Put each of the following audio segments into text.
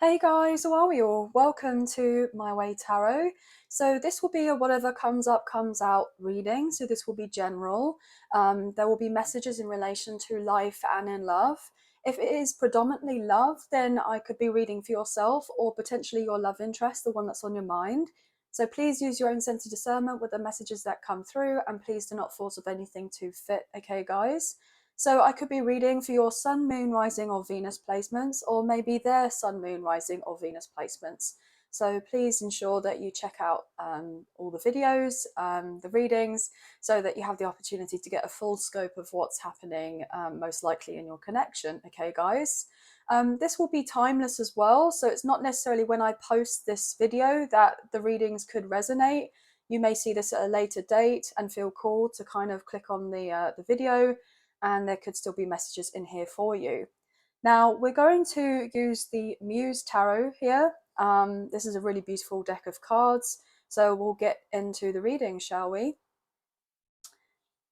Hey guys, how are we all? Welcome to My Way Tarot. So this will be a whatever comes up, comes out reading. So this will be general. There will be messages in relation to life and in love. If it is predominantly love, then I could be reading for yourself or potentially your love interest, the one that's on your mind. So please use your own sense of discernment with the messages that come through, and please do not force with anything to fit, okay guys? So I could be reading for your sun, moon, rising, or Venus placements, or maybe their sun, moon, rising, or Venus placements. So please ensure that you check out all the videos, the readings, so that you have the opportunity to get a full scope of what's happening, most likely in your connection. Okay, guys? This will be timeless as well. So it's not necessarily when I post this video that the readings could resonate. You may see this at a later date and feel called to kind of click on the video, and there could still be messages in here for you. Now, we're going to use the Muse Tarot here. This is a really beautiful deck of cards. So we'll get into the reading, shall we?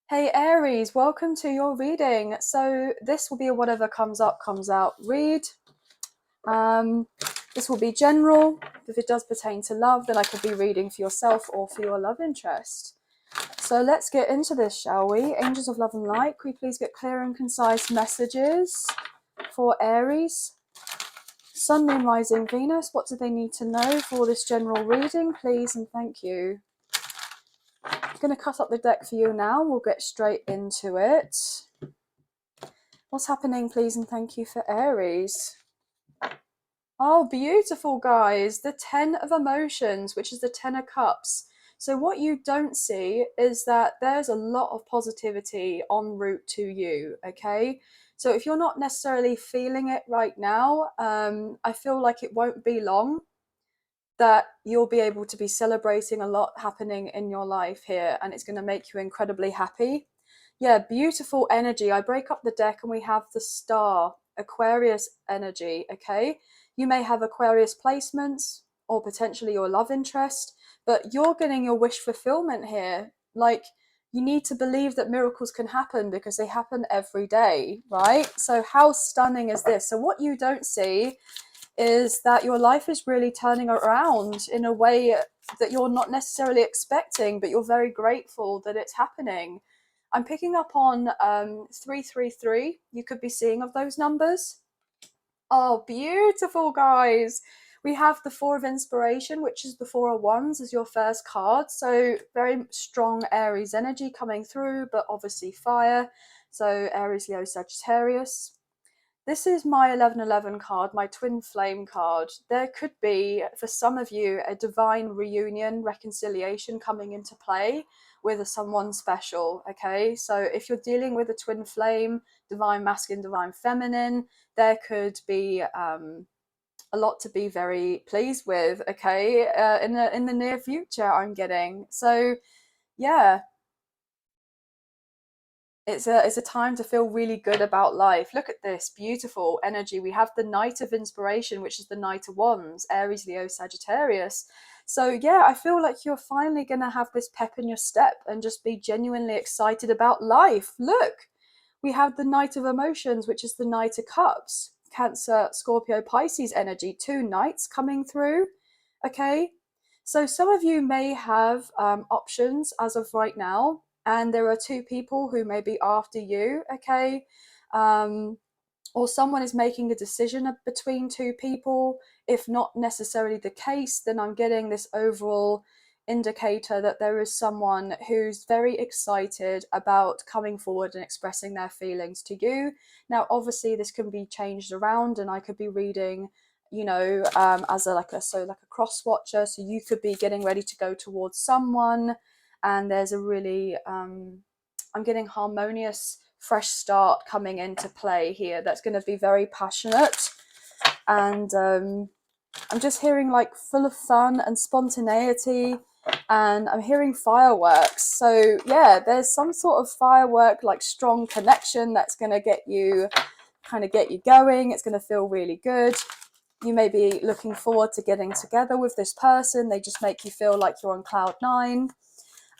Hey Aries, welcome to your reading. So this will be a whatever comes up, comes out read. This will be general. If it does pertain to love, then I could be reading for yourself or for your love interest. So let's get into this, shall we? Angels of love and light, could we please get clear and concise messages for Aries? Sun, moon, rising, Venus, what do they need to know for this general reading, please, and thank you. I'm going to cut up the deck for you now. We'll get straight into it. What's happening, please, and thank you for Aries? Oh, beautiful, guys. The 10 of emotions, which is the 10 of cups. So what you don't see is that there's a lot of positivity en route to you, okay? So if you're not necessarily feeling it right now, I feel like it won't be long that you'll be able to be celebrating a lot happening in your life here, and it's going to make you incredibly happy. Yeah, beautiful energy. I break up the deck and we have the star, Aquarius energy, okay? You may have Aquarius placements or potentially your love interest, but you're getting your wish fulfillment here. Like, you need to believe that miracles can happen because they happen every day, right? So how stunning is this? So what you don't see is that your life is really turning around in a way that you're not necessarily expecting, but you're very grateful that it's happening. I'm picking up on 333. You could be seeing of those numbers. Oh, beautiful, guys. We have the Four of Inspiration, which is the Four of Wands as your first card. So very strong Aries energy coming through, but obviously fire. So Aries, Leo, Sagittarius. This is my 1111 card, my twin flame card. There could be, for some of you, a divine reunion, reconciliation coming into play with someone special, okay? So if you're dealing with a twin flame, divine masculine, divine feminine, there could be a lot to be very pleased with, okay? In the near future, I'm getting. So, yeah, it's a time to feel really good about life. Look at this beautiful energy. We have the Knight of Inspiration, which is the Knight of Wands, Aries, Leo, Sagittarius. So yeah, I feel like you're finally going to have this pep in your step and just be genuinely excited about life. Look, we have the Knight of Emotions, which is the Knight of Cups, Cancer, Scorpio, Pisces energy, two knights coming through. Okay, so some of you may have options as of right now, and there are two people who may be after you, okay? Or someone is making a decision between two people. If not necessarily the case, then I'm getting this overall indicator that there is someone who's very excited about coming forward and expressing their feelings to you. Now, obviously, this can be changed around, and I could be reading, you know, as like a cross watcher. So you could be getting ready to go towards someone, and there's a really I'm getting harmonious fresh start coming into play here that's going to be very passionate, and I'm just hearing like full of fun and spontaneity, and I'm hearing fireworks. So yeah, there's some sort of firework, like strong connection that's going to get you going. It's going to feel really good. You may be looking forward to getting together with this person. They just make you feel like you're on cloud nine.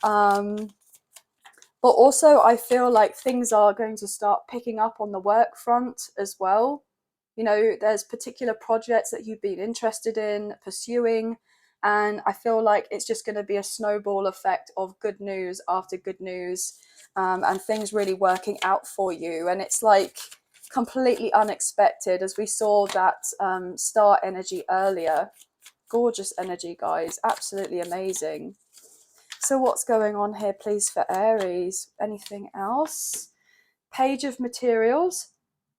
But also I feel like things are going to start picking up on the work front as well. You know, there's particular projects that you've been interested in pursuing, and I feel like it's just going to be a snowball effect of good news after good news, and things really working out for you. And it's like completely unexpected, as we saw that star energy earlier. Gorgeous energy, guys. Absolutely amazing. So what's going on here, please, for Aries? Anything else? Page of materials.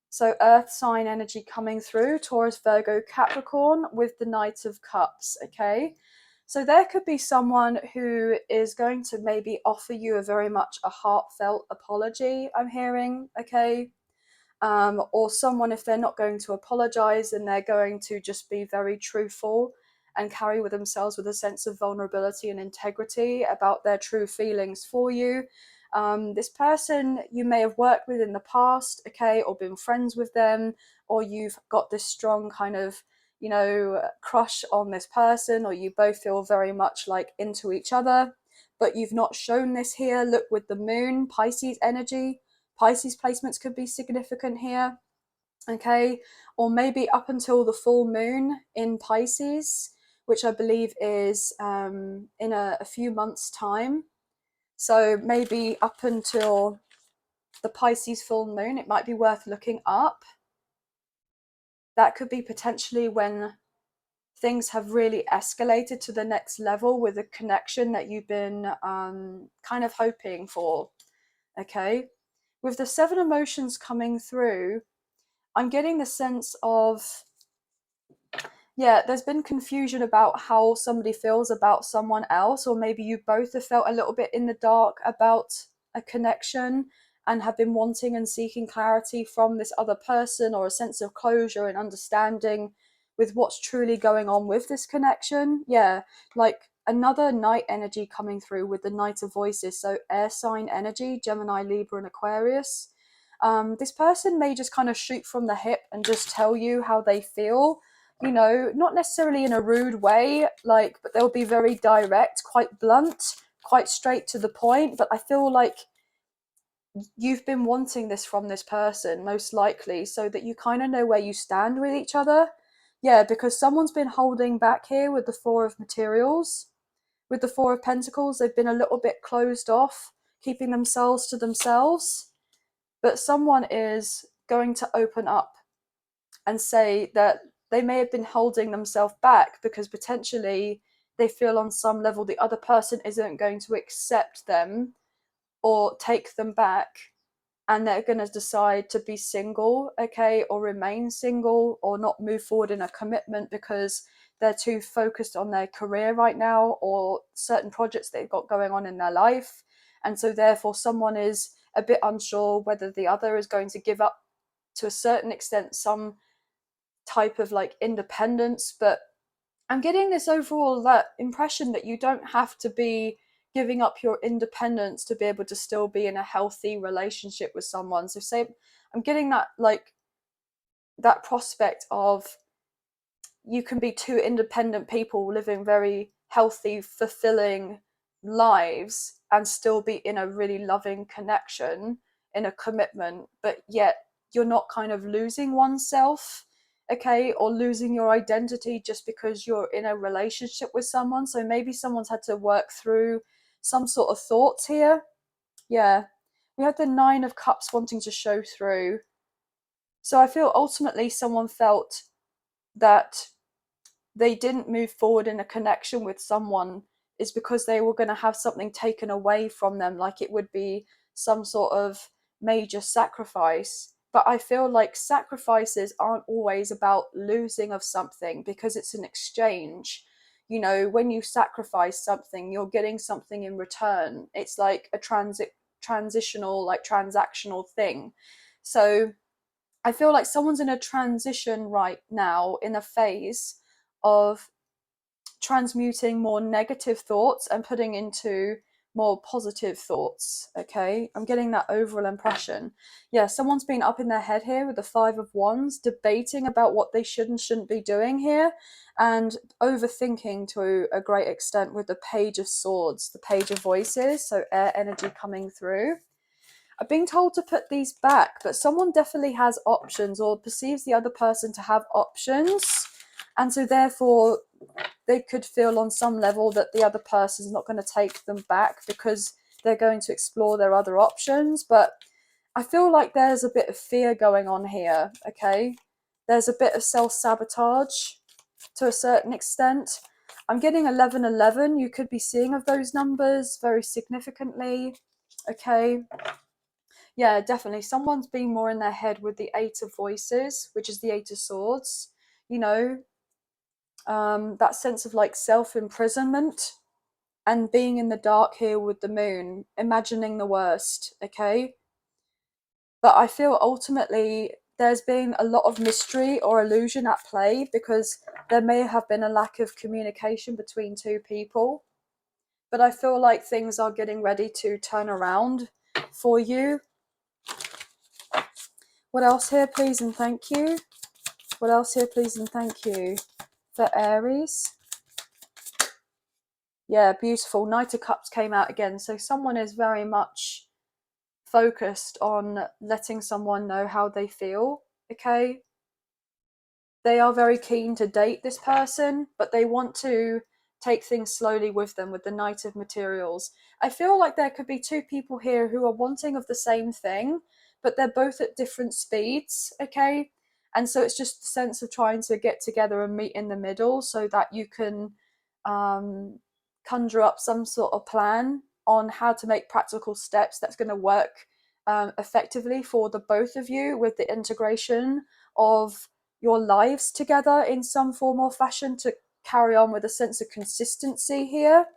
So earth sign energy coming through, Taurus, Virgo, Capricorn, with the Knight of Cups, okay? So there could be someone who is going to maybe offer you a very much a heartfelt apology, I'm hearing, okay? Or someone, if they're not going to apologize, and they're going to just be very truthful and carry with themselves with a sense of vulnerability and integrity about their true feelings for you. This person you may have worked with in the past, okay, or been friends with them, or you've got this strong kind of, you know, crush on this person, or you both feel very much like into each other, but you've not shown this here. Look, with the moon, Pisces energy, Pisces placements could be significant here, okay? Or maybe up until the full moon in Pisces, which I believe is in a few months' time. So maybe up until the Pisces full moon, it might be worth looking up. That could be potentially when things have really escalated to the next level with a connection that you've been kind of hoping for, okay? With the 7 emotions coming through, I'm getting the sense of, yeah, there's been confusion about how somebody feels about someone else, or maybe you both have felt a little bit in the dark about a connection and have been wanting and seeking clarity from this other person, or a sense of closure and understanding with what's truly going on with this connection. Yeah, like another night energy coming through with the Knight of Voices, so air sign energy, Gemini, Libra, and Aquarius. This person may just kind of shoot from the hip and just tell you how they feel, you know, not necessarily in a rude way, like, but they'll be very direct, quite blunt, quite straight to the point. But I feel like you've been wanting this from this person, most likely, so that you kind of know where you stand with each other. Yeah, because someone's been holding back here with the 4 of materials. With the 4 of Pentacles, they've been a little bit closed off, keeping themselves to themselves. But someone is going to open up and say that they may have been holding themselves back because potentially they feel on some level the other person isn't going to accept them or take them back, and they're going to decide to be single, okay, or remain single, or not move forward in a commitment because they're too focused on their career right now, or certain projects they've got going on in their life. And so therefore someone is a bit unsure whether the other is going to give up to a certain extent some type of like independence. But I'm getting this overall that impression that you don't have to be giving up your independence to be able to still be in a healthy relationship with someone. So say I'm getting that, like, that prospect of you can be 2 independent people living very healthy, fulfilling lives and still be in a really loving connection, in a commitment, but yet you're not kind of losing oneself, okay, or losing your identity just because you're in a relationship with someone. So maybe someone's had to work through some sort of thoughts here. Yeah, we have the 9 of Cups wanting to show through. So I feel ultimately someone felt that they didn't move forward in a connection with someone is because they were going to have something taken away from them, like it would be some sort of major sacrifice. But I feel like sacrifices aren't always about losing of something, because it's an exchange. You know, when you sacrifice something, you're getting something in return. It's like a transitional, like transactional thing. So I feel like someone's in a transition right now, in a phase of transmuting more negative thoughts and putting into more positive thoughts, okay? I'm getting that overall impression. Yeah, someone's been up in their head here with the 5 of Wands, debating about what they should and shouldn't be doing here, and overthinking to a great extent with the Page of Swords, the Page of Voices, so air energy coming through. I'm being told to put these back, but someone definitely has options or perceives the other person to have options. And so therefore they could feel on some level that the other person's not going to take them back because they're going to explore their other options. But I feel like there's a bit of fear going on here, okay? There's a bit of self-sabotage to a certain extent. I'm getting 1111. You could be seeing of those numbers very significantly, okay? Yeah, definitely. Someone's being more in their head with the Eight of Voices, which is the Eight of Swords. You know, that sense of like self-imprisonment and being in the dark here with the moon, imagining the worst, okay? But I feel ultimately there's been a lot of mystery or illusion at play because there may have been a lack of communication between two people. But I feel like things are getting ready to turn around for you. What else here, please and thank you? What else here, please and thank you? For Aries. Yeah, beautiful. Knight of Cups came out again. So someone is very much focused on letting someone know how they feel, okay? They are very keen to date this person, but they want to take things slowly with them with the Knight of Materials. I feel like there could be two people here who are wanting of the same thing, but they're both at different speeds, okay? And so it's just the sense of trying to get together and meet in the middle so that you can conjure up some sort of plan on how to make practical steps that's going to work effectively for the both of you with the integration of your lives together in some form or fashion to carry on with a sense of consistency here.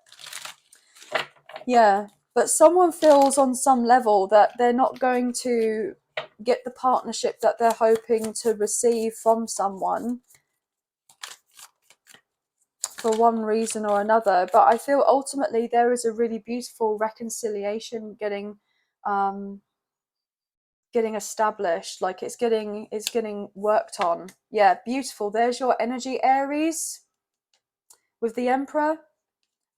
Yeah, but someone feels on some level that they're not going to get the partnership that they're hoping to receive from someone for one reason or another. But I feel ultimately there is a really beautiful reconciliation getting established, like it's getting worked on. Yeah, beautiful. There's your energy, Aries, with the Emperor.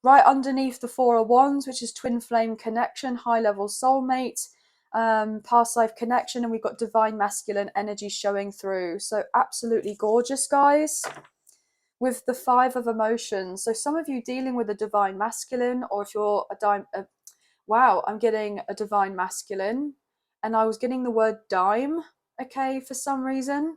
Right underneath the Four of Wands, which is twin flame connection, high level soulmate, past life connection, and we've got divine masculine energy showing through. So absolutely gorgeous, guys. With the Five of Emotions, so some of you dealing with a divine masculine, or if you're wow, I'm getting a divine masculine, and I was getting the word dime, okay, for some reason.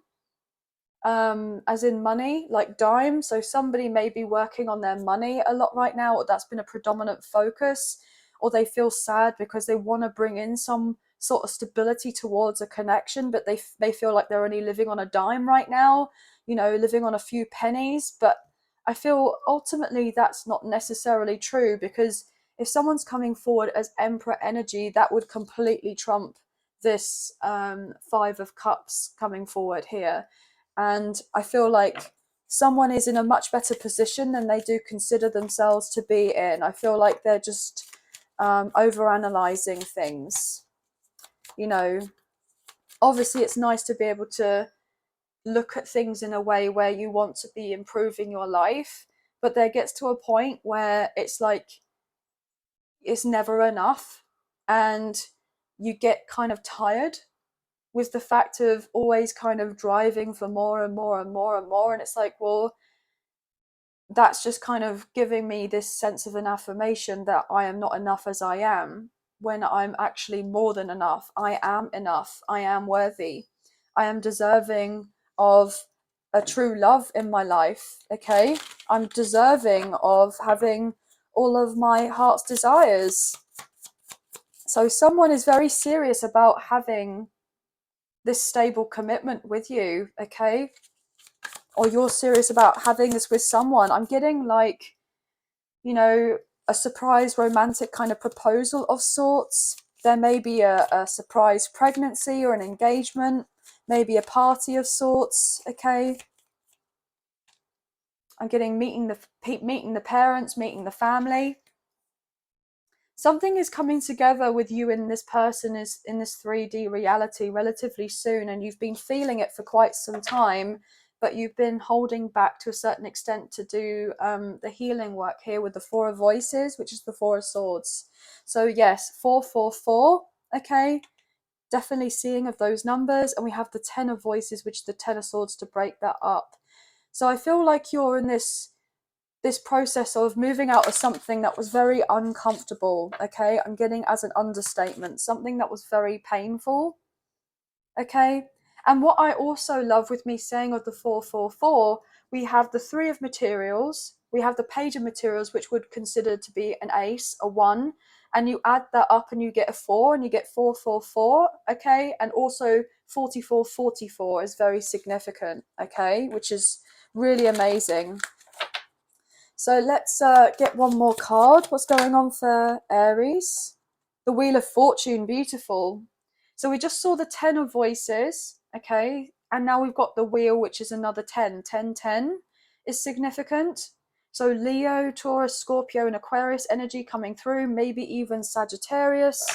As in money, like dime. So somebody may be working on their money a lot right now, or that's been a predominant focus, or they feel sad because they want to bring in some sort of stability towards a connection, but they feel like they're only living on a dime right now, you know, living on a few pennies. But I feel ultimately that's not necessarily true, because if someone's coming forward as Emperor energy, that would completely trump this Five of Cups coming forward here. And I feel like someone is in a much better position than they do consider themselves to be in. I feel like they're just overanalyzing things. You know, obviously it's nice to be able to look at things in a way where you want to be improving your life, but there gets to a point where it's like it's never enough, and you get kind of tired with the fact of always kind of driving for more and more and more and more. And it's like, well, that's just kind of giving me this sense of an affirmation that I am not enough as I am, when I'm actually more than enough. I am enough. I am worthy. I am deserving of a true love in my life, okay? I'm deserving of having all of my heart's desires. So someone is very serious about having this stable commitment with you, okay? Or you're serious about having this with someone. I'm getting like, you know, a surprise romantic kind of proposal of sorts. There may be a surprise pregnancy or an engagement, maybe a party of sorts, okay? I'm getting meeting the parents, meeting the family. Something is coming together with you and this person is in this 3D reality relatively soon, and you've been feeling it for quite some time, but you've been holding back to a certain extent to do the healing work here with the Four of Voices, which is the Four of Swords. So yes, 444, okay? definitely seeing of those numbers. And we have the Ten of Voices, which is the Ten of Swords, to break that up. So I feel like you're in this process of moving out of something that was very uncomfortable. Okay, I'm getting as an understatement, something that was very painful. Okay, and what I also love with me saying of the 444, we have the Three of Materials, we have the Page of Materials, which would consider to be an ace, a 1, and you add that up and you get a 4, and you get 444. Okay, and also 4444 is very significant. Okay, which is really amazing. So let's get one more card. What's going on for Aries? The Wheel of Fortune, beautiful. So we just saw the Ten of Voices, okay? And now we've got the Wheel, which is another 10. 10, 10 is significant. So Leo, Taurus, Scorpio, and Aquarius energy coming through, maybe even Sagittarius.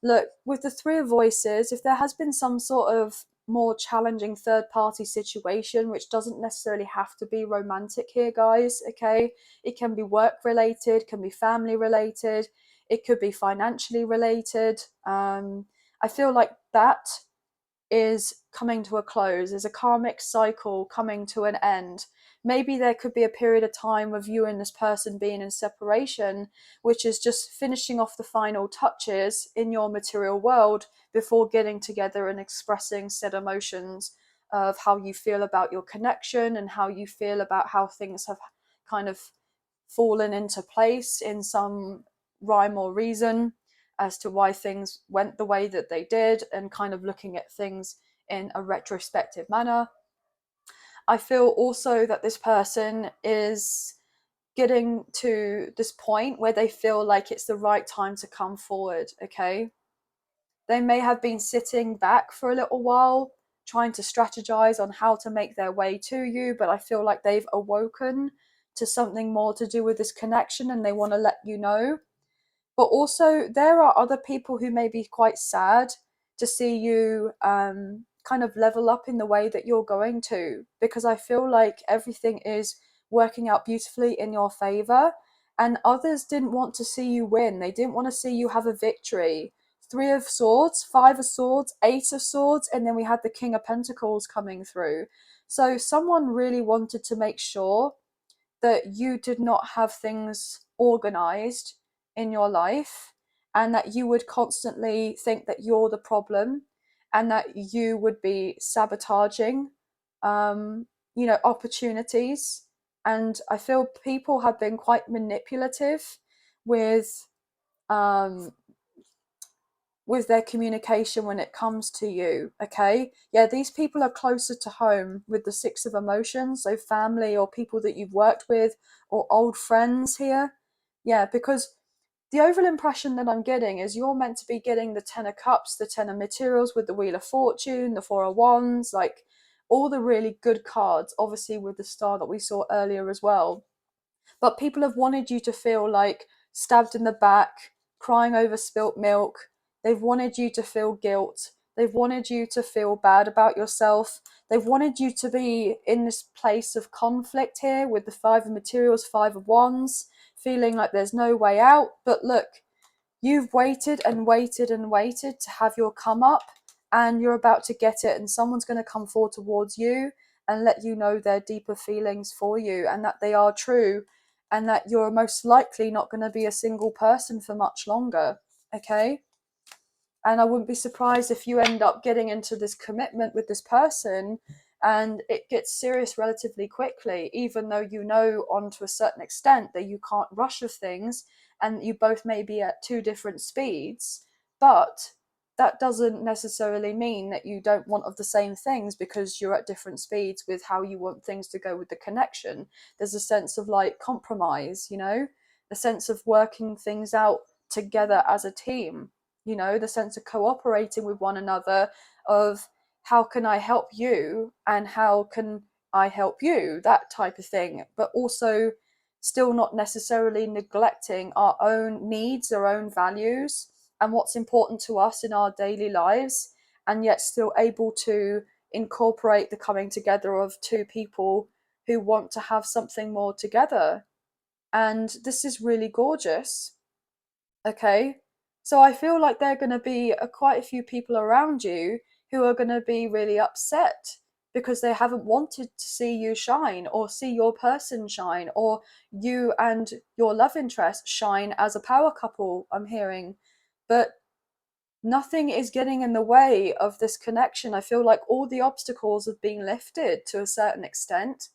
Look, with the Three of Voices, if there has been some sort of more challenging third party situation, which doesn't necessarily have to be romantic here, guys, okay? It can be work related, can be family related, it could be financially related. I feel like that is coming to a close. There's a karmic cycle coming to an end. Maybe there could be a period of time of you and this person being in separation, which is just finishing off the final touches in your material world before getting together and expressing said emotions of how you feel about your connection and how you feel about how things have kind of fallen into place in some rhyme or reason as to why things went the way that they did, and kind of looking at things in a retrospective manner. I feel also that this person is getting to this point where they feel like it's the right time to come forward, okay? They may have been sitting back for a little while, trying to strategize on how to make their way to you, but I feel like they've awoken to something more to do with this connection and they want to let you know. But also, there are other people who may be quite sad to see you kind of level up in the way that you're going to, because I feel like everything is working out beautifully in your favor. And others didn't want to see you win, they didn't want to see you have a victory. Three of Swords, Five of Swords, Eight of Swords, and then we had the King of Pentacles coming through. So someone really wanted to make sure that you did not have things organized in your life, and that you would constantly think that you're the problem, and that you would be sabotaging opportunities. And I feel people have been quite manipulative with um with their communication when it comes to you. Okay, yeah, these people are closer to home with the Six of Emotions, so family or people that you've worked with or old friends here. Yeah, because the overall impression that I'm getting is you're meant to be getting the Ten of Cups, the Ten of Materials with the Wheel of Fortune, the Four of Wands, like all the really good cards, obviously with the Star that we saw earlier as well. But people have wanted you to feel like stabbed in the back, crying over spilt milk. They've wanted you to feel guilt. They've wanted you to feel bad about yourself. They've wanted you to be in this place of conflict here with the Five of Materials, Five of Wands, feeling like there's no way out. But look, you've waited and waited and waited to have your come up, and you're about to get it, and someone's going to come forward towards you and let you know their deeper feelings for you and that they are true, and that you're most likely not going to be a single person for much longer, okay? And I wouldn't be surprised if you end up getting into this commitment with this person and it gets serious relatively quickly, even though you know on to a certain extent that you can't rush of things and you both may be at two different speeds. But that doesn't necessarily mean that you don't want of the same things because you're at different speeds with how you want things to go with the connection. There's a sense of like compromise, a sense of working things out together as a team, the sense of cooperating with one another, of how can I help you and how can I help you, that type of thing, but also still not necessarily neglecting our own needs, our own values, and what's important to us in our daily lives, and yet still able to incorporate the coming together of two people who want to have something more together. And this is really gorgeous, okay? So I feel like there are going to be quite a few people around you who are going to be really upset because they haven't wanted to see you shine or see your person shine or you and your love interest shine as a power couple, I'm hearing. But nothing is getting in the way of this connection. I feel like all the obstacles have been lifted to a certain extent,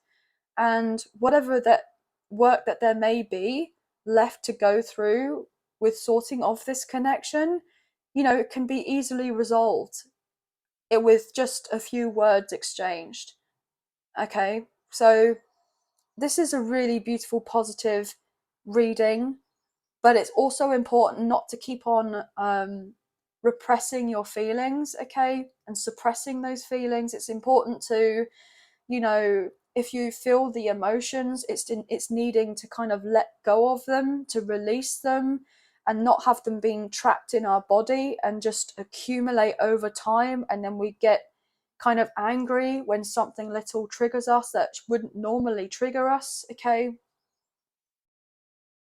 and whatever that work that there may be left to go through with sorting of this connection, you know, it can be easily resolved with just a few words exchanged. Okay, so this is a really beautiful, positive reading, but it's also important not to keep on repressing your feelings, okay, and suppressing those feelings. It's important to, you know, if you feel the emotions, it's needing to kind of let go of them, to release them, and not have them being trapped in our body and just accumulate over time, and then we get kind of angry when something little triggers us that wouldn't normally trigger us, okay.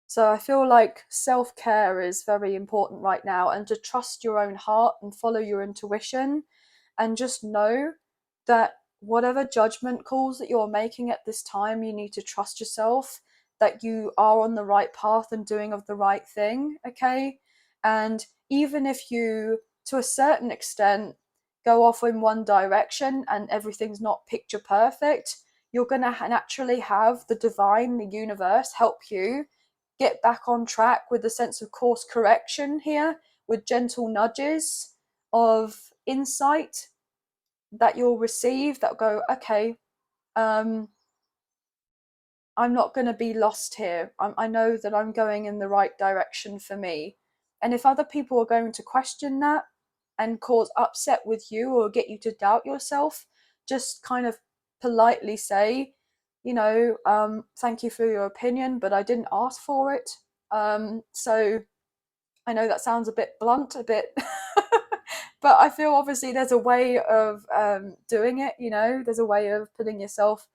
So I feel like self-care is very important right now, and to trust your own heart and follow your intuition, and just know that whatever judgment calls that you're making at this time, you need to trust yourself that you are on the right path and doing of the right thing, okay? And even if you, to a certain extent, go off in one direction and everything's not picture perfect, you're going to naturally have the divine, the universe, help you get back on track with a sense of course correction here, with gentle nudges of insight that you'll receive that go, okay, I'm not going to be lost here. I know that I'm going in the right direction for me. And if other people are going to question that and cause upset with you or get you to doubt yourself, just kind of politely say, you know, thank you for your opinion, but I didn't ask for it. So I know that sounds a bit blunt, a bit, but I feel obviously there's a way of doing it, you know, there's a way of putting yourself,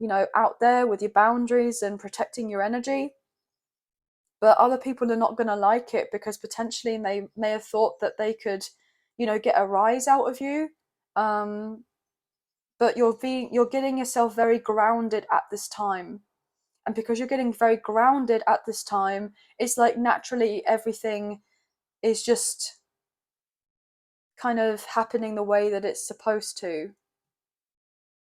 you know, out there with your boundaries and protecting your energy. But other people are not going to like it because potentially they may have thought that they could, you know, get a rise out of you. But you're getting yourself very grounded at this time. And because you're getting very grounded at this time, it's like naturally everything is just kind of happening the way that it's supposed to.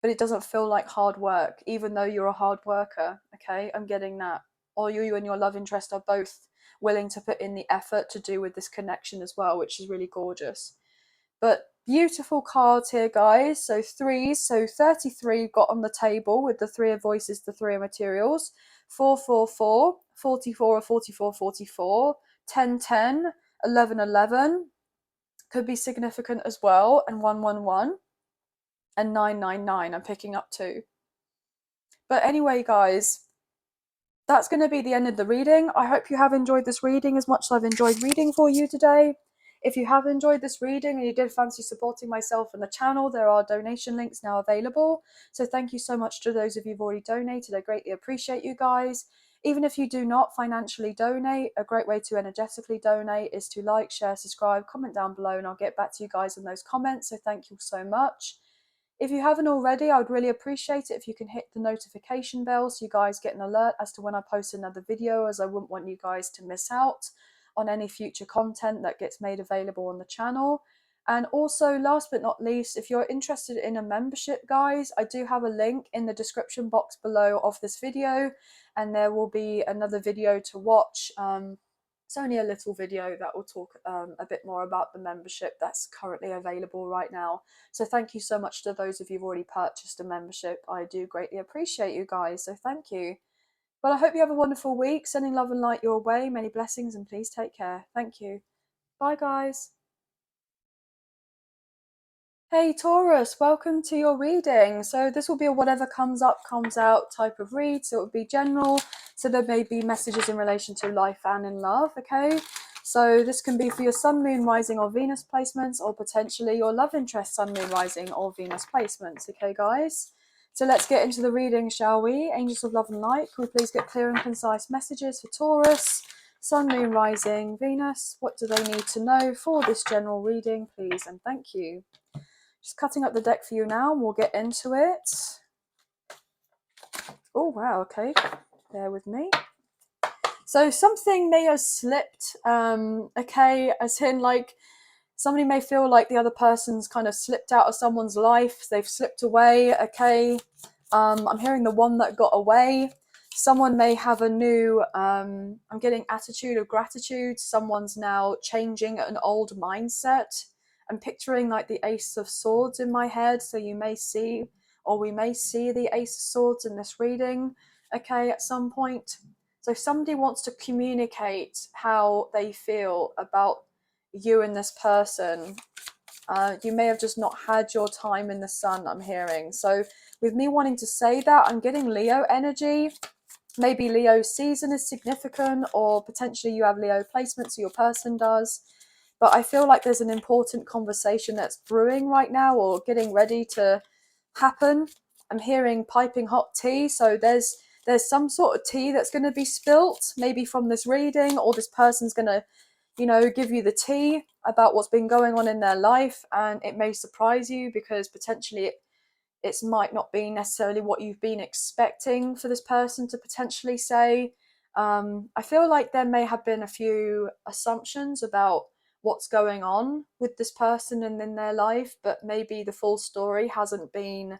But it doesn't feel like hard work, even though you're a hard worker, okay? I'm getting that. Or you and your love interest are both willing to put in the effort to do with this connection as well, which is really gorgeous. But beautiful cards here, guys. So threes, so 33 got on the table with the three of voices, the three of materials. 444, 44 or 44, 44, 10, 10, 11, 11 could be significant as well, and 111 and 999 I'm picking up too. But anyway, guys, that's going to be the end of the reading. I hope you have enjoyed this reading as much as I've enjoyed reading for you today. If you have enjoyed this reading and you did fancy supporting myself and the channel, there are donation links now available. So thank you so much to those of you who've already donated. I greatly appreciate you guys. Even if you do not financially donate, a great way to energetically donate is to like, share, subscribe, comment down below, and I'll get back to you guys in those comments. So thank you so much. If you haven't already, I would really appreciate it if you can hit the notification bell so you guys get an alert as to when I post another video, as I wouldn't want you guys to miss out on any future content that gets made available on the channel. And also, last but not least, if you're interested in a membership, guys, I do have a link in the description box below of this video, and there will be another video to watch. It's only a little video that will talk a bit more about the membership that's currently available right now. So thank you so much to those of you who've already purchased a membership. I do greatly appreciate you guys, so thank you. But I hope you have a wonderful week. Sending love and light your way. Many blessings, and please take care. Thank you. Bye, guys. Hey Taurus, welcome to your reading. So this will be a whatever comes up, comes out type of read. So it will be general. So there may be messages in relation to life and in love, okay? So this can be for your sun, moon, rising or Venus placements, or potentially your love interest sun, moon, rising or Venus placements, okay guys? So let's get into the reading, shall we? Angels of love and light, can we please get clear and concise messages for Taurus, Sun, Moon, Rising, Venus, what do they need to know for this general reading, please? And thank you. Just cutting up the deck for you now and we'll get into it. Oh, wow, okay. Bear with me. So something may have slipped, okay, as in like somebody may feel like the other person's kind of slipped out of someone's life. They've slipped away, okay. I'm hearing the one that got away. Someone may have a new, I'm getting attitude of gratitude. Someone's now changing an old mindset. I'm picturing like the Ace of Swords in my head. So you may see, or we may see the Ace of Swords in this reading, okay, at some point. So somebody wants to communicate how they feel about you and this person. You may have just not had your time in the sun, I'm hearing. So with me wanting to say that, I'm getting Leo energy. Maybe Leo's season is significant, or potentially you have Leo placements, so your person does. But I feel like there's an important conversation that's brewing right now or getting ready to happen. I'm hearing piping hot tea, so there's some sort of tea that's going to be spilt, maybe from this reading, or this person's going to, you know, give you the tea about what's been going on in their life, and it may surprise you because potentially it might not be necessarily what you've been expecting for this person to potentially say. I feel like there may have been a few assumptions about what's going on with this person and in their life, but maybe the full story hasn't been,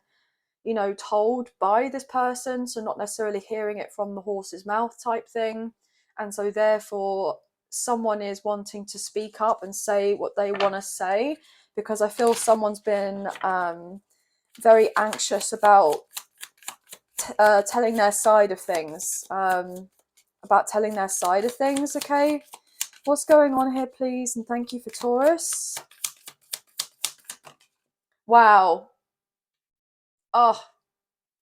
you know, told by this person, so not necessarily hearing it from the horse's mouth type thing. And so therefore someone is wanting to speak up and say what they want to say, because I feel someone's been very anxious about telling their side of things, okay. What's going on here, please? And thank you for Taurus. Wow. Oh,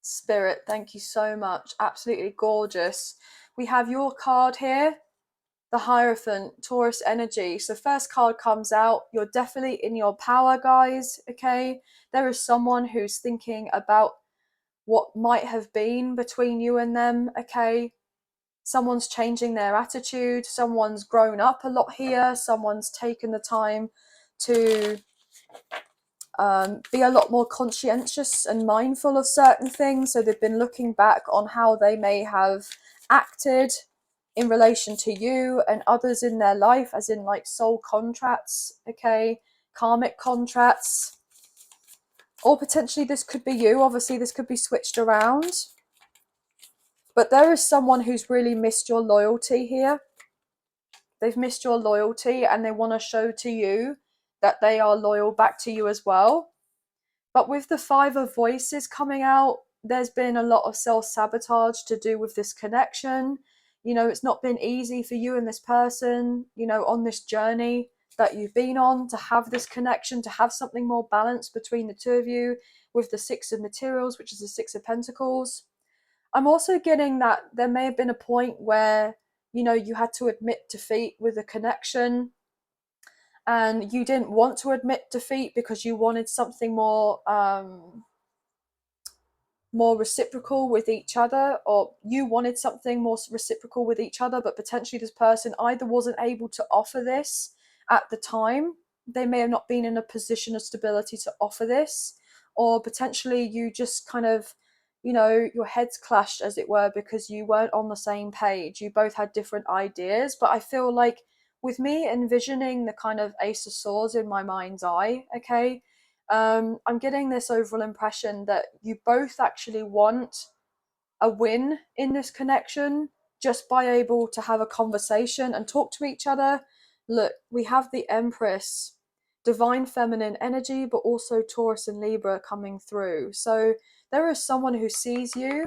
Spirit, thank you so much. Absolutely gorgeous. We have your card here, the Hierophant, Taurus energy. So first card comes out. You're definitely in your power, guys, okay? There is someone who's thinking about what might have been between you and them, okay? Someone's changing their attitude. Someone's grown up a lot here. Someone's taken the time to be a lot more conscientious and mindful of certain things. So they've been looking back on how they may have acted in relation to you and others in their life, as in like soul contracts, okay, karmic contracts, or potentially this could be you. Obviously this could be switched around, but there is someone who's really missed your loyalty here. They've missed your loyalty and they want to show to you that they are loyal back to you as well. But with the Five of Voices coming out, there's been a lot of self-sabotage to do with this connection. You know, it's not been easy for you and this person, you know, on this journey that you've been on, to have this connection, to have something more balanced between the two of you, with the Six of Materials, which is the Six of Pentacles. I'm also getting that there may have been a point where, you know, you had to admit defeat with a connection, and you didn't want to admit defeat because you wanted something more more reciprocal with each other, or you wanted something more reciprocal with each other, but potentially this person either wasn't able to offer this at the time. They may have not been in a position of stability to offer this, or potentially you just kind of, you know, your heads clashed, as it were, because you weren't on the same page. You both had different ideas. But I feel like with me envisioning the kind of Ace of Swords in my mind's eye, okay, I'm getting this overall impression that you both actually want a win in this connection, just by able to have a conversation and talk to each other. Look, we have the Empress, divine feminine energy, but also Taurus and Libra coming through. So there is someone who sees you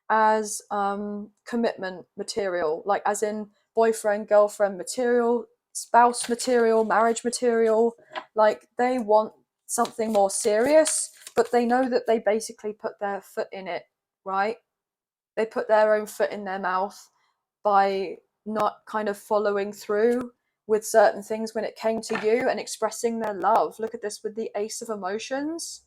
as commitment material, like as in boyfriend, girlfriend material, spouse material, marriage material. Like they want something more serious, but they know that they basically put their foot in it, right? They put their own foot in their mouth by not kind of following through with certain things when it came to you and expressing their love. Look at this with the Ace of Emotions.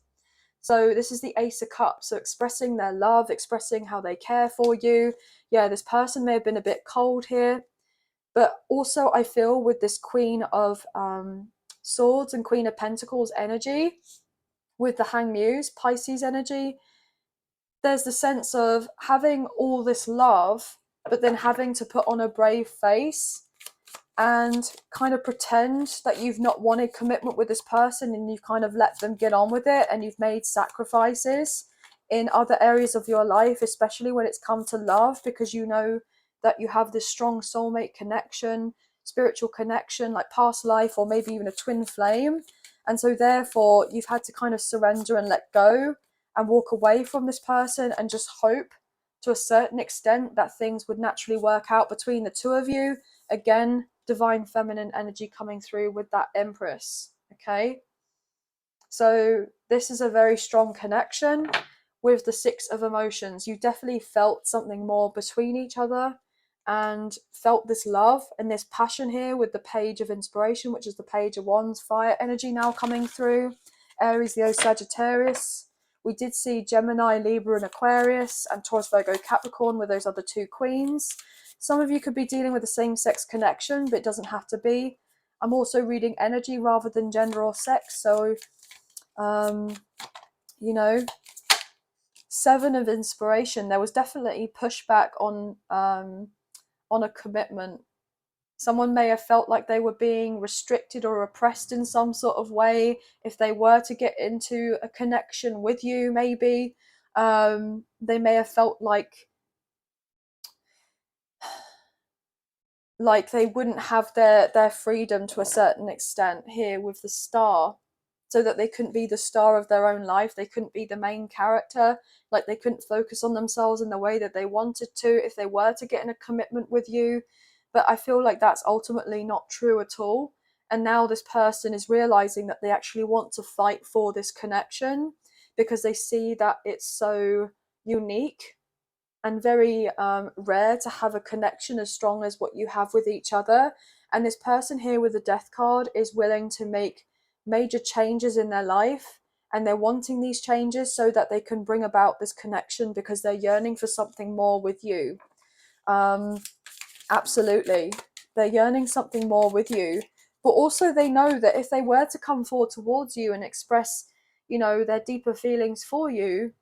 So this is the Ace of Cups. So expressing their love, expressing how they care for you. Yeah, this person may have been a bit cold here. But also I feel with this Queen of Swords and Queen of Pentacles energy, with the Hanged Muse, Pisces energy, there's the sense of having all this love, but then having to put on a brave face and kind of pretend that you've not wanted commitment with this person, and you've kind of let them get on with it, and you've made sacrifices in other areas of your life, especially when it's come to love, because you know that you have this strong soulmate connection, spiritual connection, like past life, or maybe even a twin flame. And so therefore you've had to kind of surrender and let go and walk away from this person and just hope to a certain extent that things would naturally work out between the two of you. Again, divine feminine energy coming through with that Empress. Okay, so this is a very strong connection with the Six of Emotions. You definitely felt something more between each other and felt this love and this passion here with the Page of Inspiration, which is the Page of Wands, fire energy now coming through. Aries, Leo, Sagittarius. We did see Gemini, Libra and Aquarius, and Taurus, Virgo, Capricorn with those other two queens. Some of you could be dealing with a same-sex connection, but it doesn't have to be. I'm also reading energy rather than gender or sex. So, you know, Seven of Inspiration. There was definitely pushback on a commitment. Someone may have felt like they were being restricted or oppressed in some sort of way if they were to get into a connection with you. Maybe they may have felt like they wouldn't have their freedom to a certain extent here with the Star, so that they couldn't be the star of their own life, they couldn't be the main character, like they couldn't focus on themselves in the way that they wanted to if they were to get in a commitment with you. But I feel like that's ultimately not true at all, and now this person is realizing that they actually want to fight for this connection because they see that it's so unique and very rare to have a connection as strong as what you have with each other. And this person here with the Death card is willing to make major changes in their life, and they're wanting these changes so that they can bring about this connection because they're yearning for something more with you. Absolutely, they're yearning something more with you, but also they know that if they were to come forward towards you and express, you know, their deeper feelings for you,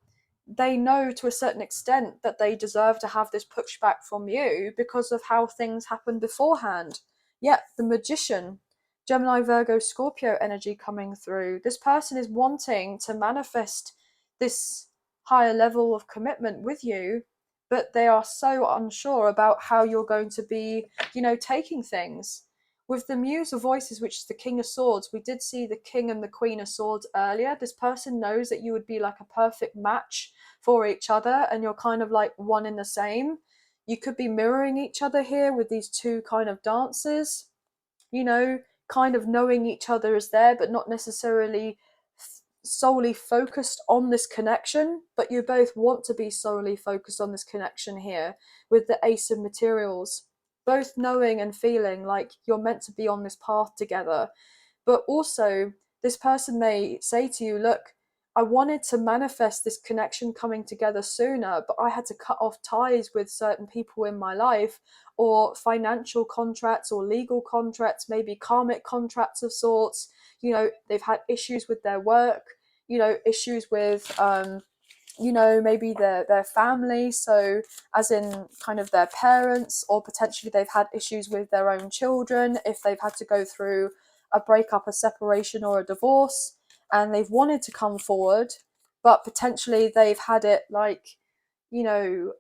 they know to a certain extent that they deserve to have this pushback from you because of how things happened beforehand. Yet the Magician, Gemini, Virgo, Scorpio energy coming through. This person is wanting to manifest this higher level of commitment with you, but they are so unsure about how you're going to be, you know, taking things. With the Muse of Voices, which is the King of Swords, we did see the King and the Queen of Swords earlier. This person knows that you would be like a perfect match for each other, and you're kind of like one in the same. You could be mirroring each other here with these two kind of dancers, you know, kind of knowing each other is there, but not necessarily solely focused on this connection, but you both want to be solely focused on this connection here with the Ace of Materials, both knowing and feeling like you're meant to be on this path together. But also this person may say to you, look, I wanted to manifest this connection coming together sooner, but I had to cut off ties with certain people in my life, or financial contracts or legal contracts, maybe karmic contracts of sorts. You know, they've had issues with their work, you know, issues with you know, maybe their family, so as in kind of their parents, or potentially they've had issues with their own children if they've had to go through a breakup, a separation, or a divorce, and they've wanted to come forward, but potentially they've had it like, you know,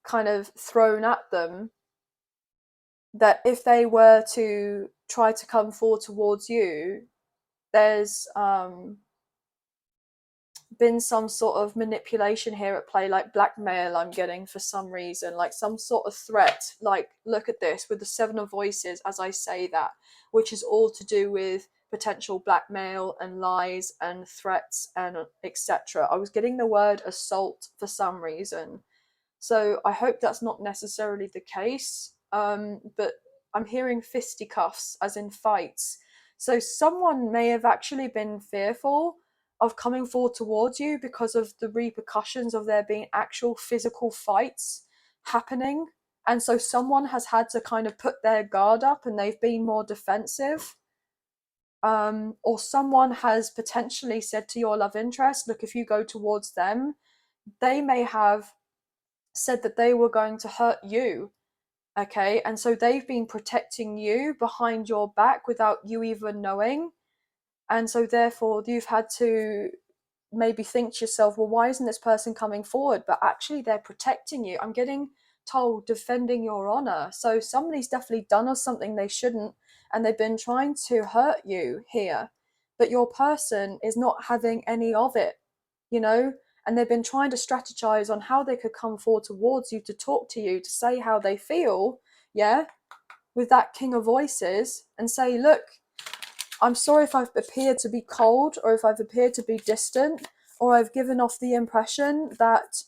kind of thrown at them that if they were to try to come forward towards you, there's been some sort of manipulation here at play, like blackmail I'm getting for some reason, like some sort of threat. Like, look at this with the Seven of Voices as I say that, which is all to do with potential blackmail and lies and threats and etc. I was getting the word assault for some reason, so I hope that's not necessarily the case. But I'm hearing fisticuffs as in fights. So someone may have actually been fearful of coming forward towards you because of the repercussions of there being actual physical fights happening. And so someone has had to kind of put their guard up and they've been more defensive. Or someone has potentially said to your love interest, look, if you go towards them, they may have said that they were going to hurt you. Okay. And so they've been protecting you behind your back without you even knowing. And so therefore you've had to maybe think to yourself, well, why isn't this person coming forward? But actually they're protecting you. I'm getting told defending your honor. So somebody's definitely done us something they shouldn't, and they've been trying to hurt you here, but your person is not having any of it, you know. And they've been trying to strategize on how they could come forward towards you, to talk to you, to say how they feel, yeah, with that king of voices, and say, look, I'm sorry if I've appeared to be cold, or if I've appeared to be distant, or I've given off the impression that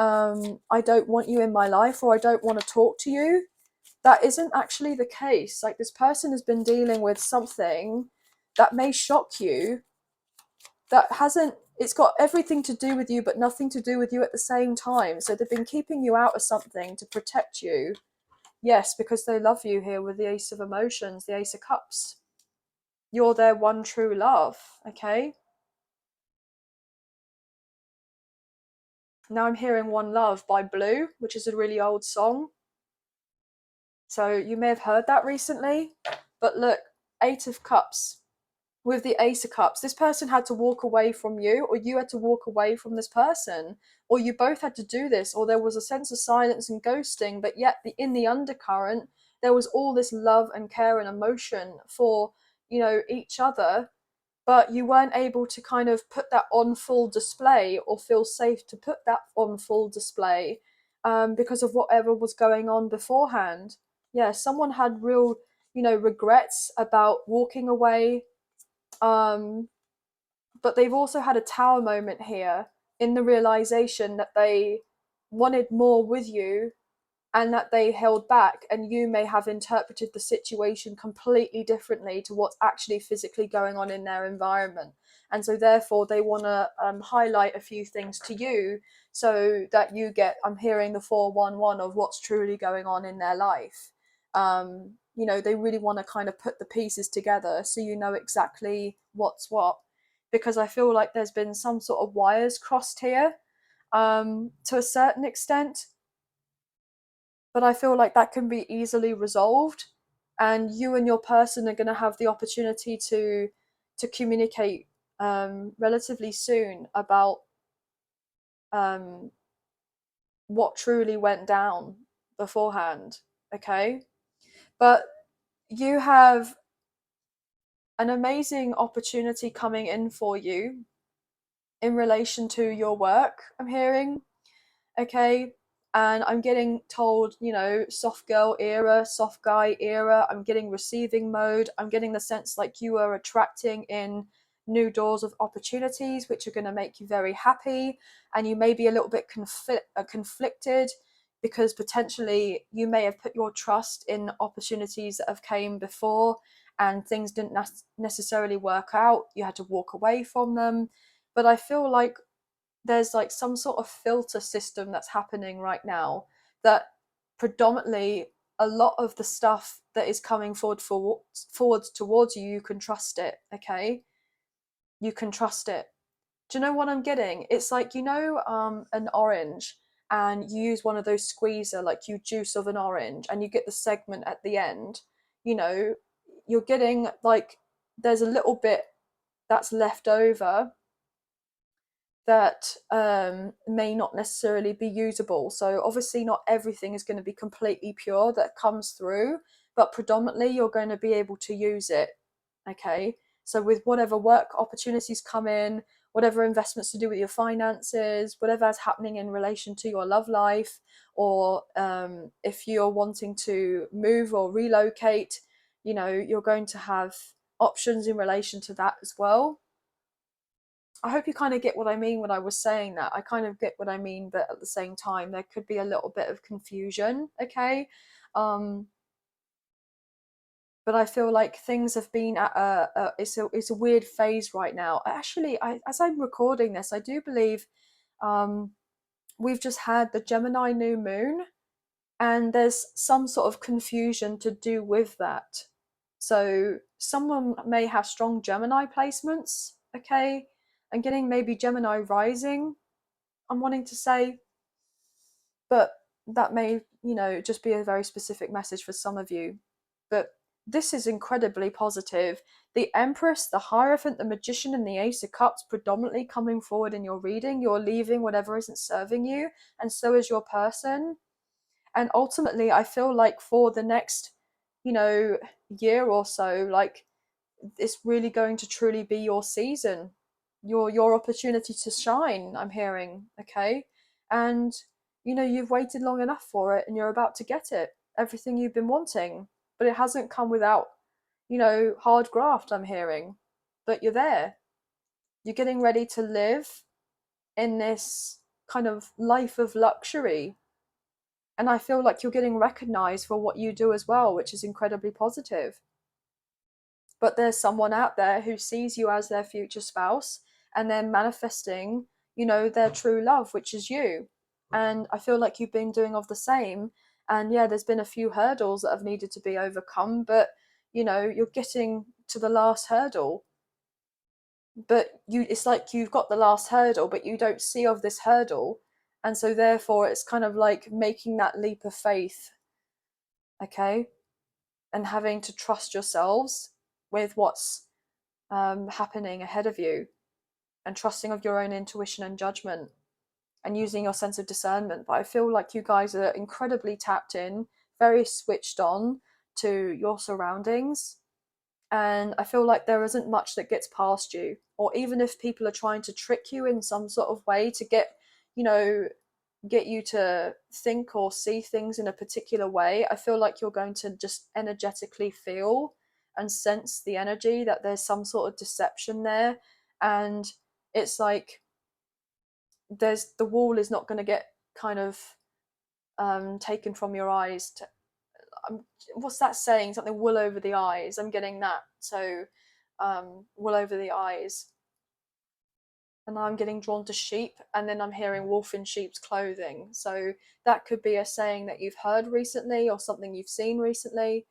I don't want you in my life, or I don't want to talk to you. That isn't actually the case. Like, this person has been dealing with something that may shock you, that hasn't, it's got everything to do with you, but nothing to do with you at the same time. So they've been keeping you out of something to protect you. Yes, because they love you here with the Ace of Emotions, the Ace of Cups. You're their one true love, okay? Now I'm hearing One Love by Blue, which is a really old song. So you may have heard that recently. But look, Eight of Cups with the Ace of Cups. This person had to walk away from you, or you had to walk away from this person, or you both had to do this, or there was a sense of silence and ghosting, but yet in the undercurrent, there was all this love and care and emotion for, you know, each other. But you weren't able to kind of put that on full display, or feel safe to put that on full display, because of whatever was going on beforehand. Yeah, someone had real, you know, regrets about walking away, but they've also had a tower moment here, in the realization that they wanted more with you, and that they held back, and you may have interpreted the situation completely differently to what's actually physically going on in their environment. And so therefore they want to highlight a few things to you, so that you get, I'm hearing the 411 of what's truly going on in their life. You know, they really want to kind of put the pieces together so you know exactly what's what, because I feel like there's been some sort of wires crossed here, to a certain extent, but I feel like that can be easily resolved, and you and your person are going to have the opportunity to communicate relatively soon about um, what truly went down beforehand. Okay, but you have an amazing opportunity coming in for you in relation to your work, I'm hearing. Okay, and I'm getting told, you know, soft girl era, soft guy era. I'm getting receiving mode. I'm getting the sense like you are attracting in new doors of opportunities, which are going to make you very happy. And you may be a little bit conflicted, because potentially you may have put your trust in opportunities that have came before, and things didn't necessarily work out. You had to walk away from them. But I feel like there's like some sort of filter system that's happening right now, that predominantly a lot of the stuff that is coming forwards towards you, you can trust it. Okay, you can trust it. Do you know what I'm getting? It's like, you know, an orange, and you use one of those squeezer, like you juice of an orange and you get the segment at the end, you know, you're getting like, there's a little bit that's left over that may not necessarily be usable. So obviously not everything is going to be completely pure that comes through, but predominantly you're going to be able to use it. Okay, so with whatever work opportunities come in, whatever investments to do with your finances, whatever is happening in relation to your love life, or if you're wanting to move or relocate, you know, you're going to have options in relation to that as well. I hope you kind of get what I mean when I was saying that. I kind of get what I mean, but at the same time, there could be a little bit of confusion, okay? Um, but I feel like things have been at it's a weird phase right now. Actually, as I'm recording this, I do believe we've just had the Gemini new moon. and there's some sort of confusion to do with that. So someone may have strong Gemini placements, okay? And getting maybe Gemini rising, I'm wanting to say, but that may, you know, just be a very specific message for some of you. But this is incredibly positive. The Empress, the Hierophant, the Magician, and the Ace of Cups predominantly coming forward in your reading. You're leaving whatever isn't serving you, and so is your person. And ultimately, I feel like for the next, you know, year or so, like, it's really going to truly be your season, your opportunity to shine, I'm hearing, okay? And you know, you've waited long enough for it and you're about to get it, everything you've been wanting. But it hasn't come without, you know, hard graft, I'm hearing. But you're there. You're getting ready to live in this kind of life of luxury. And I feel like you're getting recognized for what you do as well, which is incredibly positive. But there's someone out there who sees you as their future spouse, and they're manifesting, you know, their true love, which is you. And I feel like you've been doing of the same. And yeah, there's been a few hurdles that have needed to be overcome, but you know, you're getting to the last hurdle. But you, it's like you've got the last hurdle, but you don't see of this hurdle. And so therefore it's kind of like making that leap of faith, okay? And having to trust yourselves with what's happening ahead of you, and trusting of your own intuition and judgment, and using your sense of discernment. But I feel like you guys are incredibly tapped in, very switched on to your surroundings, and I feel like there isn't much that gets past you. Or even if people are trying to trick you in some sort of way to get, you know, get you to think or see things in a particular way, I feel like you're going to just energetically feel and sense the energy that there's some sort of deception there. And it's like there's, the wall is not going to get kind of taken from your eyes to, what's that saying, something wool over the eyes, I'm getting that. So wool over the eyes, and I'm getting drawn to sheep, and then I'm hearing wolf in sheep's clothing. So that could be a saying that you've heard recently, or something you've seen recently,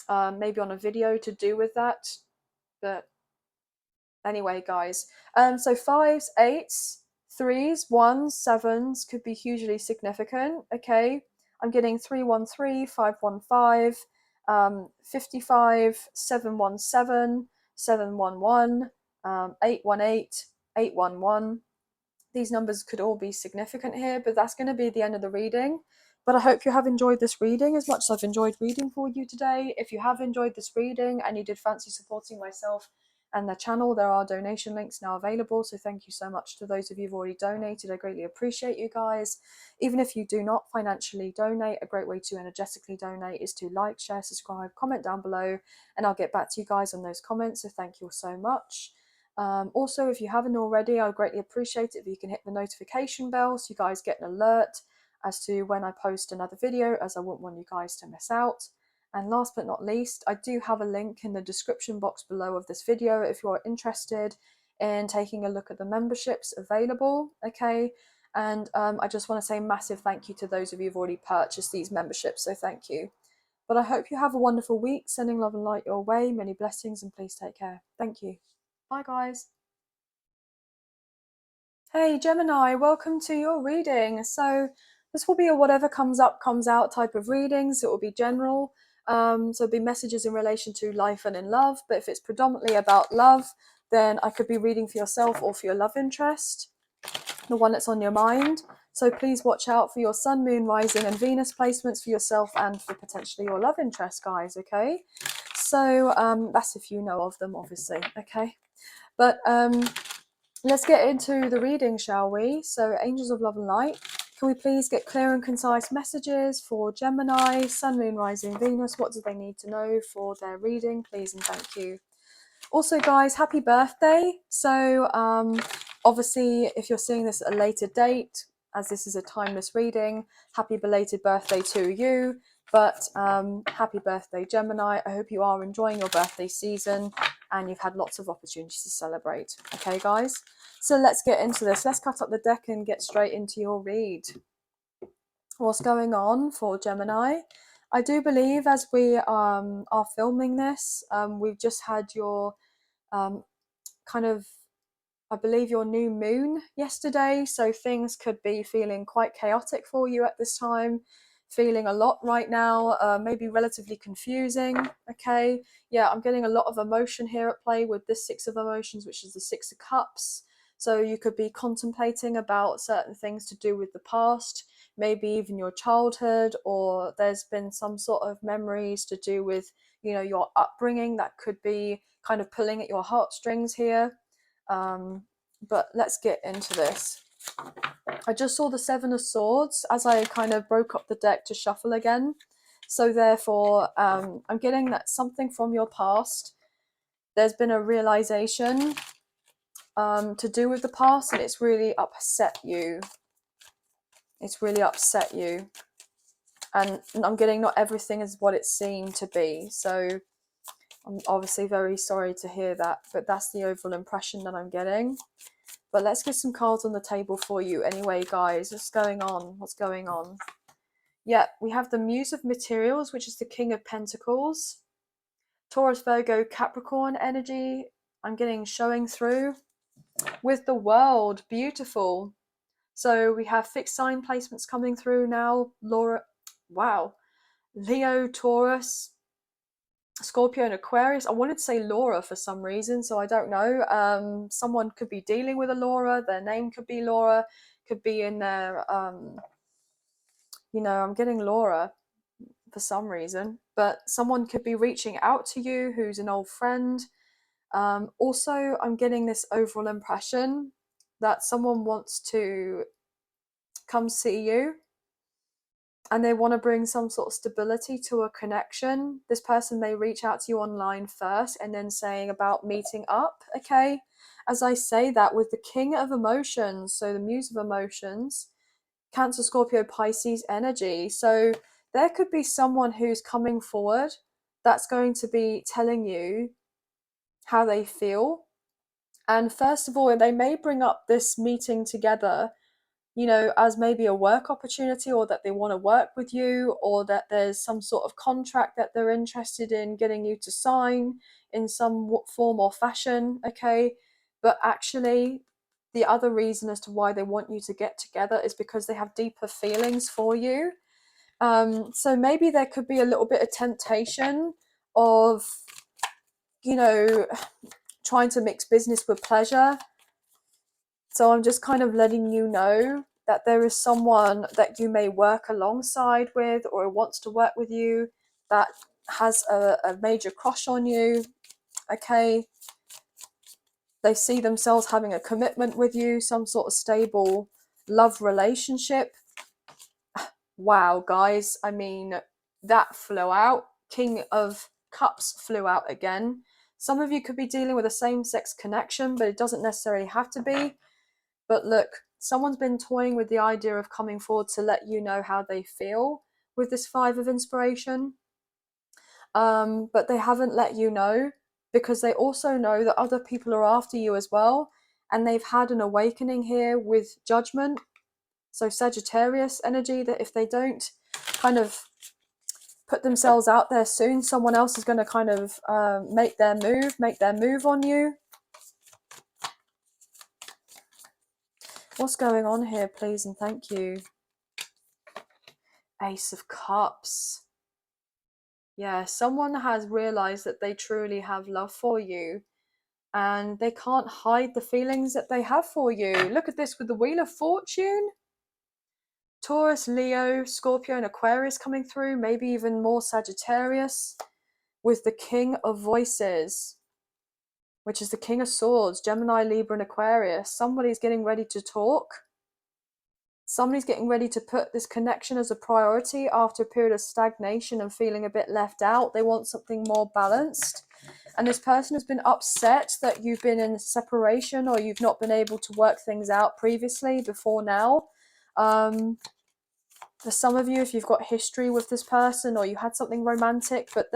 maybe on a video to do with that. But anyway, guys, so fives, eights, threes, ones, sevens could be hugely significant, okay? I'm getting 313, 515, 55, 717, 711, 818, 811. These numbers could all be significant here, but that's going to be the end of the reading. But I hope you have enjoyed this reading as much as I've enjoyed reading for you today. If you have enjoyed this reading and you did fancy supporting myself and the channel, there are donation links now available. So thank you so much to those of you who've already donated. I greatly appreciate you guys. Even if you do not financially donate, a great way to energetically donate is to like, share, subscribe, comment down below, and I'll get back to you guys on those comments. So thank you all so much. Also, if you haven't already, I would greatly appreciate it if you can hit the notification bell so you guys get an alert as to when I post another video, as I wouldn't want you guys to miss out. And last but not least, I do have a link in the description box below of this video if you're interested in taking a look at the memberships available, okay? And I just want to say massive thank you to those of you who've already purchased these memberships, so thank you. But I hope you have a wonderful week, sending love and light your way, many blessings, and please take care. Thank you. Bye, guys. Hey, Gemini, welcome to your reading. So this will be a whatever comes up, comes out type of reading. So it will be general. So it'll be messages in relation to life and in love. But if it's predominantly about love, then I could be reading for yourself or for your love interest, the one that's on your mind. So please watch out for your sun, moon, rising, and Venus placements for yourself and for potentially your love interest, guys, okay? So that's if you know of them, obviously, okay? But let's get into the reading, shall we? So angels of love and light, can we please get clear and concise messages for Gemini, sun, moon, rising, Venus? What do they need to know for their reading, please, and thank you. Also, guys, happy birthday. So obviously, if you're seeing this at a later date, as this is a timeless reading, happy belated birthday to you. But happy birthday, Gemini. I hope you are enjoying your birthday season and you've had lots of opportunities to celebrate. Okay, guys? So let's get into this. Let's cut up the deck and get straight into your read. what's going on for Gemini. I do believe as we are filming this, we've just had your kind of, I believe, your new moon yesterday, so things could be feeling quite chaotic for you at this time, feeling a lot right now, maybe relatively confusing. Okay, yeah, I'm getting a lot of emotion here at play with this Six of Emotions, which is the Six of Cups. So you could be contemplating about certain things to do with the past, maybe even your childhood, or there's been some sort of memories to do with, you know, your upbringing that could be kind of pulling at your heartstrings here. But let's get into this. I just saw the Seven of Swords as I kind of broke up the deck to shuffle again. So therefore, I'm getting that something from your past. There's been a realization to do with the past, and it's really upset you. It's really upset you. And I'm getting not everything is what it seemed to be. So I'm obviously very sorry to hear that, but that's the overall impression that I'm getting. But let's get some cards on the table for you anyway, guys. What's going on? What's going on? Yeah, we have the Muse of Materials, which is the King of Pentacles. Taurus, Virgo, Capricorn energy. I'm getting showing through. With the World, beautiful. So we have fixed sign placements coming through now. Laura, wow. Leo, Taurus, Scorpio and Aquarius. I wanted to say Laura for some reason, so I don't know. Someone could be dealing with a Laura. Their name could be Laura. Could be in their, you know, I'm getting Laura for some reason. But someone could be reaching out to you who's an old friend. Also, I'm getting this overall impression that someone wants to come see you and they want to bring some sort of stability to a connection. This person may reach out to you online first and then saying about meeting up, okay? As I say that, with the King of Emotions, so the Muse of Emotions, Cancer, Scorpio, Pisces energy. So there could be someone who's coming forward that's going to be telling you how they feel. And first of all, they may bring up this meeting together, you know, as maybe a work opportunity, or that they want to work with you, or that there's some sort of contract that they're interested in getting you to sign in some form or fashion, okay? But actually, the other reason as to why they want you to get together is because they have deeper feelings for you. So maybe there could be a little bit of temptation of, you know, trying to mix business with pleasure. So I'm just kind of letting you know that there is someone that you may work alongside with or wants to work with you that has a major crush on you, okay? They see themselves having a commitment with you, some sort of stable love relationship. Wow, guys, I mean, that flew out. King of Cups flew out again. Some of you could be dealing with a same-sex connection, but it doesn't necessarily have to be. But look, someone's been toying with the idea of coming forward to let you know how they feel with this Five of Inspiration. But they haven't let you know because they also know that other people are after you as well. And they've had an awakening here with Judgement. So Sagittarius energy, that if they don't kind of put themselves out there soon, someone else is going to kind of make their move on you. What's going on here, please and thank you? Ace of Cups. Yeah, someone has realized that they truly have love for you and they can't hide the feelings that they have for you. Look at this with the Wheel of Fortune. Taurus, Leo, Scorpio and Aquarius coming through, maybe even more Sagittarius, with the King of Voices, which is the King of Swords, Gemini, Libra and Aquarius. Somebody's getting ready to talk. Somebody's getting ready to put this connection as a priority after a period of stagnation and feeling a bit left out. They want something more balanced. And this person has been upset that you've been in separation or you've not been able to work things out previously before now. For some of you, if you've got history with this person or you had something romantic, but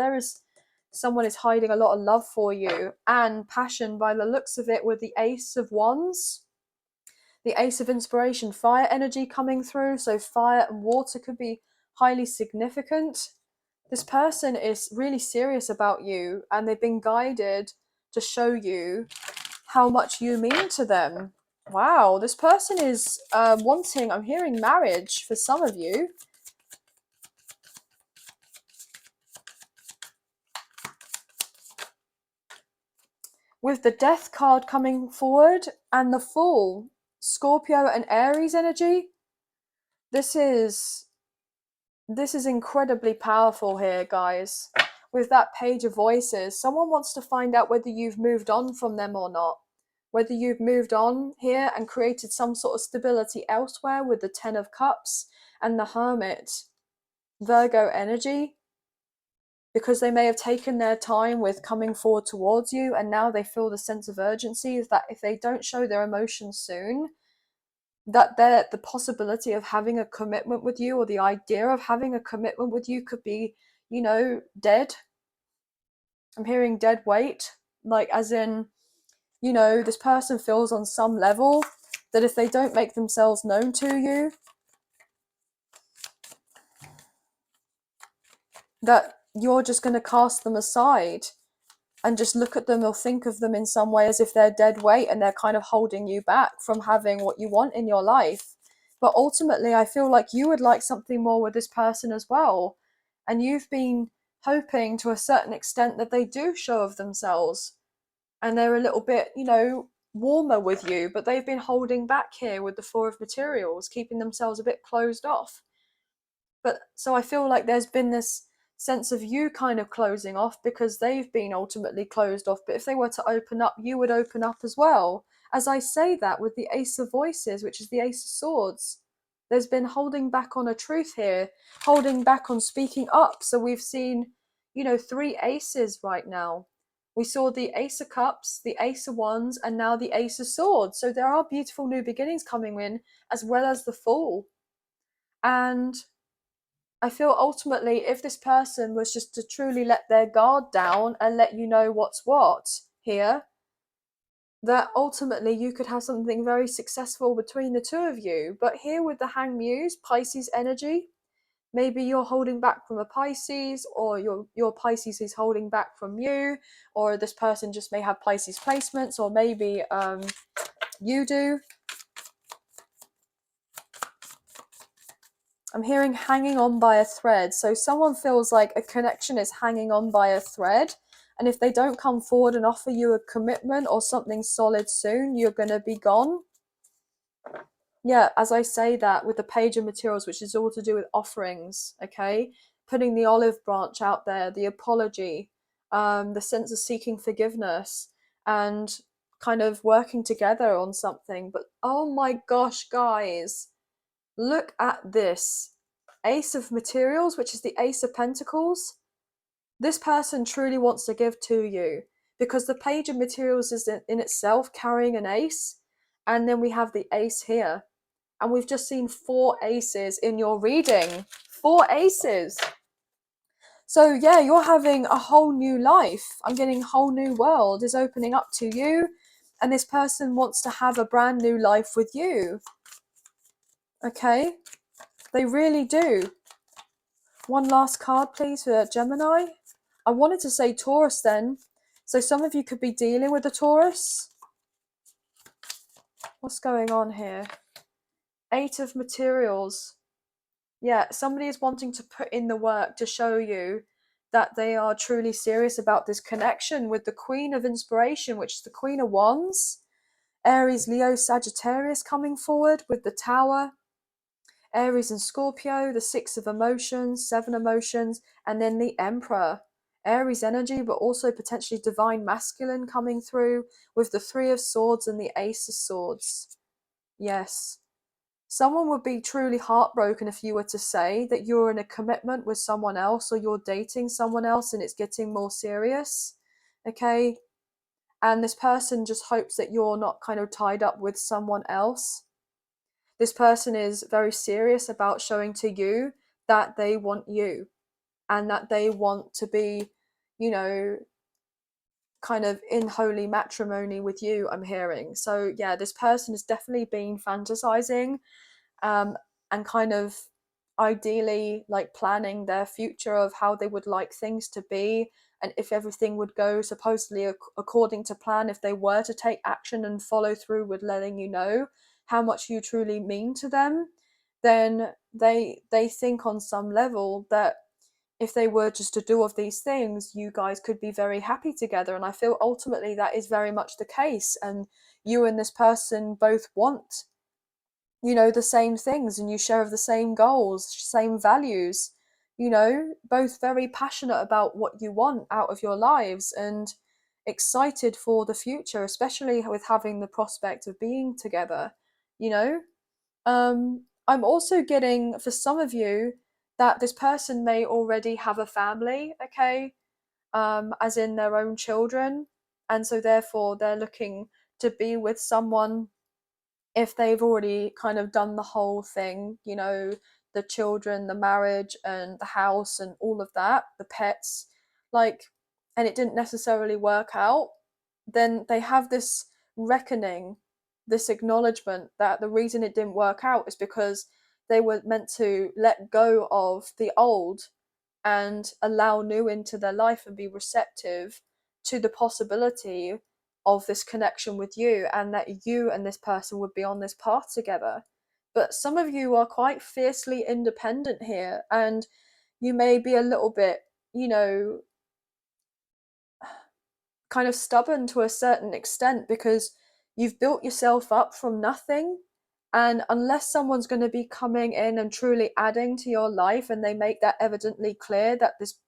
someone is hiding a lot of love for you and passion by the looks of it with the Ace of Wands. The Ace of Inspiration, fire energy coming through. So fire and water could be highly significant. This person is really serious about you, and they've been guided to show you how much you mean to them. Wow, this person is wanting, I'm hearing marriage for some of you. With the Death card coming forward and the Fool, Scorpio and Aries energy. This is incredibly powerful here, guys. With that Page of Voices, someone wants to find out whether you've moved on from them or not. Whether you've moved on here and created some sort of stability elsewhere with the Ten of Cups and the Hermit, Virgo energy. Because they may have taken their time with coming forward towards you, and now they feel the sense of urgency that if they don't show their emotions soon, that the possibility of having a commitment with you, or the idea of having a commitment with you, could be, you know, dead. I'm hearing dead weight, like as in, you know, this person feels on some level that if they don't make themselves known to you, that you're just going to cast them aside and just look at them or think of them in some way as if they're dead weight, and they're kind of holding you back from having what you want in your life. But ultimately, I feel like you would like something more with this person as well. And you've been hoping to a certain extent that they do show of themselves and they're a little bit, you know, warmer with you, but they've been holding back here with the Four of Materials, keeping themselves a bit closed off. But so I feel like there's been this sense of you kind of closing off because they've been ultimately closed off. But if they were to open up, you would open up as well. As I say that with the Ace of Voices, which is the Ace of Swords, there's been holding back on a truth here, holding back on speaking up. So we've seen, you know, 3 aces right now. We saw the Ace of Cups, the Ace of Wands, and now the Ace of Swords. So there are beautiful new beginnings coming in, as well as the Fool. And I feel ultimately, if this person was just to truly let their guard down and let you know what's what here, that ultimately you could have something very successful between the two of you. But here with the Hanged Muse, Pisces energy, maybe you're holding back from a Pisces, or your Pisces is holding back from you, or this person just may have Pisces placements, or maybe you do. I'm hearing hanging on by a thread. So someone feels like a connection is hanging on by a thread. And if they don't come forward and offer you a commitment or something solid soon, you're going to be gone. Yeah, as I say that with the Page of Materials, which is all to do with offerings, okay? Putting the olive branch out there, the apology, the sense of seeking forgiveness, and kind of working together on something. But oh my gosh, guys, look at this. Ace of Materials, which is the Ace of Pentacles. This person truly wants to give to you, because the Page of Materials is in itself carrying an ace, and then we have the ace here. And we've just seen 4 aces in your reading. 4 aces. So yeah, you're having a whole new life. I'm getting a whole new world is opening up to you. And this person wants to have a brand new life with you. Okay? They really do. One last card, please, for Gemini. I wanted to say Taurus then. So some of you could be dealing with a Taurus. What's going on here? 8 of Materials. Yeah, somebody is wanting to put in the work to show you that they are truly serious about this connection with the Queen of Inspiration, which is the Queen of Wands. Aries, Leo, Sagittarius coming forward with the Tower. Aries and Scorpio, the 6 of Emotions, 7 emotions, and then the Emperor. Aries energy, but also potentially divine masculine coming through with the 3 of Swords and the Ace of Swords. Yes. Someone would be truly heartbroken if you were to say that you're in a commitment with someone else, or you're dating someone else and it's getting more serious. Okay? And this person just hopes that you're not kind of tied up with someone else. This person is very serious about showing to you that they want you, and that they want to be, you know, kind of in holy matrimony with you, I'm hearing. So yeah, this person has definitely been fantasizing, um, and kind of ideally like planning their future of how they would like things to be, and if everything would go supposedly according to plan, if they were to take action and follow through with letting you know how much you truly mean to them, then they think on some level that if they were just to do of these things, you guys could be very happy together. And I feel ultimately that is very much the case. And you and this person both want, the same things, and you share of the same goals, same values, both very passionate about what you want out of your lives and excited for the future, especially with having the prospect of being together, you know? I'm also getting for some of you that this person may already have a family, okay, as in their own children, and so therefore they're looking to be with someone if they've already kind of done the whole thing, the children, the marriage, and the house, and all of that, the pets, like, and it didn't necessarily work out, then they have this reckoning, this acknowledgement that the reason it didn't work out is because they were meant to let go of the old and allow new into their life and be receptive to the possibility of this connection with you, and that you and this person would be on this path together. But some of you are quite fiercely independent here, and you may be a little bit, kind of stubborn to a certain extent because you've built yourself up from nothing. And unless someone's going to be coming in and truly adding to your life, and they make that evidently clear that this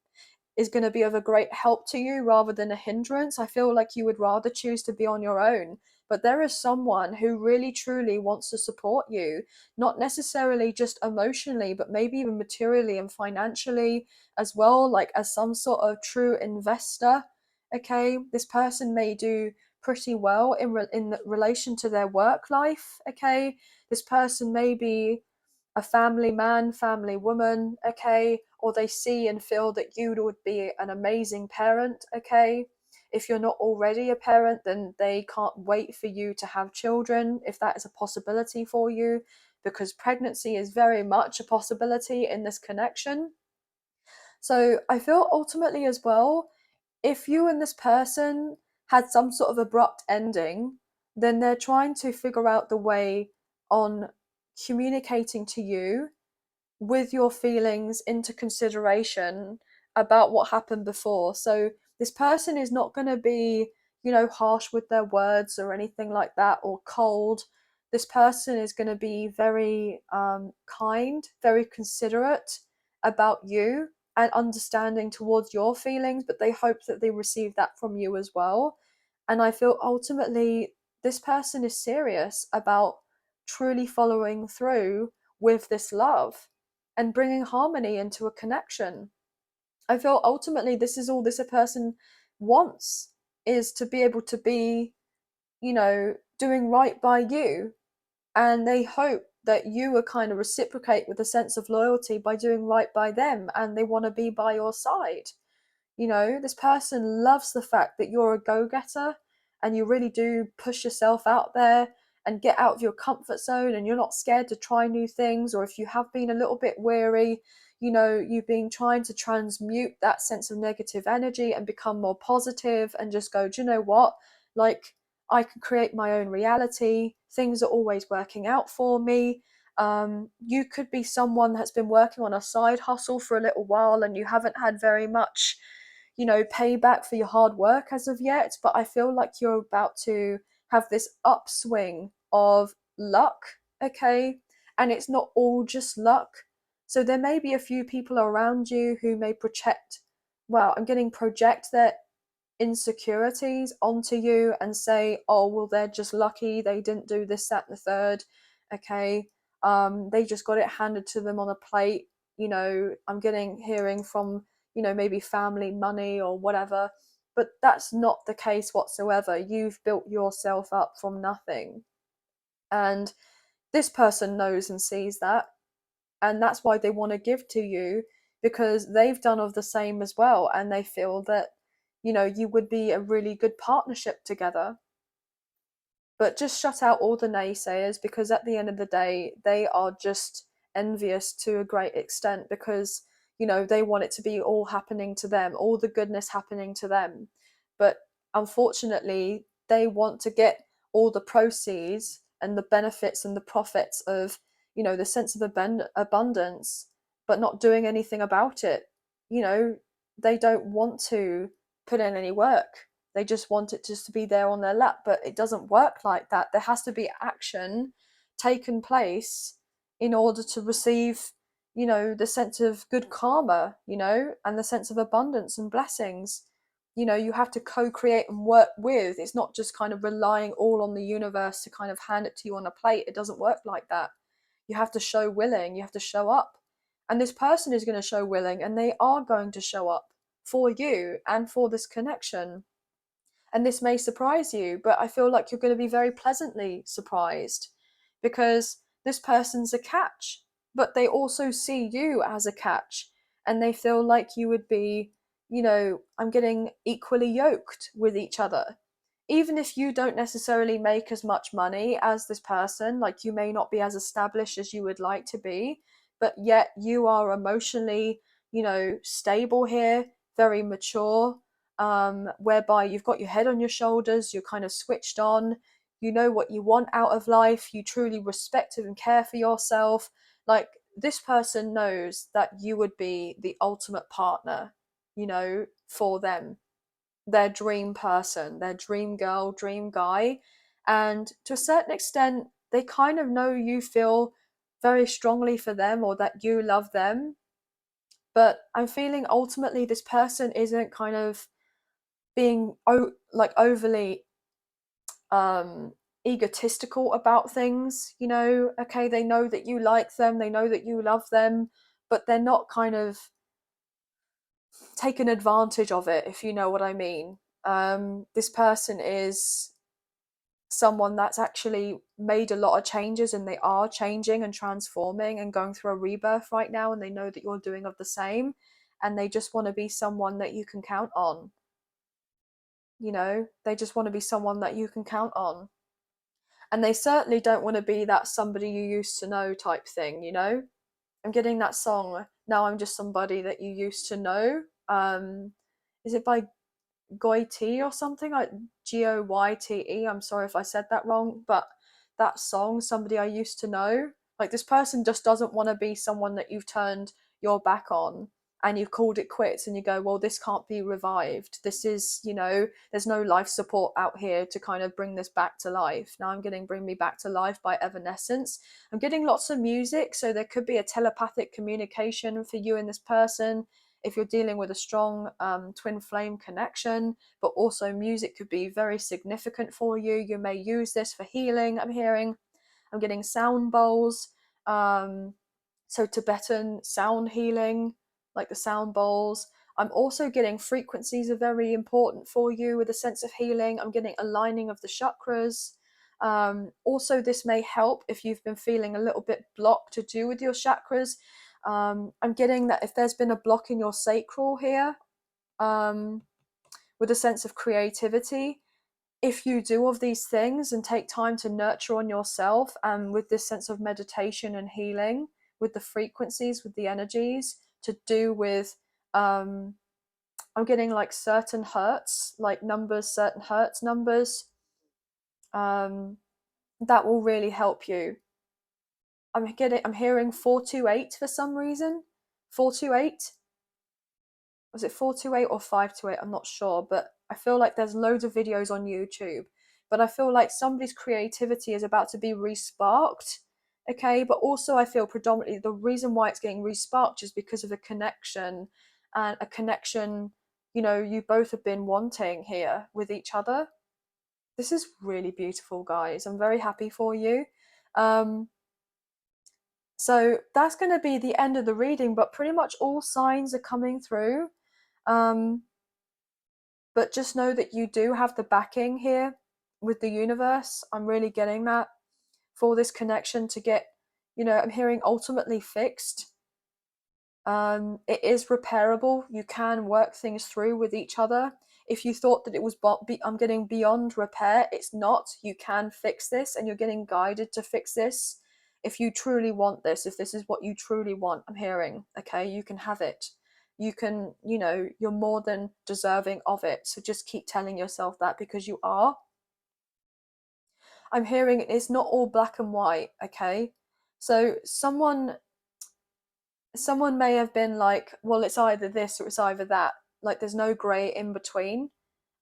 is going to be of a great help to you rather than a hindrance, I feel like you would rather choose to be on your own. But there is someone who really truly wants to support you, not necessarily just emotionally, but maybe even materially and financially as well, like as some sort of true investor. Okay, this person may do pretty well in relation to their work life. Okay, this person may be a family man, family woman, okay, or they see and feel that you would be an amazing parent, okay. If you're not already a parent, then they can't wait for you to have children, if that is a possibility for you, because pregnancy is very much a possibility in this connection. So I feel ultimately as well, if you and this person had some sort of abrupt ending, then they're trying to figure out the way on communicating to you with your feelings into consideration about what happened before. So this person is not going to be, harsh with their words or anything like that, or cold. This person is going to be very kind, very considerate about you and understanding towards your feelings, but they hope that they receive that from you as well. And I feel ultimately this person is serious about truly following through with this love and bringing harmony into a connection. I feel ultimately this is all this a person wants, is to be able to be, doing right by you. And they hope that you will kind of reciprocate with a sense of loyalty by doing right by them, and they want to be by your side. This person loves the fact that you're a go-getter and you really do push yourself out there and get out of your comfort zone, and you're not scared to try new things. Or if you have been a little bit weary, you've been trying to transmute that sense of negative energy and become more positive and just go, do you know what? Like, I can create my own reality. Things are always working out for me. You could be someone that's been working on a side hustle for a little while and you haven't had very much payback for your hard work as of yet, but I feel like you're about to have this upswing of luck, okay? And it's not all just luck. So there may be a few people around you who may project their insecurities onto you and say, oh, well, they're just lucky, they didn't do this, that, and the third, okay? They just got it handed to them on a plate. I'm hearing from, maybe family, money, or whatever. But that's not the case whatsoever. You've built yourself up from nothing. And this person knows and sees that. And that's why they want to give to you, because they've done of the same as well. And they feel that you know, you would be a really good partnership together. But just shut out all the naysayers, because at the end of the day, they are just envious to a great extent, because, you know, they want it to be all happening to them, all the goodness happening to them. But unfortunately, they want to get all the proceeds and the benefits and the profits of, you know, the sense of abundance, but not doing anything about it. You know, they don't want to put in any work. They just want it just to be there on their lap, but it doesn't work like that. There has to be action taken place in order to receive, you know, the sense of good karma, you know, and the sense of abundance and blessings. You know, you have to co-create and work with. It's not just kind of relying all on the universe to kind of hand it to you on a plate. It doesn't work like that. You have to show willing, you have to show up. And this person is going to show willing, and they are going to show up for you and for this connection. And this may surprise you, but I feel like you're going to be very pleasantly surprised, because this person's a catch, but they also see you as a catch, and they feel like you would be, you know, I'm getting equally yoked with each other. Even if you don't necessarily make as much money as this person, like you may not be as established as you would like to be, but yet you are emotionally, you know, stable here, very mature, whereby you've got your head on your shoulders, you're kind of switched on, you know what you want out of life, you truly respect and care for yourself. Like, this person knows that you would be the ultimate partner, you know, for them, their dream person, their dream girl, dream guy. And to a certain extent, they kind of know you feel very strongly for them, or that you love them. But I'm feeling ultimately this person isn't kind of being like overly um egotistical about things, you know. Okay, they know that you like them, they know that you love them, but they're not kind of taking advantage of it, if you know what I mean. This person is someone that's actually made a lot of changes, and they are changing and transforming and going through a rebirth right now, and they know that you're doing of the same, and they just want to be someone that you can count on. You know, they just want to be someone that you can count on. And they certainly don't want to be that somebody you used to know type thing, you know? I'm getting that song, Now I'm Just Somebody That You Used to Know. Is it by Goyte or something? Like Goyte. I'm sorry if I said that wrong, but that song, Somebody I Used to Know, like, this person just doesn't want to be someone that you've turned your back on and you've called it quits, and you go, well, this can't be revived. This is, you know, there's no life support out here to kind of bring this back to life. Now I'm getting Bring Me Back to Life by Evanescence. I'm getting lots of music, so there could be a telepathic communication for you and this person if you're dealing with a strong twin flame connection. But also music could be very significant for you. You may use this for healing. I'm getting sound bowls, so Tibetan sound healing, like the sound bowls. I'm also getting frequencies are very important for you with a sense of healing. I'm getting aligning of the chakras. Also, this may help if you've been feeling a little bit blocked to do with your chakras. I'm getting that if there's been a block in your sacral here, with a sense of creativity, if you do of these things and take time to nurture on yourself, and with this sense of meditation and healing, with the frequencies, with the energies, to do with I'm getting like certain hertz, like numbers, certain hertz numbers, that will really help you. I'm hearing 428 for some reason. 428. Was it 428 or 528? I'm not sure, but I feel like there's loads of videos on YouTube. But I feel like somebody's creativity is about to be resparked. Okay, but also I feel predominantly the reason why it's getting resparked is because of a connection, and a connection, you know, you both have been wanting here with each other. This is really beautiful, guys. I'm very happy for you. So that's going to be the end of the reading, but pretty much all signs are coming through. But just know that you do have the backing here with the universe. I'm really getting that for this connection to get, you know, I'm hearing ultimately fixed. It is repairable. You can work things through with each other. If you thought that it was, I'm getting beyond repair, it's not. You can fix this, and you're getting guided to fix this. If you truly want this, if this is what you truly want, I'm hearing, okay, you can have it. You can, you know, you're more than deserving of it. So just keep telling yourself that, because you are. I'm hearing it's not all black and white, okay? So someone may have been like, well, it's either this or it's either that. Like, there's no grey in between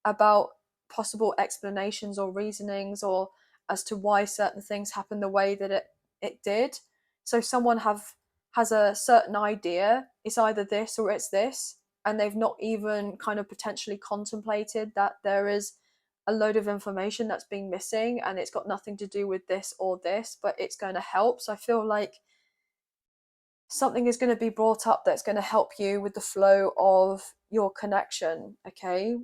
about possible explanations or reasonings, or as to why certain things happen the way that it did. So someone has a certain idea, it's either this or it's this, and they've not even kind of potentially contemplated that there is a load of information that's been missing, and it's got nothing to do with this or this, but it's going to help. So I feel like something is going to be brought up that's going to help you with the flow of your connection, okay?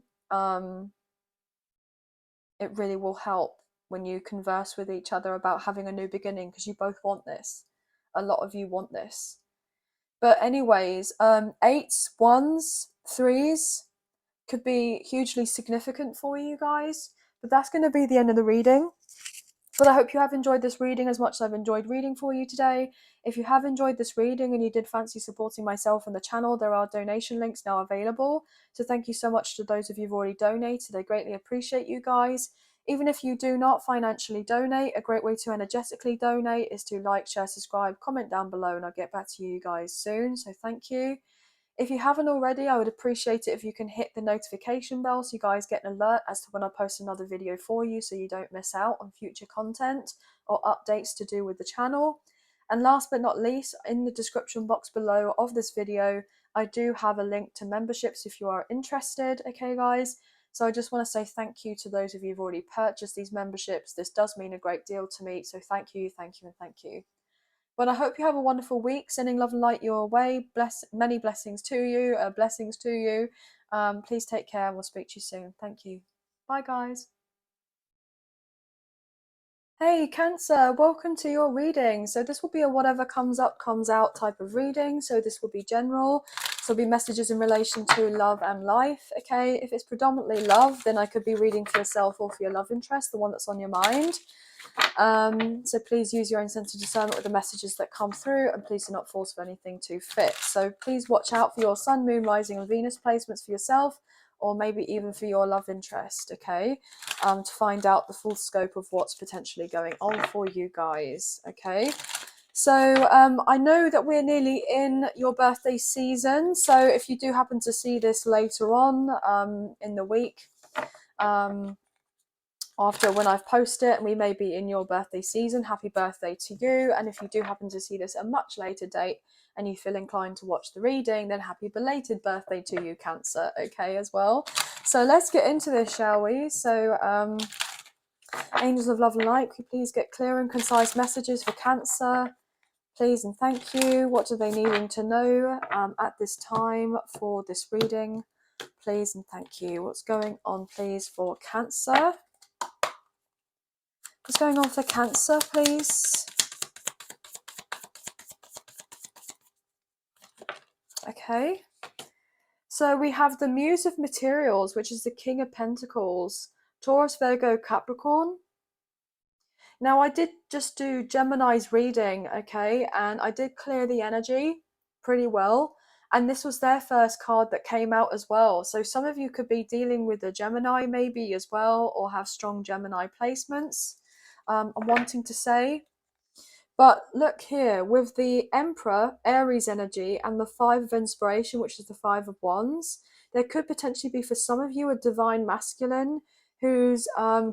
It really will help when you converse with each other about having a new beginning, because you both want this. A lot of you want this. But anyways, 8s, 1s, 3s could be hugely significant for you guys. But that's going to be the end of the reading. But I hope you have enjoyed this reading as much as I've enjoyed reading for you today. If you have enjoyed this reading and you did fancy supporting myself and the channel, there are donation links now available. So thank you so much to those of you who've already donated. I greatly appreciate you guys. Even if you do not financially donate, a great way to energetically donate is to like, share, subscribe, comment down below, and I'll get back to you guys soon. So thank you. If you haven't already, I would appreciate it if you can hit the notification bell so you guys get an alert as to when I post another video for you, so you don't miss out on future content or updates to do with the channel. And last but not least, in the description box below of this video, I do have a link to memberships if you are interested, okay guys? So I just want to say thank you to those of you who've already purchased these memberships. This does mean a great deal to me, so thank you, thank you, and thank you. But I hope you have a wonderful week. Sending love and light your way. Many blessings to you. Blessings to you. Please take care, and we'll speak to you soon. Thank you. Bye, guys. Hey, Cancer, welcome to your reading. So this will be a whatever comes up, comes out type of reading. So this will be general. So it'll be messages in relation to love and life, okay? If it's predominantly love, then I could be reading for yourself or for your love interest, the one that's on your mind. So please use your own sense of discernment with the messages that come through, and please do not force for anything to fit. So please watch out for your sun, moon, rising, and Venus placements for yourself, or maybe even for your love interest, okay? To find out the full scope of what's potentially going on for you guys, okay? So I know that we're nearly in your birthday season, so if you do happen to see this later on in the week, after when I've posted it, and we may be in your birthday season, happy birthday to you. And if you do happen to see this at a much later date and you feel inclined to watch the reading, then happy belated birthday to you, Cancer, okay, as well. So let's get into this, shall we? So angels of love and light, could you please get clear and concise messages for Cancer, please and thank you. What do they needing to know at this time for this reading, please and thank you. What's going on, please, for Cancer? What's going on for Cancer, please? Okay. So we have the Muse of Materials, which is the King of Pentacles, Taurus, Virgo, Capricorn. Now, I did just do Gemini's reading, okay, and I did clear the energy pretty well. And this was their first card that came out as well. So some of you could be dealing with a Gemini maybe as well, or have strong Gemini placements. I'm wanting to say. But look here, with the Emperor, Aries energy, and the Five of Inspiration, which is the Five of Wands, there could potentially be for some of you a divine masculine who's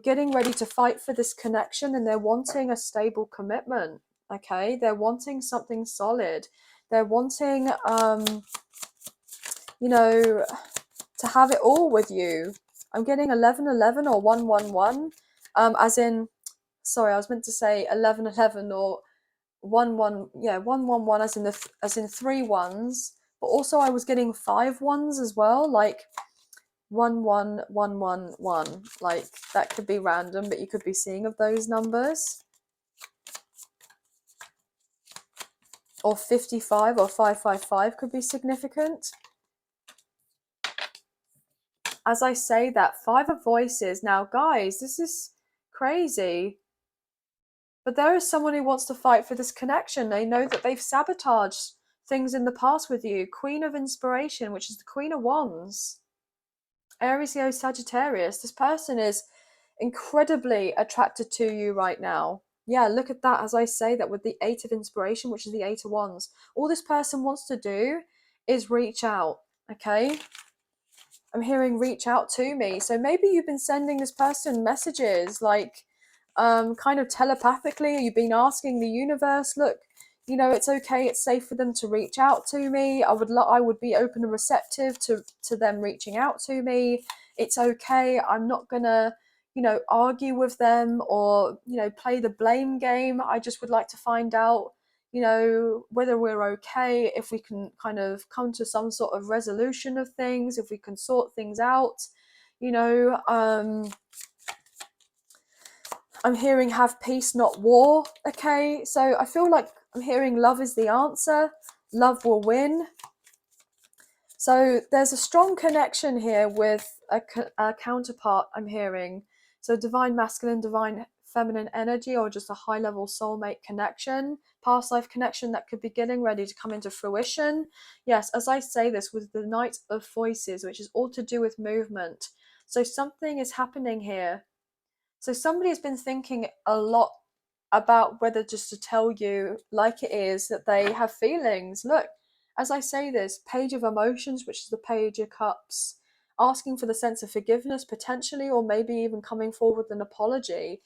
getting ready to fight for this connection, and they're wanting a stable commitment, okay? They're wanting something solid. They're wanting, you know, to have it all with you. I'm getting 1111 or 111, as in, sorry, I was meant to say 1111 or 111, as in 3 ones, but also I was getting 5 ones as well, like 11111, like that could be random, but you could be seeing of those numbers, or 55 or 555 could be significant. as I say that, Five of Voices. Now, guys, this is crazy. But there is someone who wants to fight for this connection. They know that they've sabotaged things in the past with you. Queen of Inspiration, which is the Queen of Wands. Aries, Leo, Sagittarius. This person is incredibly attracted to you right now. Yeah, look at that, as I say that, with the Eight of Inspiration, which is the Eight of Wands. All this person wants to do is reach out, okay? I'm hearing reach out to me. So maybe you've been sending this person messages, like kind of telepathically, or you've been asking the universe, look, you know, it's okay, it's safe for them to reach out to me. I would be open and receptive to them reaching out to me. It's okay. I'm not gonna, you know, argue with them or, you know, play the blame game. I just would like to find out, you know, whether we're okay, if we can kind of come to some sort of resolution of things, if we can sort things out, you know. I'm hearing have peace, not war. Okay, so I feel like I'm hearing love is the answer. Love will win. So there's a strong connection here with a counterpart, I'm hearing. So divine masculine, divine feminine energy, or just a high level soulmate connection, past life connection that could be getting ready to come into fruition. Yes, as I say this, with the Knight of Voices, which is all to do with movement. So something is happening here. So somebody has been thinking a lot about whether just to tell you like it is that they have feelings. Look, as I say this, Page of Emotions, which is the Page of Cups, asking for the sense of forgiveness potentially, or maybe even coming forward with an apology.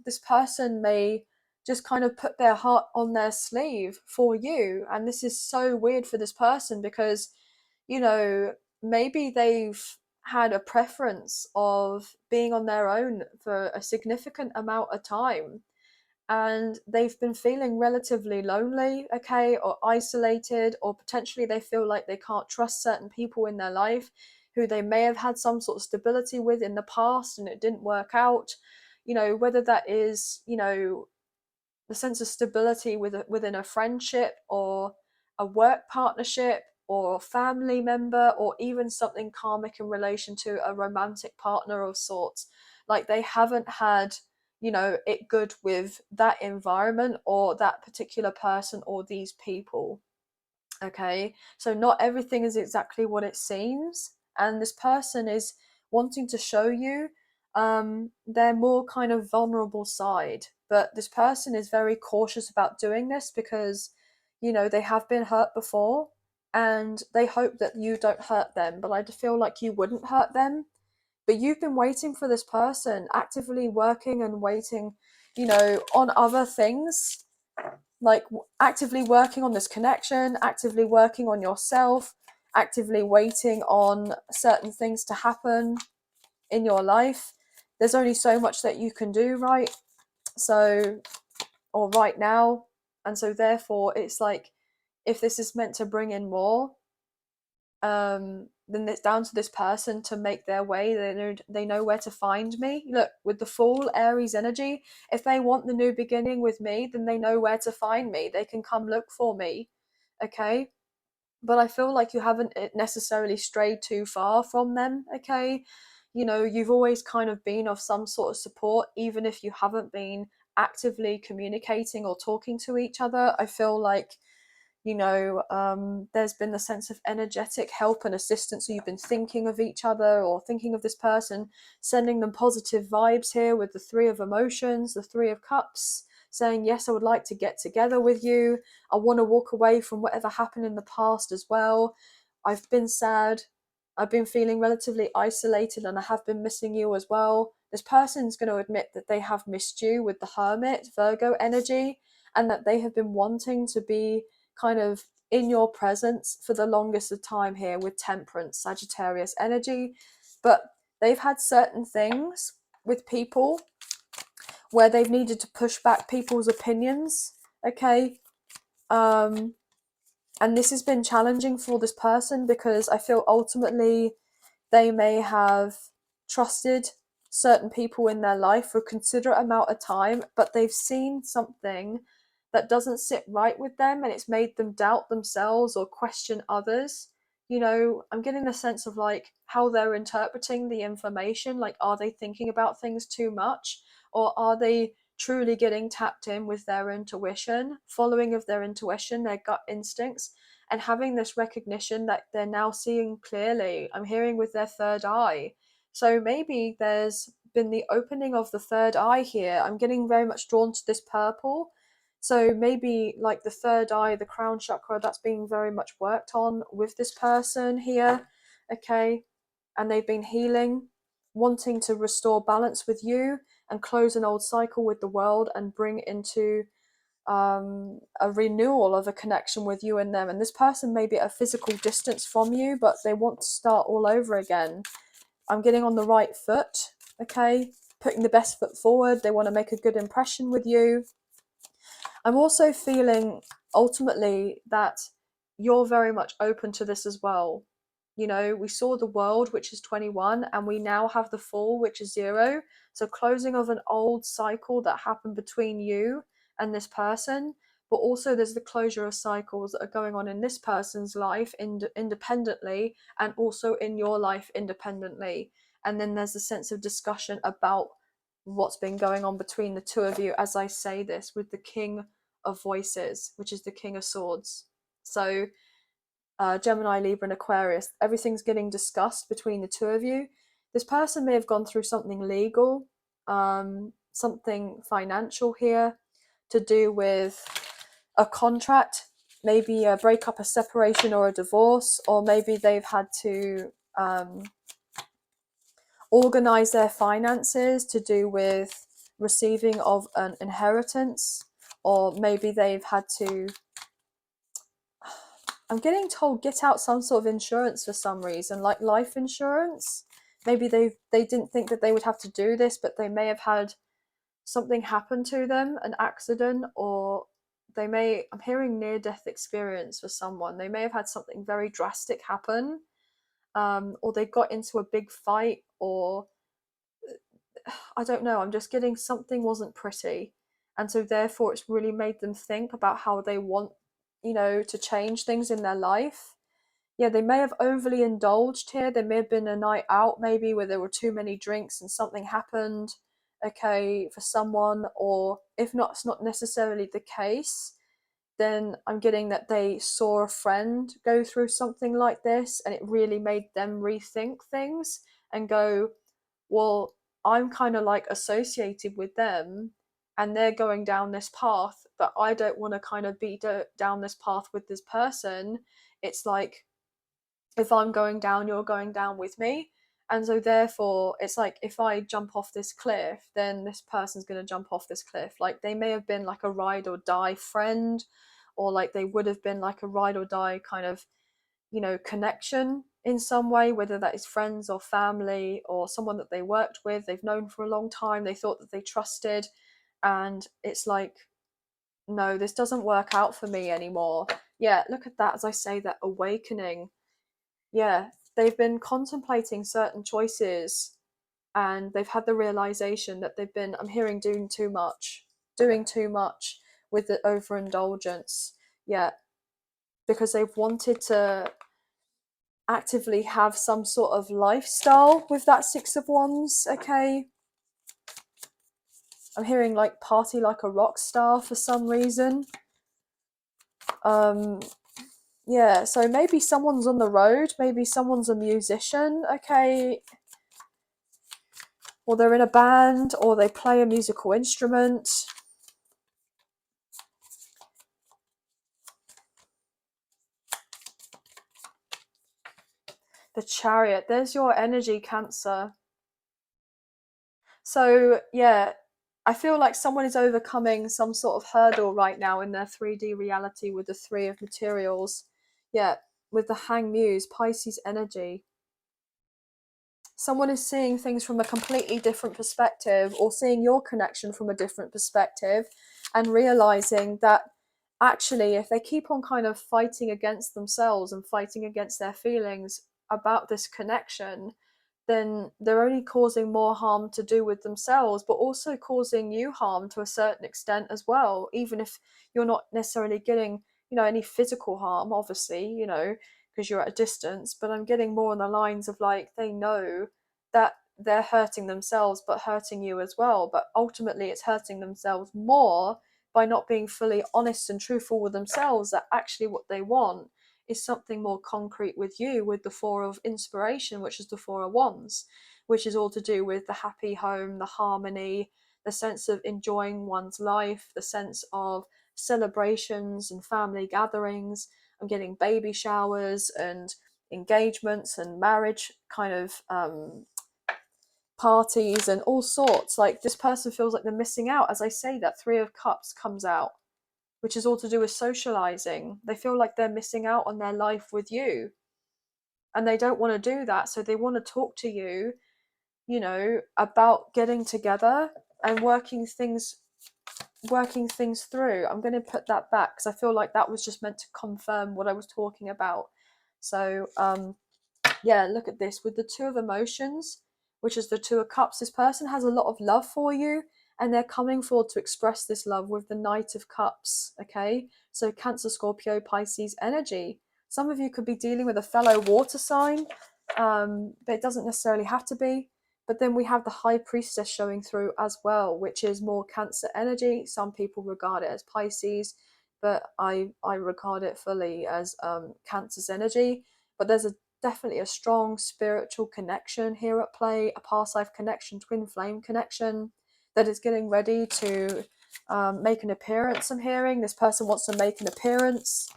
This person may just kind of put their heart on their sleeve for you. And this is so weird for this person because, you know, maybe they've had a preference of being on their own for a significant amount of time, and they've been feeling relatively lonely, okay, or isolated, or potentially they feel like they can't trust certain people in their life who they may have had some sort of stability with in the past and it didn't work out. You know, whether that is, you know, the sense of stability within a friendship or a work partnership or a family member, or even something karmic in relation to a romantic partner of sorts. Like they haven't had, you know, it good with that environment or that particular person or these people. Okay, so not everything is exactly what it seems, and this person is wanting to show you their more kind of vulnerable side. But this person is very cautious about doing this because, you know, they have been hurt before and they hope that you don't hurt them. But I feel like you wouldn't hurt them. But you've been waiting for this person, actively working and waiting, you know, on other things, like actively working on this connection, actively working on yourself, actively waiting on certain things to happen in your life. There's only so much that you can do, right? So, or right now. And so therefore it's like, if this is meant to bring in more, then it's down to this person to make their way. They know where to find me. Look, with the Fool Aries energy, if they want the new beginning with me, then they know where to find me. They can come look for me. Okay, but I feel like you haven't necessarily strayed too far from them. Okay, you know, you've always kind of been of some sort of support, even if you haven't been actively communicating or talking to each other. I feel like, you know, there's been a sense of energetic help and assistance. So you've been thinking of each other or thinking of this person, sending them positive vibes here with the Three of Emotions, the Three of Cups, saying, yes, I would like to get together with you. I want to walk away from whatever happened in the past as well. I've been sad. I've been feeling relatively isolated and I have been missing you as well. This person's going to admit that they have missed you with the Hermit, Virgo energy, and that they have been wanting to be kind of in your presence for the longest of time here with Temperance, Sagittarius energy. But they've had certain things with people where they've needed to push back people's opinions, okay? And this has been challenging for this person because I feel ultimately they may have trusted certain people in their life for a considerate amount of time, but they've seen something that doesn't sit right with them and it's made them doubt themselves or question others. You know, I'm getting the sense of like how they're interpreting the information. Like, are they thinking about things too much, or are they truly getting tapped in with their intuition, following of their intuition, their gut instincts, and having this recognition that they're now seeing clearly? I'm hearing with their third eye. So maybe there's been the opening of the third eye here. I'm getting very much drawn to this purple. So maybe like the third eye, the crown chakra, that's being very much worked on with this person here. Okay. And they've been healing, wanting to restore balance with you and close an old cycle with the world and bring into a renewal of a connection with you and them. And this person may be at a physical distance from you, but they want to start all over again. I'm getting on the right foot, okay, putting the best foot forward. They want to make a good impression with you. I'm also feeling ultimately that you're very much open to this as well. You know, we saw the world, which is 21, and we now have the Fool, which is 0. So closing of an old cycle that happened between you and this person, but also there's the closure of cycles that are going on in this person's life independently, and also in your life independently. And then there's a sense of discussion about what's been going on between the two of you, as I say this, with the King of Voices, which is the King of Swords. So Gemini, Libra, and Aquarius, everything's getting discussed between the two of you. This person may have gone through something legal, something financial here, to do with a contract, maybe a breakup, a separation, or a divorce, or maybe they've had to organize their finances to do with receiving of an inheritance, or maybe they've had to, I'm getting told, get out some sort of insurance for some reason, like life insurance. Maybe they didn't think that they would have to do this, but they may have had something happen to them, an accident, or they may, I'm hearing near-death experience for someone. They may have had something very drastic happen, or they got into a big fight, or I don't know, I'm just getting something wasn't pretty. And so therefore it's really made them think about how they want, you know, to change things in their life. Yeah, they may have overly indulged here. There may have been a night out maybe where there were too many drinks and something happened, okay, for someone. Or if not, it's not necessarily the case, then I'm getting that they saw a friend go through something like this and it really made them rethink things and go, well, I'm kind of like associated with them and they're going down this path, but I don't want to kind of be down this path with this person. It's like, if I'm going down, you're going down with me. And so therefore it's like, if I jump off this cliff, then this person's going to jump off this cliff. Like they may have been like a ride or die friend, or like they would have been like a ride or die kind of, you know, connection in some way, whether that is friends or family or someone that they worked with, they've known for a long time, they thought that they trusted, and it's like, no, this doesn't work out for me anymore. Yeah, look at that, as I say, that awakening. Yeah, they've been contemplating certain choices and they've had the realization that they've been, I'm hearing, doing too much with the overindulgence. Yeah, because they've wanted to actively have some sort of lifestyle with that Six of Wands, okay? I'm hearing like party like a rock star for some reason. Yeah, so maybe someone's on the road, maybe someone's a musician, okay? Or they're in a band, or they play a musical instrument. The Chariot, there's your energy, Cancer. So yeah, I feel like someone is overcoming some sort of hurdle right now in their 3D reality with the Three of Materials. Yeah, with the Hanged Muse, Pisces energy. Someone is seeing things from a completely different perspective, or seeing your connection from a different perspective, and realizing that actually if they keep on kind of fighting against themselves and fighting against their feelings about this connection, then they're only causing more harm to do with themselves, but also causing you harm to a certain extent as well, even if you're not necessarily getting, you know, any physical harm, obviously, you know, because you're at a distance, but I'm getting more on the lines of like they know that they're hurting themselves but hurting you as well, but ultimately it's hurting themselves more by not being fully honest and truthful with themselves that actually what they want is something more concrete with you, with the Four of Inspiration, which is the Four of Wands, which is all to do with the happy home, the harmony, the sense of enjoying one's life, the sense of celebrations and family gatherings. I'm getting baby showers and engagements and marriage kind of parties and all sorts. Like this person feels like they're missing out. As I say, that Three of Cups comes out, which is all to do with socializing. They feel like they're missing out on their life with you, and they don't want to do that. So they want to talk to you, you know, about getting together and working things through. I'm going to put that back because I feel like that was just meant to confirm what I was talking about. So yeah, look at this with the Two of Emotions, which is the Two of Cups. This person has a lot of love for you, and they're coming forward to express this love with the Knight of Cups. Okay, so Cancer, Scorpio, Pisces energy. Some of you could be dealing with a fellow water sign, but it doesn't necessarily have to be. But then we have the High Priestess showing through as well, which is more Cancer energy. Some people regard it as Pisces, but I regard it fully as Cancer's energy. But there's definitely a strong spiritual connection here at play, a past life connection, twin flame connection that is getting ready to make an appearance. I'm hearing this person wants to make an appearance.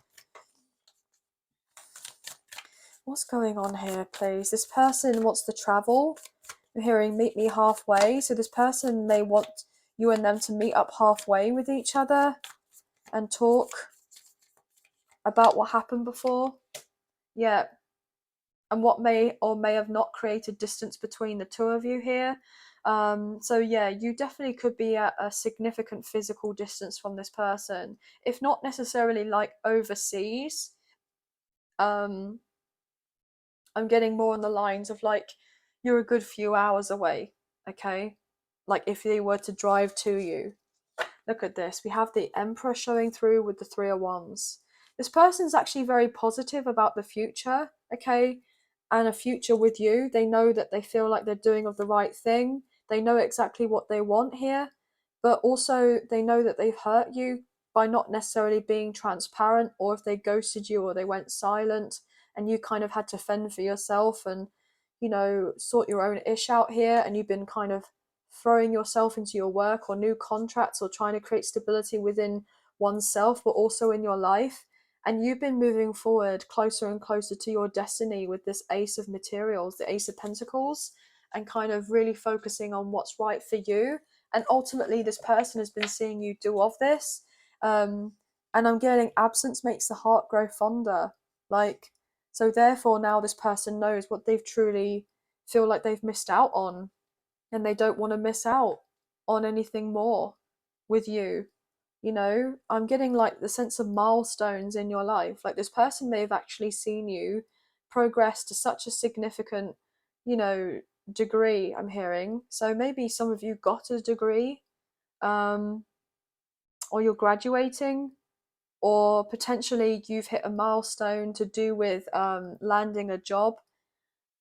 What's going on here, please? This person wants to travel. I'm hearing meet me halfway. So this person may want you and them to meet up halfway with each other and talk about what happened before. Yeah. And what may or may have not created distance between the two of you here. So yeah, you definitely could be at a significant physical distance from this person, if not necessarily like overseas. I'm getting more on the lines of like you're a good few hours away, okay? Like if they were to drive to you. Look at this. We have the Emperor showing through with the Three of Wands. This person's actually very positive about the future, okay? And a future with you. They know that they feel like they're doing of the right thing. They know exactly what they want here, but also they know that they've hurt you by not necessarily being transparent, or if they ghosted you or they went silent and you kind of had to fend for yourself and, you know, sort your own ish out here, and you've been kind of throwing yourself into your work or new contracts or trying to create stability within oneself but also in your life, and you've been moving forward closer and closer to your destiny with this Ace of Materials, the Ace of Pentacles, and kind of really focusing on what's right for you. And ultimately this person has been seeing you do of this, and I'm getting absence makes the heart grow fonder. Like, so therefore now this person knows what they've truly feel like they've missed out on, and they don't want to miss out on anything more with you. You know, I'm getting like the sense of milestones in your life. Like this person may have actually seen you progress to such a significant, you know, degree, I'm hearing. So maybe some of you got a degree, or you're graduating, or potentially you've hit a milestone to do with landing a job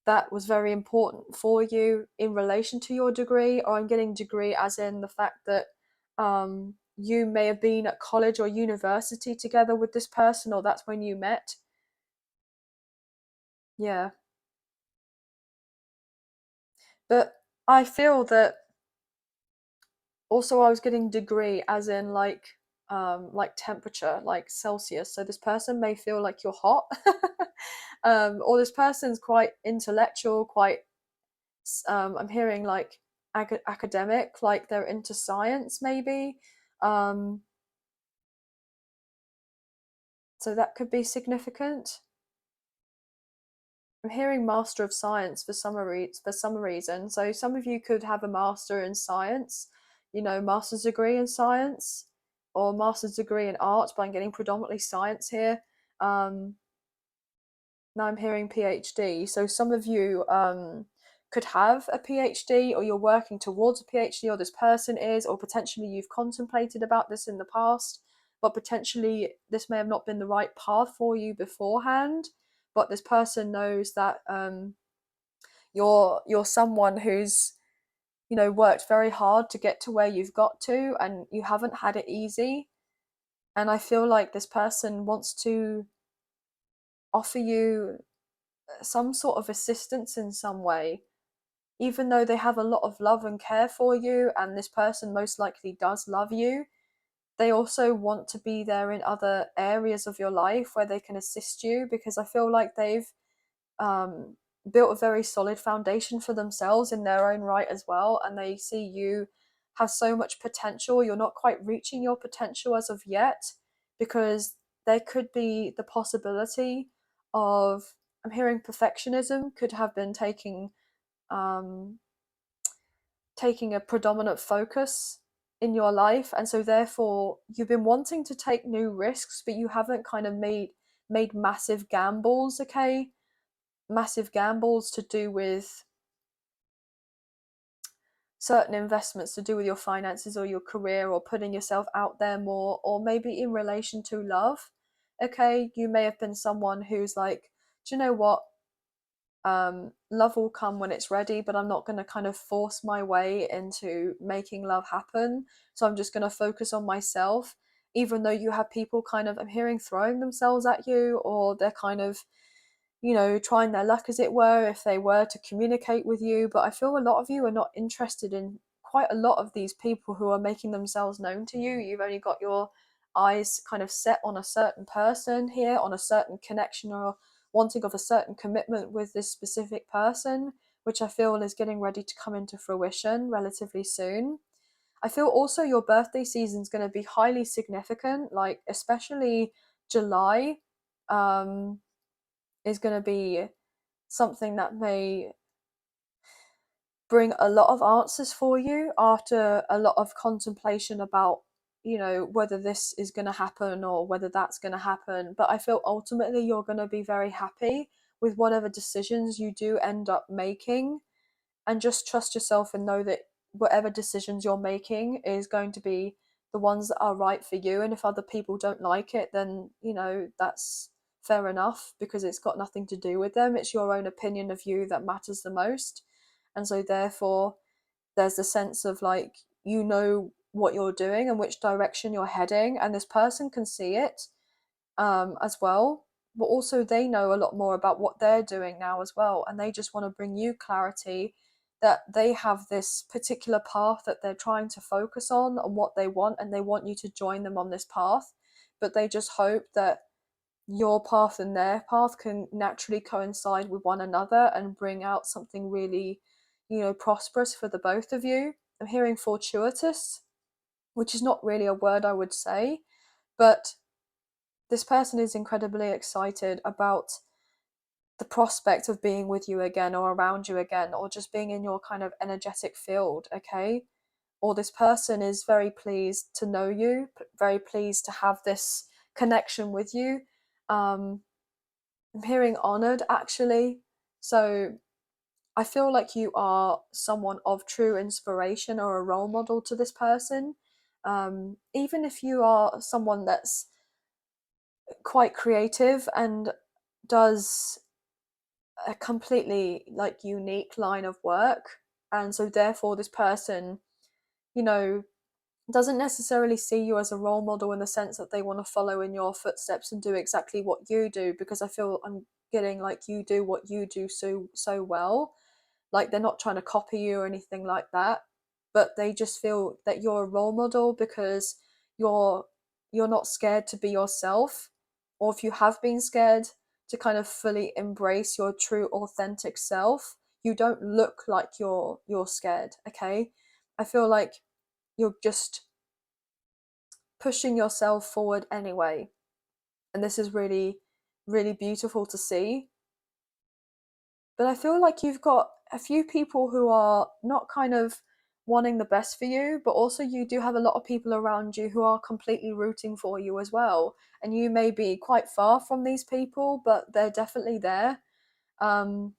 that was very important for you in relation to your degree. Or I'm getting degree as in the fact that you may have been at college or university together with this person, or that's when you met. Yeah. But I feel that also I was getting degree as in like temperature, like Celsius. So this person may feel like you're hot. Or this person's quite intellectual, quite I'm hearing like academic, like they're into science maybe. Um, so that could be significant. I'm hearing Master of Science for some reason. So some of you could have a Master in Science, you know, Master's degree in Science, or Master's degree in Art, but I'm getting predominantly Science here. Now I'm hearing PhD. So some of you could have a PhD, or you're working towards a PhD, or this person is, or potentially you've contemplated about this in the past, but potentially this may have not been the right path for you beforehand. but this person knows that you're someone who's, you know, worked very hard to get to where you've got to, and you haven't had it easy. And I feel like this person wants to offer you some sort of assistance in some way, even though they have a lot of love and care for you, and this person most likely does love you. They also want to be there in other areas of your life where they can assist you, because I feel like they've um, built a very solid foundation for themselves in their own right as well, and they see you have so much potential. You're not quite reaching your potential as of yet, because there could be the possibility of, I'm hearing perfectionism could have been um, taking a predominant focus in your life, and so therefore you've been wanting to take new risks, but you haven't kind of made massive gambles. Okay, massive gambles to do with certain investments, to do with your finances or your career, or putting yourself out there more, or maybe in relation to love. Okay, you may have been someone who's like, do you know what, love will come when it's ready, but I'm not going to kind of force my way into making love happen, so I'm just going to focus on myself. Even though you have people kind of, I'm hearing, throwing themselves at you, or they're kind of, you know, trying their luck, as it were, if they were to communicate with you. But I feel a lot of you are not interested in quite a lot of these people who are making themselves known to you. You've only got your eyes kind of set on a certain person here, on a certain connection, or wanting of a certain commitment with this specific person, which I feel is getting ready to come into fruition relatively soon. I feel also your birthday season is going to be highly significant, like especially July. Um, is going to be something that may bring a lot of answers for you after a lot of contemplation about, you know, whether this is going to happen or whether that's going to happen. But I feel ultimately you're going to be very happy with whatever decisions you do end up making, and just trust yourself and know that whatever decisions you're making is going to be the ones that are right for you. And if other people don't like it, then, you know, that's fair enough, because it's got nothing to do with them. It's your own opinion of you that matters the most. And so therefore there's a sense of like, you know what you're doing and which direction you're heading, and this person can see it as well. But also they know a lot more about what they're doing now as well, and they just want to bring you clarity that they have this particular path that they're trying to focus on what they want, and they want you to join them on this path. But they just hope that your path and their path can naturally coincide with one another and bring out something really, you know, prosperous for the both of you. I'm hearing fortuitous, which is not really a word I would say, but this person is incredibly excited about the prospect of being with you again, or around you again, or just being in your kind of energetic field. Okay, or this person is very pleased to know you, very pleased to have this connection with you. I'm hearing honored, actually. So I feel like you are someone of true inspiration or a role model to this person. Even if you are someone that's quite creative and does a completely like unique line of work, and so therefore this person, you know, doesn't necessarily see you as a role model in the sense that they want to follow in your footsteps and do exactly what you do, because I feel I'm getting like you do what you do so well. Like they're not trying to copy you or anything like that, but they just feel that you're a role model because you're you're not scared to be yourself, or if you have been scared to kind of fully embrace your true authentic self, you don't look like you're scared. Okay, I feel like you're just pushing yourself forward anyway, and this is really, really beautiful to see. But I feel like you've got a few people who are not kind of wanting the best for you, but also you do have a lot of people around you who are completely rooting for you as well. And you may be quite far from these people, but they're definitely there. Um,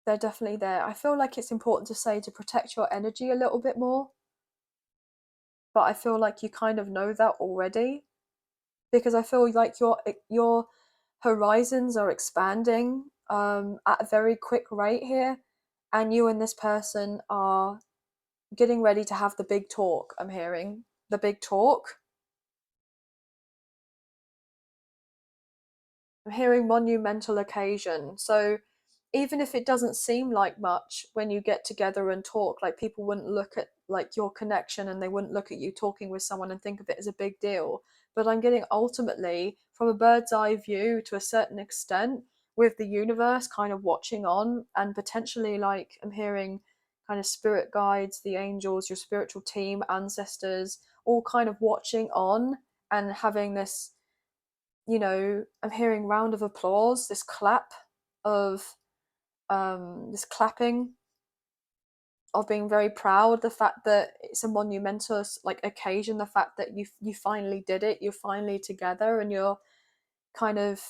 they're definitely there. I feel like it's important to say to protect your energy a little bit more, but I feel like you kind of know that already, because I feel like you're horizons are expanding at a very quick rate here, and you and this person are getting ready to have the big talk. I'm hearing the big talk. I'm hearing monumental occasion. So even if it doesn't seem like much when you get together and talk, like people wouldn't look at like your connection and they wouldn't look at you talking with someone and think of it as a big deal. But I'm getting ultimately from a bird's eye view to a certain extent, with the universe kind of watching on, and potentially like I'm hearing kind of spirit guides, the angels, your spiritual team, ancestors, all kind of watching on and having this, you know, I'm hearing round of applause, this clap of this clapping of being very proud, the fact that it's a monumental like occasion, the fact that you finally did it, you're finally together and you're kind of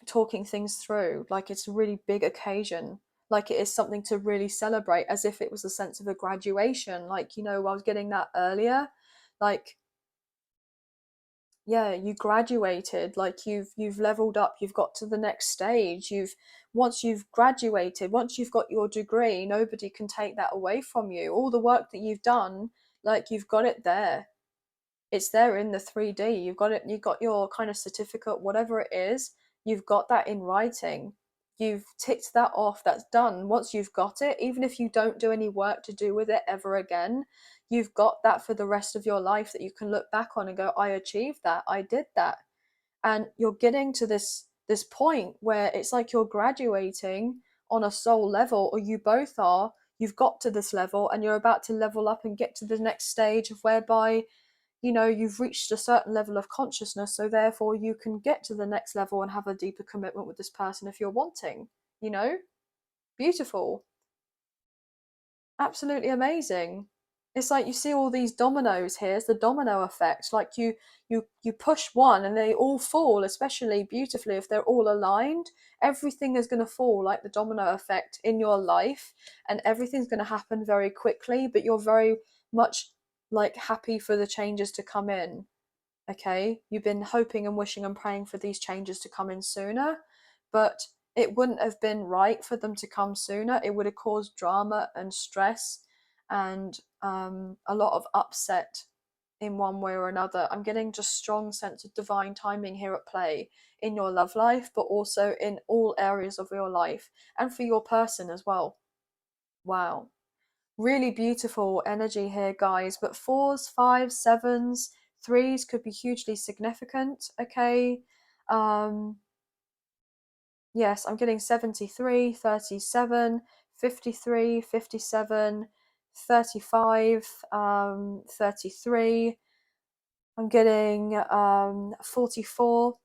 talking things through, like it's a really big occasion, like it is something to really celebrate, as if it was a sense of a graduation. Like, you know, I was getting that earlier, like, yeah, you graduated, like you've leveled up, you've got to the next stage, you've once you've graduated, once you've got your degree, nobody can take that away from you. All the work that you've done, like you've got it there, it's there in the 3D, you've got it, you've got your kind of certificate, whatever it is, you've got that in writing, you've ticked that off, that's done. Once you've got it, even if you don't do any work to do with it ever again, you've got that for the rest of your life that you can look back on and go, I achieved that, I did that. And you're getting to this point where it's like you're graduating on a soul level, or you both are, you've got to this level and you're about to level up and get to the next stage of whereby, you know, you've reached a certain level of consciousness, so therefore you can get to the next level and have a deeper commitment with this person if you're wanting, you know. Beautiful. Absolutely amazing. It's like you see all these dominoes here. It's the domino effect. Like you push one and they all fall, especially beautifully if they're all aligned. Everything is going to fall like the domino effect in your life, and everything's going to happen very quickly, but you're very much like happy for the changes to come in. Okay, you've been hoping and wishing and praying for these changes to come in sooner, but it wouldn't have been right for them to come sooner. It would have caused drama and stress and a lot of upset in one way or another. I'm getting just strong sense of divine timing here at play in your love life, but also in all areas of your life and for your person as well. Wow, really beautiful energy here, guys. But fours, fives, sevens, threes could be hugely significant. Okay, yes, I'm getting 73, 37, 53, 57, 35, 33. I'm getting 44,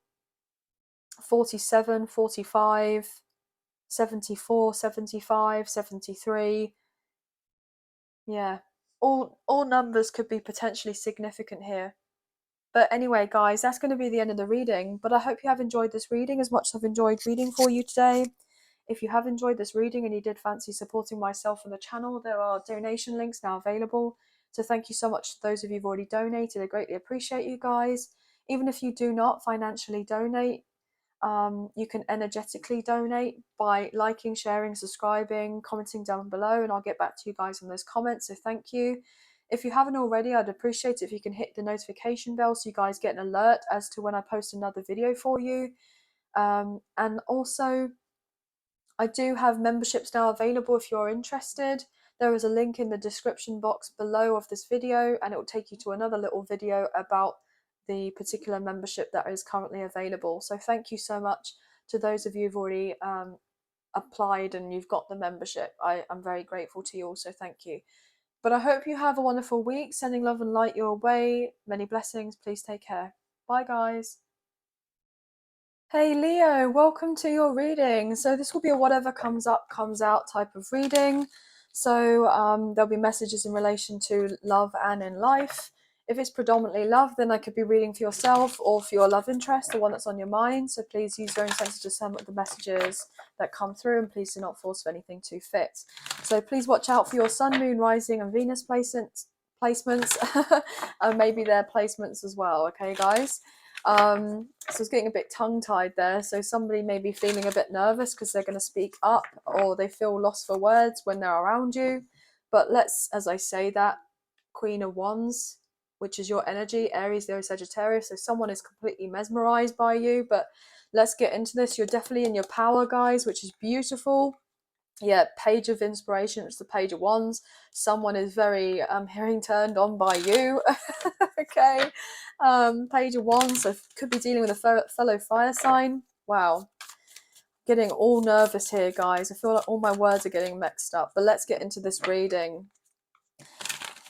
47, 45, 74, 75, 73. Yeah, all numbers could be potentially significant here. But anyway, guys, that's going to be the end of the reading. But I hope you have enjoyed this reading as much as I've enjoyed reading for you today. If you have enjoyed this reading and you did fancy supporting myself and the channel, there are donation links now available. So thank you so much to those of you who've already donated. I greatly appreciate you guys. Even if you do not financially donate, you can energetically donate by liking, sharing, subscribing, commenting down below, and I'll get back to you guys on those comments. So thank you. If you haven't already, I'd appreciate it if you can hit the notification bell so you guys get an alert as to when I post another video for you. And also, I do have memberships now available if you're interested. There is a link in the description box below of this video, and it will take you to another little video about the particular membership that is currently available. So thank you so much to those of you who've already applied and you've got the membership. I'm very grateful to you all, so thank you. But I hope you have a wonderful week. Sending love and light your way. Many blessings. Please take care. Bye, guys. Hey Leo, welcome to your reading. So this will be a whatever comes up, comes out type of reading. So there'll be messages in relation to love and in life. If it's predominantly love, then I could be reading for yourself or for your love interest, the one that's on your mind. So please use your own sense of discernment with the messages that come through, and please do not force for anything to fit. So please watch out for your sun, moon, rising and Venus placements and maybe their placements as well. Okay, guys? So it's getting a bit tongue-tied there. So somebody may be feeling a bit nervous because they're going to speak up, or they feel lost for words when they're around you. But let's, as I say that, Queen of Wands, which is your energy, Aries, Leo, Sagittarius. So someone is completely mesmerized by you. But let's get into this. You're definitely in your power, guys, which is beautiful. Yeah, Page of Inspiration, it's the Page of Wands. Someone is very hearing turned on by you. Okay. Page of Wands, so could be dealing with a fellow fire sign. Wow, getting all nervous here, guys. I feel like all my words are getting mixed up, but let's get into this reading.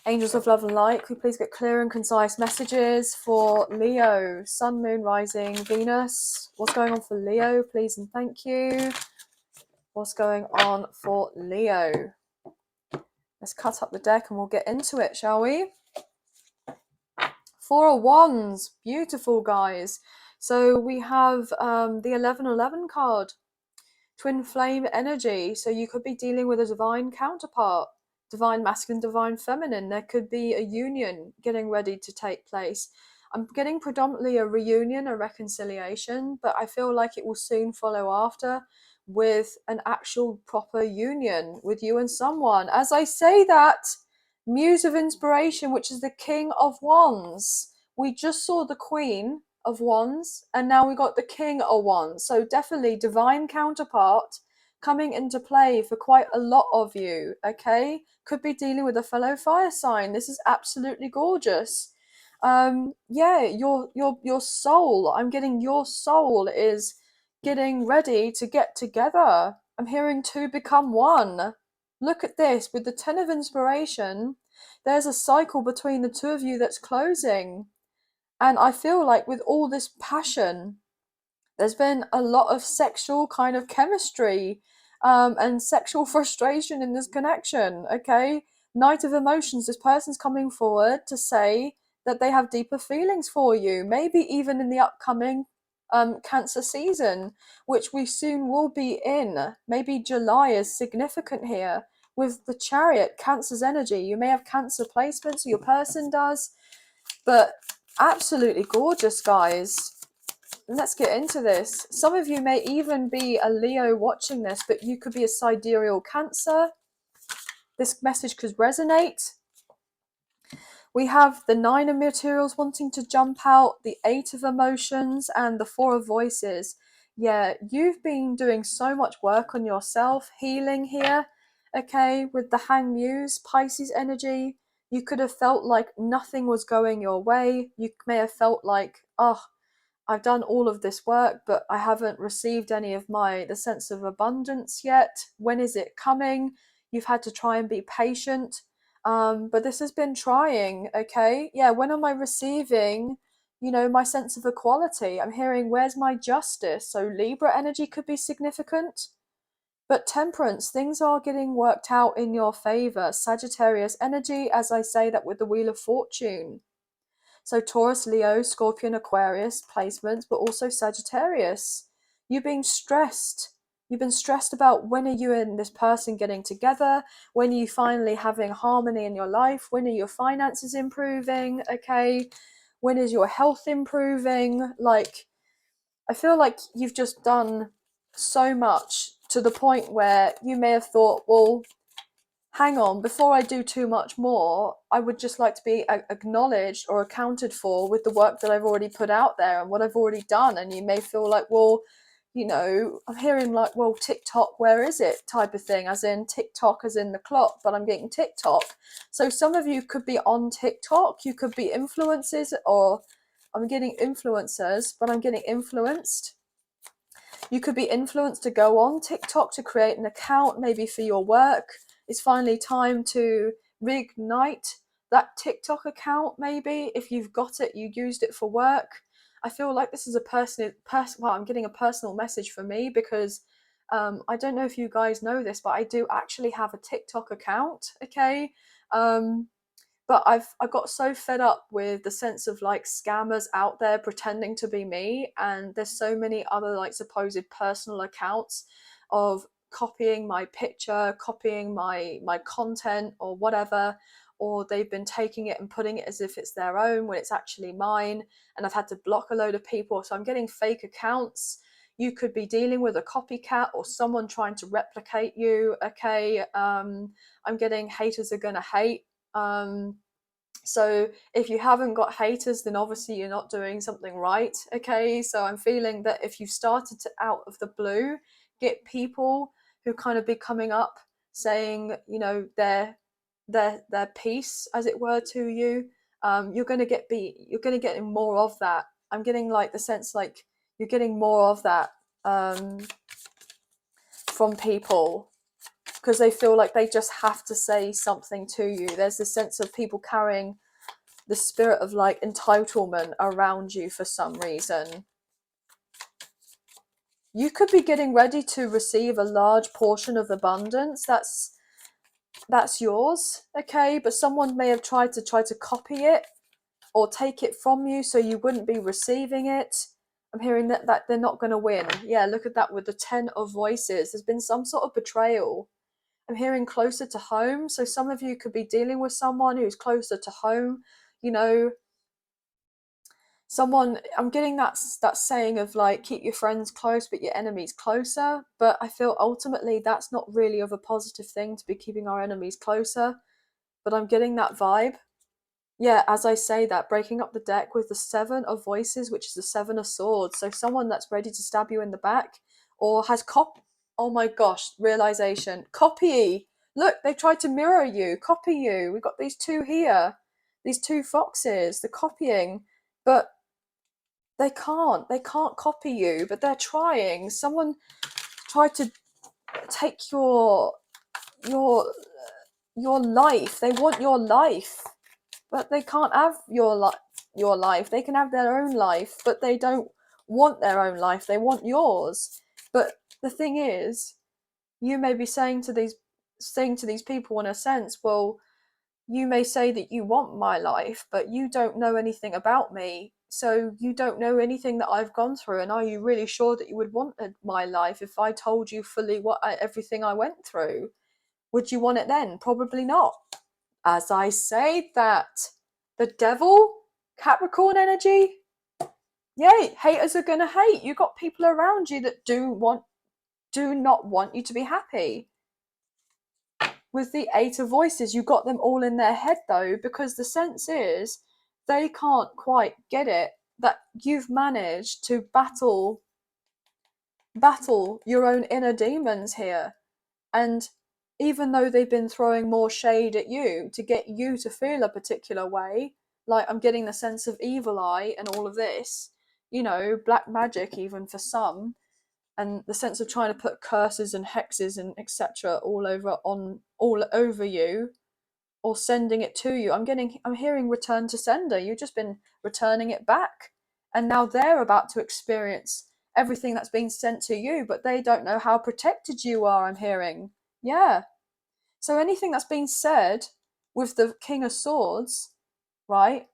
Angels of love and light, could we please get clear and concise messages for Leo, Sun, Moon, Rising, Venus? What's going on for Leo, please and thank you. What's going on for Leo? Let's cut up the deck and we'll get into it, shall we? Four of Wands, beautiful, guys. So we have the 1111 card, twin flame energy. So you could be dealing with a divine counterpart, divine masculine, divine feminine. There could be a union getting ready to take place. I'm getting predominantly a reunion, a reconciliation, but I feel like it will soon follow after with an actual proper union with you and someone. As I say that, Muse of Inspiration, which is the King of Wands. We just saw the Queen of Wands, and now we got the King of Wands. So definitely divine counterpart coming into play for quite a lot of you, okay? Could be dealing with a fellow fire sign. This is absolutely gorgeous. Yeah, your soul, I'm getting your soul is getting ready to get together. I'm hearing two become one. Look at this, with the 10 of Inspiration, there's a cycle between the two of you that's closing. And I feel like with all this passion, there's been a lot of sexual kind of chemistry and sexual frustration in this connection, okay? Knight of Emotions, this person's coming forward to say that they have deeper feelings for you, maybe even in the upcoming Cancer season, which we soon will be in. Maybe July is significant here with the Chariot, Cancer's energy. You may have Cancer placements, or your person does, but absolutely gorgeous, guys. Let's get into this. Some of you may even be a Leo watching this, but you could be a sidereal Cancer. This message could resonate. We have the 9 of materials wanting to jump out, the 8 of emotions, and the 4 of voices. Yeah, you've been doing so much work on yourself, healing here, okay, with the Hang Muse, Pisces energy. You could have felt like nothing was going your way. You may have felt like, oh, I've done all of this work, but I haven't received any of the sense of abundance yet. When is it coming? You've had to try and be patient. But this has been trying, okay? Yeah, when am I receiving, my sense of equality? I'm hearing, where's my justice? So Libra energy could be significant. But Temperance, things are getting worked out in your favor. Sagittarius energy, as I say that with the Wheel of Fortune. So Taurus, Leo, Scorpion, Aquarius placements, but also Sagittarius. You've been stressed. You've been stressed about, when are you and this person getting together? When are you finally having harmony in your life? When are your finances improving? Okay. When is your health improving? Like, I feel like you've just done so much to the point where you may have thought, well, hang on, before I do too much more, I would just like to be acknowledged or accounted for with the work that I've already put out there and what I've already done. And you may feel like, well, I'm hearing like, well, TikTok, where is it type of thing, as in TikTok as in the clock, but I'm getting TikTok. So some of you could be on TikTok, you could be influencers, or I'm getting influencers, but I'm getting influenced. You could be influenced to go on TikTok to create an account, maybe for your work. It's finally time to reignite that TikTok account, maybe. If you've got it, you used it for work. I feel like this is I'm getting a personal message for me, because I don't know if you guys know this, but I do actually have a TikTok account, okay? But I got so fed up with the sense of like scammers out there pretending to be me, and there's so many other like supposed personal accounts of copying my picture, copying my content or whatever, or they've been taking it and putting it as if it's their own when it's actually mine, and I've had to block a load of people. So I'm getting fake accounts. You could be dealing with a copycat or someone trying to replicate you. Okay. I'm getting haters are gonna hate. So if you haven't got haters, then obviously you're not doing something right. Okay, so I'm feeling that if you started to, out of the blue, get people who kind of be coming up saying, you know, their piece, as it were, to you, you're going to get more of that. I'm getting like the sense like you're getting more of that from people, because they feel like they just have to say something to you. There's this sense of people carrying the spirit of like entitlement around you for some reason. You could be getting ready to receive a large portion of abundance that's yours, okay? But someone may have tried to copy it or take it from you so you wouldn't be receiving it. I'm hearing that they're not going to win. Yeah, look at that with the 10 of voices. There's been some sort of betrayal. I'm hearing closer to home. So some of you could be dealing with someone who's closer to home, you know, someone. I'm getting that saying of like, keep your friends close but your enemies closer, but I feel ultimately that's not really of a positive thing to be keeping our enemies closer. But I'm getting that vibe. Yeah, as I say that, breaking up the deck with the 7 of voices, which is the 7 of swords. So someone that's ready to stab you in the back, or has oh my gosh, realization, copy. Look, they tried to mirror you, copy you. We've got these two here, these two foxes, the copying, but they can't copy you, but they're trying. Someone tried to take your life. They want your life, but they can't have your life. They can have their own life, but they don't want their own life. They want yours. But the thing is, you may be saying to these people in a sense, well, you may say that you want my life, but you don't know anything about me. So you don't know anything that I've gone through. And are you really sure that you would want my life if I told you fully everything I went through? Would you want it then? Probably not. As I say that, the devil, Capricorn energy, yay, haters are going to hate. You got people around you that do not want you to be happy. With the 8 of voices, you got them all in their head though, because the sense is they can't quite get it that you've managed to battle your own inner demons here. And even though they've been throwing more shade at you to get you to feel a particular way, like I'm getting the sense of evil eye and all of this, you know, black magic even for some, and the sense of trying to put curses and hexes and etc. all over you, or sending it to you. I'm hearing return to sender. You've just been returning it back, and now they're about to experience everything that's been sent to you, but they don't know how protected you are. I'm hearing, yeah. So anything that's been said with the King of Swords, right,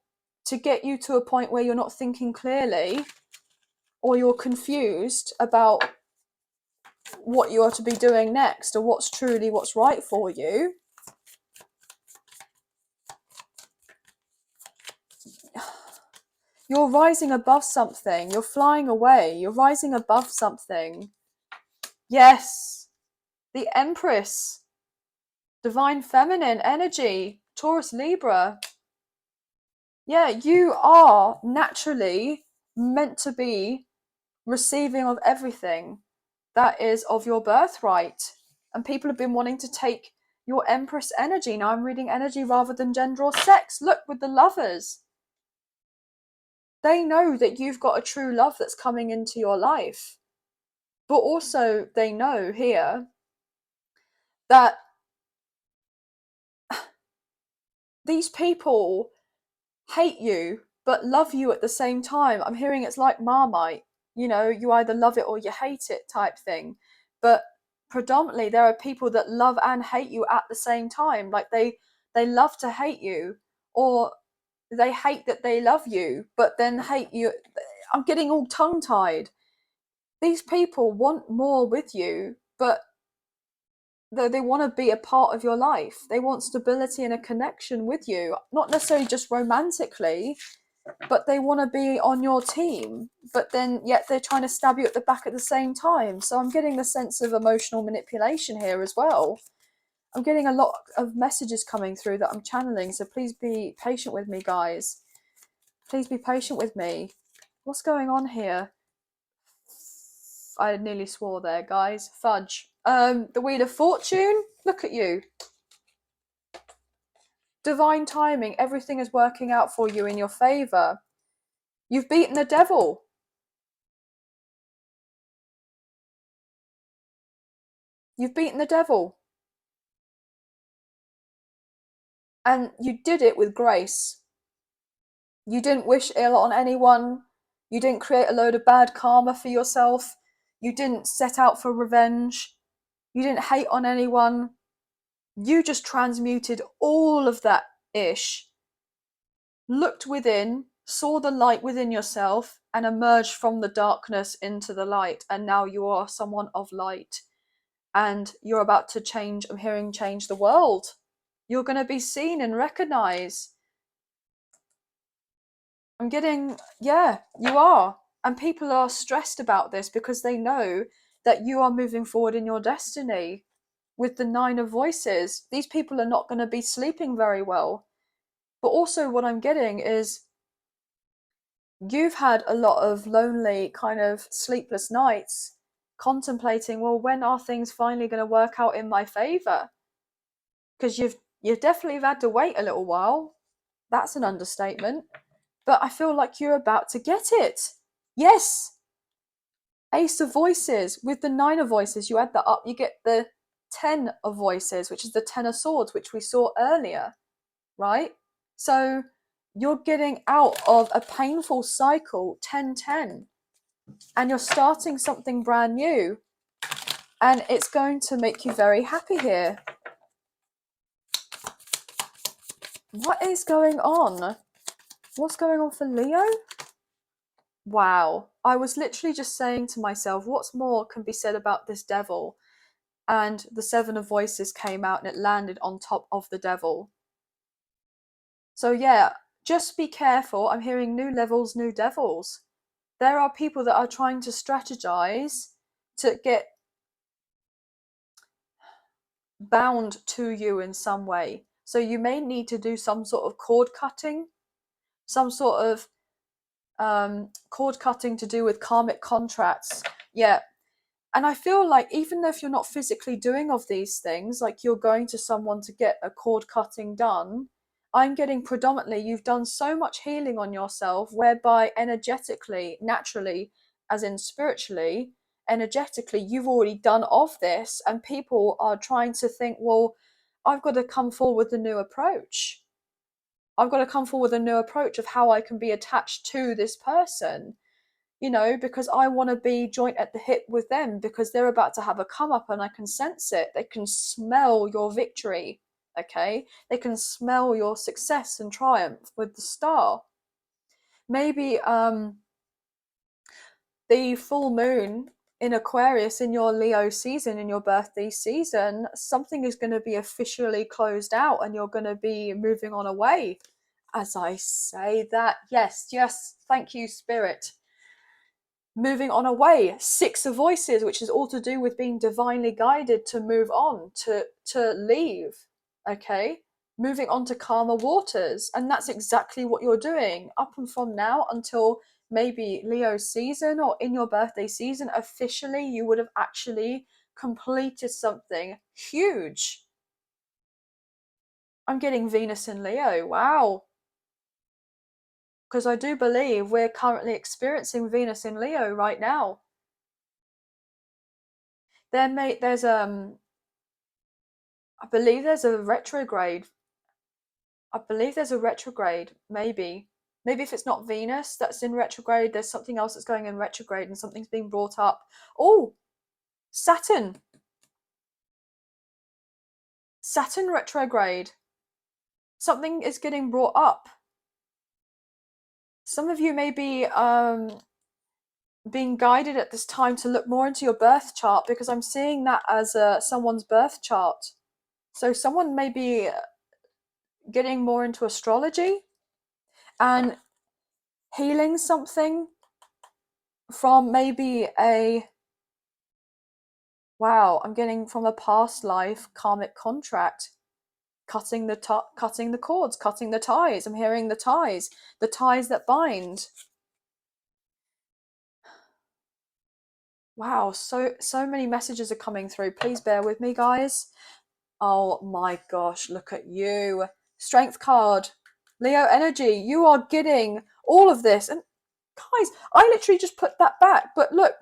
to get you to a point where you're not thinking clearly, or you're confused about what you are to be doing next, or what's right for you. You're rising above something. You're flying away. You're rising above something. Yes. The Empress. Divine Feminine energy. Taurus Libra. Yeah, you are naturally meant to be receiving of everything that is of your birthright. And people have been wanting to take your Empress energy. Now I'm reading energy rather than gender or sex. Look, with the Lovers. They know that you've got a true love that's coming into your life. But also they know here that these people hate you but love you at the same time. I'm hearing it's like Marmite. You know, you either love it or you hate it type thing. But predominantly there are people that love and hate you at the same time. Like they love to hate you, or they hate that they love you but then hate you. I'm getting all tongue tied. These people want more with you, but they want to be a part of your life. They want stability and a connection with you, not necessarily just romantically, but they want to be on your team. But then yet they're trying to stab you at the back at the same time. So I'm getting the sense of emotional manipulation here as well. I'm getting a lot of messages coming through that I'm channeling, so please be patient with me, guys. Please be patient with me. What's going on here? I nearly swore there, guys. Fudge. The Wheel of Fortune. Look at you. Divine timing. Everything is working out for you in your favor. You've beaten the devil. You've beaten the devil. And you did it with grace. You didn't wish ill on anyone. You didn't create a load of bad karma for yourself. You didn't set out for revenge. You didn't hate on anyone. You just transmuted all of that ish, looked within, saw the light within yourself, and emerged from the darkness into the light. And now you are someone of light. And you're about to change, I'm hearing, change the world. You're going to be seen and recognized. I'm getting, yeah, you are. And people are stressed about this because they know that you are moving forward in your destiny with the 9 of Voices. These people are not going to be sleeping very well. But also what I'm getting is you've had a lot of lonely, kind of sleepless nights contemplating, well, when are things finally going to work out in my favor? Because you've definitely had to wait a little while. That's an understatement. But I feel like you're about to get it. Yes. Ace of Voices. With the 9 of Voices, you add that up, you get the 10 of Voices, which is the 10 of Swords, which we saw earlier, right? So you're getting out of a painful cycle, 10-10, and you're starting something brand new, and it's going to make you very happy here. What is going on? What's going on for Leo? Wow. I was literally just saying to myself, what's more can be said about this devil? And the 7 of Voices came out and it landed on top of the devil. So yeah, just be careful. I'm hearing new levels, new devils. There are people that are trying to strategize to get bound to you in some way. So you may need to do some sort of cord cutting, some sort of cord cutting to do with karmic contracts. Yeah. And I feel like even if you're not physically doing of these things, like you're going to someone to get a cord cutting done, I'm getting predominantly you've done so much healing on yourself, whereby energetically, naturally, as in spiritually, energetically, you've already done of this, and people are trying to think, well, I've got to come forward with a new approach. I've got to come forward with a new approach of how I can be attached to this person, you know, because I want to be joint at the hip with them, because they're about to have a come up and I can sense it. They can smell your victory, okay? They can smell your success and triumph with the star. Maybe the full moon in Aquarius in your Leo season, in your birthday season, something is going to be officially closed out and you're going to be moving on away. As I say that, yes, thank you, Spirit. Moving on away. 6 of Voices, which is all to do with being divinely guided to move on, to leave, okay? Moving on to calmer waters. And that's exactly what you're doing up and from now until maybe Leo's season or in your birthday season. Officially, you would have actually completed something huge. I'm getting Venus in Leo. Wow. Because I do believe we're currently experiencing Venus in Leo right now. There's I believe there's a retrograde. Maybe. Maybe if it's not Venus that's in retrograde, there's something else that's going in retrograde and something's being brought up. Oh, Saturn. Saturn retrograde. Something is getting brought up. Some of you may be being guided at this time to look more into your birth chart, because I'm seeing that as someone's birth chart. So someone may be getting more into astrology and healing something from maybe I'm getting from a past life karmic contract, cutting the cords, cutting the ties. I'm hearing the ties that bind. Wow, so many messages are coming through. Please bear with me, guys. Oh my gosh, look at you. Strength card. Leo energy. You are getting all of this. And guys, I literally just put that back. But look,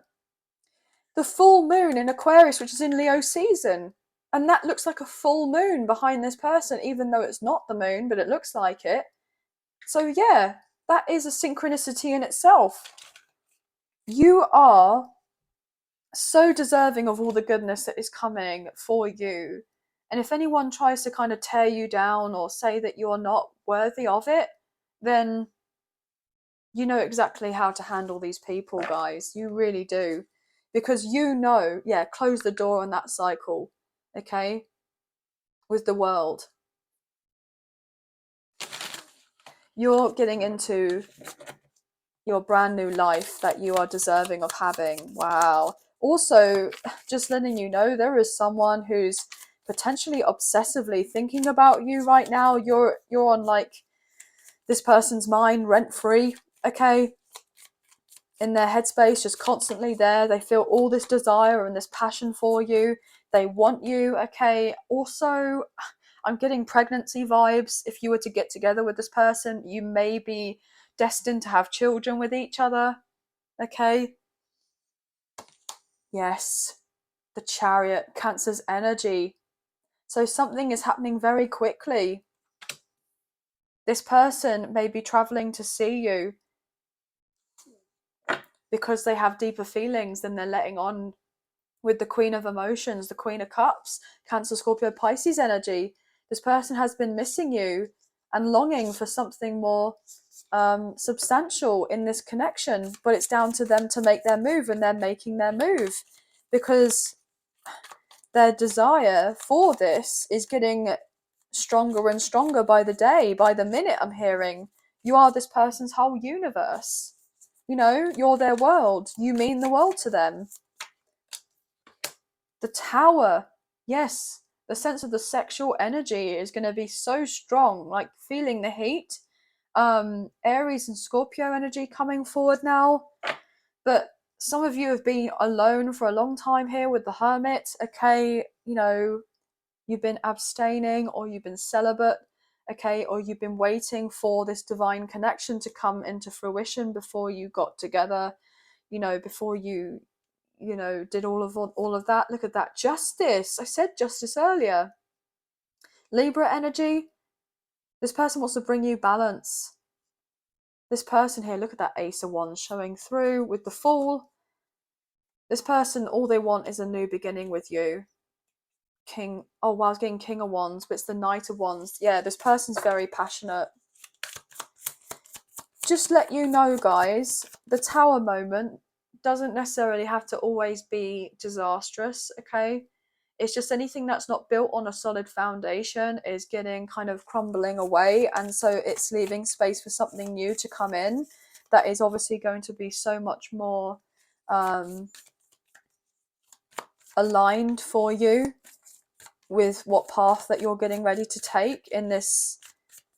the full moon in Aquarius, which is in Leo season. And that looks like a full moon behind this person, even though it's not the moon, but it looks like it. So yeah, that is a synchronicity in itself. You are so deserving of all the goodness that is coming for you. And if anyone tries to kind of tear you down or say that you're not worthy of it, then you know exactly how to handle these people, guys. You really do. Because you know, close the door on that cycle, okay? With the world. You're getting into your brand new life that you are deserving of having. Wow. Also, just letting you know, there is someone who's potentially obsessively thinking about you right now. You're on like this person's mind rent free, okay? In their headspace, just constantly there. They feel all this desire and this passion for you. They want you, okay? Also, I'm getting pregnancy vibes. If you were to get together with this person, you may be destined to have children with each other, okay? Yes, the Chariot, Cancer's energy. So something is happening very quickly. This person may be traveling to see you because they have deeper feelings than they're letting on with the Queen of Emotions, the Queen of Cups, Cancer, Scorpio, Pisces energy. This person has been missing you and longing for something more substantial in this connection, but it's down to them to make their move, and they're making their move because their desire for this is getting stronger and stronger by the day, by the minute. I'm hearing you are this person's whole universe. You know, you're their world. You mean the world to them. The Tower, yes, the sense of the sexual energy is going to be so strong, like feeling the heat. Aries and Scorpio energy coming forward now. But some of you have been alone for a long time here with the Hermit, okay? You know, you've been abstaining or you've been celibate, okay? Or you've been waiting for this divine connection to come into fruition before you got together, you know, before you did all of that. Look at that. Justice. I said justice earlier. Libra energy. This person wants to bring you balance. This person here, look at that Ace of Wands showing through with the Fool. This person, all they want is a new beginning with you. King. Oh, wow, I was getting King of Wands, but it's the Knight of Wands. Yeah, this person's very passionate. Just let you know, guys, the Tower moment doesn't necessarily have to always be disastrous, okay? It's just anything that's not built on a solid foundation is getting kind of crumbling away, and so it's leaving space for something new to come in that is obviously going to be so much more aligned for you with what path that you're getting ready to take in this.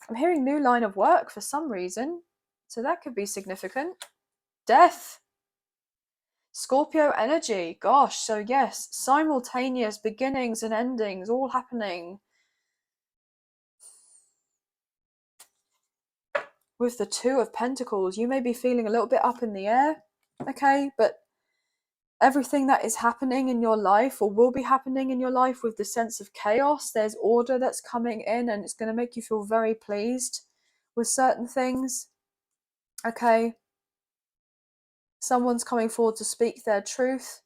I'm hearing new line of work for some reason, so that could be significant. Death. Scorpio energy, gosh, so yes, simultaneous beginnings and endings all happening. With the Two of Pentacles, you may be feeling a little bit up in the air, okay, but everything that is happening in your life or will be happening in your life with the sense of chaos, there's order that's coming in, and it's going to make you feel very pleased with certain things, okay? Someone's coming forward to speak their truth,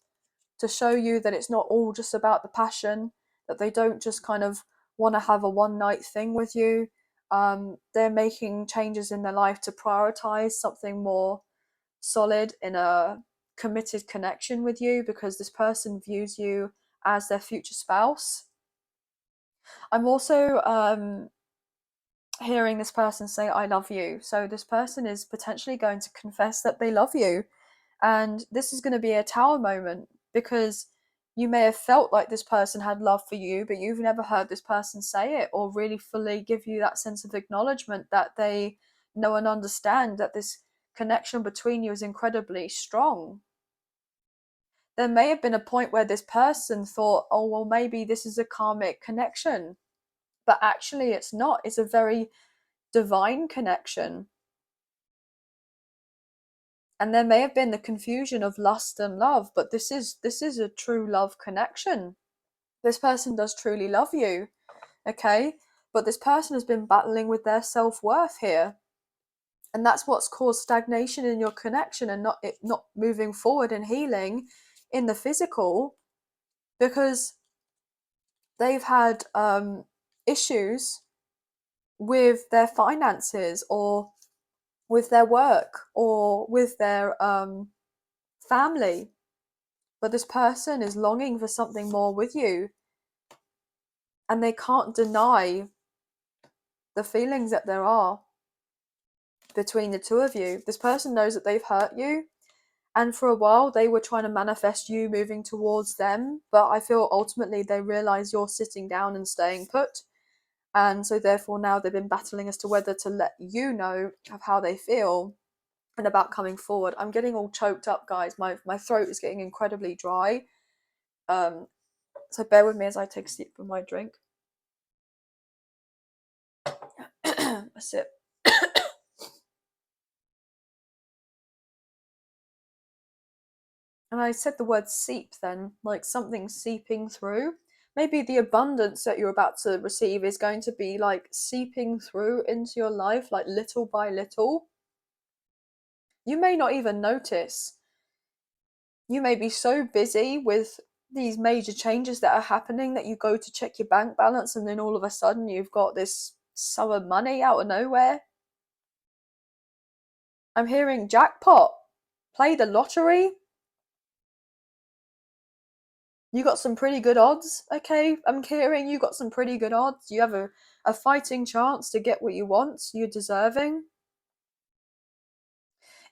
to show you that it's not all just about the passion, that they don't just kind of want to have a one night thing with you. They're making changes in their life to prioritize something more solid in a committed connection with you because this person views you as their future spouse. I'm also hearing this person say, I love you. So this person is potentially going to confess that they love you. And this is going to be a tower moment because you may have felt like this person had love for you, but you've never heard this person say it or really fully give you that sense of acknowledgement that they know and understand that this connection between you is incredibly strong. There may have been a point where this person thought, oh, well, maybe this is a karmic connection. But actually, it's not. It's a very divine connection. And there may have been the confusion of lust and love, but this is a true love connection. This person does truly love you, okay? But this person has been battling with their self-worth here. And that's what's caused stagnation in your connection and not moving forward and healing in the physical, because they've had issues with their finances or with their work or with their family. But this person is longing for something more with you, and they can't deny the feelings that there are between the two of you. This person knows that they've hurt you, and for a while they were trying to manifest you moving towards them, but I feel ultimately they realize you're sitting down and staying put, and so therefore now they've been battling as to whether to let you know of how they feel and about coming forward. I'm getting all choked up, guys. My throat is getting incredibly dry. So bear with me as I take a sip of my drink. A sip. And I said the word seep then, like something seeping through. Maybe the abundance that you're about to receive is going to be like seeping through into your life, like little by little. You may not even notice. You may be so busy with these major changes that are happening that you go to check your bank balance and then all of a sudden you've got this sum of money out of nowhere. I'm hearing jackpot. Play the lottery. You got some pretty good odds, okay? I'm hearing you got some pretty good odds. You have a fighting chance to get what you want. You're deserving.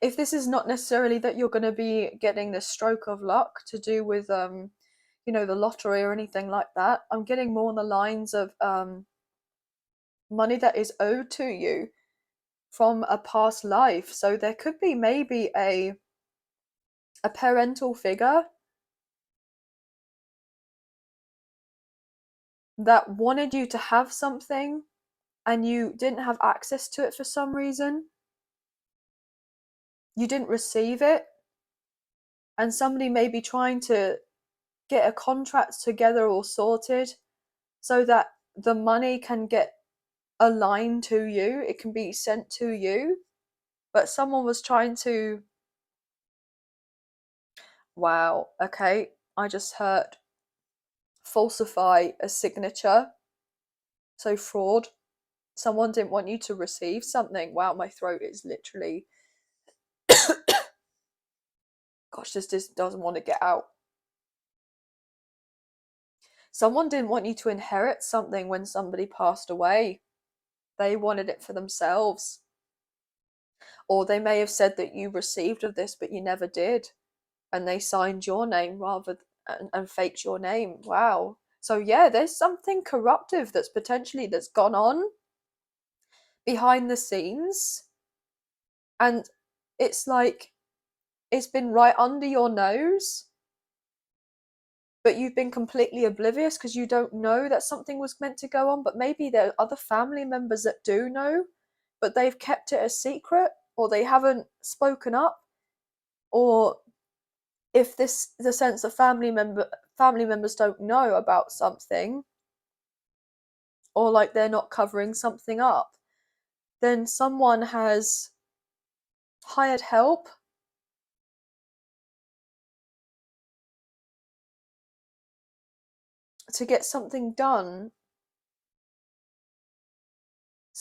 If this is not necessarily that you're going to be getting this stroke of luck to do with, the lottery or anything like that, I'm getting more on the lines of money that is owed to you from a past life. So there could be maybe a parental figure that wanted you to have something and you didn't have access to it for some reason. You didn't receive it, and somebody may be trying to get a contract together or sorted so that the money can get aligned to you, it can be sent to you, but someone was trying to, wow, okay, I just heard falsify a signature, so fraud. Someone didn't want you to receive something. Wow, my throat is literally gosh, this just doesn't want to get out. Someone didn't want you to inherit something when somebody passed away. They wanted it for themselves. Or they may have said that you received of this, but you never did. And they signed your name and faked your name. Wow. So yeah, there's something corruptive that's gone on behind the scenes. And it's like, it's been right under your nose, but you've been completely oblivious because you don't know that something was meant to go on. But maybe there are other family members that do know, but they've kept it a secret, or they haven't spoken up, or if this the sense that family members don't know about something, or like they're not covering something up, then someone has hired help to get something done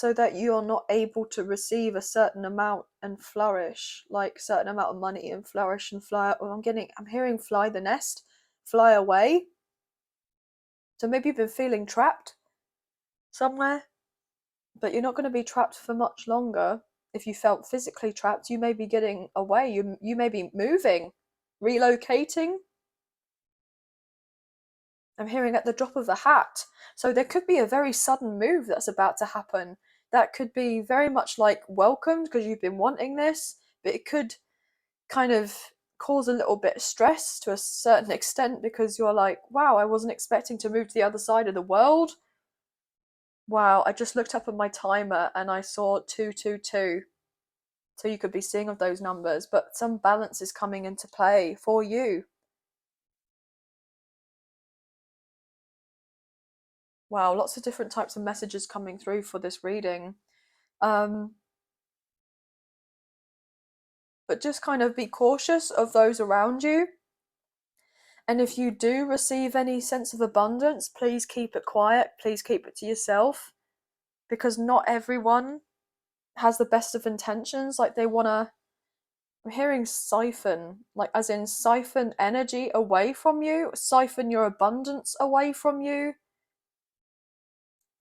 so that you're not able to receive a certain amount and flourish, like a certain amount of money and flourish and fly. Well, I'm hearing fly the nest, fly away. So maybe you've been feeling trapped somewhere, but you're not going to be trapped for much longer. If you felt physically trapped, you may be getting away. You may be moving, relocating. I'm hearing at the drop of a hat. So there could be a very sudden move that's about to happen. That could be very much like welcomed because you've been wanting this, but it could kind of cause a little bit of stress to a certain extent because you're like, wow, I wasn't expecting to move to the other side of the world. Wow, I just looked up at my timer and I saw 222. So you could be seeing of those numbers, but some balance is coming into play for you. Wow, lots of different types of messages coming through for this reading. But just kind of be cautious of those around you. And if you do receive any sense of abundance, please keep it quiet. Please keep it to yourself. Because not everyone has the best of intentions. Like they want to, I'm hearing siphon, like as in siphon energy away from you, siphon your abundance away from you.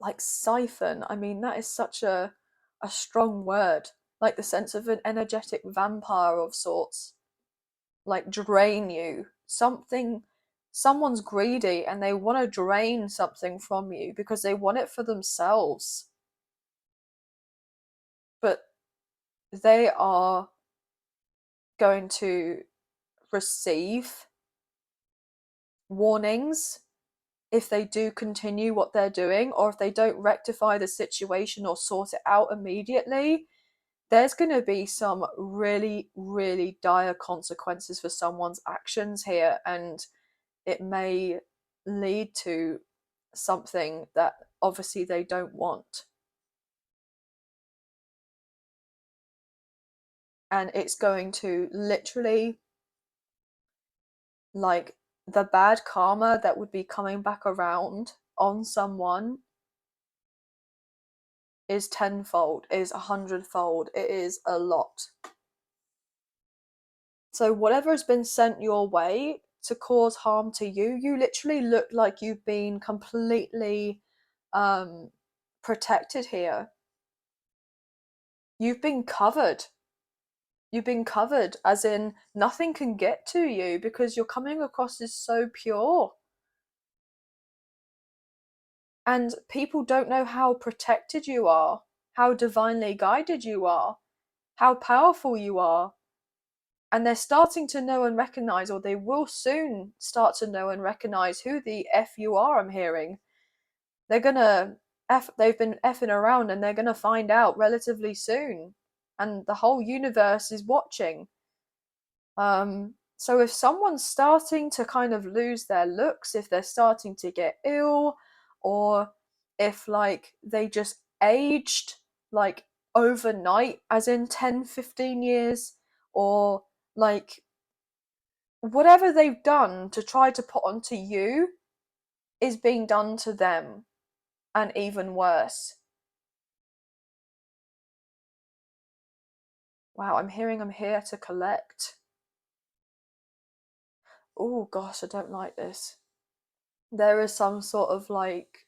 Like siphon, I mean, that is such a strong word. Like the sense of an energetic vampire of sorts. Like drain you. Someone's greedy and they want to drain something from you because they want it for themselves. But they are going to receive warnings if they do continue what they're doing, or if they don't rectify the situation or sort it out immediately. There's going to be some really, really dire consequences for someone's actions here, and it may lead to something that obviously they don't want. And it's going to literally, like, the bad karma that would be coming back around on someone is tenfold, is 100-fold. It is a lot. So whatever has been sent your way to cause harm to you, you literally look like you've been completely protected here. You've been covered. You've been covered, as in nothing can get to you because you're coming across as so pure. And people don't know how protected you are, how divinely guided you are, how powerful you are. And they're starting to know and recognize, or they will soon start to know and recognize who the F you are, I'm hearing. They've been effing around and they're gonna find out relatively soon. And the whole universe is watching. So if someone's starting to kind of lose their looks, if they're starting to get ill, or if like they just aged like overnight, as in 10, 15 years, or like whatever they've done to try to put onto you is being done to them, and even worse. Wow, I'm hearing I'm here to collect. Oh gosh, I don't like this. There is some sort of like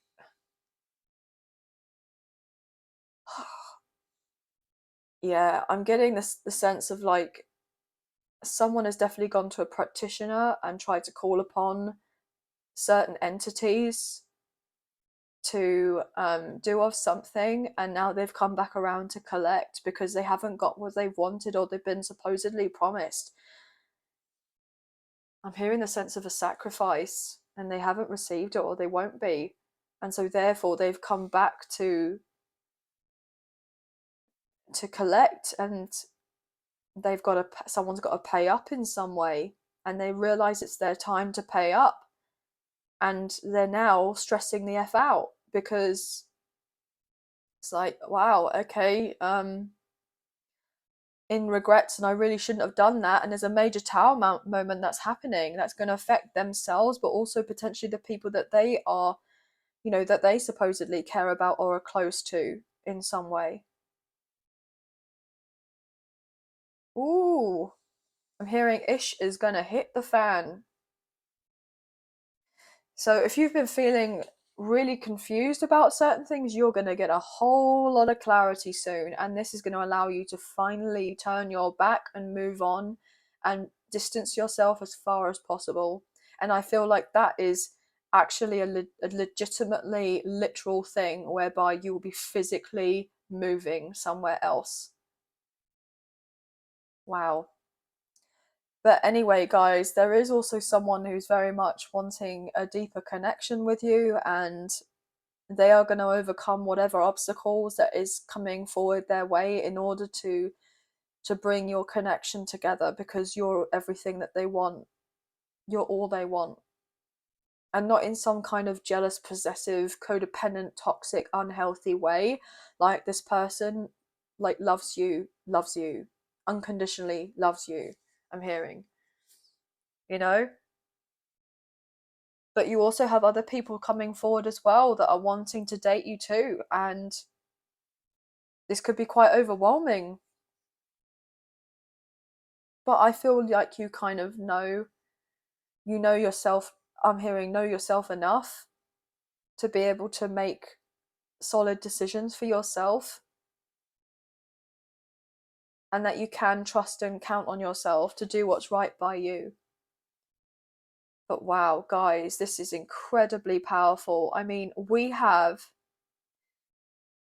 yeah, I'm getting this the sense of like someone has definitely gone to a practitioner and tried to call upon certain entities to do off something, and now they've come back around to collect because they haven't got what they've wanted or they've been supposedly promised. I'm hearing the sense of a sacrifice and they haven't received it, or they won't be, and so therefore they've come back to collect, and someone's got to pay up in some way, and they realize it's their time to pay up, and they're now stressing the F out because it's like, wow, okay, in regrets, and I really shouldn't have done that, and there's a major tower moment that's happening that's going to affect themselves, but also potentially the people that they are, that they supposedly care about or are close to. in some way. Ooh, I'm hearing ish is gonna hit the fan. So if you've been feeling really confused about certain things, you're going to get a whole lot of clarity soon, and this is going to allow you to finally turn your back and move on and distance yourself as far as possible. And I feel like that is actually a legitimately literal thing whereby you will be physically moving somewhere else. Wow. But anyway, guys, there is also someone who's very much wanting a deeper connection with you, and they are going to overcome whatever obstacles that is coming forward their way in order to bring your connection together, because you're everything that they want. You're all they want. And not in some kind of jealous, possessive, codependent, toxic, unhealthy way. Like, this person like loves you unconditionally, loves you, I'm hearing, you know. But you also have other people coming forward as well that are wanting to date you too, and this could be quite overwhelming. But I feel like you kind of know yourself. I'm hearing know yourself enough to be able to make solid decisions for yourself, and that you can trust and count on yourself to do what's right by you. But wow, guys, this is incredibly powerful. I mean, we have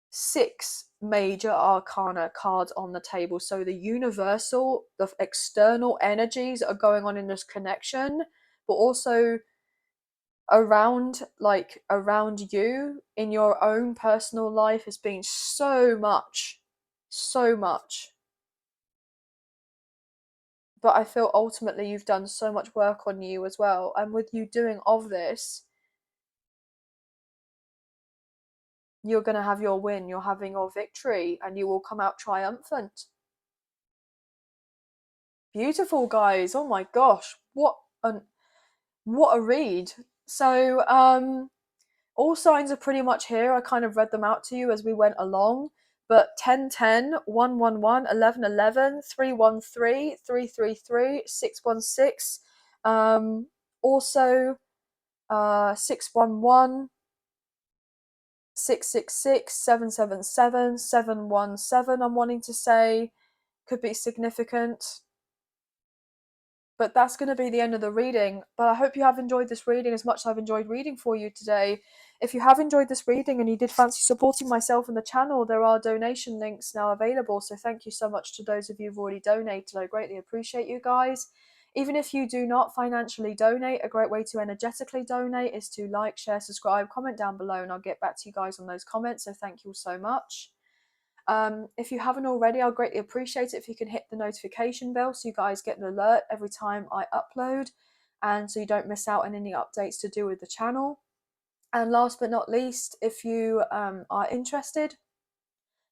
6 major arcana cards on the table. So the universal, the external energies that are going on in this connection, but also around you in your own personal life has been so much. But I feel ultimately you've done so much work on you as well, and with you doing of this, you're going to have your win, you're having your victory, and you will come out triumphant. Beautiful, guys. Oh my gosh, what a read. So all signs are pretty much here. I kind of read them out to you as we went along, but 10 10, 1 1 1, 11 11, 3 1 3, 3 3 3, 6 1 6, also 6 1 1, 6 6 6, 7 7 7, 7 1 7, I'm wanting to say could be significant. But that's going to be the end of the reading. But I hope you have enjoyed this reading as much as I've enjoyed reading for you today. If you have enjoyed this reading and you did fancy supporting myself and the channel, there are donation links now available. So thank you so much to those of you who've already donated. I greatly appreciate you guys. Even if you do not financially donate, a great way to energetically donate is to like, share, subscribe, comment down below, and I'll get back to you guys on those comments. So thank you all so much. If you haven't already, I'll greatly appreciate it if you can hit the notification bell so you guys get an alert every time I upload, and so you don't miss out on any updates to do with the channel. And last but not least, if you are interested,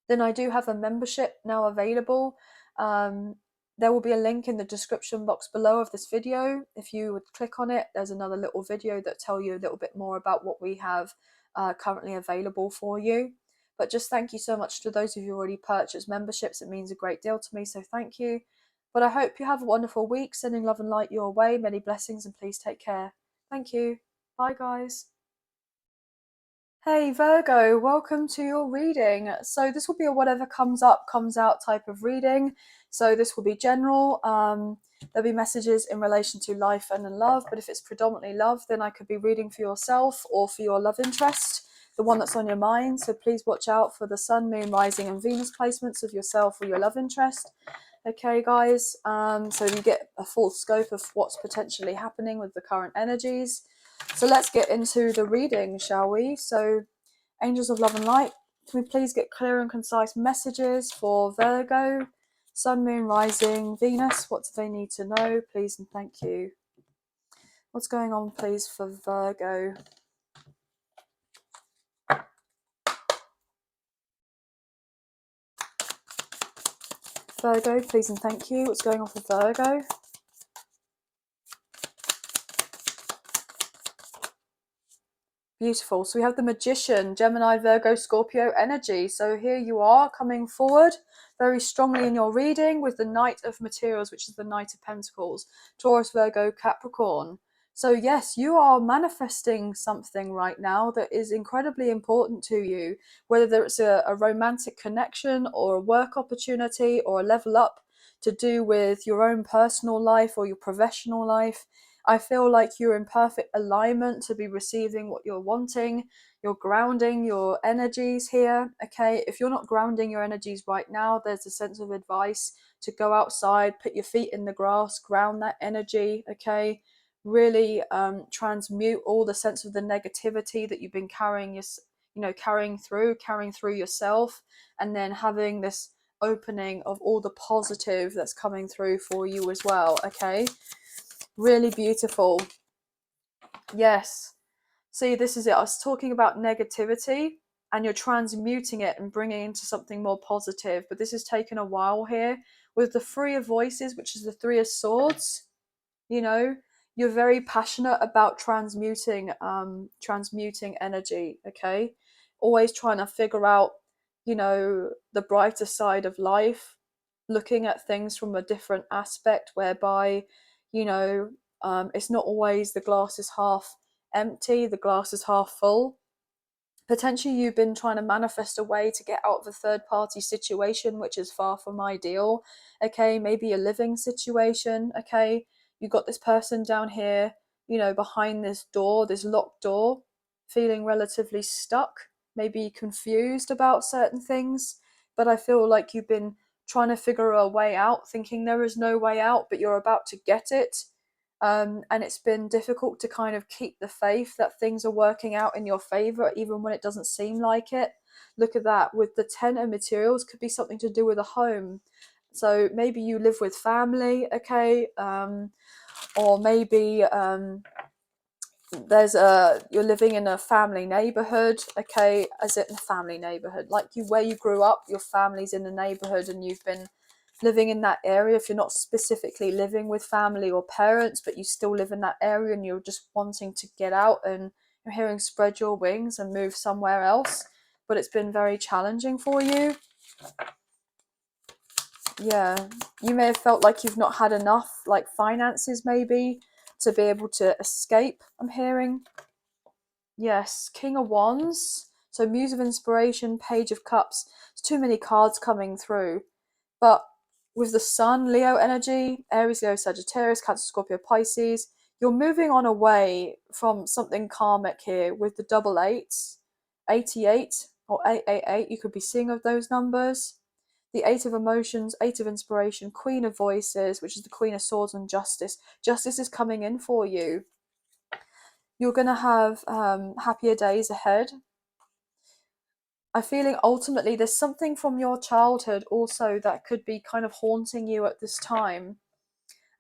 then I do have a membership now available. There will be a link in the description box below of this video. If you would click on it, there's another little video that tell you a little bit more about what we have currently available for you. But just thank you so much to those of you who already purchased memberships. It means a great deal to me, so thank you. But I hope you have a wonderful week. Sending love and light your way. Many blessings, and please take care. Thank you. Bye, guys. Hey Virgo, welcome to your reading. So this will be a whatever comes up, comes out type of reading. So this will be general. There'll be messages in relation to life and in love, but if it's predominantly love, then I could be reading for yourself or for your love interest, the one that's on your mind. So please watch out for the Sun, Moon, Rising and Venus placements of yourself or your love interest. Okay, guys, so you get a full scope of what's potentially happening with the current energies. So let's get into the reading, shall we? So, angels of love and light, can we please get clear and concise messages for Virgo, Sun, Moon, Rising, Venus? What do they need to know, please, and thank you. What's going on, please, for Virgo? Virgo, please and thank you. What's going on for Virgo? Beautiful. So we have the Magician, Gemini, Virgo, Scorpio energy. So here you are coming forward very strongly in your reading with the Knight of Materials, which is the Knight of Pentacles, Taurus, Virgo, Capricorn. So yes, you are manifesting something right now that is incredibly important to you, whether it's a romantic connection or a work opportunity or a level up to do with your own personal life or your professional life. I feel like you're in perfect alignment to be receiving what you're wanting. You're grounding your energies here. Okay, if you're not grounding your energies right now, there's a sense of advice to go outside, put your feet in the grass, ground that energy. Okay, really transmute all the sense of the negativity that you've been carrying carrying through yourself, and then having this opening of all the positive that's coming through for you as well. Okay, really beautiful. Yes. See, this is it. I was talking about negativity and you're transmuting it and bringing it into something more positive. But this has taken a while here. With the Three of Voices, which is the Three of Swords, you know, you're very passionate about transmuting energy. Okay, always trying to figure out, the brighter side of life, looking at things from a different aspect, whereby, you know it's not always the glass is half empty, the glass is half full. Potentially you've been trying to manifest a way to get out of a third party situation, which is far from ideal. Okay, maybe a living situation. Okay, you got this person down here, behind this door, this locked door, feeling relatively stuck, maybe confused about certain things. But I feel like you've been trying to figure a way out, thinking there is no way out, but you're about to get it. And it's been difficult to kind of keep the faith that things are working out in your favor, even when it doesn't seem like it. Look at that. With the 10 of Materials, could be something to do with a home. So maybe you live with family, okay? Or maybe you're living in a family neighborhood, okay? As in a family neighborhood, like where you grew up, your family's in the neighborhood and you've been living in that area. If you're not specifically living with family or parents, but you still live in that area and you're just wanting to get out, and you're hearing spread your wings and move somewhere else, but it's been very challenging for you. Yeah, you may have felt like you've not had enough, like finances maybe, to be able to escape, I'm hearing. Yes, King of Wands. So Muse of Inspiration, Page of Cups. There's too many cards coming through. But with the Sun, Leo energy, Aries, Leo, Sagittarius, Cancer, Scorpio, Pisces, you're moving on away from something karmic here with the double eights, 88 or 888. You could be seeing of those numbers. The Eight of Emotions, Eight of Inspiration, Queen of Voices, which is the Queen of Swords, and Justice. Justice is coming in for you. You're going to have happier days ahead. I'm feeling ultimately there's something from your childhood also that could be kind of haunting you at this time.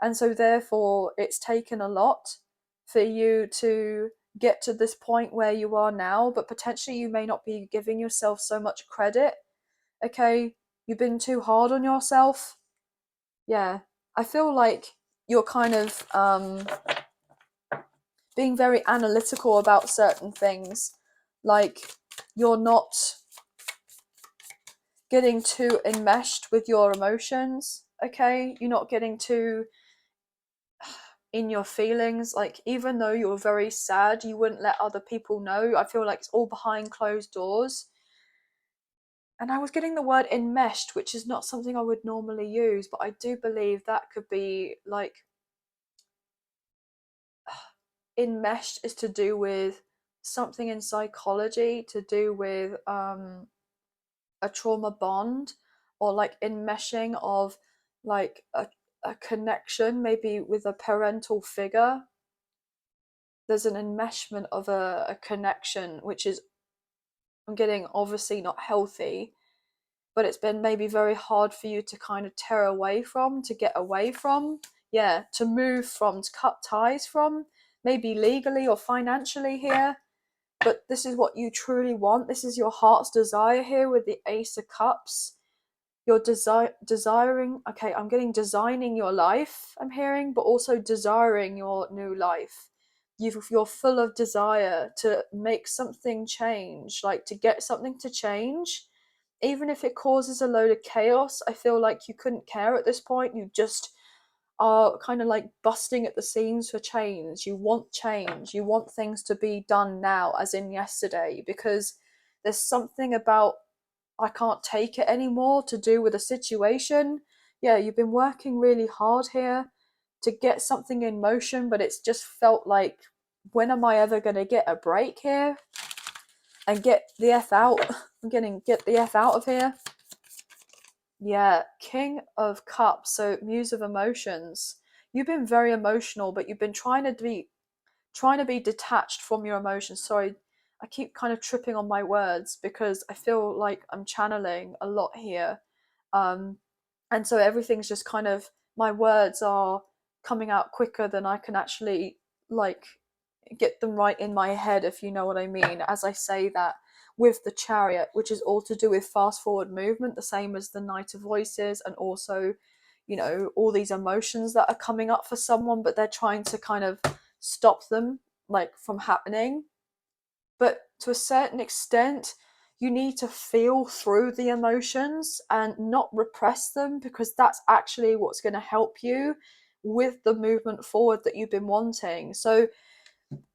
And so therefore it's taken a lot for you to get to this point where you are now, but potentially you may not be giving yourself so much credit. Okay, you've been too hard on yourself. Yeah, I feel like you're kind of being very analytical about certain things. Like you're not getting too enmeshed with your emotions. Okay, you're not getting too in your feelings. Like even though you're very sad, you wouldn't let other people know. I feel like it's all behind closed doors. And I was getting the word enmeshed, which is not something I would normally use, but I do believe that could be like enmeshed is to do with something in psychology, to do with a trauma bond, or like enmeshing of like a connection maybe with a parental figure. There's an enmeshment of a connection, which is, I'm getting, obviously not healthy, but it's been maybe very hard for you to kind of tear away from, to get away from. Yeah, to move from, to cut ties from, maybe legally or financially here. But this is what you truly want. This is your heart's desire here with the Ace of Cups. You're desiring, okay, I'm getting designing your life, I'm hearing, but also desiring your new life. you're full of desire to make something change, like to get something to change, even if it causes a load of chaos. I feel like you couldn't care at this point. You just are kind of like busting at the seams for change. You want change. You want things to be done now, as in yesterday, because there's something about I can't take it anymore to do with a situation. Yeah, you've been working really hard here to get something in motion, but it's just felt like, when am I ever going to get a break here and get the F out? Get the F out of here. Yeah, King of Cups, so Muse of Emotions. You've been very emotional, but you've been trying to be detached from your emotions. Sorry, I keep kind of tripping on my words because I feel like I'm channeling a lot here. And so everything's just kind of, my words are coming out quicker than I can actually like get them right in my head, if you know what I mean, as I say that. With the Chariot, which is all to do with fast forward movement, the same as the Knight of Voices, and also, you know, all these emotions that are coming up for someone, but they're trying to kind of stop them like from happening. But to a certain extent, you need to feel through the emotions and not repress them, because that's actually what's going to help you with the movement forward that you've been wanting. So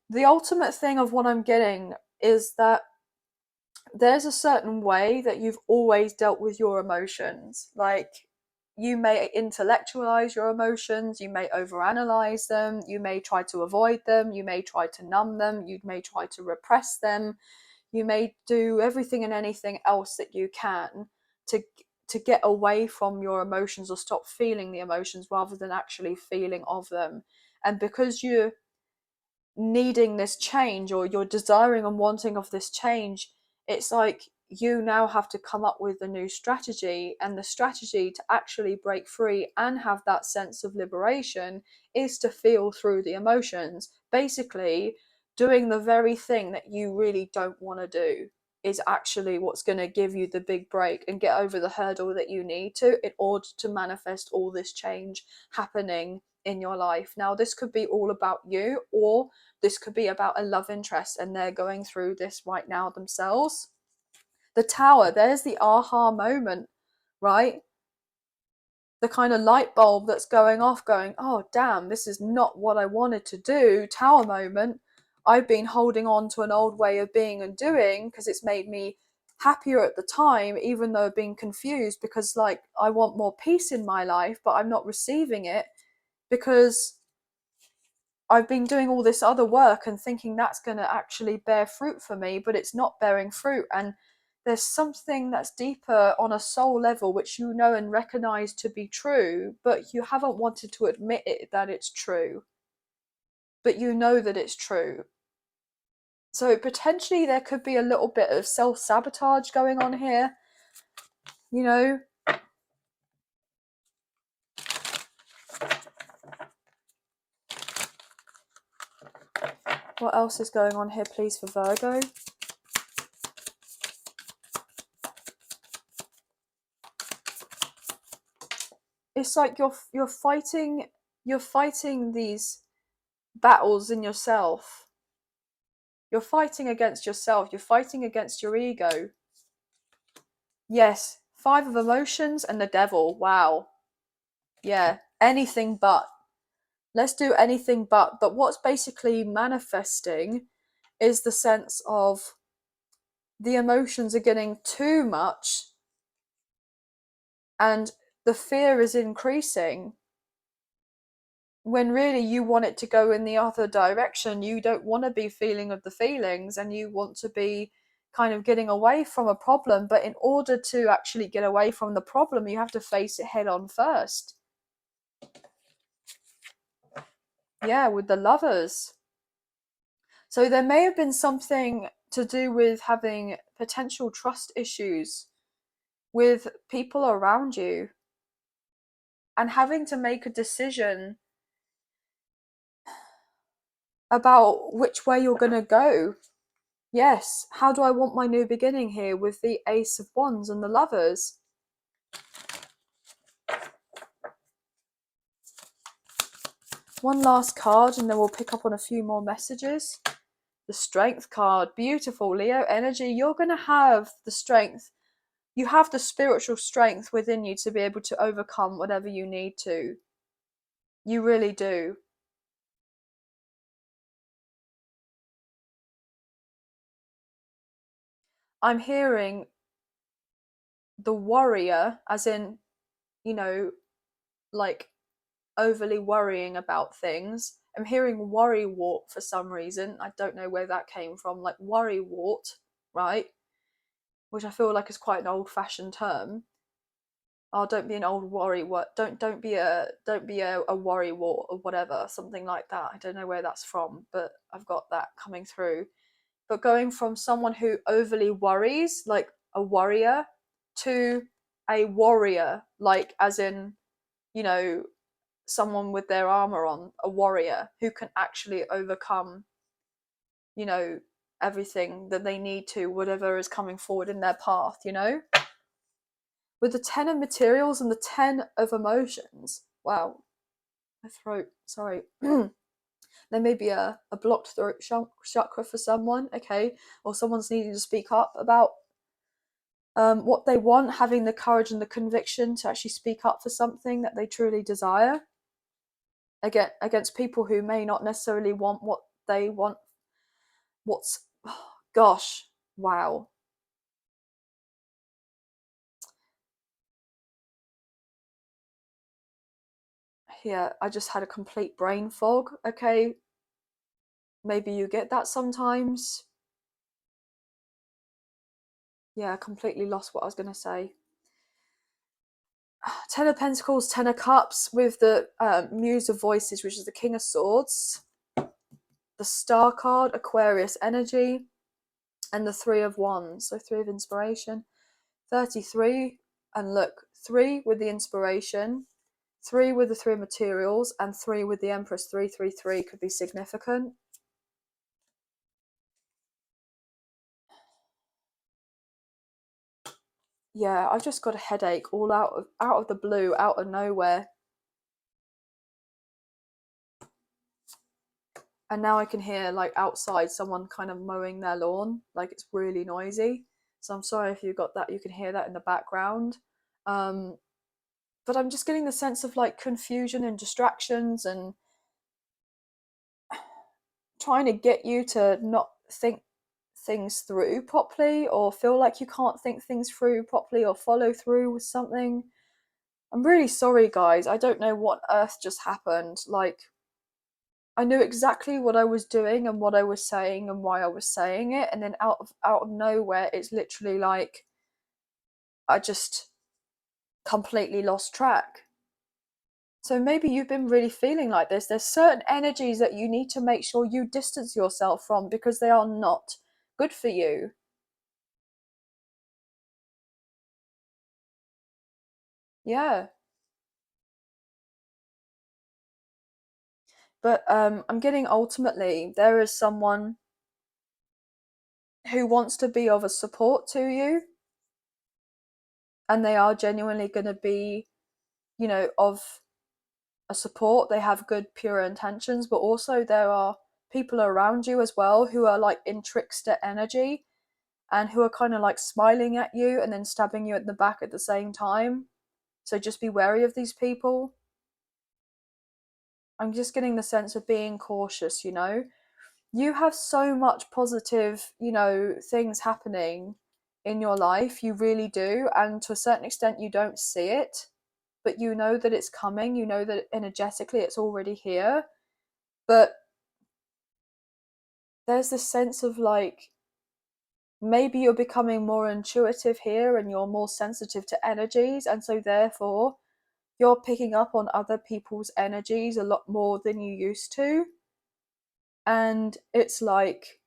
the ultimate thing of what I'm getting is that there's a certain way that you've always dealt with your emotions. Like, you may intellectualize your emotions, you may overanalyze them, you may try to avoid them, you may try to numb them, you may try to repress them, you may do everything and anything else that you can to get away from your emotions or stop feeling the emotions rather than actually feeling of them. And because you're needing this change, or you're desiring and wanting of this change, it's like you now have to come up with a new strategy, and the strategy to actually break free and have that sense of liberation is to feel through the emotions. Basically, doing the very thing that you really don't want to do is actually what's going to give you the big break and get over the hurdle that you need to in order to manifest all this change happening in your life. Now, this could be all about you, or this could be about a love interest and they're going through this right now themselves. The Tower, there's the aha moment, right? The kind of light bulb that's going off, going, oh damn, this is not what I wanted to do. Tower moment. I've been holding on to an old way of being and doing because it's made me happier at the time, even though being confused, because like I want more peace in my life, but I'm not receiving it because I've been doing all this other work and thinking that's going to actually bear fruit for me, but it's not bearing fruit. And there's something that's deeper on a soul level, which you know and recognize to be true, but you haven't wanted to admit it, that it's true. But you know that it's true. So potentially there could be a little bit of self-sabotage going on here, you know. What else is going on here, please, for Virgo? It's like you're fighting these battles in yourself. You're fighting against yourself. You're fighting against your ego. Yes, 5 of emotions and the devil. Wow. Yeah, anything but. Let's do anything but. But what's basically manifesting is the sense of the emotions are getting too much and the fear is increasing, when really you want it to go in the other direction. You don't want to be feeling of the feelings and you want to be kind of getting away from a problem. But in order to actually get away from the problem, you have to face it head on first. Yeah, with the Lovers. So there may have been something to do with having potential trust issues with people around you and having to make a decision about which way you're going to go. Yes, how do I want my new beginning here with the Ace of Wands and the Lovers? One last card and then we'll pick up on a few more messages. The Strength card. Beautiful, Leo energy. You're going to have the strength. You have the spiritual strength within you to be able to overcome whatever you need to. You really do. I'm hearing the warrior, as in, you know, like overly worrying about things. I'm hearing worrywart for some reason. I don't know where that came from. Like worrywart, right? Which I feel like is quite an old-fashioned term. Oh, don't be an old worry. What? Don't be a worrywart or whatever. Something like that. I don't know where that's from, but I've got that coming through. But going from someone who overly worries, like a warrior, to a warrior, like as in, you know, someone with their armor on, a warrior who can actually overcome, you know, everything that they need to, whatever is coming forward in their path, you know? With the 10 of materials and the 10 of emotions. Wow, my throat, sorry. There may be a blocked throat chakra for someone, okay? Or someone's needing to speak up about what they want, having the courage and the conviction to actually speak up for something that they truly desire. Against people who may not necessarily want what they want. What's, oh, gosh, wow. Here, I just had a complete brain fog, okay? Maybe you get that sometimes. Yeah, I completely lost what I was going to say. 10 of Pentacles, 10 of Cups with the Muse of Voices, which is the King of Swords. The Star card, Aquarius energy. And the 3 of Wands, so 3 of Inspiration. 33, and look, 3 with the Inspiration, 3 with the 3 of Materials, and 3 with the Empress. 333 could be significant. Yeah, I've just got a headache all out of the blue, out of nowhere. And now I can hear like outside someone kind of mowing their lawn, like it's really noisy. So I'm sorry if you got that, you can hear that in the background. But I'm just getting the sense of like confusion and distractions and trying to get you to not think things through properly or feel like you can't think things through properly or follow through with something. I'm really sorry, guys. I don't know what on earth just happened. Like, I knew exactly what I was doing and what I was saying and why I was saying it, and then out of nowhere, it's literally like I just completely lost track. So maybe you've been really feeling like this. There's certain energies that you need to make sure you distance yourself from because they are not good for you. Yeah. But I'm getting ultimately there is someone who wants to be of a support to you, and they are genuinely going to be, you know, of a support. They have good, pure intentions, but also there are people around you as well who are like in trickster energy and who are kind of like smiling at you and then stabbing you at the back at the same time. So just be wary of these people. I'm just getting the sense of being cautious, you know. You have so much positive, you know, things happening in your life. You really do. And to a certain extent, you don't see it, but you know that it's coming. You know that energetically it's already here. But there's this sense of like, maybe you're becoming more intuitive here and you're more sensitive to energies. And so therefore, you're picking up on other people's energies a lot more than you used to. And it's like,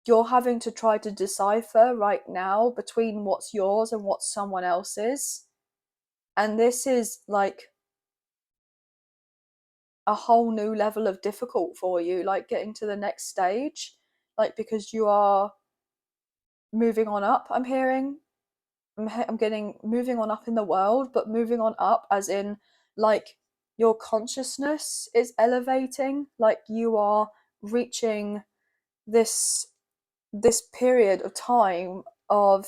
you're having to try to decipher right now between what's yours and what's someone else's. And this is like a whole new level of difficult for you, like getting to the next stage, like because you are moving on up. I'm hearing, I'm getting moving on up in the world, but moving on up as in like your consciousness is elevating, like you are reaching this period of time of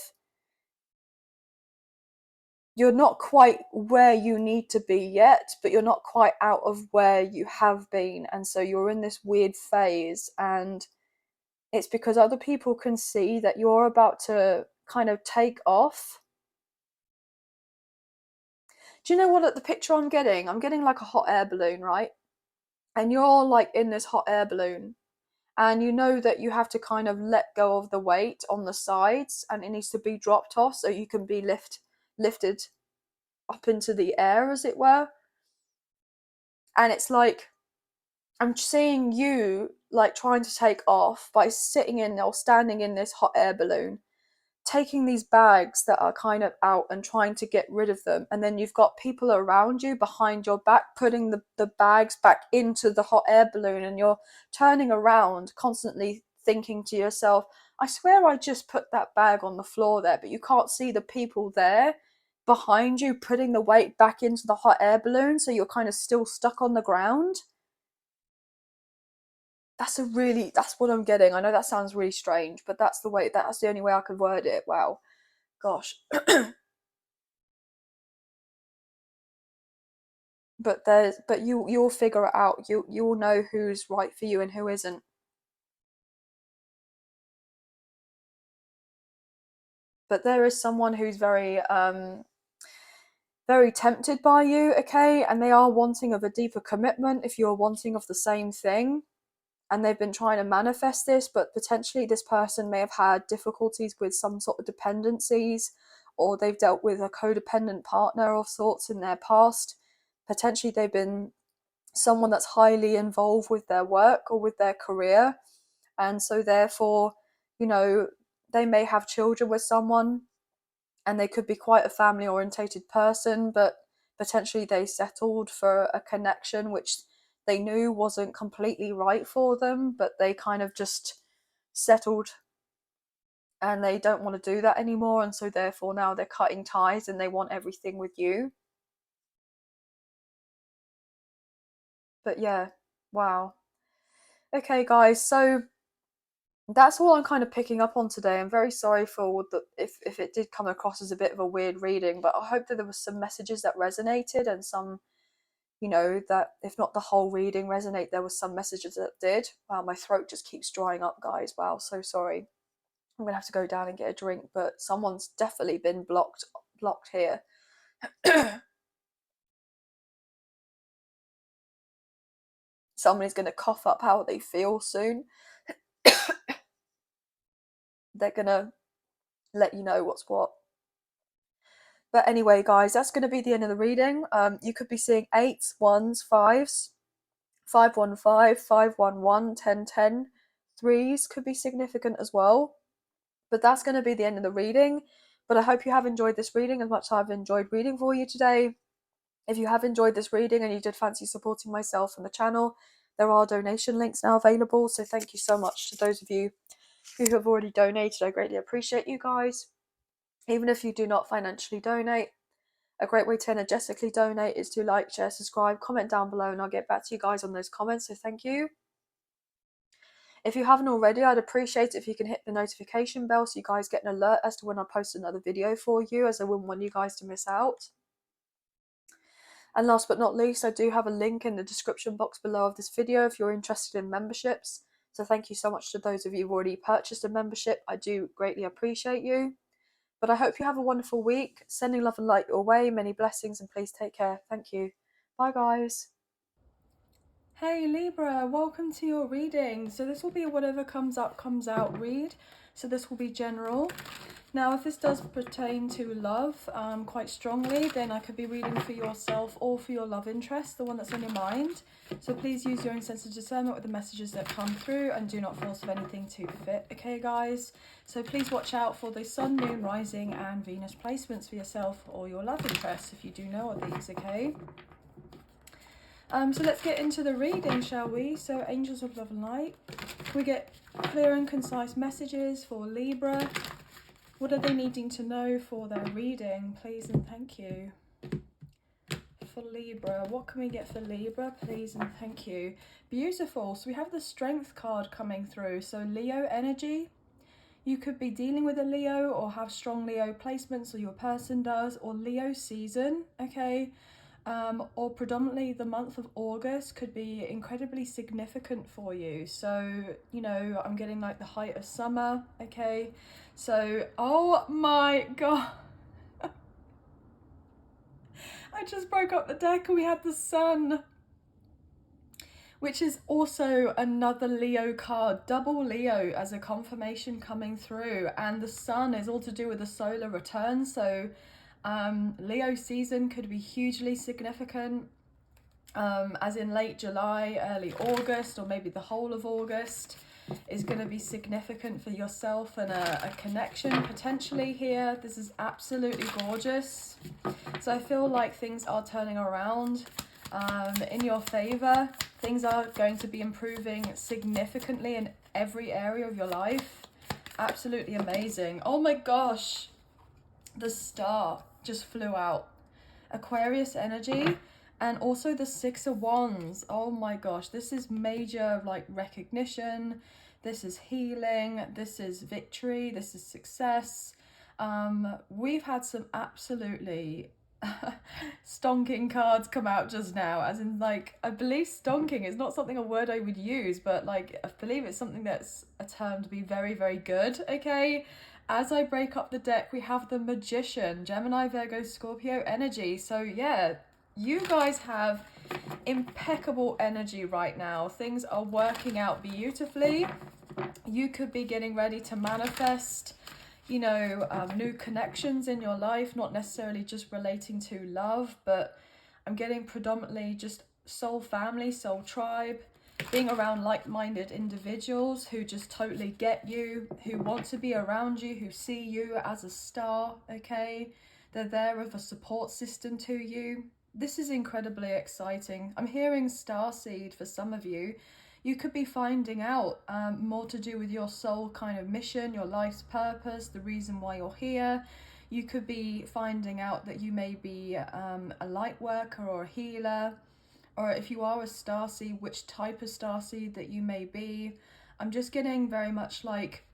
you're not quite where you need to be yet, but you're not quite out of where you have been, and so you're in this weird phase, and it's because other people can see that you're about to kind of take off. Do you know what the picture I'm getting? I'm getting like a hot air balloon, right? And you're like in this hot air balloon, and you know that you have to kind of let go of the weight on the sides, and it needs to be dropped off so you can be lifted up into the air, as it were. And it's like, I'm seeing you like trying to take off by sitting in or standing in this hot air balloon, taking these bags that are kind of out and trying to get rid of them. And then you've got people around you behind your back putting the bags back into the hot air balloon, and you're turning around constantly thinking to yourself, I swear I just put that bag on the floor there, but you can't see the people there behind you putting the weight back into the hot air balloon, so you're kind of still stuck on the ground. That's what I'm getting. I know that sounds really strange, but that's the only way I could word it. Wow. Gosh. But you'll figure it out. You'll know who's right for you and who isn't. But there is someone who's very tempted by you, okay, and they are wanting of a deeper commitment if you're wanting of the same thing, and they've been trying to manifest this, but potentially this person may have had difficulties with some sort of dependencies, or they've dealt with a codependent partner of sorts in their past. Potentially they've been someone that's highly involved with their work or with their career, and so therefore, you know, they may have children with someone, and they could be quite a family orientated person, but potentially they settled for a connection which they knew wasn't completely right for them, but they kind of just settled, and they don't want to do that anymore, and so therefore now they're cutting ties and they want everything with you. But yeah, wow. Okay guys, so that's all I'm kind of picking up on today. I'm very sorry for if it did come across as a bit of a weird reading, but I hope that there was some messages that resonated, and some, you know, that if not the whole reading resonate, there was some messages that did. Wow, my throat just keeps drying up, guys. Wow, so sorry. I'm gonna have to go down and get a drink, but someone's definitely been blocked here. Somebody's gonna cough up how they feel soon. They're gonna let you know what's what. But anyway, guys, that's going to be the end of the reading. You could be seeing 8s, 1s, 5s, 515, 511, 1010. 3s could be significant as well. But that's going to be the end of the reading. But I hope you have enjoyed this reading as much as I've enjoyed reading for you today. If you have enjoyed this reading and you did fancy supporting myself and the channel, there are donation links now available. So thank you so much to those of you who have already donated. I greatly appreciate you guys. Even if you do not financially donate, a great way to energetically donate is to like, share, subscribe, comment down below, and I'll get back to you guys on those comments, so thank you. If you haven't already, I'd appreciate it if you can hit the notification bell so you guys get an alert as to when I post another video for you, as I wouldn't want you guys to miss out. And last but not least, I do have a link in the description box below of this video if you're interested in memberships. So thank you so much to those of you who've already purchased a membership. I do greatly appreciate you. But I hope you have a wonderful week. Sending love and light your way. Many blessings, and please take care. Thank you. Bye, guys. Hey Libra, welcome to your reading. So this will be a whatever comes up, comes out read. So this will be general. Now, if this does pertain to love quite strongly, then I could be reading for yourself or for your love interest, the one that's on your mind. So please use your own sense of discernment with the messages that come through, and do not force anything to fit, okay guys? So please watch out for the Sun, Moon, Rising and Venus placements for yourself or your love interest if you do know of these, okay? So let's get into the reading, shall we? So angels of love and light. We get clear and concise messages for Libra. What are they needing to know for their reading? Please and thank you. for Libra? What can we get for Libra, please and thank you? Beautiful. So we have the Strength card coming through. So Leo energy. You could be dealing with a Leo or have strong Leo placements, or your person does, or Leo season, okay? Or predominantly the month of August could be incredibly significant for you. So, you know, I'm getting like the height of summer, okay? So, oh my God. I just broke up the deck and we had the Sun, which is also another Leo card, double Leo as a confirmation coming through. And the Sun is all to do with the solar return. So Leo season could be hugely significant, as in late July, early August, or maybe the whole of August is going to be significant for yourself and a connection potentially here. This is absolutely gorgeous. So I feel like things are turning around in your favor. Things are going to be improving significantly in every area of your life. Absolutely amazing. Oh my gosh, the Star just flew out. Aquarius energy, and also the Six of Wands. Oh my gosh, this is major, like, recognition. This is healing. This is victory. This is success. We've had some absolutely stonking cards come out just now, as in, like, I believe stonking is not something, a word I would use, but like I believe it's something that's a term to be very, very good, okay? As I break up the deck, we have the Magician, Gemini, Virgo, Scorpio energy. So yeah, you guys have impeccable energy right now. Things are working out beautifully. You could be getting ready to manifest, you know, new connections in your life, not necessarily just relating to love, but I'm getting predominantly just soul family, soul tribe, being around like-minded individuals who just totally get you, who want to be around you, who see you as a star, okay? They're there with a support system to you. This is incredibly exciting. I'm hearing starseed for some of you. You could be finding out more to do with your soul kind of mission, your life's purpose, the reason why you're here. You could be finding out that you may be a light worker or a healer, or if you are a starseed, which type of starseed that you may be. I'm just getting very much like,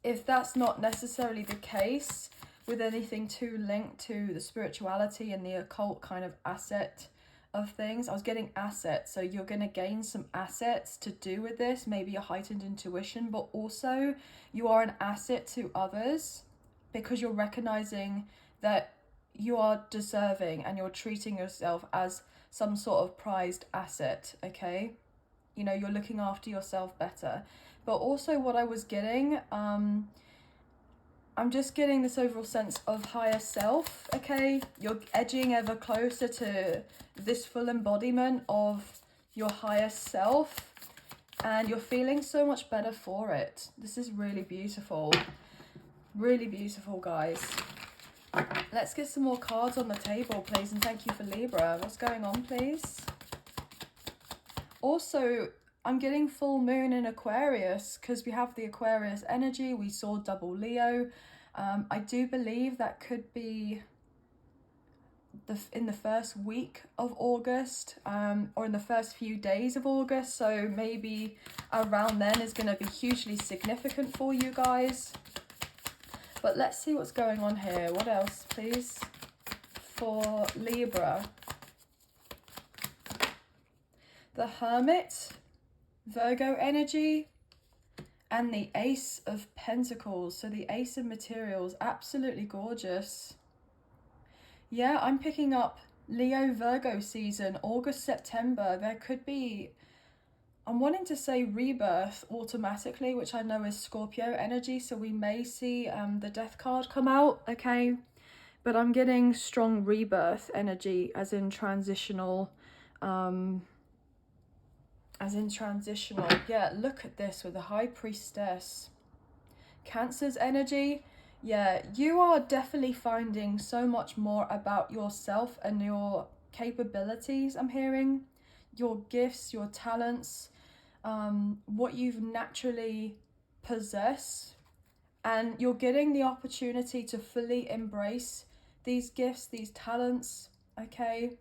if that's not necessarily the case with anything too linked to the spirituality and the occult kind of asset of things, I was getting assets, so you're going to gain some assets to do with this, maybe a heightened intuition, but also you are an asset to others because you're recognizing that you are deserving and you're treating yourself as some sort of prized asset, okay? You know, you're looking after yourself better. But also what I was getting, I'm just getting this overall sense of higher self, okay? You're edging ever closer to this full embodiment of your higher self, and you're feeling so much better for it. This is really beautiful. Really beautiful, guys. Let's get some more cards on the table, please, and thank you for Libra. What's going on, please? Also, I'm getting full moon in Aquarius because we have the Aquarius energy. We saw double Leo. I do believe that could be in the first week of August, or in the first few days of August. So maybe around then is going to be hugely significant for you guys. But let's see what's going on here. What else, please, for Libra? The Hermit, Virgo energy, and the Ace of Pentacles. So the Ace of Materials, absolutely gorgeous. Yeah, I'm picking up Leo Virgo season, August, September. There could be, I'm wanting to say rebirth automatically, which I know is Scorpio energy. So we may see the Death card come out, okay? But I'm getting strong rebirth energy, as in transitional, yeah, look at this with the High Priestess. Cancer's energy. Yeah, you are definitely finding so much more about yourself and your capabilities, I'm hearing. Your gifts, your talents, what you've naturally possess. And you're getting the opportunity to fully embrace these gifts, these talents, okay?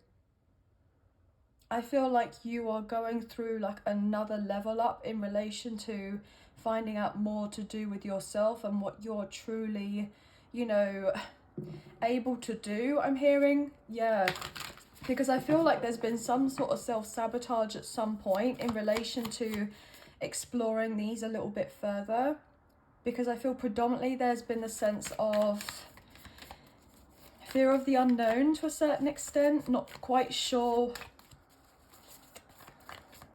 I feel like you are going through like another level up in relation to finding out more to do with yourself and what you're truly, you know, able to do, I'm hearing. Yeah, because I feel like there's been some sort of self-sabotage at some point in relation to exploring these a little bit further, because I feel predominantly there's been a sense of fear of the unknown to a certain extent, not quite sure.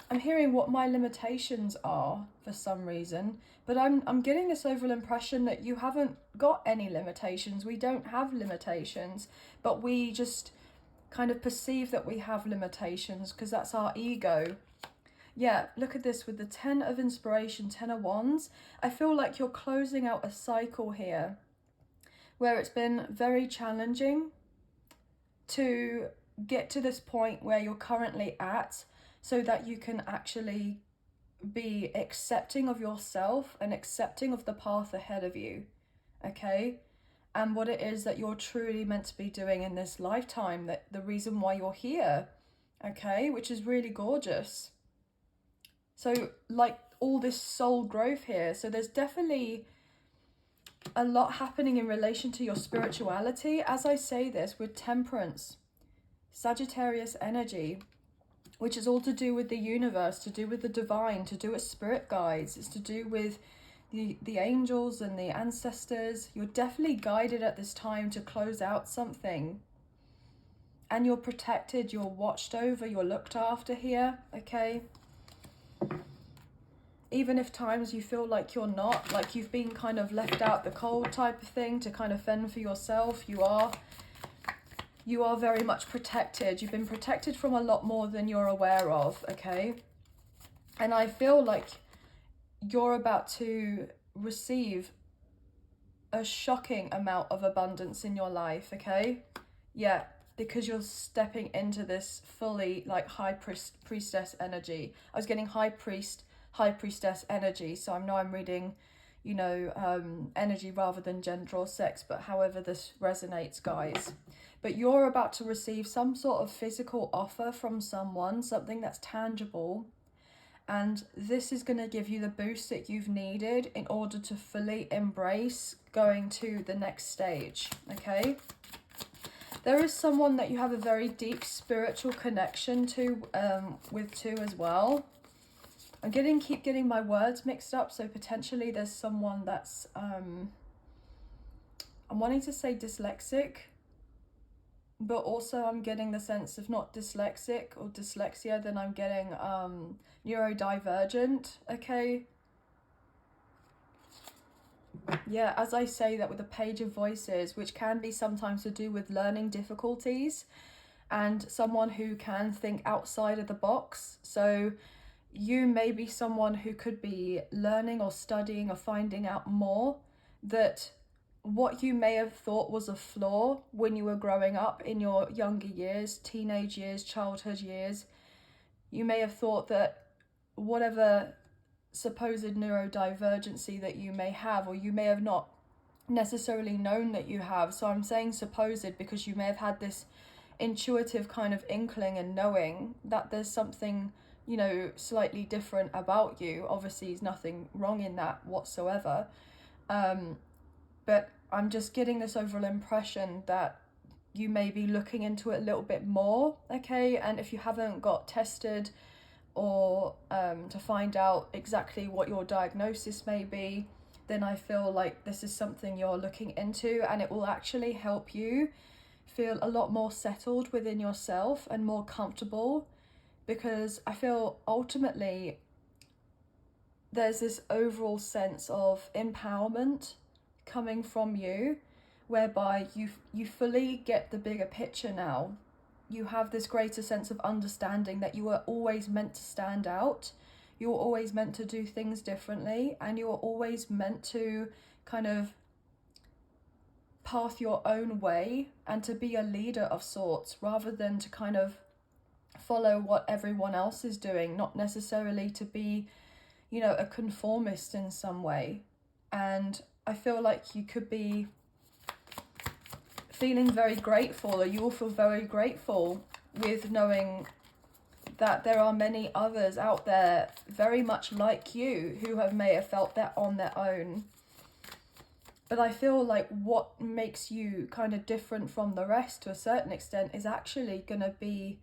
I'm hearing what my limitations are for some reason, but I'm getting this overall impression that you haven't got any limitations. We don't have limitations, but we just kind of perceive that we have limitations because that's our ego. Yeah, look at this with the 10 of inspiration, 10 of wands. I feel like you're closing out a cycle here where it's been very challenging to get to this point where you're currently at, so that you can actually be accepting of yourself and accepting of the path ahead of you, okay? And what it is that you're truly meant to be doing in this lifetime, that the reason why you're here, okay? Which is really gorgeous. So like all this soul growth here. So there's definitely a lot happening in relation to your spirituality. As I say this, with temperance, Sagittarius energy, which is all to do with the universe, to do with the divine, to do with spirit guides. It's to do with the angels and the ancestors. You're definitely guided at this time to close out something. And you're protected, you're watched over, you're looked after here, okay? Even if times you feel like you're not, like you've been kind of left out the cold type of thing to kind of fend for yourself, you are very much protected. You've been protected from a lot more than you're aware of, okay? And I feel like you're about to receive a shocking amount of abundance in your life, okay? Yeah, because you're stepping into this fully like high priestess energy. I was getting high priestess energy, so I know I'm reading, you know, energy rather than gender or sex, but however this resonates, guys. But you're about to receive some sort of physical offer from someone, something that's tangible. And this is going to give you the boost that you've needed in order to fully embrace going to the next stage, okay? There is someone that you have a very deep spiritual connection to, with too as well. Keep getting my words mixed up, so potentially there's someone that's, I'm wanting to say dyslexic, but also I'm getting the sense of not dyslexic or dyslexia, then I'm getting neurodivergent, okay? Yeah, as I say that with the Page of Voices, which can be sometimes to do with learning difficulties and someone who can think outside of the box. So you may be someone who could be learning or studying or finding out more, that what you may have thought was a flaw when you were growing up in your younger years, teenage years, childhood years, you may have thought that whatever supposed neurodivergency that you may have, or you may have not necessarily known that you have. So I'm saying supposed because you may have had this intuitive kind of inkling and knowing that there's something, you know, slightly different about you. Obviously, there's nothing wrong in that whatsoever. But I'm just getting this overall impression that you may be looking into it a little bit more, okay? And if you haven't got tested or to find out exactly what your diagnosis may be, then I feel like this is something you're looking into, and it will actually help you feel a lot more settled within yourself and more comfortable, because I feel ultimately there's this overall sense of empowerment coming from you, whereby you fully get the bigger picture now. You have this greater sense of understanding that you were always meant to stand out, you were always meant to do things differently, and you were always meant to kind of path your own way and to be a leader of sorts, rather than to kind of follow what everyone else is doing, not necessarily to be, you know, a conformist in some way. And I feel like you could be feeling very grateful, or you will feel very grateful with knowing that there are many others out there very much like you who may have felt that on their own. But I feel like what makes you kind of different from the rest to a certain extent is actually going to be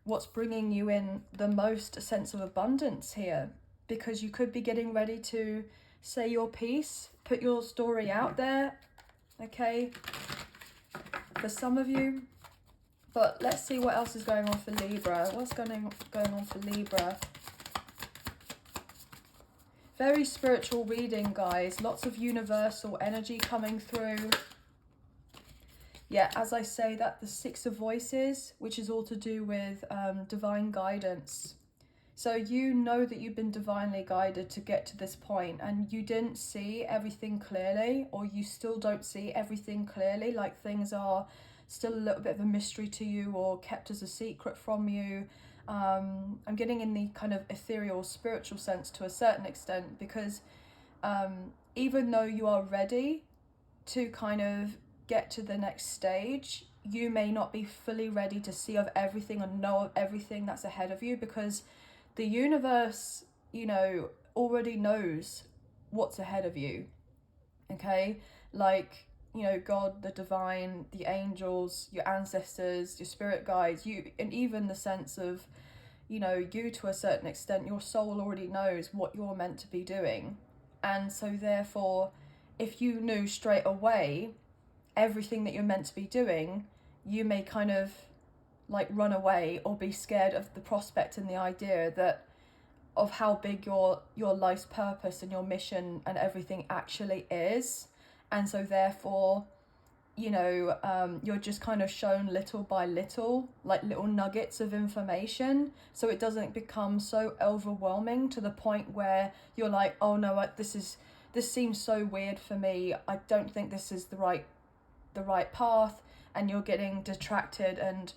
what's bringing you in the most sense of abundance here, because you could be getting ready to say your piece, put your story out there, okay, for some of you. But let's see what else is going on for Libra. What's going on for Libra? Very spiritual reading, guys. Lots of universal energy coming through. Yeah, as I say, that the Six of Voices, which is all to do with divine guidance. So you know that you've been divinely guided to get to this point, and you didn't see everything clearly, or you still don't see everything clearly, like things are still a little bit of a mystery to you or kept as a secret from you. I'm getting in the kind of ethereal spiritual sense to a certain extent, because even though you are ready to kind of get to the next stage, you may not be fully ready to see of everything and know of everything that's ahead of you, because the universe, you know, already knows what's ahead of you, okay? Like, you know, God, the divine, the angels, your ancestors, your spirit guides, you, and even the sense of, you know, you to a certain extent, your soul already knows what you're meant to be doing. And so therefore, if you knew straight away everything that you're meant to be doing, you may kind of like run away or be scared of the prospect and the idea that of how big your life's purpose and your mission and everything actually is. And so therefore, you know, you're just kind of shown little by little, like little nuggets of information, so it doesn't become so overwhelming to the point where you're like, oh no, this seems so weird for me, I don't think this is the right path, and you're getting detracted and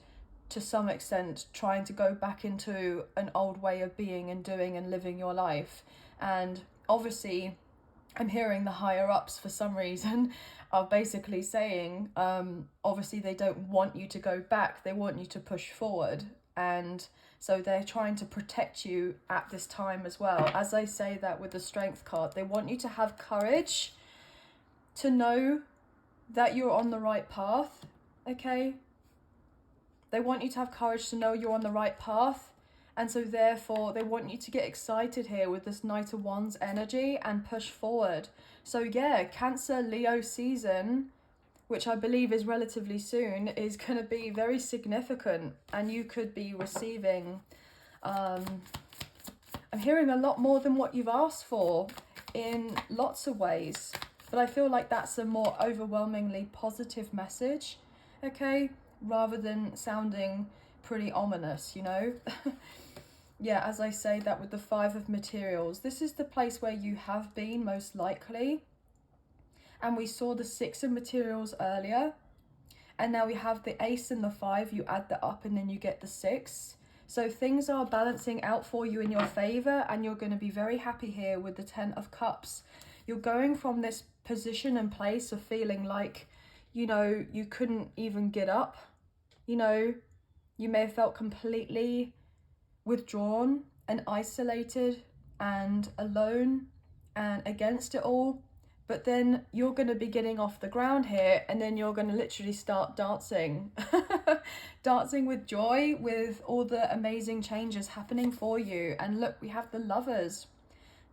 to some extent trying to go back into an old way of being and doing and living your life. And obviously I'm hearing the higher ups for some reason are basically saying obviously they don't want you to go back, they want you to push forward, and so they're trying to protect you at this time as well. As I say that with the Strength card, they want you to have courage to know that you're on the right path, okay? They want you to have courage to know you're on the right path, and so therefore they want you to get excited here with this Knight of Wands energy and push forward. So yeah, Cancer Leo season, which I believe is relatively soon, is going to be very significant, and you could be receiving I'm hearing a lot more than what you've asked for in lots of ways, but I feel like that's a more overwhelmingly positive message, okay, rather than sounding pretty ominous, you know. Yeah, as I say that with the Five of Materials, this is the place where you have been most likely, and we saw the Six of Materials earlier, and now we have the Ace and the Five. You add that up and then you get the Six. So things are balancing out for you in your favor, and you're going to be very happy here with the Ten of Cups. You're going from this position and place of feeling like, you know, you couldn't even get up, you know, you may have felt completely withdrawn and isolated and alone and against it all. But then you're going to be getting off the ground here, and then you're going to literally start dancing. Dancing with joy, with all the amazing changes happening for you. And look, we have the Lovers,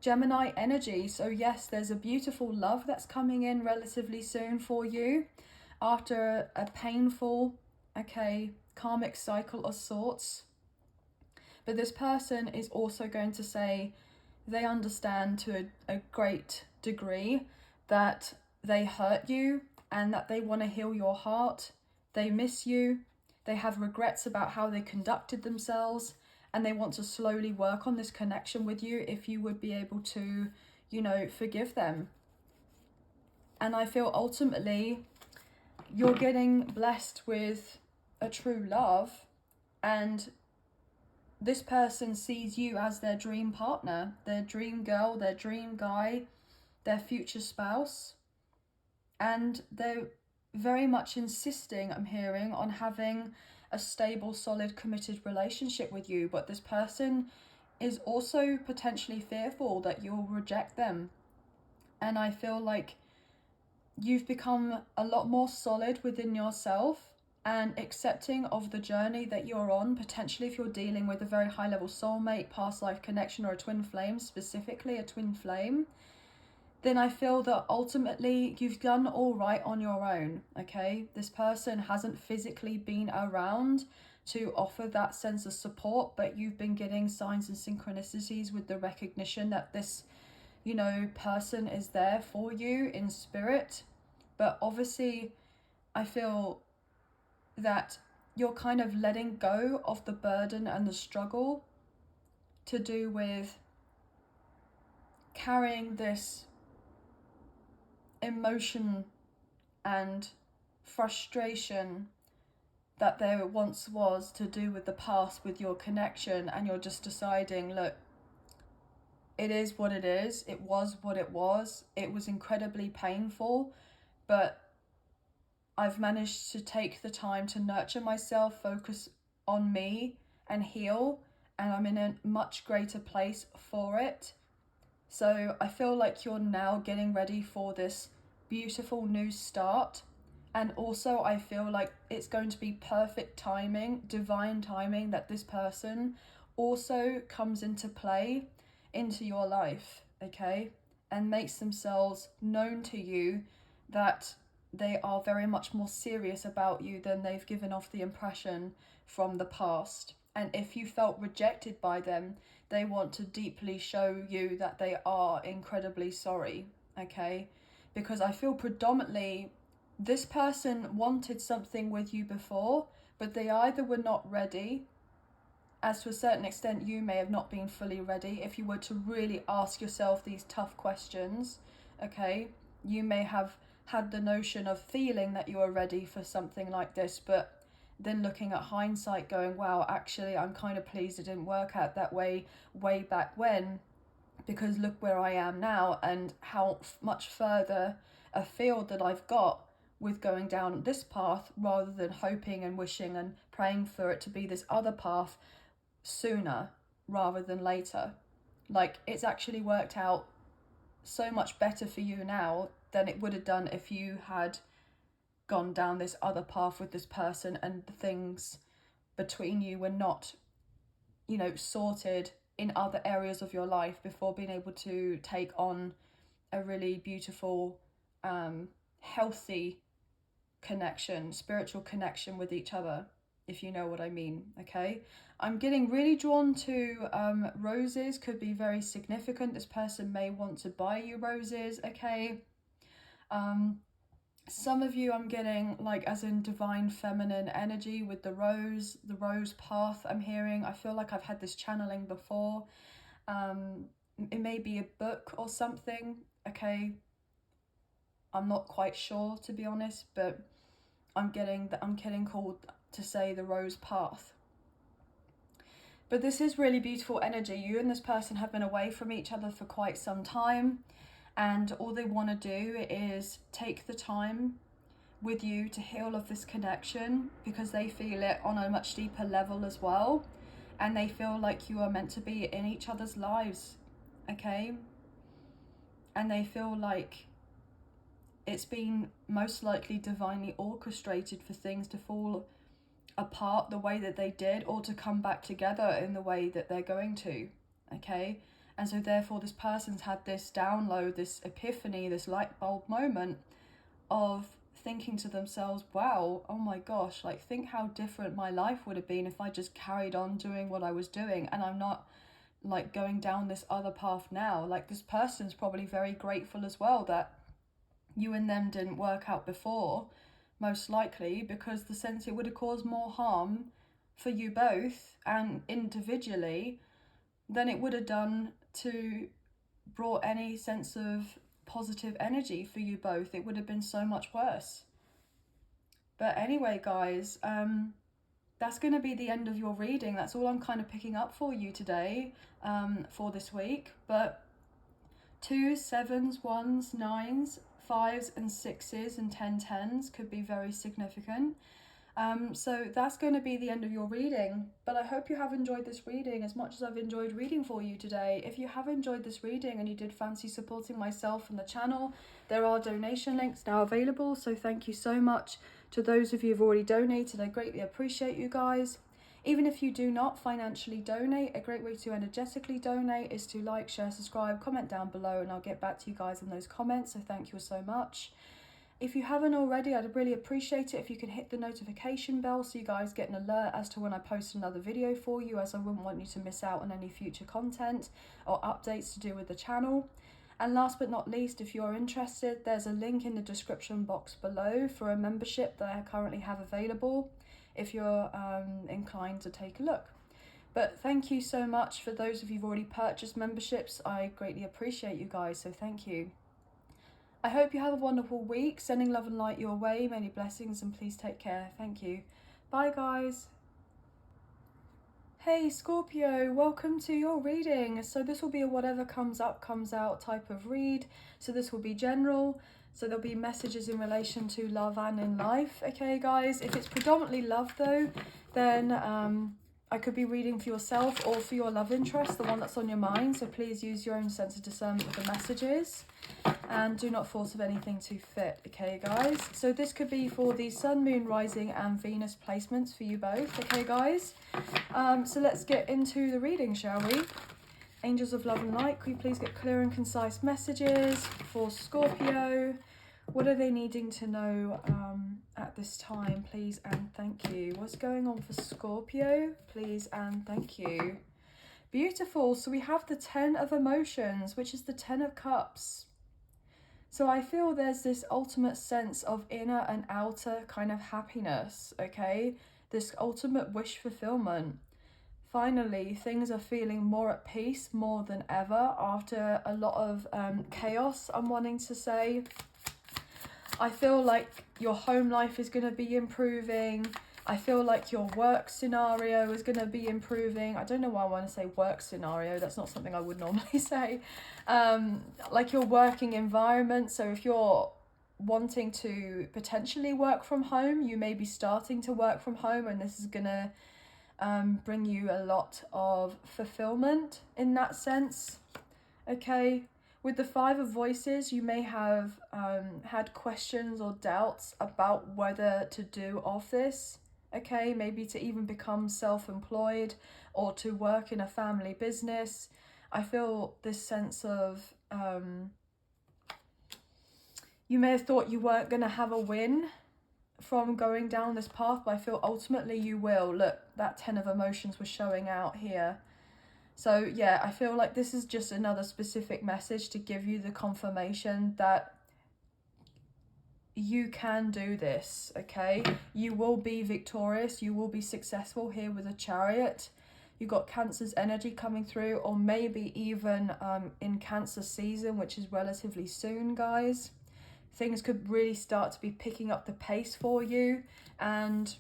Gemini energy. So yes, there's a beautiful love that's coming in relatively soon for you after a painful, okay, karmic cycle of sorts. But this person is also going to say they understand to a great degree that they hurt you and that they want to heal your heart. They miss you. They have regrets about how they conducted themselves, and they want to slowly work on this connection with you if you would be able to, you know, forgive them. And I feel ultimately you're getting blessed with a true love, and this person sees you as their dream partner, their dream girl, their dream guy, their future spouse. And they're very much insisting, I'm hearing, on having a stable, solid, committed relationship with you, but this person is also potentially fearful that you'll reject them. And I feel like you've become a lot more solid within yourself and accepting of the journey that you're on. Potentially if you're dealing with a very high level soulmate, past life connection, or a twin flame, specifically a twin flame, then I feel that ultimately you've done all right on your own, okay? This person hasn't physically been around to offer that sense of support, but you've been getting signs and synchronicities with the recognition that this, you know, person is there for you in spirit. But obviously I feel that you're kind of letting go of the burden and the struggle to do with carrying this emotion and frustration that there once was to do with the past, with your connection, and you're just deciding, look, it is what it is, it was what it was incredibly painful, but I've managed to take the time to nurture myself, focus on me and heal, and I'm in a much greater place for it. So I feel like you're now getting ready for this beautiful new start. And also I feel like it's going to be perfect timing, divine timing, that this person also comes into play into your life, okay? And makes themselves known to you, that they are very much more serious about you than they've given off the impression from the past. And if you felt rejected by them, they want to deeply show you that they are incredibly sorry, okay? Because I feel predominantly this person wanted something with you before, but they either were not ready, as to a certain extent you may have not been fully ready. If you were to really ask yourself these tough questions, okay, you may have had the notion of feeling that you were ready for something like this, but then looking at hindsight going, wow, actually I'm kind of pleased it didn't work out that way back when, because look where I am now and how much further afield that I've got with going down this path, rather than hoping and wishing and praying for it to be this other path sooner rather than later. Like, it's actually worked out so much better for you now than it would have done if you had gone down this other path with this person and the things between you were not, you know, sorted in other areas of your life before being able to take on a really beautiful, healthy connection, spiritual connection with each other, if you know what I mean, okay? I'm getting really drawn to roses, could be very significant. This person may want to buy you roses, okay? Some of you I'm getting like as in divine feminine energy with the rose path I'm hearing. I feel like I've had this channeling before. It may be a book or something, okay? I'm not quite sure, to be honest, but I'm getting called to say the rose path. But this is really beautiful energy. You and this person have been away from each other for quite some time, and all they want to do is take the time with you to heal of this connection, because they feel it on a much deeper level as well, and they feel like you are meant to be in each other's lives, okay? And they feel like it's been most likely divinely orchestrated for things to fall apart the way that they did, or to come back together in the way that they're going to, okay? And so therefore this person's had this download, this epiphany, this light bulb moment of thinking to themselves, wow, oh my gosh, like, think how different my life would have been if I just carried on doing what I was doing, and I'm not like going down this other path now. Like, this person's probably very grateful as well that you and them didn't work out before, most likely, because the sense it would have caused more harm for you both and individually than it would have done to brought any sense of positive energy for you both. It would have been so much worse. But anyway, guys, that's going to be the end of your reading. That's all I'm kind of picking up for you today, for this week. But 2s, 7s, 1s, 9s, 5s and 6s and 10s could be very significant. So that's going to be the end of your reading, but I hope you have enjoyed this reading as much as I've enjoyed reading for you today. If you have enjoyed this reading and you did fancy supporting myself and the channel, there are donation links now available, so thank you so much to those of you who've already donated. I greatly appreciate you guys. Even if you do not financially donate, a great way to energetically donate is to like, share, subscribe, comment down below, and I'll get back to you guys in those comments, so thank you so much. If you haven't already, I'd really appreciate it if you can hit the notification bell so you guys get an alert as to when I post another video for you, as I wouldn't want you to miss out on any future content or updates to do with the channel. And last but not least, if you're interested, there's a link in the description box below for a membership that I currently have available if you're inclined to take a look. But thank you so much for those of you who've already purchased memberships. I greatly appreciate you guys, so thank you. I hope you have a wonderful week. Sending love and light your way. Many blessings, and please take care. Thank you. Bye, guys. Hey, Scorpio, welcome to your reading. So this will be a whatever comes up, comes out type of read. So this will be general. So there'll be messages in relation to love and in life. Okay, guys. If it's predominantly love, though, then I could be reading for yourself or for your love interest, the one that's on your mind. So please use your own sense of discernment with the messages. And do not force of anything to fit, okay, guys? So this could be for the Sun, Moon, Rising, and Venus placements for you both, okay, guys? So let's get into the reading, shall we? Angels of love and light, could you please get clear and concise messages for Scorpio? What are they needing to know at this time, please and thank you? What's going on for Scorpio, please and thank you? Beautiful. So we have the 10 of emotions, which is the 10 of cups. So I feel there's this ultimate sense of inner and outer kind of happiness, okay? This ultimate wish fulfillment. Finally, things are feeling more at peace more than ever after a lot of chaos, I'm wanting to say. I feel like your home life is going to be improving. I feel like your work scenario is going to be improving. I don't know why I want to say work scenario. That's not something I would normally say. Like your working environment. So if you're wanting to potentially work from home, you may be starting to work from home, and this is going to bring you a lot of fulfillment in that sense. Okay. With the 5 of voices, you may have had questions or doubts about whether to do of this. Okay, maybe to even become self-employed or to work in a family business. I feel this sense of you may have thought you weren't going to have a win from going down this path, but I feel ultimately you will. Look, that 10 of emotions was showing out here. So yeah, I feel like this is just another specific message to give you the confirmation that you can do this, okay? You will be victorious, you will be successful here with a Chariot. You've got Cancer's energy coming through, or maybe even in Cancer season, which is relatively soon, guys. Things could really start to be picking up the pace for you, and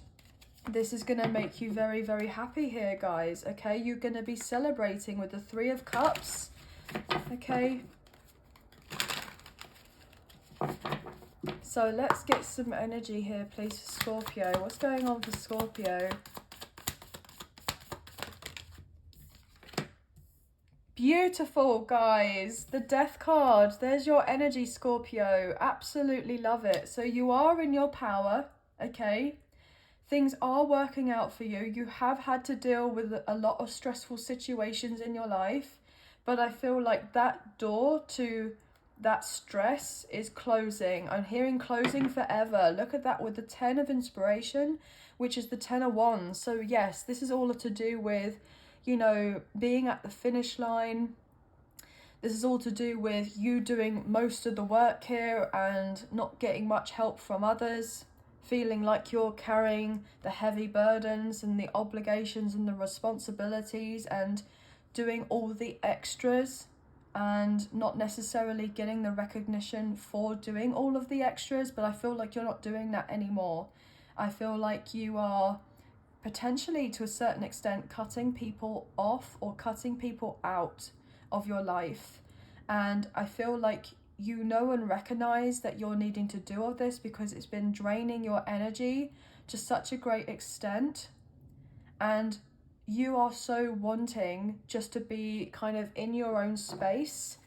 this is going to make you very, very happy here, guys, okay? You're going to be celebrating with the 3 of Cups, okay? So let's get some energy here, please, for Scorpio. What's going on for Scorpio? Beautiful, guys. The Death card. There's your energy, Scorpio. Absolutely love it. So you are in your power, okay? Things are working out for you. You have had to deal with a lot of stressful situations in your life, but I feel like that door to that stress is closing. I'm hearing closing forever. Look at that with the 10 of inspiration, which is the 10 of wands. So yes, this is all to do with, you know, being at the finish line. This is all to do with you doing most of the work here and not getting much help from others, feeling like you're carrying the heavy burdens and the obligations and the responsibilities and doing all the extras and not necessarily getting the recognition for doing all of the extras. But I feel like you're not doing that anymore. I feel like you are potentially, to a certain extent, cutting people off or cutting people out of your life. And I feel like you know and recognize that you're needing to do all this because it's been draining your energy to such a great extent, and you are so wanting just to be kind of in your own space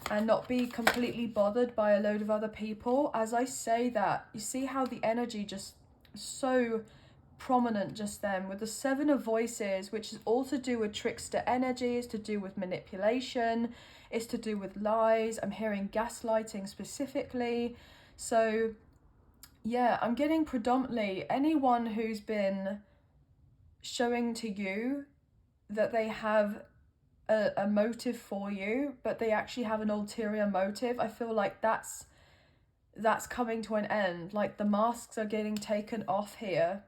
and not be completely bothered by a load of other people. As I say that, you see how the energy just so prominent just then with the Seven of Voices, which is all to do with trickster energy, is to do with manipulation, is to do with lies. I'm hearing gaslighting specifically. So yeah, I'm getting predominantly anyone who's been showing to you that they have a motive for you, but they actually have an ulterior motive. I feel like that's coming to an end. Like the masks are getting taken off here.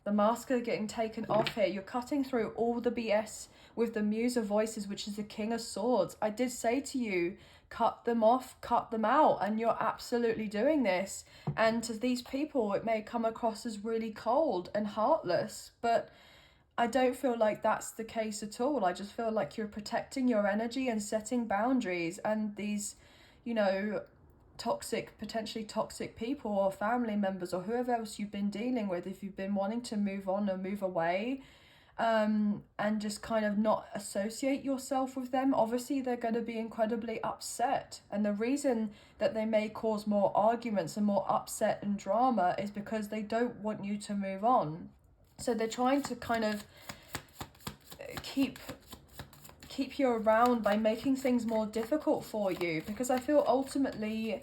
The masks are getting taken off here. You're cutting through all the BS with the Muse of Voices, which is the King of Swords. I did say to you, cut them off, cut them out, and you're absolutely doing this. And to these people, it may come across as really cold and heartless, but I don't feel like that's the case at all. I just feel like you're protecting your energy and setting boundaries, and these, you know, potentially toxic people or family members or whoever else you've been dealing with, if you've been wanting to move on or move away, and just kind of not associate yourself with them, obviously they're going to be incredibly upset. And the reason that they may cause more arguments and more upset and drama is because they don't want you to move on. So they're trying to kind of keep you around by making things more difficult for you, because I feel ultimately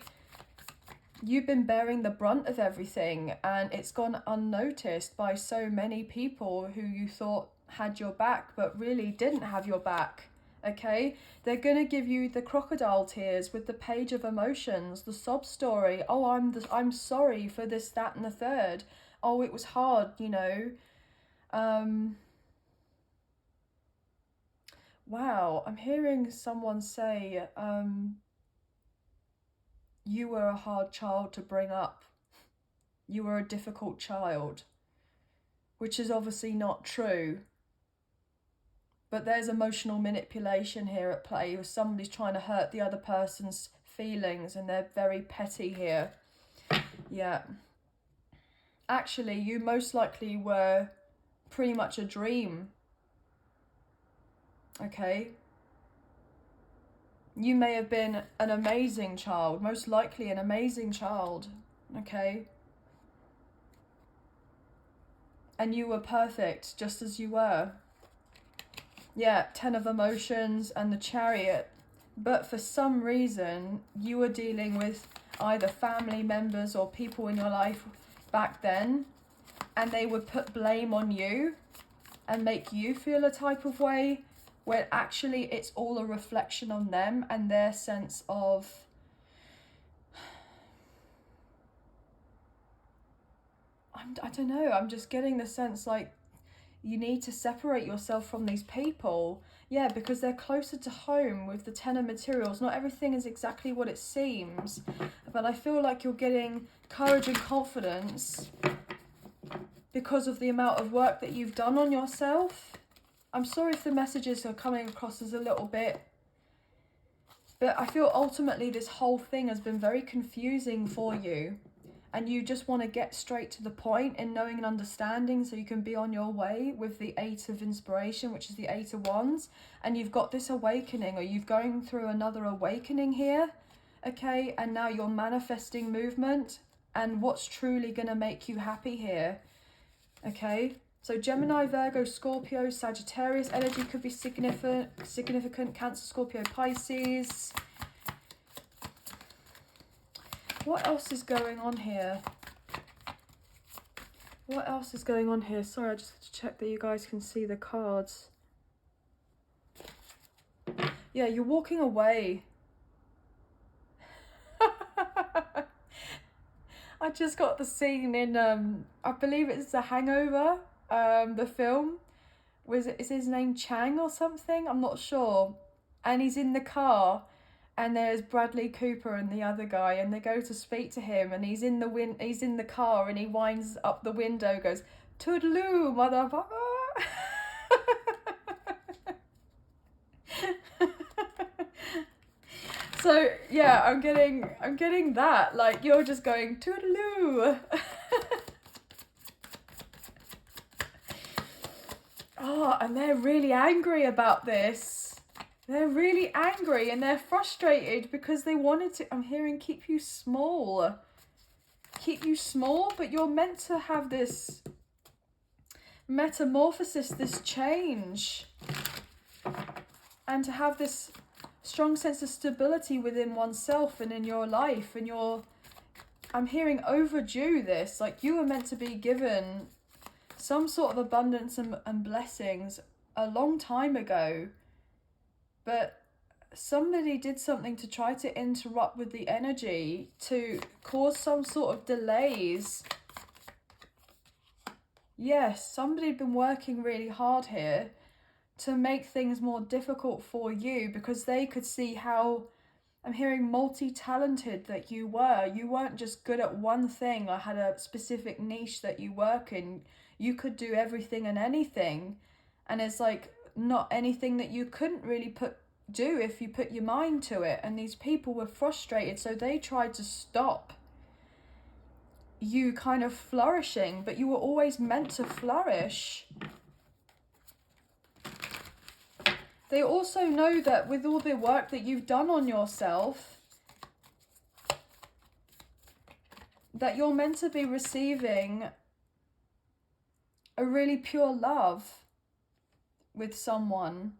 you've been bearing the brunt of everything and it's gone unnoticed by so many people who you thought had your back but really didn't have your back. Okay, they're gonna give you the crocodile tears with the Page of Emotions, the sob story. Oh, I'm sorry for this, that, and the third. Oh, it was hard, you know. Wow, I'm hearing someone say, you were a hard child to bring up. You were a difficult child, which is obviously not true. But there's emotional manipulation here at play, where somebody's trying to hurt the other person's feelings and they're very petty here. Yeah. Actually, you most likely were pretty much a dream. Okay. You may have been an amazing child, most likely an amazing child. Okay. And you were perfect just as you were. Yeah, 10 of Emotions and the Chariot. But for some reason, you were dealing with either family members or people in your life back then, and they would put blame on you and make you feel a type of way, where actually it's all a reflection on them and their sense of I don't know, I'm just getting the sense like you need to separate yourself from these people. Yeah, because they're closer to home with the 10 of Materials. Not everything is exactly what it seems, but I feel like you're getting courage and confidence because of the amount of work that you've done on yourself. I'm sorry if the messages are coming across as a little bit, but I feel ultimately this whole thing has been very confusing for you. And you just want to get straight to the point in knowing and understanding so you can be on your way with the 8 of Inspiration, which is the 8 of Wands. And you've got this awakening, or you've going through another awakening here. Okay, and now you're manifesting movement and what's truly going to make you happy here. Okay, so Gemini, Virgo, Scorpio, Sagittarius energy could be significant. Cancer, Scorpio, Pisces. What else is going on here? What else is going on here? Sorry, I just have to check that you guys can see the cards. Yeah, you're walking away. I just got the scene in, I believe it's The Hangover, the film. Is his name Chang or something? I'm not sure. And he's in the car. And there's Bradley Cooper and the other guy, and they go to speak to him, and he's in the car, and he winds up the window, goes, "Toodaloo, motherfucker." So yeah, I'm getting that. Like, you're just going, "Toodaloo." Oh, and they're really angry about this. They're really angry and they're frustrated because they wanted to, I'm hearing, keep you small. Keep you small, but you're meant to have this metamorphosis, this change. And to have this strong sense of stability within oneself and in your life. And I'm hearing overdue this. Like, you were meant to be given some sort of abundance and blessings a long time ago, but somebody did something to try to interrupt with the energy to cause some sort of delays. Yes, somebody had been working really hard here to make things more difficult for you because they could see how, I'm hearing, multi-talented that you were. You weren't just good at one thing or had a specific niche that you work in. You could do everything and anything. And it's like not anything that you couldn't really do if you put your mind to it. And these people were frustrated, so they tried to stop you kind of flourishing, but you were always meant to flourish. They also know that with all the work that you've done on yourself, that you're meant to be receiving a really pure love with someone,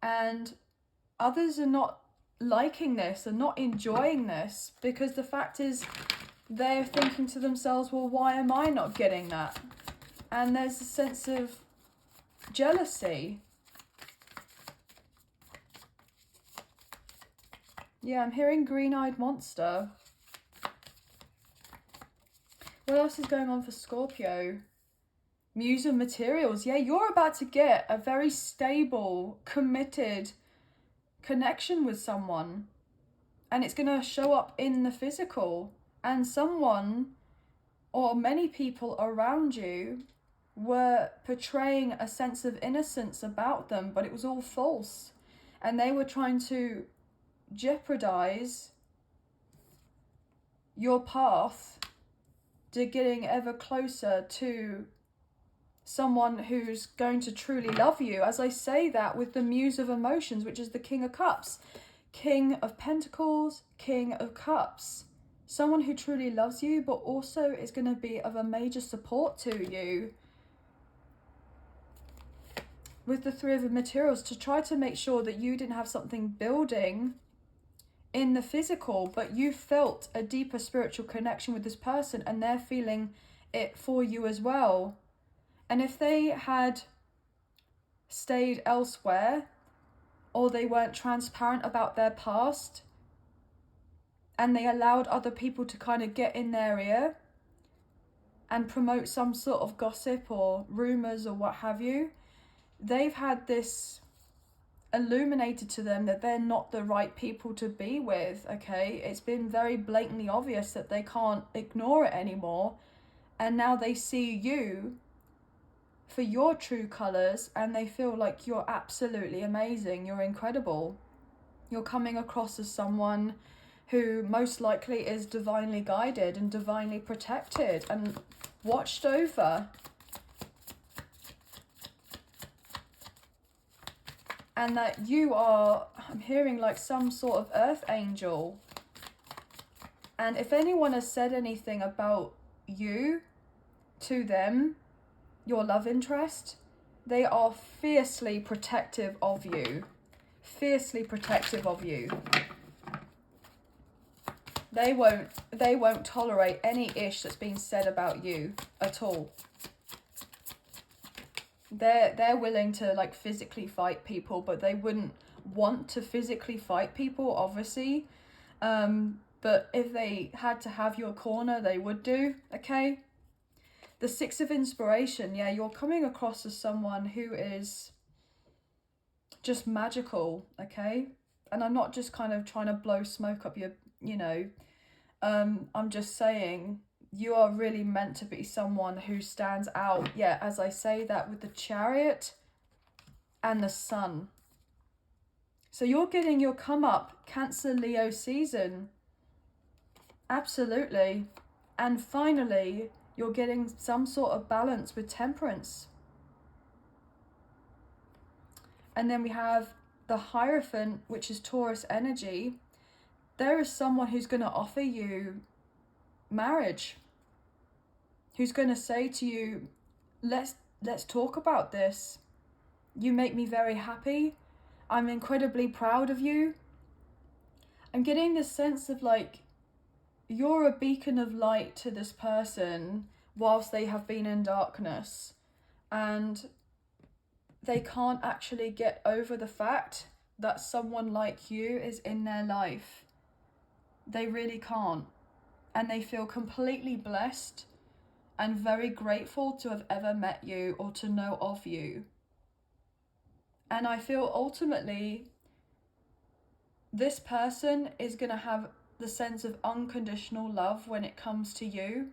and others are not liking this and not enjoying this because the fact is they're thinking to themselves, well, why am I not getting that? And there's a sense of jealousy. Yeah, I'm hearing green-eyed monster. What else is going on for Scorpio? Muse of materials. Yeah, you're about to get a very stable, committed connection with someone. And it's going to show up in the physical. And someone, or many people around you, were portraying a sense of innocence about them, but it was all false. And they were trying to jeopardize your path to getting ever closer to someone who's going to truly love you. As I say that with the Muse of emotions, which is the King of Cups, King of Pentacles, King of Cups. Someone who truly loves you, but also is going to be of a major support to you. With the Three of Materials, to try to make sure that you didn't have something building in the physical, but you felt a deeper spiritual connection with this person and they're feeling it for you as well. And if they had stayed elsewhere, or they weren't transparent about their past, and they allowed other people to kind of get in their ear and promote some sort of gossip or rumors or what have you, they've had this illuminated to them that they're not the right people to be with, okay? It's been very blatantly obvious that they can't ignore it anymore. And now they see you for your true colours and they feel like you're absolutely amazing, you're incredible. You're coming across as someone who most likely is divinely guided and divinely protected and watched over. And that you are, I'm hearing, like some sort of earth angel. And if anyone has said anything about you to them, your love interest, they are fiercely protective of you. Fiercely protective of you. They won't tolerate any ish that's been said about you at all. They're willing to like physically fight people, but they wouldn't want to physically fight people, obviously. But if they had to have your corner, they would do, okay? The Six of Inspiration, yeah, you're coming across as someone who is just magical, okay? And I'm not just kind of trying to blow smoke up your, I'm just saying you are really meant to be someone who stands out. Yeah, as I say that with the Chariot and the Sun. So you're getting your come up, Cancer, Leo season. Absolutely. And finally, you're getting some sort of balance with Temperance. And then we have the Hierophant, which is Taurus energy. There is someone who's going to offer you marriage, who's going to say to you, let's talk about this. You make me very happy. I'm incredibly proud of you. I'm getting this sense of like, you're a beacon of light to this person whilst they have been in darkness, and they can't actually get over the fact that someone like you is in their life. They really can't. And they feel completely blessed and very grateful to have ever met you or to know of you. And I feel ultimately this person is going to have the sense of unconditional love when it comes to you,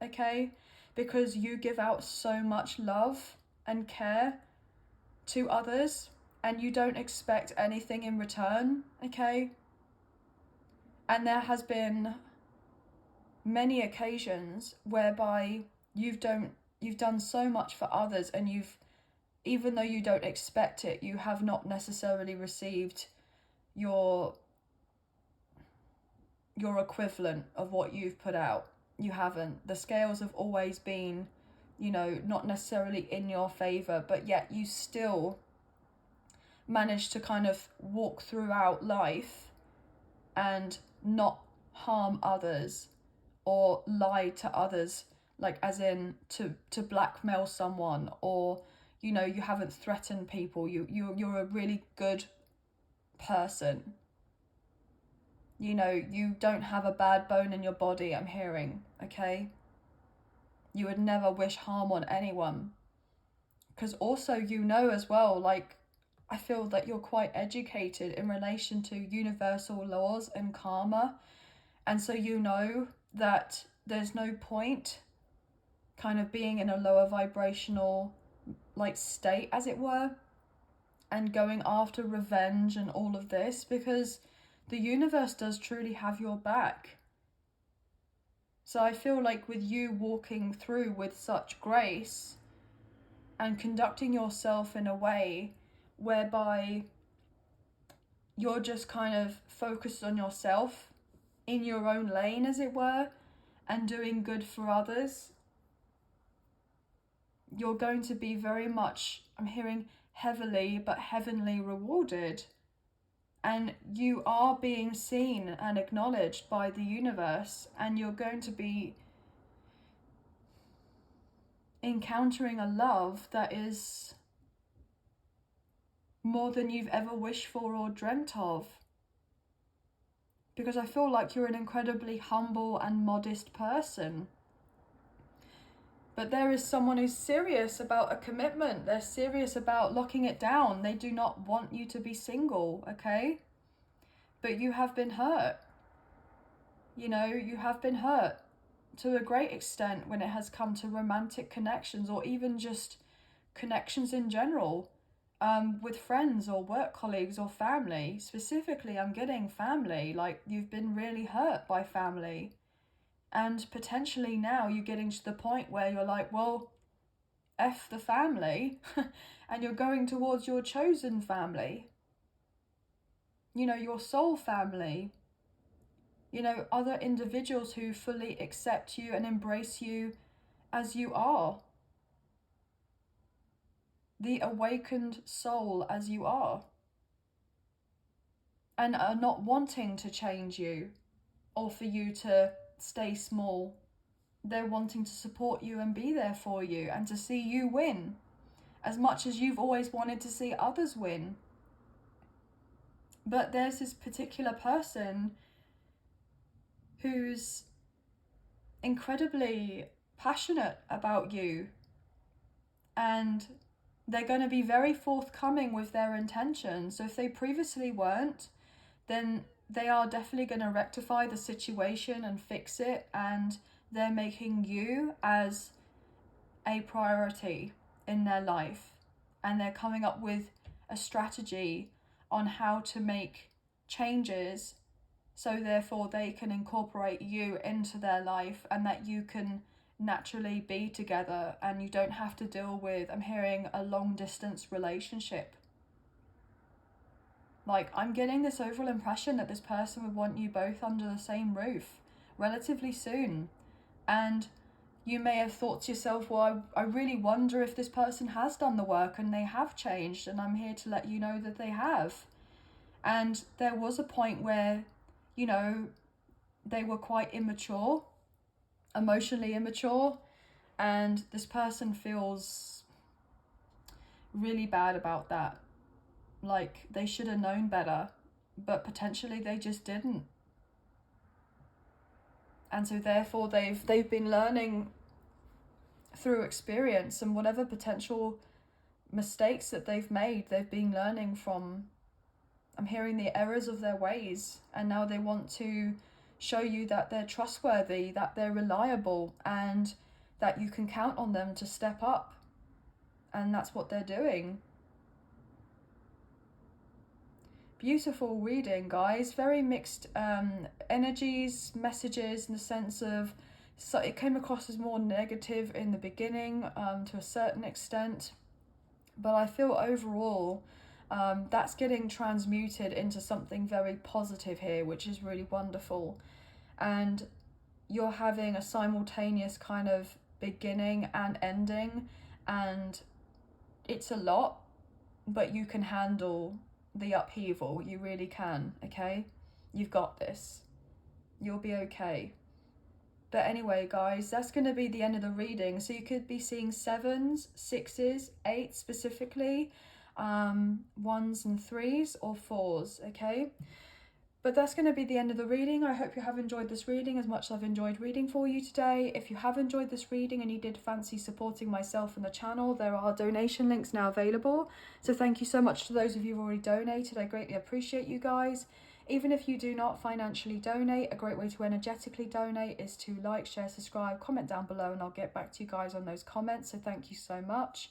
okay? Because you give out so much love and care to others and you don't expect anything in return, okay? And there has been many occasions whereby you've done so much for others, and even though you don't expect it, you have not necessarily received your equivalent of what you've put out. You haven't. The scales have always been, not necessarily in your favor, but yet you still manage to kind of walk throughout life and not harm others or lie to others, like as in to blackmail someone, or you haven't threatened people. You're a really good person. You don't have a bad bone in your body, I'm hearing, okay? You would never wish harm on anyone. Because also, as well, like, I feel that you're quite educated in relation to universal laws and karma. And so that there's no point kind of being in a lower vibrational, like, state, as it were, and going after revenge and all of this, because the universe does truly have your back. So I feel like with you walking through with such grace and conducting yourself in a way whereby you're just kind of focused on yourself in your own lane, as it were, and doing good for others, you're going to be very much, I'm hearing, heavily but heavenly rewarded. And you are being seen and acknowledged by the universe, and you're going to be encountering a love that is more than you've ever wished for or dreamt of. Because I feel like you're an incredibly humble and modest person. But there is someone who's serious about a commitment. They're serious about locking it down. They do not want you to be single, okay? But you have been hurt. You have been hurt to a great extent when it has come to romantic connections, or even just connections in general, with friends or work colleagues or family. Specifically, I'm getting family, like you've been really hurt by family. And potentially now you're getting to the point where you're like, well, F the family, and you're going towards your chosen family. Your soul family. Other individuals who fully accept you and embrace you as you are. The awakened soul as you are. And are not wanting to change you or for you to stay small. They're wanting to support you and be there for you and to see you win as much as you've always wanted to see others win. But there's this particular person who's incredibly passionate about you, and they're going to be very forthcoming with their intentions. So if they previously weren't, then they are definitely going to rectify the situation and fix it, and they're making you as a priority in their life, and they're coming up with a strategy on how to make changes so therefore they can incorporate you into their life, and that you can naturally be together and you don't have to deal with, I'm hearing, a long distance relationship. Like, I'm getting this overall impression that this person would want you both under the same roof relatively soon. And you may have thought to yourself, well, I really wonder if this person has done the work and they have changed, and I'm here to let you know that they have. And there was a point where, you know, they were quite immature, emotionally immature, and this person feels really bad about that. Like, they should have known better, but potentially they just didn't. And so therefore they've been learning through experience, and whatever potential mistakes that they've made, they've been learning from. I'm hearing the errors of their ways, and now they want to show you that they're trustworthy, that they're reliable, and that you can count on them to step up. And that's what they're doing. Beautiful reading, guys. Very mixed energies, messages, in the sense of, so it came across as more negative in the beginning to a certain extent, but I feel overall that's getting transmuted into something very positive here, which is really wonderful. And you're having a simultaneous kind of beginning and ending, and it's a lot, but you can handle the upheaval. You really can, okay? You've got this. You'll be okay. But anyway, guys, that's going to be the end of the reading. So you could be seeing 7s, 6s, 8s specifically, 1s and 3s, or 4s, okay? But that's going to be the end of the reading. I hope you have enjoyed this reading as much as I've enjoyed reading for you today. If you have enjoyed this reading and you did fancy supporting myself and the channel, there are donation links now available. So thank you so much to those of you who've already donated. I greatly appreciate you guys. Even if you do not financially donate, a great way to energetically donate is to like, share, subscribe, comment down below, and I'll get back to you guys on those comments. So thank you so much.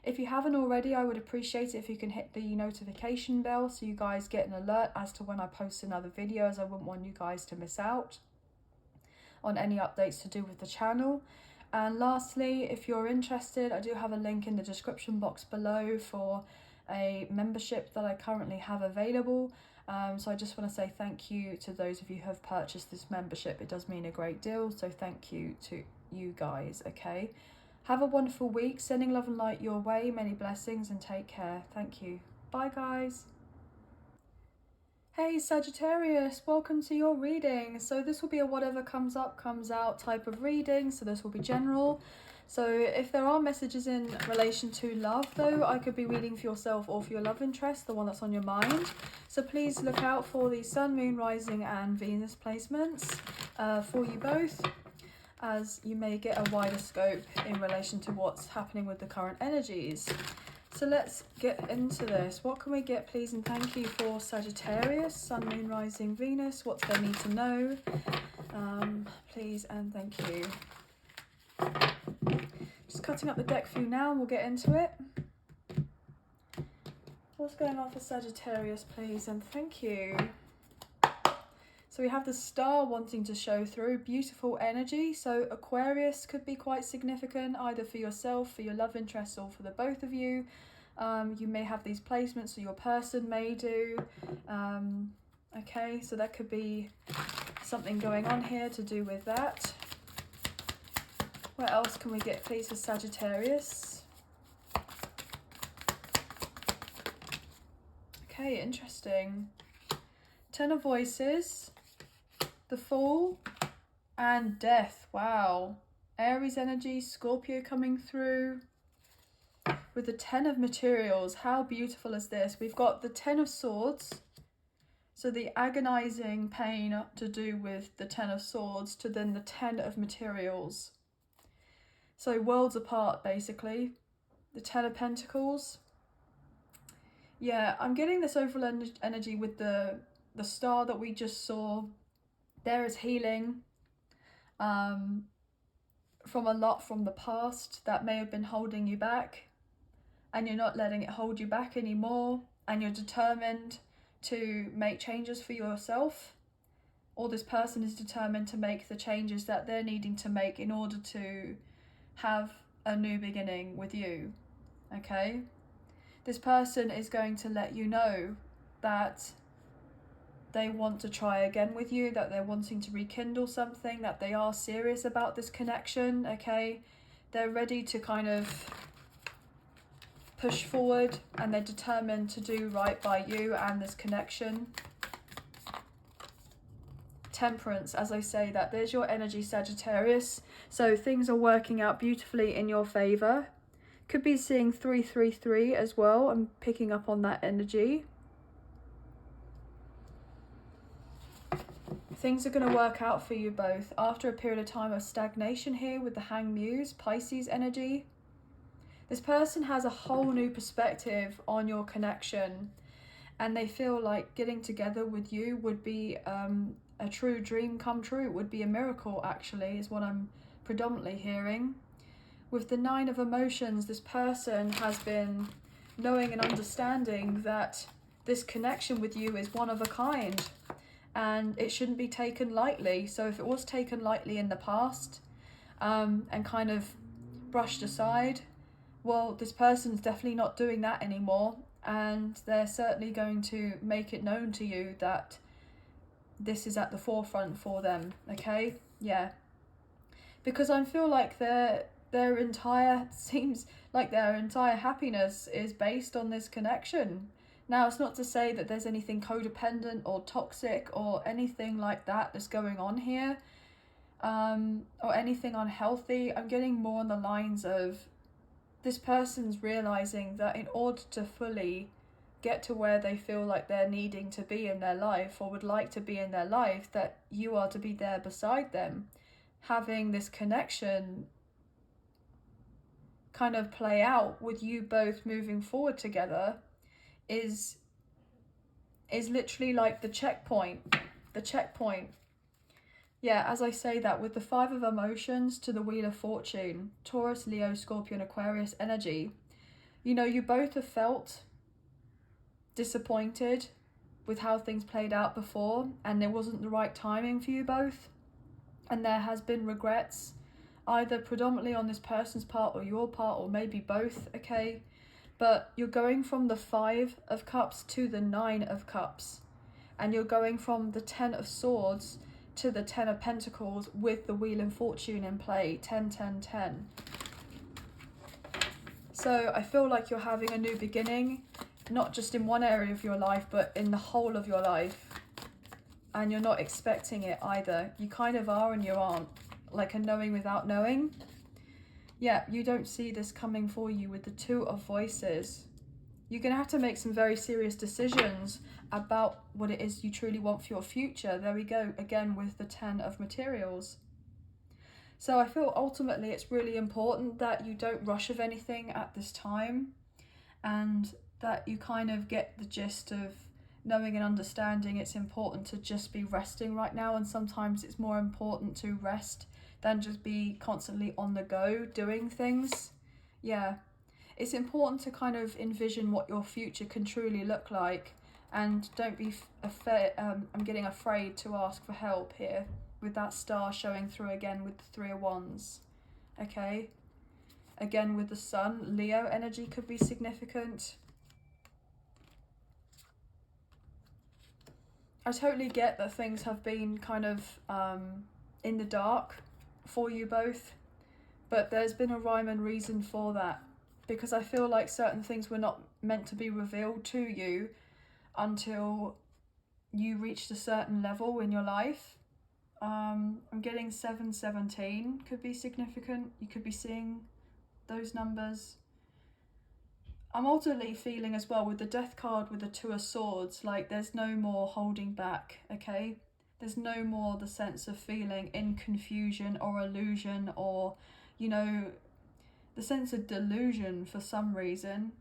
If you haven't already, I would appreciate it if you can hit the notification bell so you guys get an alert as to when I post another video, as I wouldn't want you guys to miss out on any updates to do with the channel. And lastly, if you're interested, I do have a link in the description box below for a membership that I currently have available. So I just want to say thank you to those of you who have purchased this membership. It does mean a great deal, so thank you to you guys, okay? Have a wonderful week. Sending love and light your way. Many blessings, and take care. Thank you. Bye, guys. Hey, Sagittarius, welcome to your reading. So this will be a whatever comes up, comes out type of reading. So this will be general. So if there are messages in relation to love, though, I could be reading for yourself or for your love interest, the one that's on your mind. So please look out for the Sun, Moon, Rising and Venus placements for you both, as you may get a wider scope in relation to what's happening with the current energies. So let's get into this. What can we get, please and thank you, for Sagittarius, Sun, Moon, Rising, Venus? What do they need to know? Please and thank you. Just cutting up the deck for you now and we'll get into it. What's going on for Sagittarius, please and thank you? So we have the Star wanting to show through. Beautiful energy. So Aquarius could be quite significant, either for yourself, for your love interest, or for the both of you. You may have these placements, or your person may do. Okay, so that could be something going on here to do with that. What else can we get, please, for Sagittarius? Okay, interesting. Ten of Voices, the Fool, and Death. Wow. Aries energy, Scorpio coming through with the Ten of Materials. How beautiful is this? We've got the Ten of Swords, so the agonizing pain to do with the Ten of Swords, to then the Ten of Materials. So worlds apart, basically. The Ten of Pentacles. Yeah, I'm getting this overall energy with the Star that we just saw. There is healing from a lot from the past that may have been holding you back, and you're not letting it hold you back anymore, and you're determined to make changes for yourself, or this person is determined to make the changes that they're needing to make in order to have a new beginning with you, okay? This person is going to let you know that they want to try again with you, that they're wanting to rekindle something, that they are serious about this connection, okay? They're ready to kind of push forward, and they're determined to do right by you and this connection. Temperance, as I say that, there's your energy, Sagittarius. So things are working out beautifully in your favor. Could be seeing 333 as well. I'm picking up on that energy. Things are going to work out for you both after a period of time of stagnation here with the Hanged Muse, Pisces energy. This person has a whole new perspective on your connection, and they feel like getting together with you would be a true dream come true. It would be a miracle, actually, is what I'm predominantly hearing. With the Nine of Emotions, this person has been knowing and understanding that this connection with you is one of a kind, and it shouldn't be taken lightly. So if it was taken lightly in the past and kind of brushed aside, well, this person's definitely not doing that anymore, and they're certainly going to make it known to you that this is at the forefront for them, okay? Yeah. Because I feel like seems like their entire happiness is based on this connection. Now, it's not to say that there's anything codependent or toxic or anything like that that's going on here, or anything unhealthy. I'm getting more on the lines of this person's realizing that in order to fully get to where they feel like they're needing to be in their life, or would like to be in their life, that you are to be there beside them. Having this connection kind of play out with you both moving forward together is literally like the checkpoint. Yeah, as I say that, with the Five of Emotions to the Wheel of Fortune, Taurus, Leo, Scorpion, Aquarius energy, you know, you both have felt disappointed with how things played out before, and it wasn't the right timing for you both, and there has been regrets, either predominantly on this person's part or your part, or maybe both, okay? But you're going from the Five of Cups to the Nine of Cups, and you're going from the Ten of Swords to the Ten of Pentacles with the Wheel of Fortune in play, 10, 10, 10. So I feel like you're having a new beginning, not just in one area of your life, but in the whole of your life. And you're not expecting it either. You kind of are and you aren't, like a knowing without knowing. Yeah, you don't see this coming for you with the Two of Voices. You're going to have to make some very serious decisions about what it is you truly want for your future. There we go, again with the Ten of Materials. So I feel ultimately it's really important that you don't rush of anything at this time, and that you kind of get the gist of knowing and understanding it's important to just be resting right now, and sometimes it's more important to rest than just be constantly on the go doing things. Yeah, it's important to kind of envision what your future can truly look like, and don't be I'm getting afraid to ask for help here with that star showing through again with the Three of Wands, okay? Again with the Sun, Leo energy could be significant. I totally get that things have been kind of in the dark for you both, but there's been a rhyme and reason for that, because I feel like certain things were not meant to be revealed to you until you reached a certain level in your life. I'm getting 717 could be significant. You could be seeing those numbers. I'm ultimately feeling as well with the Death card with the Two of Swords, like there's no more holding back, okay? There's no more the sense of feeling in confusion or illusion, or, you know, the sense of delusion for some reason.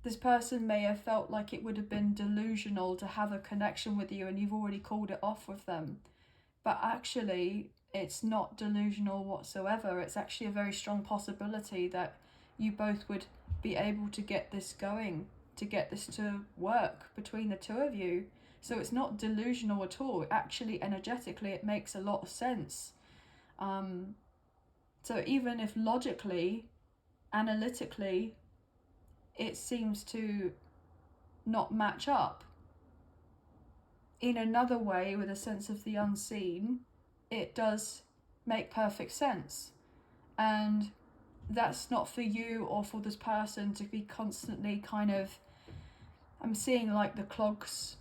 This person may have felt like it would have been delusional to have a connection with you, and you've already called it off with them. But actually, it's not delusional whatsoever. It's actually a very strong possibility that you both would be able to get this going, to get this to work between the two of you. So it's not delusional at all. Actually, energetically, it makes a lot of sense. So even if logically, analytically, it seems to not match up. In another way, with a sense of the unseen, it does make perfect sense. And that's not for you or for this person to be constantly kind of, I'm seeing like the clogs.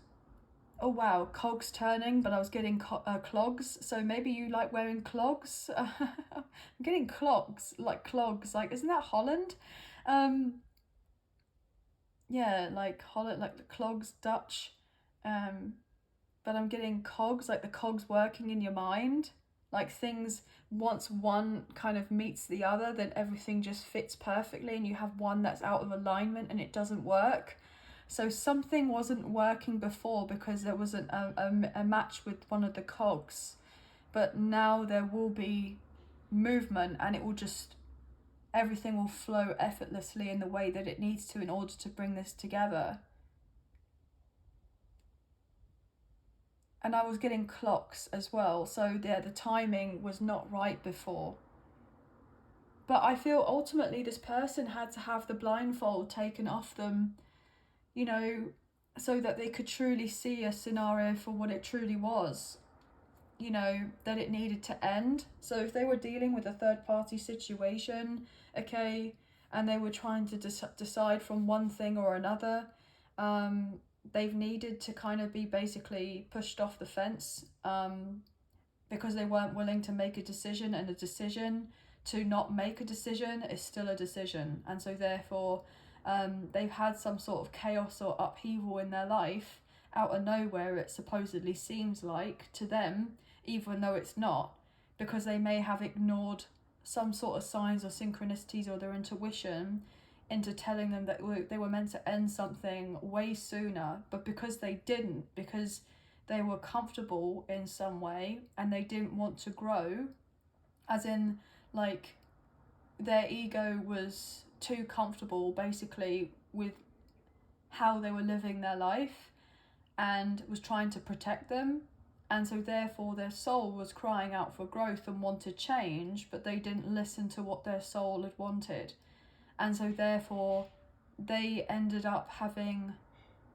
Oh wow, cogs turning, but I was getting clogs. So maybe you like wearing clogs. I'm getting clogs, like isn't that Holland? Yeah, like Holland, like the clogs, Dutch. But I'm getting cogs, like the cogs working in your mind. Like things, once one kind of meets the other, then everything just fits perfectly, and you have one that's out of alignment and it doesn't work. So something wasn't working before because there wasn't a match with one of the cogs. But now there will be movement, and it will just, everything will flow effortlessly in the way that it needs to in order to bring this together. And I was getting clocks as well, so yeah, the timing was not right before. But I feel ultimately this person had to have the blindfold taken off them, you know, so that they could truly see a scenario for what it truly was, you know, that it needed to end. So if they were dealing with a third party situation, okay, and they were trying to decide from one thing or another, they've needed to kind of be basically pushed off the fence, because they weren't willing to make a decision, and a decision to not make a decision is still a decision. And so therefore they've had some sort of chaos or upheaval in their life out of nowhere, it supposedly seems like to them, even though it's not, because they may have ignored some sort of signs or synchronicities or their intuition into telling them that they were meant to end something way sooner. But because they didn't, because they were comfortable in some way and they didn't want to grow, as in like their ego was too comfortable basically with how they were living their life and was trying to protect them. And so therefore their soul was crying out for growth and wanted change, but they didn't listen to what their soul had wanted. And so therefore they ended up having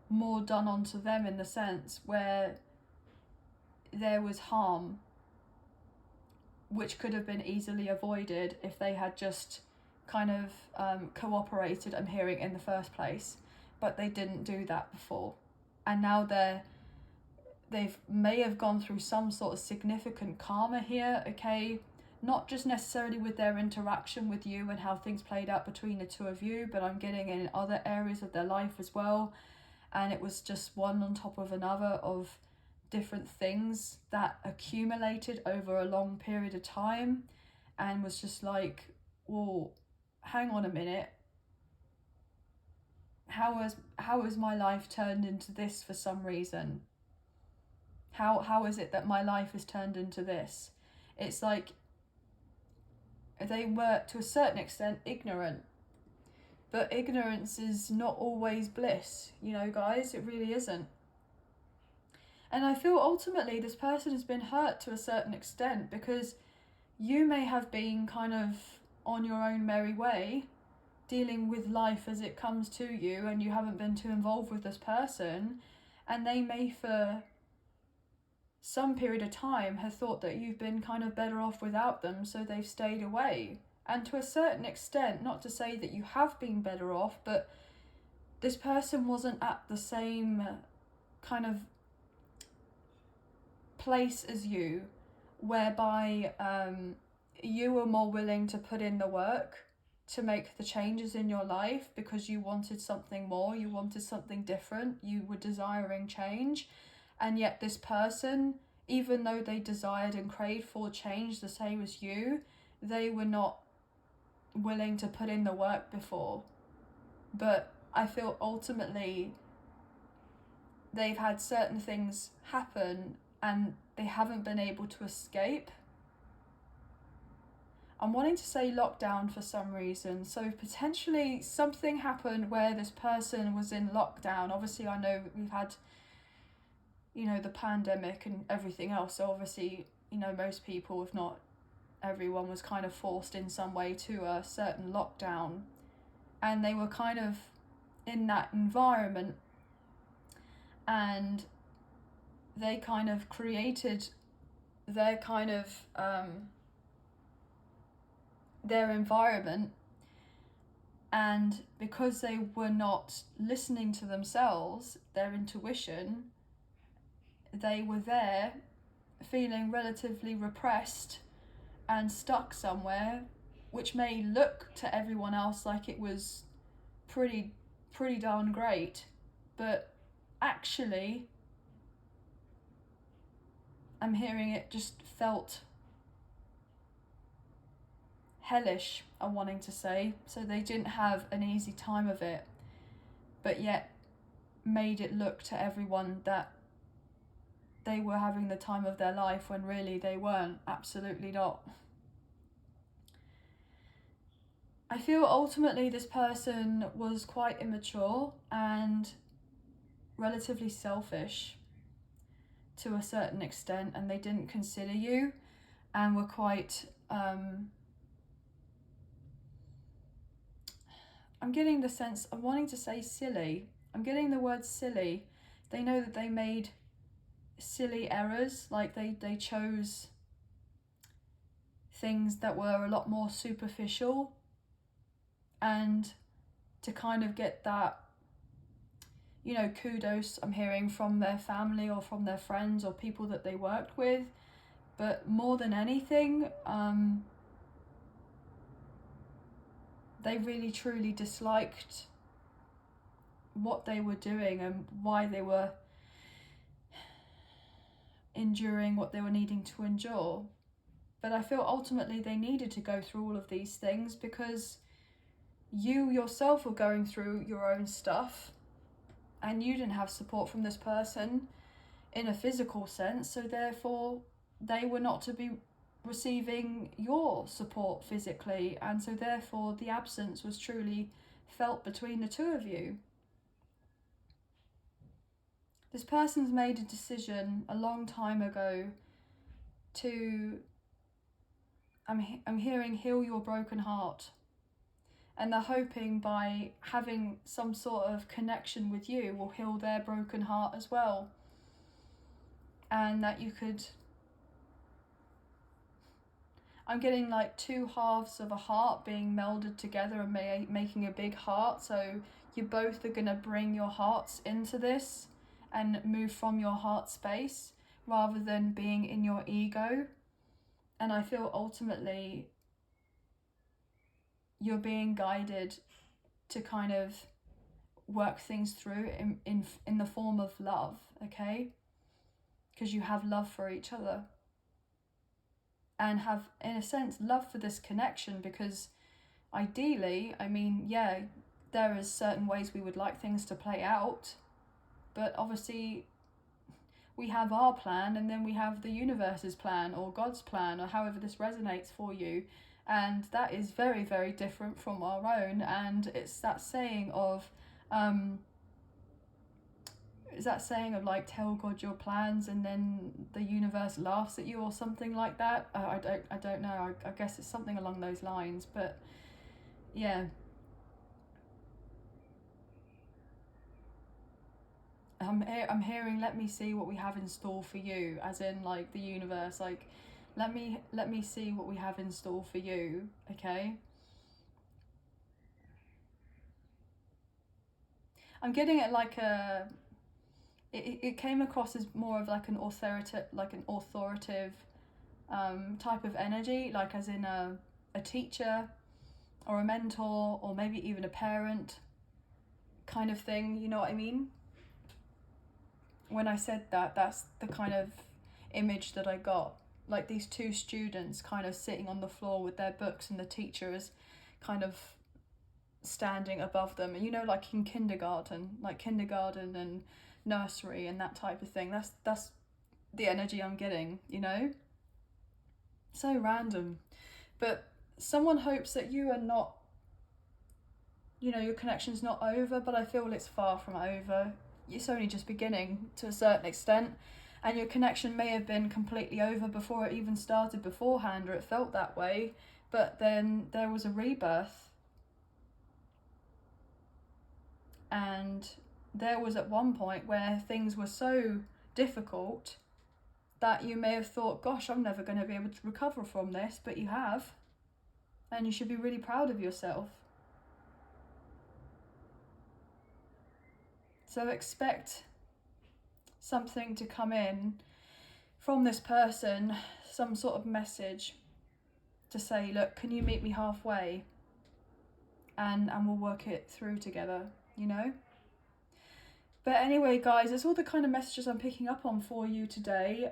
more done onto them, in the sense where there was harm which could have been easily avoided if they had just kind of cooperated, I'm hearing, in the first place. But they didn't do that before. And now they may have gone through some sort of significant karma here, okay? Not just necessarily with their interaction with you and how things played out between the two of you, but I'm getting in other areas of their life as well. And it was just one on top of another of different things that accumulated over a long period of time, and was just like, well, hang on a minute. How has my life turned into this for some reason? How is it that my life has turned into this? It's like they were to a certain extent ignorant, but ignorance is not always bliss, you know, guys. It really isn't. And I feel ultimately this person has been hurt to a certain extent, because you may have been kind of on your own merry way, dealing with life as it comes to you, and you haven't been too involved with this person, and they may for some period of time have thought that you've been kind of better off without them, so they've stayed away. And to a certain extent, not to say that you have been better off, but this person wasn't at the same kind of place as you, whereby you were more willing to put in the work to make the changes in your life because you wanted something more, you wanted something different, you were desiring change. And yet this person, even though they desired and craved for change the same as you, they were not willing to put in the work before. But I feel ultimately they've had certain things happen and they haven't been able to escape. I'm wanting to say lockdown for some reason. So potentially something happened where this person was in lockdown. Obviously, I know we've had, you know, the pandemic and everything else. So obviously, you know, most people, if not everyone, was kind of forced in some way to a certain lockdown. And they were kind of in that environment and they kind of created their kind of their environment, and because they were not listening to themselves, their intuition, they were there feeling relatively repressed and stuck somewhere, which may look to everyone else like it was pretty darn great, but actually I'm hearing it just felt hellish, I'm wanting to say. So they didn't have an easy time of it, but yet made it look to everyone that they were having the time of their life, when really they weren't. Absolutely not. I feel ultimately this person was quite immature and relatively selfish to a certain extent, and they didn't consider you and were quite I'm getting the sense, I'm wanting to say silly. I'm getting the word silly. They know that they made silly errors, like they chose things that were a lot more superficial, and to kind of get that, you know, kudos I'm hearing from their family or from their friends or people that they worked with. But more than anything, they really truly disliked what they were doing and why they were enduring what they were needing to endure. But I feel ultimately they needed to go through all of these things because you yourself were going through your own stuff, and you didn't have support from this person in a physical sense, so therefore they were not to be receiving your support physically, and so therefore the absence was truly felt between the two of you. This person's made a decision a long time ago to, I'm hearing, heal your broken heart. And they're hoping by having some sort of connection with you will heal their broken heart as well. And that you could, I'm getting like two halves of a heart being melded together and making a big heart. So you both are going to bring your hearts into this and move from your heart space rather than being in your ego. And I feel ultimately you're being guided to kind of work things through in the form of love, okay? Because you have love for each other and have, in a sense, love for this connection, because ideally, I mean, yeah, there is certain ways we would like things to play out, but obviously we have our plan, and then we have the universe's plan or God's plan, or however this resonates for you, and that is very, very different from our own. And it's that saying of like, tell God your plans and then the universe laughs at you, or something like that. I don't know. I guess it's something along those lines. But yeah, I'm hearing, let me see what we have in store for you, as in like the universe, like let me see what we have in store for you, okay? I'm getting it like it came across as more of like an authoritative type of energy, like as in a teacher or a mentor or maybe even a parent kind of thing, you know what I mean? When I said that, that's the kind of image that I got, like these two students kind of sitting on the floor with their books and the teacher is kind of standing above them, and you know, like in kindergarten and nursery and that type of thing. That's the energy I'm getting, you know? So random. But someone hopes that you are not, you know, your connection's not over, but I feel it's far from over. It's only just beginning to a certain extent, and your connection may have been completely over before it even started beforehand, or it felt that way, but then there was a rebirth. And there was at one point where things were so difficult that you may have thought, gosh, I'm never going to be able to recover from this, but you have. And you should be really proud of yourself. So expect something to come in from this person, some sort of message to say, look, can you meet me halfway? And we'll work it through together, you know? But anyway, guys, that's all the kind of messages I'm picking up on for you today.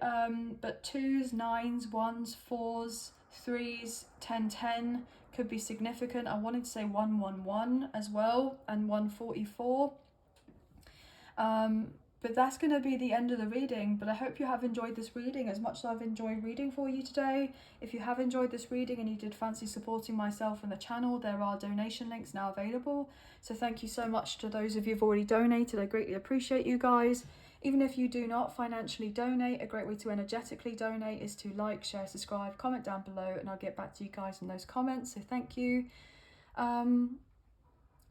But 2s, 9s, 1s, 4s, 3s, 10, 10 could be significant. I wanted to say 111 as well, and 144. But that's going to be the end of the reading. But I hope you have enjoyed this reading as much as I've enjoyed reading for you today. If you have enjoyed this reading and you did fancy supporting myself and the channel, there are donation links now available. So thank you so much to those of you who've already donated. I greatly appreciate you guys. Even if you do not financially donate, a great way to energetically donate is to like, share, subscribe, comment down below, and I'll get back to you guys in those comments. So thank you.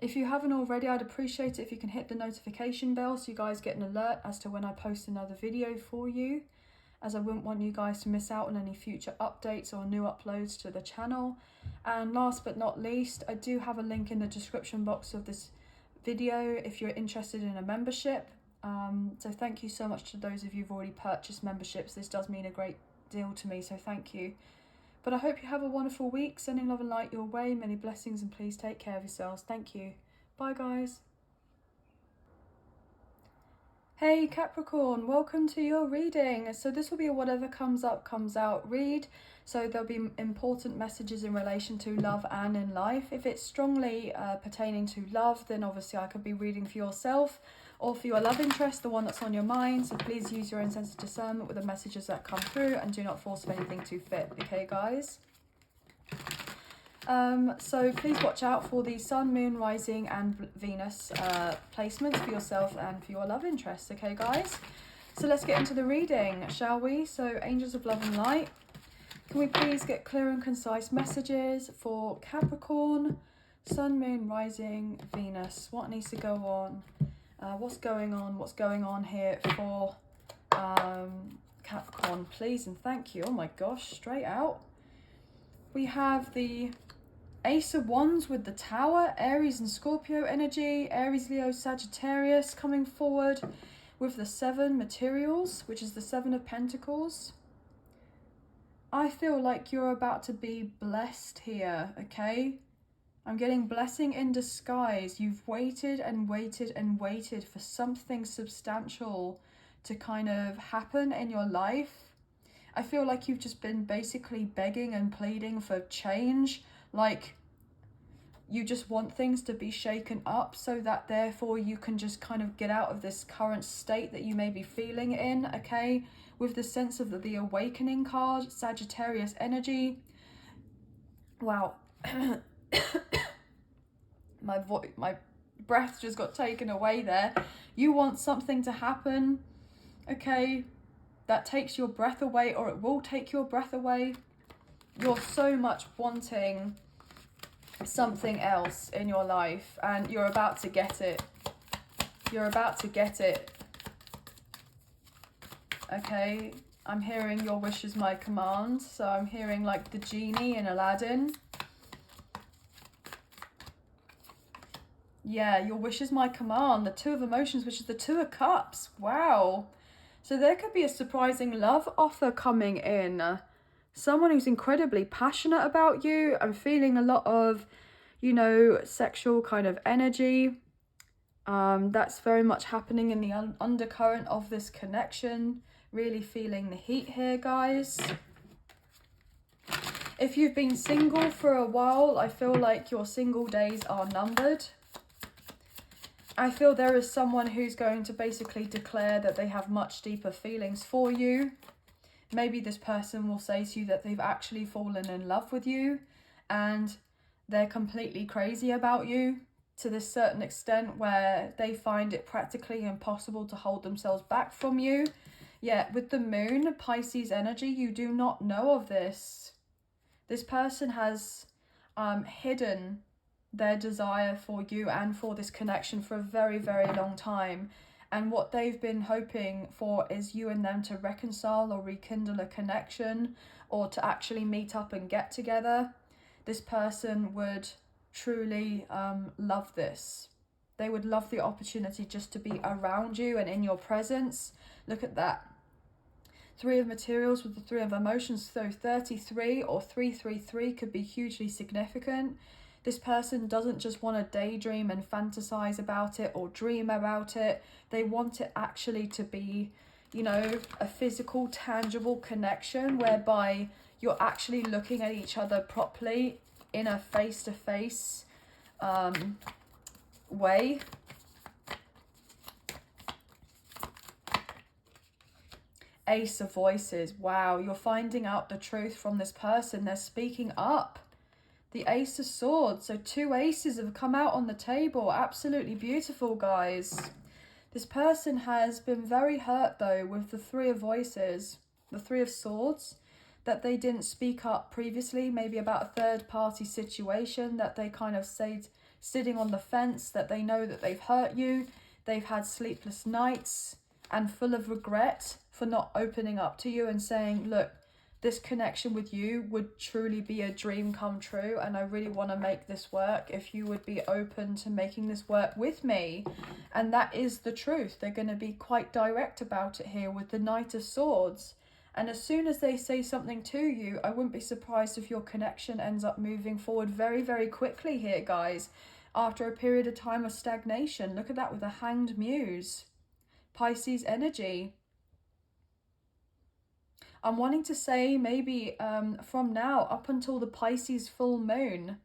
If you haven't already, I'd appreciate it if you can hit the notification bell so you guys get an alert as to when I post another video for you, as I wouldn't want you guys to miss out on any future updates or new uploads to the channel. And last but not least, I do have a link in the description box of this video if you're interested in a membership. So thank you so much to those of you who've already purchased memberships. This does mean a great deal to me, so thank you. But I hope you have a wonderful week. Sending love and light your way. Many blessings, and please take care of yourselves. Thank you. Bye, guys. Hey Capricorn, welcome to your reading. So this will be a whatever comes up, comes out read. So there'll be important messages in relation to love and in life. If it's strongly pertaining to love, then obviously I could be reading for yourself or for your love interest, the one that's on your mind. So please use your own sense of discernment with the messages that come through and do not force anything to fit. Okay, guys? So please watch out for the Sun, Moon, Rising and Venus placements for yourself and for your love interest. Okay, guys? So let's get into the reading, shall we? So Angels of Love and Light, can we please get clear and concise messages for Capricorn, Sun, Moon, Rising, Venus? What needs to go on? What's going on? What's going on here for Capricorn, please and thank you. Oh my gosh, straight out. We have the Ace of Wands with the Tower, Aries and Scorpio energy, Aries, Leo, Sagittarius coming forward with the 7 materials, which is the 7 of Pentacles. I feel like you're about to be blessed here, okay? I'm getting blessing in disguise. You've waited and waited and waited for something substantial to kind of happen in your life. I feel like you've just been basically begging and pleading for change. Like you just want things to be shaken up so that therefore you can just kind of get out of this current state that you may be feeling in, okay? With the sense of the awakening card, Sagittarius energy. Wow. My breath just got taken away there. You want something to happen, okay, that takes your breath away, or it will take your breath away. You're so much wanting something else in your life and you're about to get it. You're about to get it. Okay, I'm hearing your wish is my command. So I'm hearing like the genie in Aladdin. Yeah, your wish is my command. The 2 of emotions, which is the 2 of cups. Wow. So there could be a surprising love offer coming in. Someone who's incredibly passionate about you. I'm feeling a lot of, you know, sexual kind of energy. That's very much happening in the undercurrent of this connection. Really feeling the heat here, guys. If you've been single for a while, I feel like your single days are numbered. I feel there is someone who's going to basically declare that they have much deeper feelings for you. Maybe this person will say to you that they've actually fallen in love with you and they're completely crazy about you to this certain extent where they find it practically impossible to hold themselves back from you. Yet with the moon, Pisces energy, you do not know of this. This person has hidden their desire for you and for this connection for a very, very long time. And what they've been hoping for is you and them to reconcile or rekindle a connection, or to actually meet up and get together. This person would truly love this. They would love the opportunity just to be around you and in your presence. Look at that. Three of materials with the three of emotions. So 33 or 333 could be hugely significant. This person doesn't just want to daydream and fantasize about it or dream about it. They want it actually to be, you know, a physical, tangible connection whereby you're actually looking at each other properly in a face-to-face way. Ace of Voices. Wow, you're finding out the truth from this person. They're speaking up. The Ace of Swords. So 2 aces have come out on the table. Absolutely beautiful, guys. This person has been very hurt, though, with the 3 of Voices, the 3 of Swords, that they didn't speak up previously, maybe about a third-party situation, that they kind of stayed sitting on the fence, that they know that they've hurt you. They've had sleepless nights and full of regret for not opening up to you and saying, look, this connection with you would truly be a dream come true, and I really want to make this work if you would be open to making this work with me. And that is the truth. They're going to be quite direct about it here with the Knight of Swords. And as soon as they say something to you, I wouldn't be surprised if your connection ends up moving forward very, very quickly here, guys, after a period of time of stagnation. Look at that with the Hanged Muse. Pisces energy. I'm wanting to say maybe from now up until the Pisces full moon,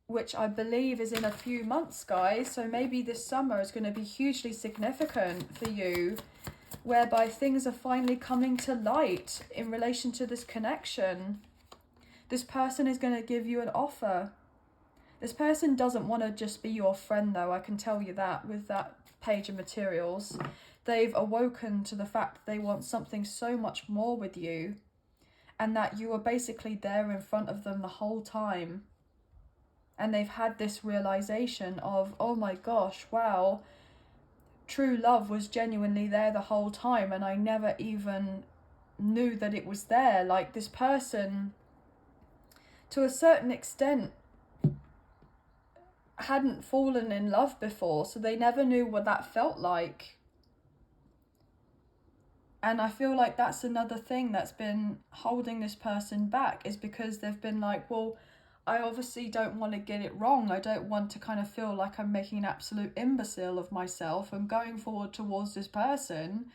which I believe is in a few months, guys. So maybe this summer is going to be hugely significant for you, whereby things are finally coming to light in relation to this connection. This person is going to give you an offer. This person doesn't want to just be your friend, though. I can tell you that with that page of materials. They've awoken to the fact that they want something so much more with you, and that you were basically there in front of them the whole time. And they've had this realization of, oh my gosh, wow, true love was genuinely there the whole time, and I never even knew that it was there. Like, this person, to a certain extent, hadn't fallen in love before, so they never knew what that felt like. And I feel like that's another thing that's been holding this person back, is because they've been like, well, I obviously don't want to get it wrong. I don't want to kind of feel like I'm making an absolute imbecile of myself and going forward towards this person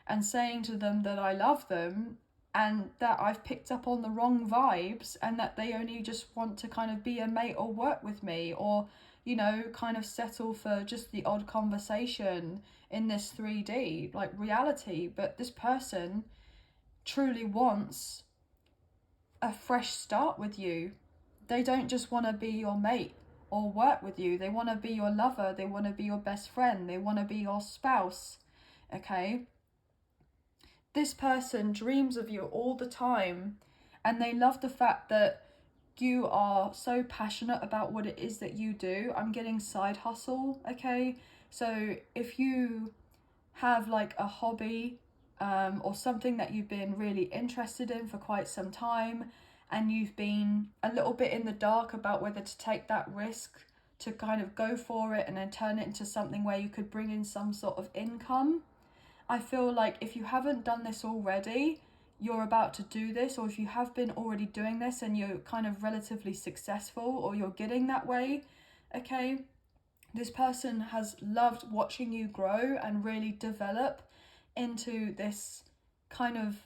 and saying to them that I love them, and that I've picked up on the wrong vibes, and that they only just want to kind of be a mate or work with me, or, you know, kind of settle for just the odd conversation in this 3D, like reality. But this person truly wants a fresh start with you. They don't just want to be your mate or work with you. They want to be your lover. They want to be your best friend. They want to be your spouse. Okay? This person dreams of you all the time, and they love the fact that you are so passionate about what it is that you do. I'm getting side hustle, okay? So if you have like a hobby or something that you've been really interested in for quite some time, and you've been a little bit in the dark about whether to take that risk to kind of go for it and then turn it into something where you could bring in some sort of income, I feel like if you haven't done this already, you're about to do this. Or if you have been already doing this and you're kind of relatively successful, or you're getting that way, okay, this person has loved watching you grow and really develop into this kind of,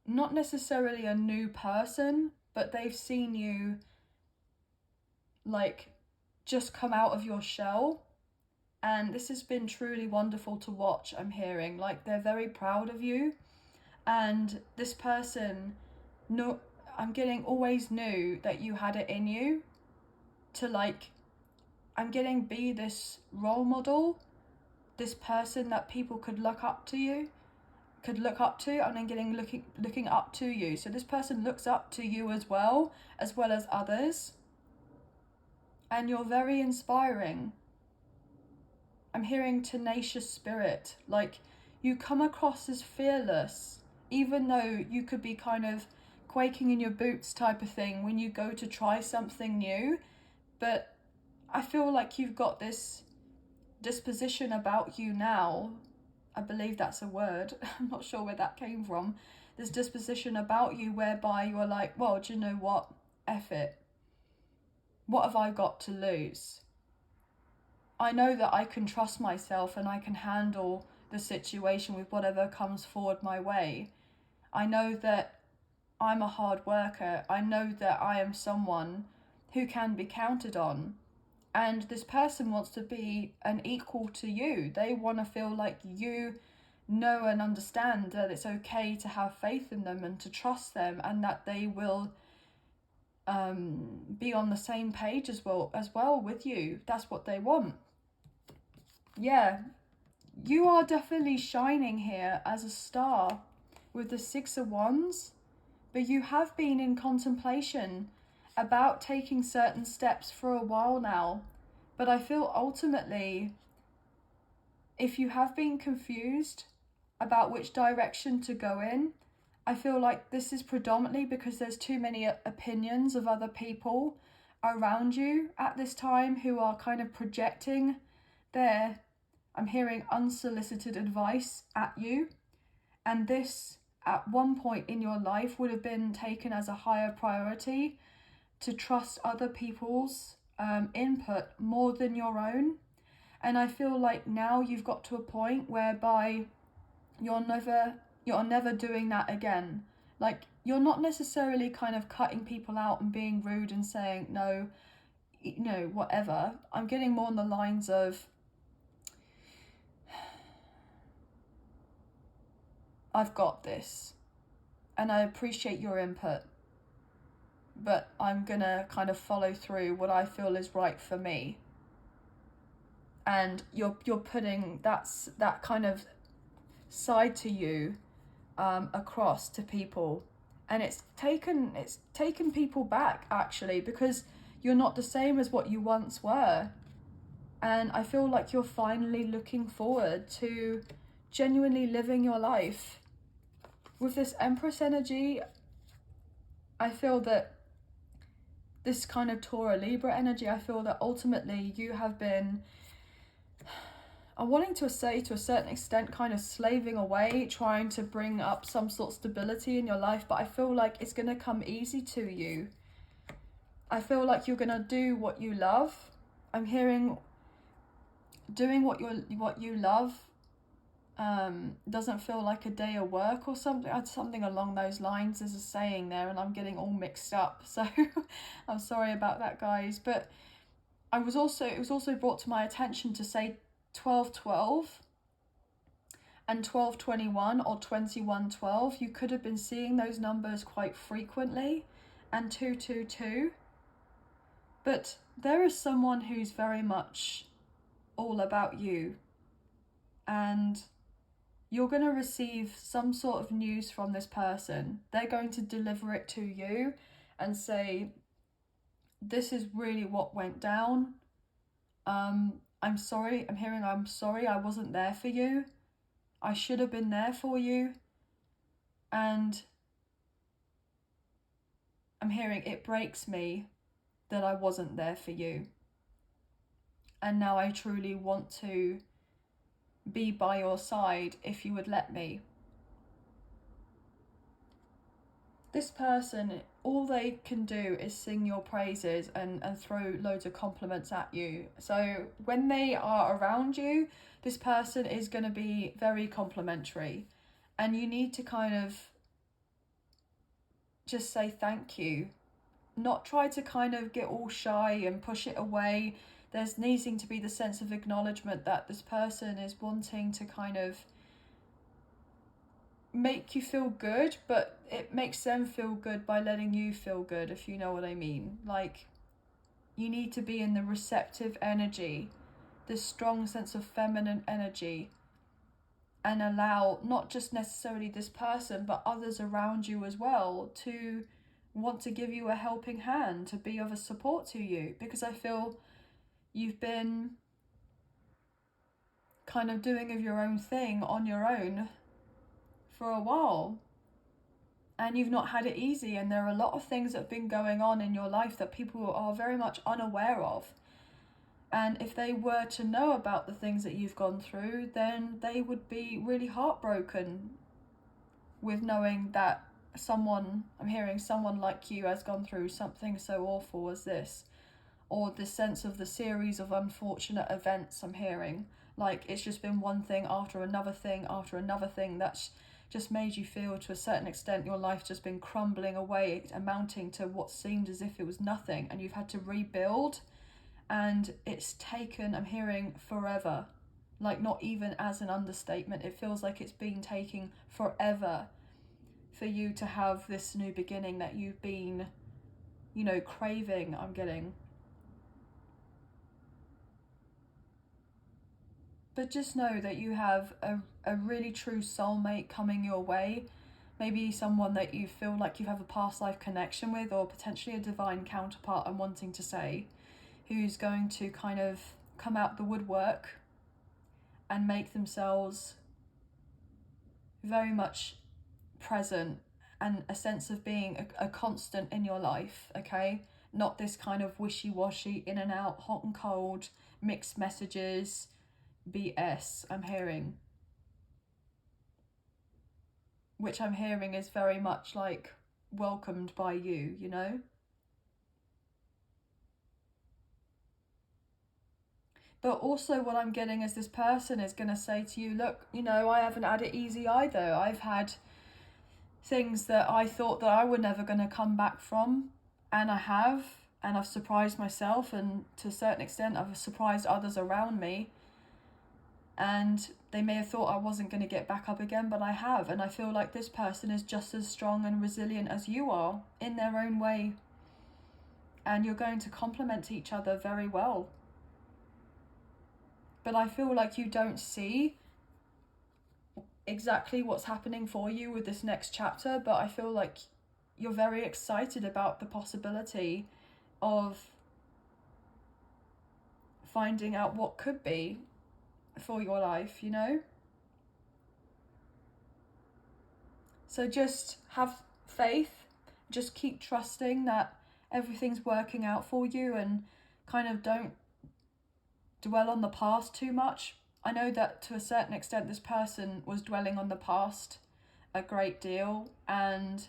not necessarily a new person, but they've seen you like just come out of your shell. And this has been truly wonderful to watch, I'm hearing. Like, they're very proud of you. And this person, no, I'm getting, always knew that you had it in you to, like, I'm getting, be this role model, this person that people could look up to you, could look up to, and then getting looking up to you. So this person looks up to you as well as others. And you're very inspiring. I'm hearing tenacious spirit. Like, you come across as fearless, even though you could be kind of quaking in your boots type of thing when you go to try something new. But I feel like you've got this disposition about you now. I believe that's a word. I'm not sure where that came from. This disposition about you whereby you're like, well, do you know what? F it. What have I got to lose? I know that I can trust myself and I can handle the situation with whatever comes forward my way. I know that I'm a hard worker. I know that I am someone who can be counted on. And this person wants to be an equal to you. They want to feel like you know and understand that it's okay to have faith in them and to trust them, and that they will be on the same page as well with you. That's what they want. Yeah, you are definitely shining here as a star with the 6 of Wands, but you have been in contemplation about taking certain steps for a while now. But I feel ultimately, if you have been confused about which direction to go in, I feel like this is predominantly because there's too many opinions of other people around you at this time who are kind of projecting their, I'm hearing, unsolicited advice at you. And this, at one point in your life, would have been taken as a higher priority to trust other people's input more than your own. And I feel like now you've got to a point whereby you're never doing that again. Like, you're not necessarily kind of cutting people out and being rude and saying no, whatever. I'm getting more on the lines of, I've got this and I appreciate your input, but I'm gonna kind of follow through what I feel is right for me. And you're putting that kind of side to you across to people, and it's taken people back, actually, because you're not the same as what you once were. And I feel like you're finally looking forward to genuinely living your life. With this Empress energy, I feel that this kind of Taurus Libra energy, I feel that ultimately you have been, I'm wanting to say to a certain extent, kind of slaving away, trying to bring up some sort of stability in your life, but I feel like it's going to come easy to you. I feel like you're going to do what you love. I'm hearing doing what you love doesn't feel like a day of work or something along those lines. There's a saying there and I'm getting all mixed up, so I'm sorry about that, guys. But it was also brought to my attention to say 12-12 and 12-21 or 21-12. You could have been seeing those numbers quite frequently, and 2-2-2. But there is someone who's very much all about you, and you're going to receive some sort of news from this person. They're going to deliver it to you and say, this is really what went down. I'm sorry. I'm sorry I wasn't there for you. I should have been there for you. And I'm hearing, it breaks me that I wasn't there for you. And now I truly want to be by your side if you would let me. This person, all they can do is sing your praises and throw loads of compliments at you. So when they are around you, this person is going to be very complimentary, and you need to kind of just say thank you. Not try to kind of get all shy and push it away. There's needing to be the sense of acknowledgement that this person is wanting to kind of make you feel good, but it makes them feel good by letting you feel good, if you know what I mean. Like, you need to be in the receptive energy, this strong sense of feminine energy, and allow not just necessarily this person, but others around you as well to want to give you a helping hand, to be of a support to you, because I feel you've been kind of doing of your own thing on your own for a while, and you've not had it easy, and there are a lot of things that have been going on in your life that people are very much unaware of. And if they were to know about the things that you've gone through, then they would be really heartbroken with knowing that I'm hearing someone like you has gone through something so awful as this, or the sense of the series of unfortunate events I'm hearing. Like, it's just been one thing after another thing after another thing that's just made you feel, to a certain extent, your life just been crumbling away, amounting to what seemed as if it was nothing, and you've had to rebuild. And it's taken, I'm hearing, forever. Like, not even as an understatement, it feels like it's been taking forever for you to have this new beginning that you've been, craving, I'm getting. But just know that you have a really true soulmate coming your way. Maybe someone that you feel like you have a past life connection with, or potentially a divine counterpart, I'm wanting to say, who's going to kind of come out the woodwork and make themselves very much present, and a sense of being a constant in your life, okay? Not this kind of wishy-washy, in and out, hot and cold, mixed messages, BS, I'm hearing. Which I'm hearing is very much like welcomed by you. But also what I'm getting is this person is going to say to you, look, I haven't had it easy either. I've had things that I thought that I were never going to come back from, and I have, and I've surprised myself, and to a certain extent I've surprised others around me, and they may have thought I wasn't going to get back up again, but I have. And I feel like this person is just as strong and resilient as you are in their own way, and you're going to complement each other very well. But I feel like you don't see exactly what's happening for you with this next chapter, but I feel like you're very excited about the possibility of finding out what could be for your life, So just have faith, just keep trusting that everything's working out for you, and kind of don't dwell on the past too much. I know that to a certain extent this person was dwelling on the past a great deal, and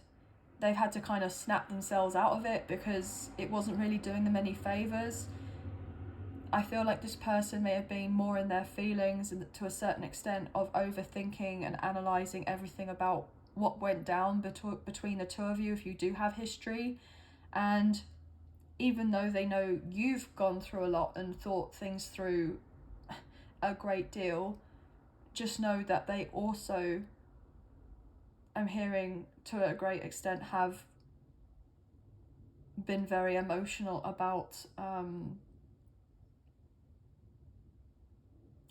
they've had to kind of snap themselves out of it because it wasn't really doing them any favours. I feel like this person may have been more in their feelings, and to a certain extent of overthinking and analysing everything about what went down between the two of you, if you do have history. And even though they know you've gone through a lot and thought things through a great deal, just know that they also, I'm hearing, to a great extent, have been very emotional about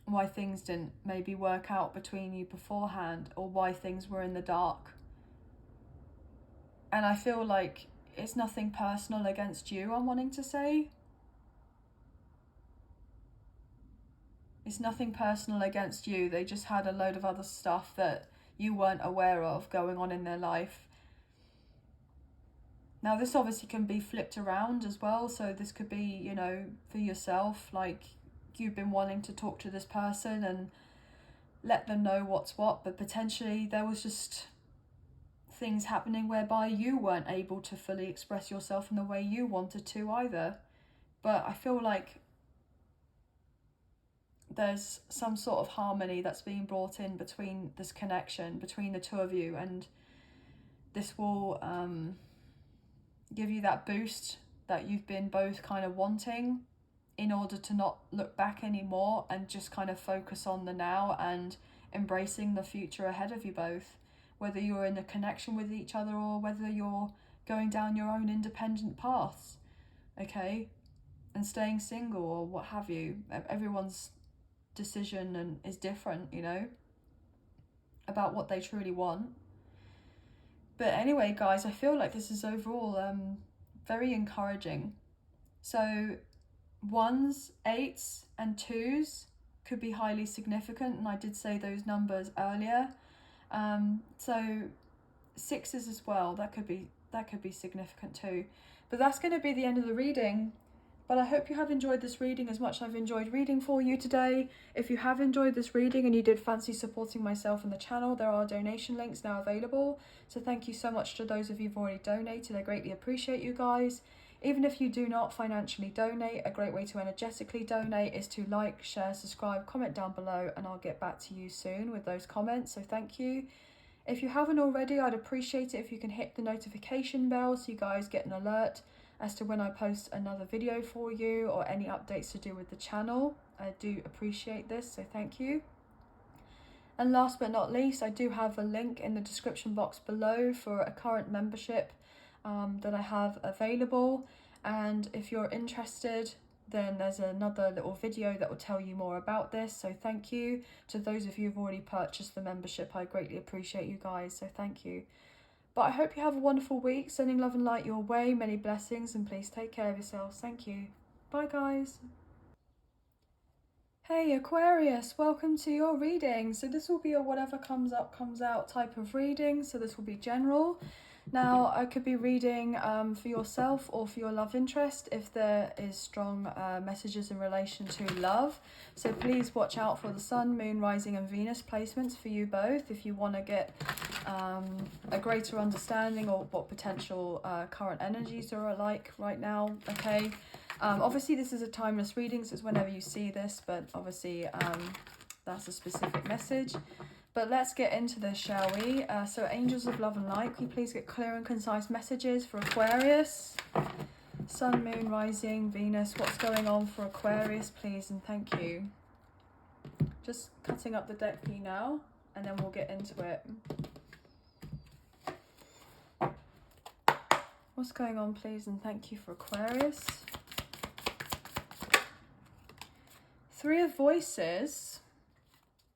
why things didn't maybe work out between you beforehand, or why things were in the dark. And I feel like it's nothing personal against you, I'm wanting to say. It's nothing personal against you. They just had a load of other stuff that you weren't aware of going on in their life. Now, this obviously can be flipped around as well. So this could be, for yourself, like you've been wanting to talk to this person and let them know what's what, but potentially there was just things happening whereby you weren't able to fully express yourself in the way you wanted to either. But I feel like there's some sort of harmony that's being brought in between this connection between the two of you, and this will give you that boost that you've been both kind of wanting, in order to not look back anymore and just kind of focus on the now and embracing the future ahead of you both, whether you're in a connection with each other or whether you're going down your own independent paths, okay, and staying single or what have you. Everyone's decision and is different, about what they truly want. But anyway, guys, I feel like this is overall very encouraging. So 1s, 8s and 2s could be highly significant, and I did say those numbers earlier. So 6s as well, that could be significant too. But that's going to be the end of the reading. But I hope you have enjoyed this reading as much as I've enjoyed reading for you today. If you have enjoyed this reading and you did fancy supporting myself and the channel, there are donation links now available. So thank you so much to those of you who've already donated. I greatly appreciate you guys. Even if you do not financially donate, a great way to energetically donate is to like, share, subscribe, comment down below, and I'll get back to you soon with those comments. So thank you. If you haven't already, I'd appreciate it if you can hit the notification bell so you guys get an alert as to when I post another video for you or any updates to do with the channel. I do appreciate this, so thank you. And last but not least, I do have a link in the description box below for a current membership that I have available. And if you're interested, then there's another little video that will tell you more about this. So thank you to those of you who've already purchased the membership. I greatly appreciate you guys, so thank you. But I hope you have a wonderful week. Sending love and light your way. Many blessings, and please take care of yourselves. Thank you. Bye, guys. Hey, Aquarius, welcome to your reading. So this will be a whatever comes up, comes out type of reading. So this will be general. Now, I could be reading for yourself or for your love interest if there is strong messages in relation to love. So please watch out for the Sun, Moon, Rising and Venus placements for you both if you want to get a greater understanding of what potential current energies are like right now, okay? Obviously, this is a timeless reading, so it's whenever you see this, but obviously that's a specific message. But let's get into this, shall we? So angels of love and light, can you please get clear and concise messages for Aquarius? Sun, Moon, Rising, Venus, what's going on for Aquarius, please, and thank you. Just cutting up the deck for you now, and then we'll get into it. What's going on, please, and thank you for Aquarius. 3 of Voices,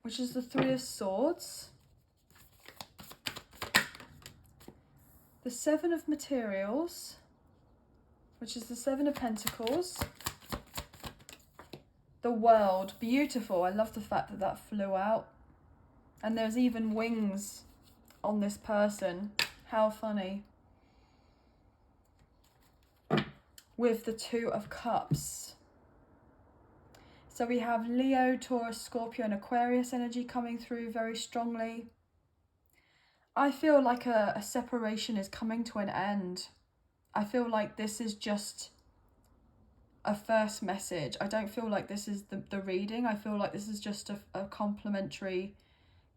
which is the 3 of Swords, the 7 of Materials, which is the 7 of Pentacles, the World, beautiful. I love the fact that that flew out, and there's even wings on this person. How funny. With the 2 of Cups. So we have Leo, Taurus, Scorpio and Aquarius energy coming through very strongly. I feel like a separation is coming to an end. I feel like this is just a first message. I don't feel like this is the reading. I feel like this is just a complimentary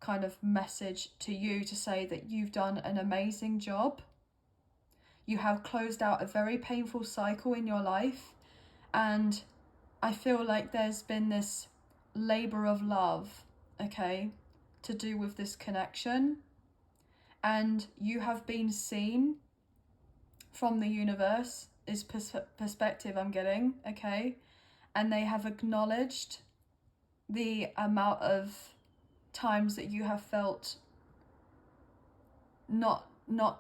kind of message to you to say that you've done an amazing job. You have closed out a very painful cycle in your life, and I feel like there's been this labor of love, okay, to do with this connection. And you have been seen from the universe, is perspective I'm getting, okay? And they have acknowledged the amount of times that you have felt not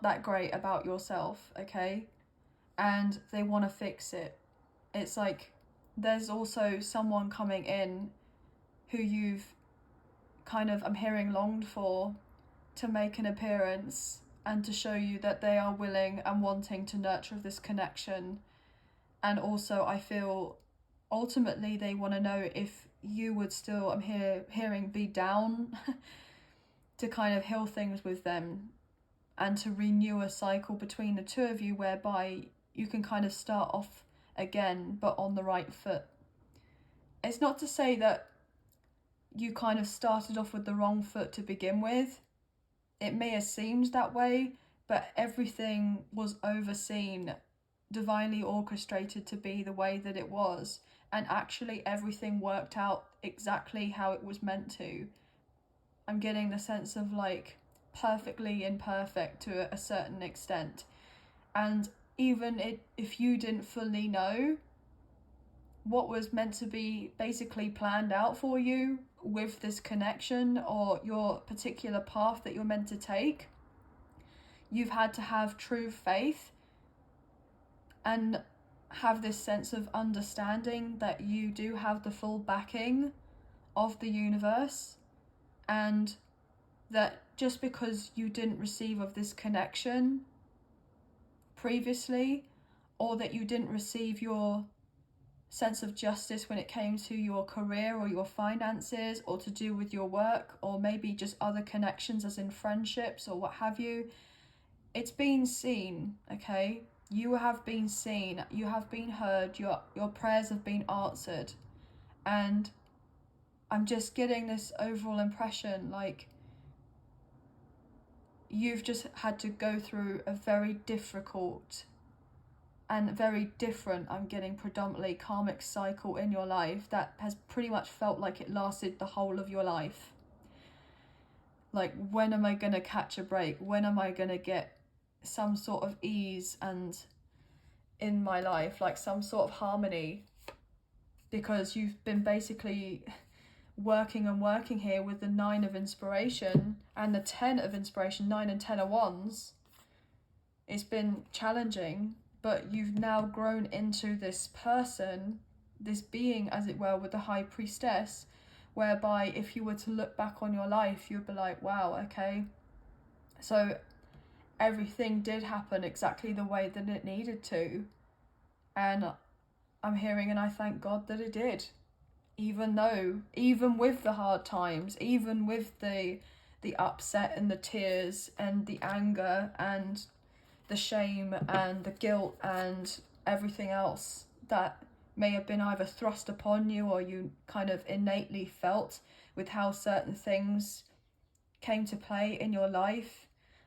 that great about yourself, okay? And they want to fix it. It's like there's also someone coming in who you've kind of, I'm hearing, longed for to make an appearance and to show you that they are willing and wanting to nurture this connection. And also I feel ultimately they want to know if you would still, I'm hearing, be down to kind of heal things with them and to renew a cycle between the 2 of you whereby you can kind of start off again, but on the right foot. It's not to say that you kind of started off with the wrong foot to begin with. It may have seemed that way, but everything was overseen, divinely orchestrated to be the way that it was. And actually everything worked out exactly how it was meant to. I'm getting the sense of like perfectly imperfect to a certain extent. And even if you didn't fully know, what was meant to be basically planned out for you with this connection, or your particular path that you're meant to take. You've had to have true faith and have this sense of understanding that you do have the full backing of the universe, and that just because you didn't receive of this connection previously, or that you didn't receive your sense of justice when it came to your career or your finances, or to do with your work, or maybe just other connections as in friendships or what have you, it's been seen, okay? You have been seen, you have been heard, your prayers have been answered. And I'm just getting this overall impression like you've just had to go through a very difficult and very different, I'm getting predominantly karmic cycle in your life that has pretty much felt like it lasted the whole of your life. Like, when am I going to catch a break? When am I going to get some sort of ease and in my life, like some sort of harmony? Because you've been basically working and working here with the 9 of inspiration and the 10 of inspiration. 9 and 10 are wands. It's been challenging, but you've now grown into this person, this being, as it were, with the high priestess, whereby if you were to look back on your life, you'd be like, wow, okay, so everything did happen exactly the way that it needed to. And I'm hearing, and I thank God that it did. Even with the hard times, even with the upset and the tears and the anger and the shame and the guilt and everything else that may have been either thrust upon you or you kind of innately felt with how certain things came to play in your life.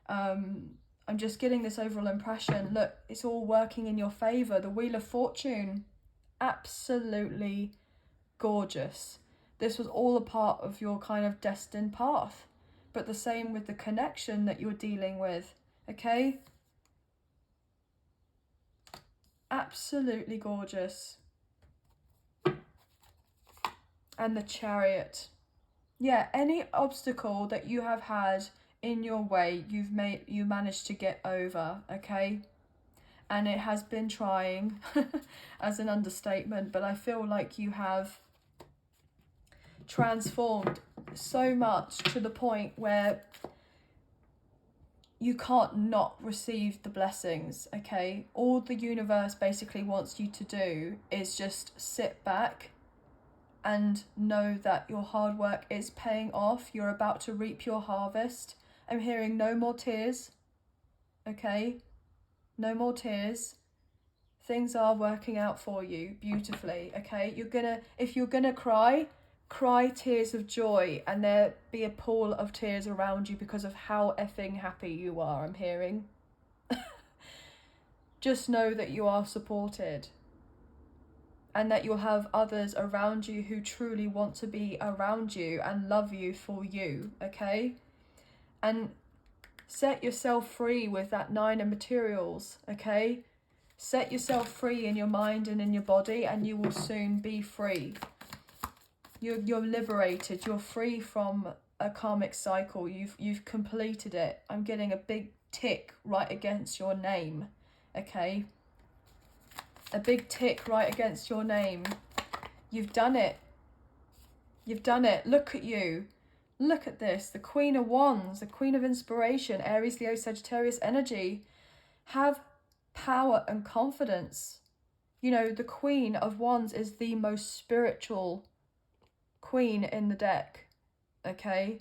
I'm just getting this overall impression, look, it's all working in your favor. The Wheel of Fortune, absolutely gorgeous. This was all a part of your kind of destined path, but the same with the connection that you're dealing with, okay? Absolutely gorgeous. And the Chariot. Yeah, any obstacle that you have had in your way, you managed to get over, okay? And it has been trying as an understatement, but I feel like you have transformed so much to the point where you can't not receive the blessings, okay? All the universe basically wants you to do is just sit back and know that your hard work is paying off. You're about to reap your harvest. I'm hearing no more tears, okay? No more tears. Things are working out for you beautifully, okay? If you're gonna cry tears of joy, and there be a pool of tears around you because of how effing happy you are, I'm hearing. Just know that you are supported, and that you'll have others around you who truly want to be around you and love you for you, okay? And set yourself free with that 9 of materials, okay? Set yourself free in your mind and in your body, and you will soon be free. You're liberated. You're free from a karmic cycle. You've completed it. I'm getting a big tick right against your name, okay? A big tick right against your name. You've done it. You've done it. Look at you. Look at this. The Queen of Wands, the Queen of Inspiration, Aries, Leo, Sagittarius energy. Have power and confidence. You know, the Queen of Wands is the most spiritual queen in the deck, okay?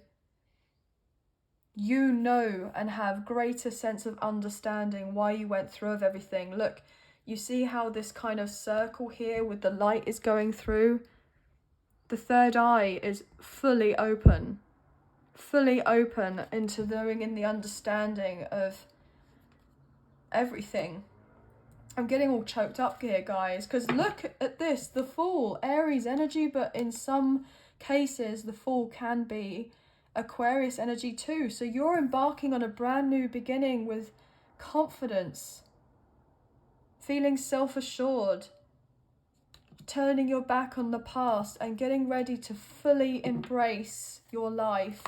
You know and have greater sense of understanding why you went through of everything. Look, you see how this kind of circle here with the light is going through? The third eye is fully open into knowing in the understanding of everything. I'm getting all choked up here, guys, because look at this, the Fool, Aries energy, but in some cases the Fool can be Aquarius energy too. So you're embarking on a brand new beginning with confidence, feeling self-assured, turning your back on the past and getting ready to fully embrace your life.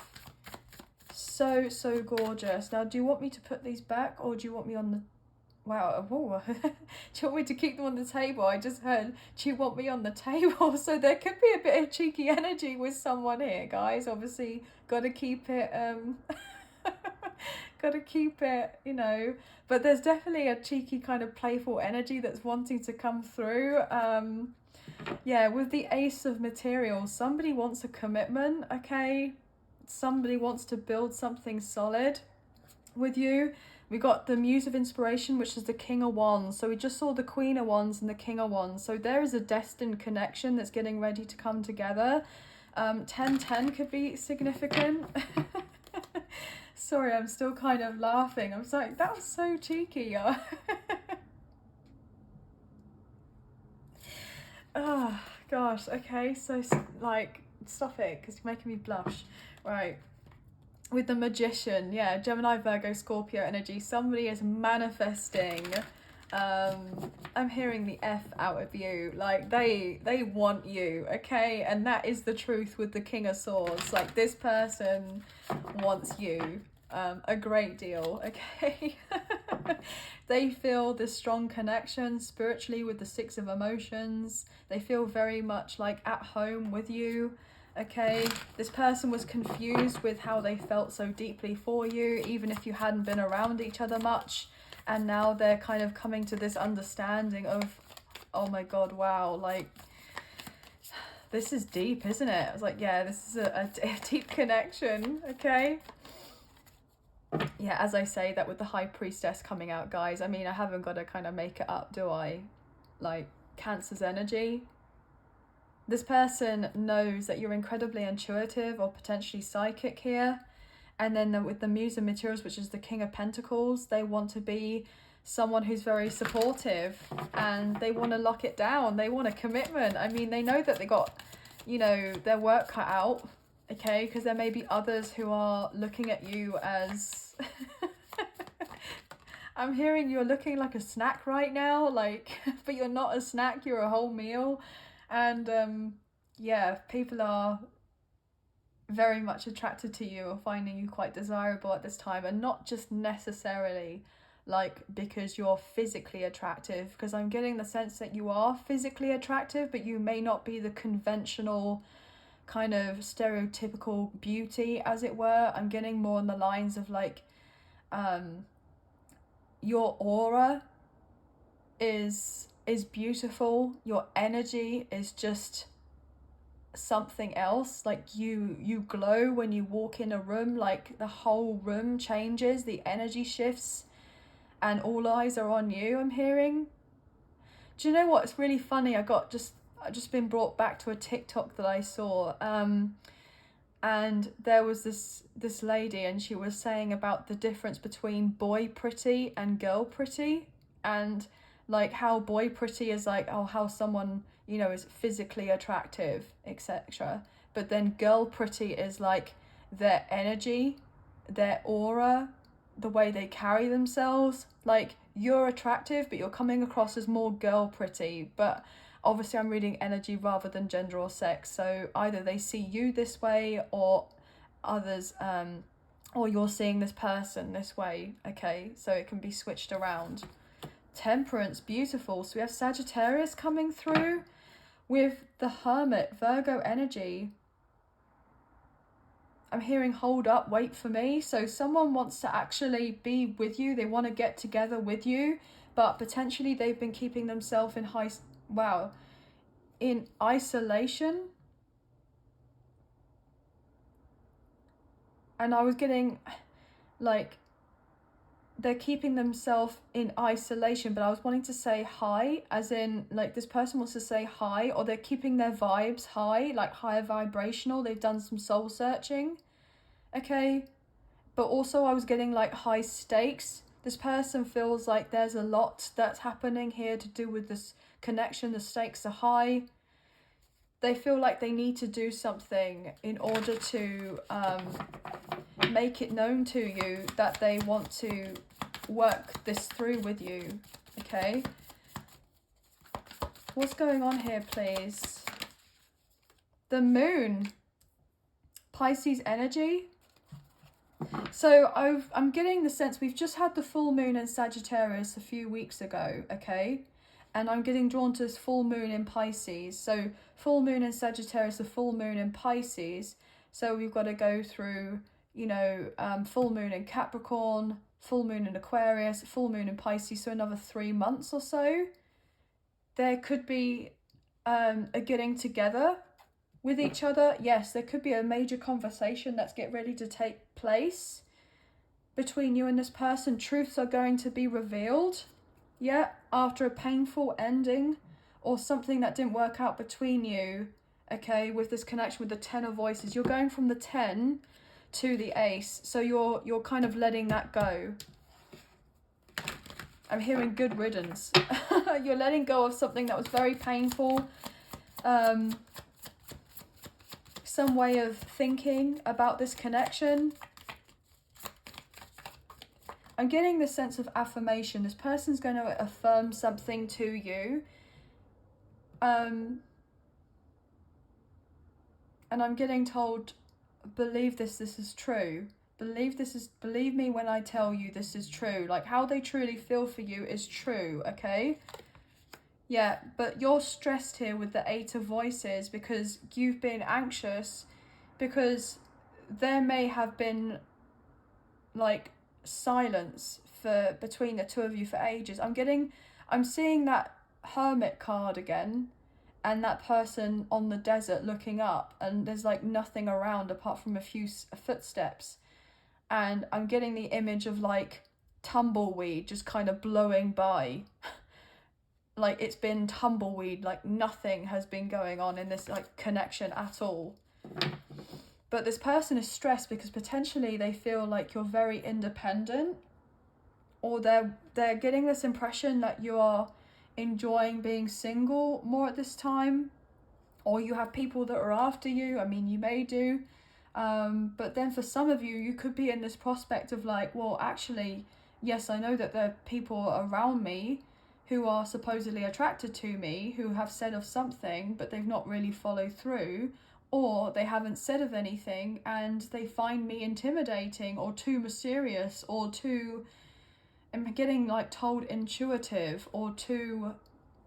So, so gorgeous. Now, do you want me to put these back, or do you want me on the... Wow, oh. Do you want me to keep them on the table? I just heard, do you want me on the table? So there could be a bit of cheeky energy with someone here, guys. Obviously, got to keep it, got to keep it, you know. But there's definitely a cheeky kind of playful energy that's wanting to come through. Yeah, with the Ace of Materials, somebody wants a commitment, okay? Somebody wants to build something solid with you. We got the Muse of Inspiration, which is the King of Wands. So we just saw the Queen of Wands and the King of Wands. So there is a destined connection that's getting ready to come together. 1010 could be significant. Sorry, I'm still kind of laughing. I'm sorry, that was so cheeky. Oh, gosh. Okay, so, like, stop it, because you're making me blush. Right. With the Magician, yeah, Gemini, Virgo, Scorpio energy, somebody is manifesting. I'm hearing the F out of you. Like, they want you, okay? And that is the truth with the King of Swords. Like, this person wants you a great deal, okay? They feel this strong connection spiritually with the Six of Emotions. They feel very much like at home with you. Okay, this person was confused with how they felt so deeply for you, even if you hadn't been around each other much. And now they're kind of coming to this understanding of, oh my God, wow, like, this is deep, isn't it? I was like, yeah, this is a deep connection, okay? Yeah, as I say that with the High Priestess coming out, guys, I mean, I haven't got to kind of make it up, do I? Like, Cancer's energy. This person knows that you're incredibly intuitive or potentially psychic here. And then with the Muse of Materials, which is the King of Pentacles, they want to be someone who's very supportive and they want to lock it down. They want a commitment. I mean, they know that they got, you know, their work cut out, okay? Because there may be others who are looking at you as... I'm hearing you're looking like a snack right now, like, but you're not a snack, you're a whole meal. And yeah, people are very much attracted to you or finding you quite desirable at this time, and not just necessarily like because you're physically attractive, because I'm getting the sense that you are physically attractive, but you may not be the conventional kind of stereotypical beauty, as it were. I'm getting more on the lines of like your aura is beautiful, your energy is just something else. Like you glow when you walk in a room, like the whole room changes, the energy shifts, and all eyes are on you, I'm hearing. Do you know what? It's really funny. I've just been brought back to a TikTok that I saw, and there was this lady, and she was saying about the difference between boy pretty and girl pretty, and like how boy pretty is like, oh, how someone, you know, is physically attractive, etc. But then girl pretty is like their energy, their aura, the way they carry themselves. Like, you're attractive, but you're coming across as more girl pretty. But obviously I'm reading energy rather than gender or sex. So either they see you this way, or others, or you're seeing this person this way. Okay, so it can be switched around. Temperance, beautiful. So we have Sagittarius coming through with the Hermit, Virgo energy. I'm hearing hold up, wait for me. So someone wants to actually be with you. They want to get together with you, but potentially they've been keeping themselves in isolation. And I was getting like, they're keeping themselves in isolation, but I was wanting to say hi, as in like this person wants to say hi, or they're keeping their vibes high, like higher vibrational. They've done some soul searching, okay? But also I was getting like high stakes. This person feels like there's a lot that's happening here to do with this connection. The stakes are high. They feel like they need to do something in order to make it known to you that they want to work this through with you, okay? What's going on here, please? The moon. Pisces energy. So I'm getting the sense we've just had the full moon in Sagittarius a few weeks ago, okay? And I'm getting drawn to this full moon in Pisces. So full moon in Sagittarius, the full moon in Pisces. So we've got to go through, you know, full moon in Capricorn, full moon in Aquarius, full moon in Pisces. So another 3 months or so. There could be a getting together with each other. Yes, there could be a major conversation that's get ready to take place between you and this person. Truths are going to be revealed, yeah, after a painful ending or something that didn't work out between you, okay, with this connection with the 10 of voices. You're going from the 10 to the ace, so you're kind of letting that go. I'm hearing good riddance. You're letting go of something that was very painful. Some way of thinking about this connection. I'm getting the sense of affirmation. This person's going to affirm something to you. And I'm getting told, believe this is true. Believe me when I tell you this is true. Like, how they truly feel for you is true, okay? Yeah, but you're stressed here with the 8 of voices because you've been anxious, because there may have been like silence for between the two of you for ages. I'm seeing that Hermit card again, and that person on the desert looking up, and there's like nothing around apart from a few footsteps. And I'm getting the image of like tumbleweed just kind of blowing by. Like it's been tumbleweed, like nothing has been going on in this like connection at all. But this person is stressed because potentially they feel like you're very independent, or they're getting this impression that you are enjoying being single more at this time, or you have people that are after you. I mean, you may do. But then for some of you, you could be in this prospect of like, well, actually, yes, I know that there are people around me who are supposedly attracted to me, who have said of something, but they've not really followed through, or they haven't said of anything and they find me intimidating or too mysterious or too, I'm getting like told intuitive or too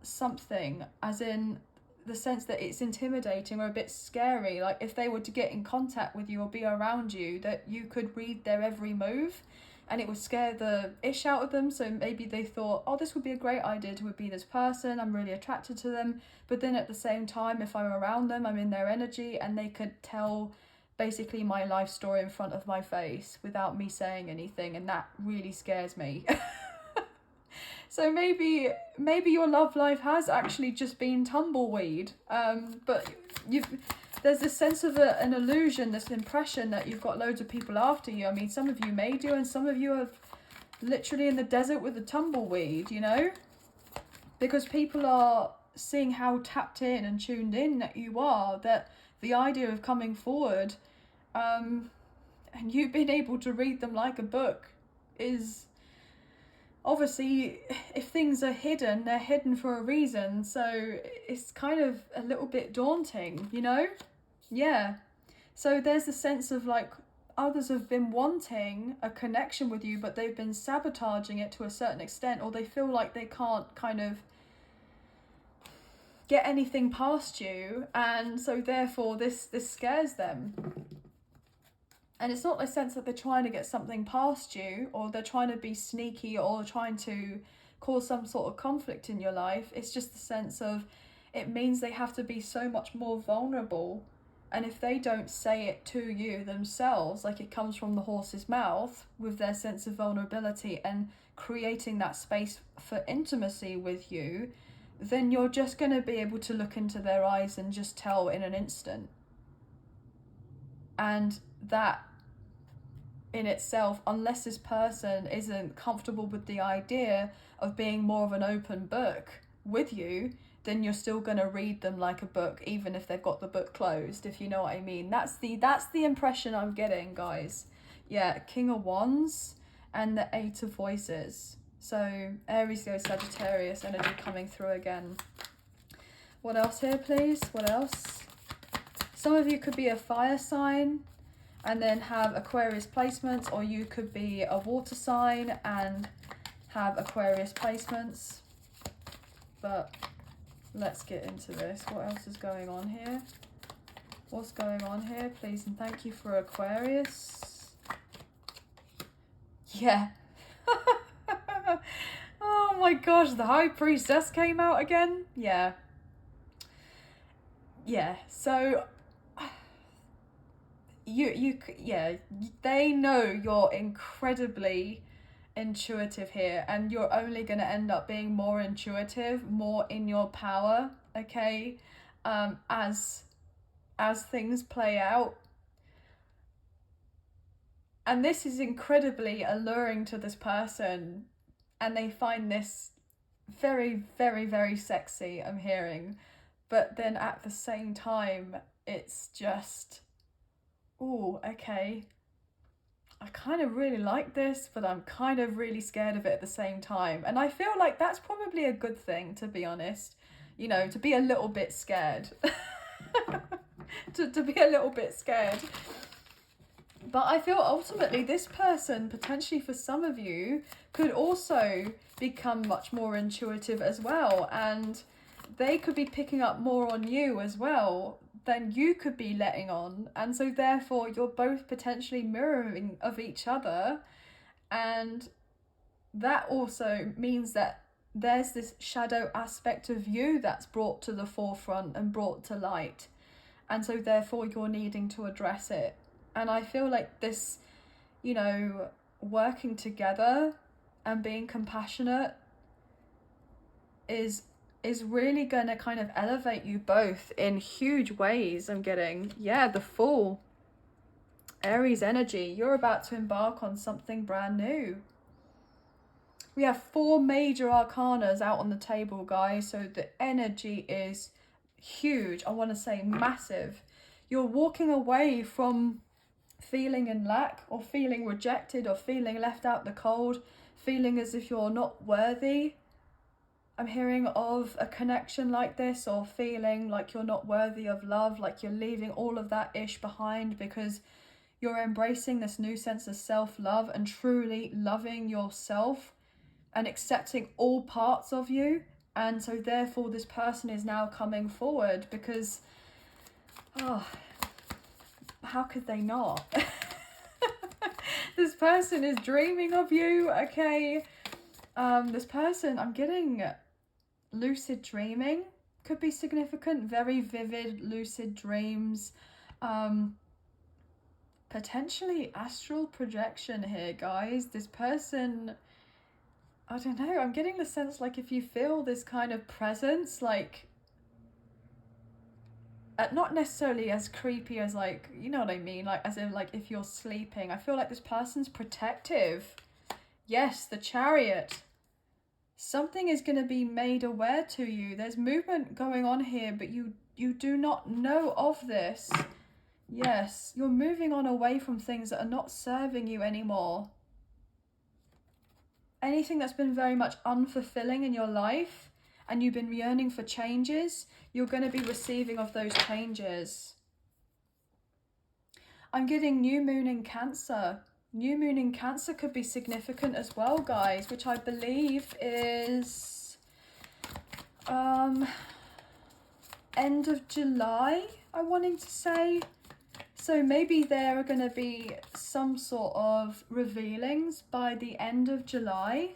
something, as in the sense that it's intimidating or a bit scary. Like if they were to get in contact with you or be around you, that you could read their every move and it would scare the ish out of them. So maybe they thought, oh, this would be a great idea to be this person, I'm really attracted to them. But then at the same time, if I'm around them, I'm in their energy, and they could tell basically my life story in front of my face without me saying anything, and that really scares me. So maybe your love life has actually just been tumbleweed, but there's this sense of an illusion, this impression that you've got loads of people after you. I mean, some of you may do, and some of you are literally in the desert with the tumbleweed, you know? Because people are seeing how tapped in and tuned in that you are, that the idea of coming forward, and you being able to read them like a book is... Obviously, if things are hidden, they're hidden for a reason, so it's kind of a little bit daunting, you know? Yeah. So there's a sense of like, others have been wanting a connection with you, but they've been sabotaging it to a certain extent, or they feel like they can't kind of get anything past you, and so therefore this scares them. And it's not a sense that they're trying to get something past you, or they're trying to be sneaky, or trying to cause some sort of conflict in your life. It's just the sense of, it means they have to be so much more vulnerable. And if they don't say it to you themselves, like it comes from the horse's mouth, with their sense of vulnerability and creating that space for intimacy with you, then you're just going to be able to look into their eyes and just tell in an instant. And that in itself, unless this person isn't comfortable with the idea of being more of an open book with you, then you're still going to read them like a book, even if they've got the book closed, if you know what I mean. That's the impression I'm getting, guys. Yeah, King of Wands and the 8 of Voices. So Aries goes Sagittarius energy coming through again. What else here, please? What else? Some of you could be a fire sign and then have Aquarius placements, or you could be a water sign and have Aquarius placements. But let's get into this. What else is going on here? What's going on here? Please and thank you for Aquarius. Yeah. Oh my gosh, the High Priestess came out again. Yeah. Yeah, so yeah, they know you're incredibly intuitive here, and you're only going to end up being more intuitive, more in your power, okay, as things play out. And this is incredibly alluring to this person, and they find this very, very, very sexy, I'm hearing. But then at the same time, it's just, oh, okay, I kind of really like this, but I'm kind of really scared of it at the same time. And I feel like that's probably a good thing, to be honest. You know, to be a little bit scared. to be a little bit scared. But I feel ultimately this person, potentially for some of you, could also become much more intuitive as well. And they could be picking up more on you as well than you could be letting on. And so therefore you're both potentially mirroring of each other. And that also means that there's this shadow aspect of you that's brought to the forefront and brought to light. And so therefore you're needing to address it. And I feel like this, you know, working together and being compassionate is really going to kind of elevate you both in huge ways. I'm getting, yeah, the Fool. Aries energy. You're about to embark on something brand new. We have 4 major arcanas out on the table, guys. So the energy is huge. I want to say massive. You're walking away from feeling in lack, or feeling rejected, or feeling left out the cold, feeling as if you're not worthy. I'm hearing of a connection like this, or feeling like you're not worthy of love, like you're leaving all of that ish behind because you're embracing this new sense of self-love and truly loving yourself and accepting all parts of you. And so therefore this person is now coming forward because, oh, how could they not? This person is dreaming of you, okay? This person, I'm getting lucid dreaming, could be significant, very vivid lucid dreams. Potentially astral projection here, guys. This person, I don't know, I'm getting the sense like if you feel this kind of presence, like, not necessarily as creepy as, like, you know what I mean, like as in like if you're sleeping, I feel like this person's protective. Yes, the Chariot. Something is going to be made aware to you. There's movement going on here, but you do not know of this. Yes, you're moving on away from things that are not serving you anymore. Anything that's been very much unfulfilling in your life and you've been yearning for changes, you're going to be receiving of those changes. I'm getting new moon in Cancer. New moon in Cancer could be significant as well, guys, which I believe is end of July, I'm wanting to say. So maybe there are going to be some sort of revealings by the end of July,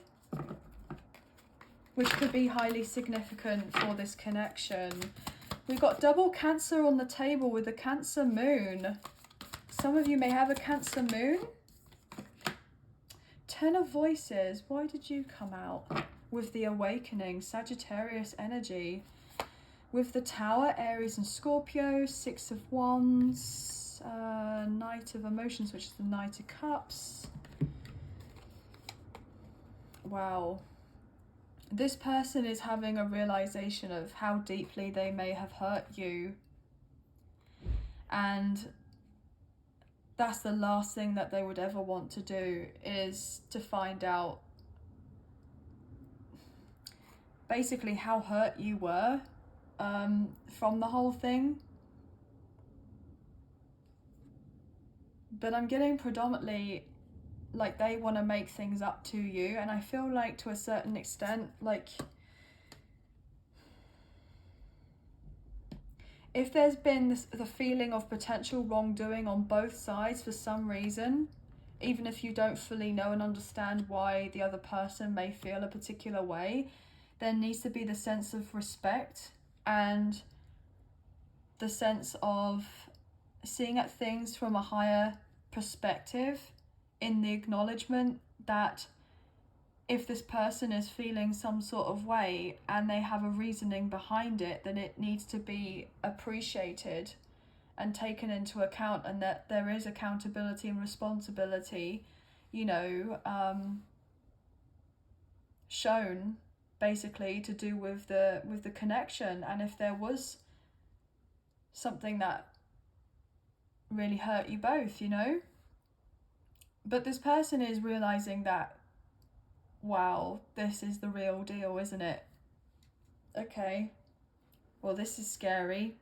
which could be highly significant for this connection. We've got double Cancer on the table with the Cancer moon. Some of you may have a Cancer moon. 10 of Voices. Why did you come out? With the Awakening, Sagittarius energy. With the Tower, Aries and Scorpio. 6 of Wands. Knight of Emotions, which is the Knight of Cups. Wow. This person is having a realization of how deeply they may have hurt you. And that's the last thing that they would ever want to do, is to find out basically how hurt you were from the whole thing. But I'm getting predominantly like they want to make things up to you, and I feel like to a certain extent, like if there's been the feeling of potential wrongdoing on both sides for some reason, even if you don't fully know and understand why the other person may feel a particular way, there needs to be the sense of respect and the sense of seeing at things from a higher perspective, in the acknowledgement that if this person is feeling some sort of way and they have a reasoning behind it, then it needs to be appreciated and taken into account, and that there is accountability and responsibility, you know, shown basically to do with the connection. And if there was something that really hurt you both, you know, but this person is realizing that, wow, this is the real deal, isn't it? Okay, well, this is scary,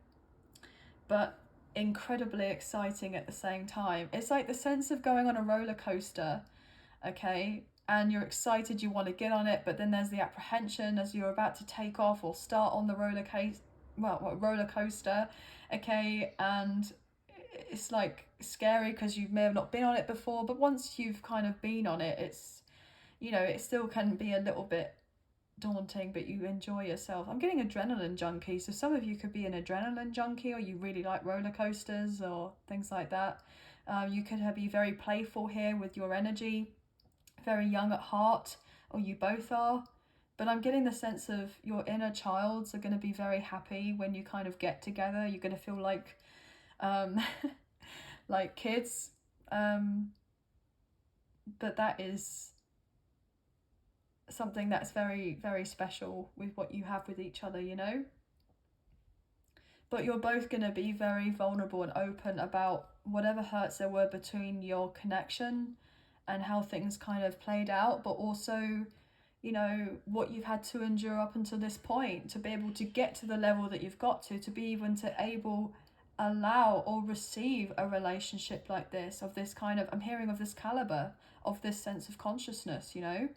but incredibly exciting at the same time. It's like the sense of going on a roller coaster, okay, and you're excited, you want to get on it, but then there's the apprehension as you're about to take off or start on the roller coaster, okay, and it's like scary because you may have not been on it before, but once you've kind of been on it, it's, you know, it still can be a little bit daunting, but you enjoy yourself. I'm getting adrenaline junkie, so some of you could be an adrenaline junkie, or you really like roller coasters or things like that. You could be very playful here with your energy, very young at heart, or you both are. But I'm getting the sense of your inner childs are going to be very happy when you kind of get together. You're going to feel like like kids, but that is something that's very, very special with what you have with each other, you know. But you're both going to be very vulnerable and open about whatever hurts there were between your connection and how things kind of played out, but also, you know, what you've had to endure up until this point to be able to get to the level that you've got to be even to able allow or receive a relationship like this, of this kind of, I'm hearing of this caliber, of this sense of consciousness, you know.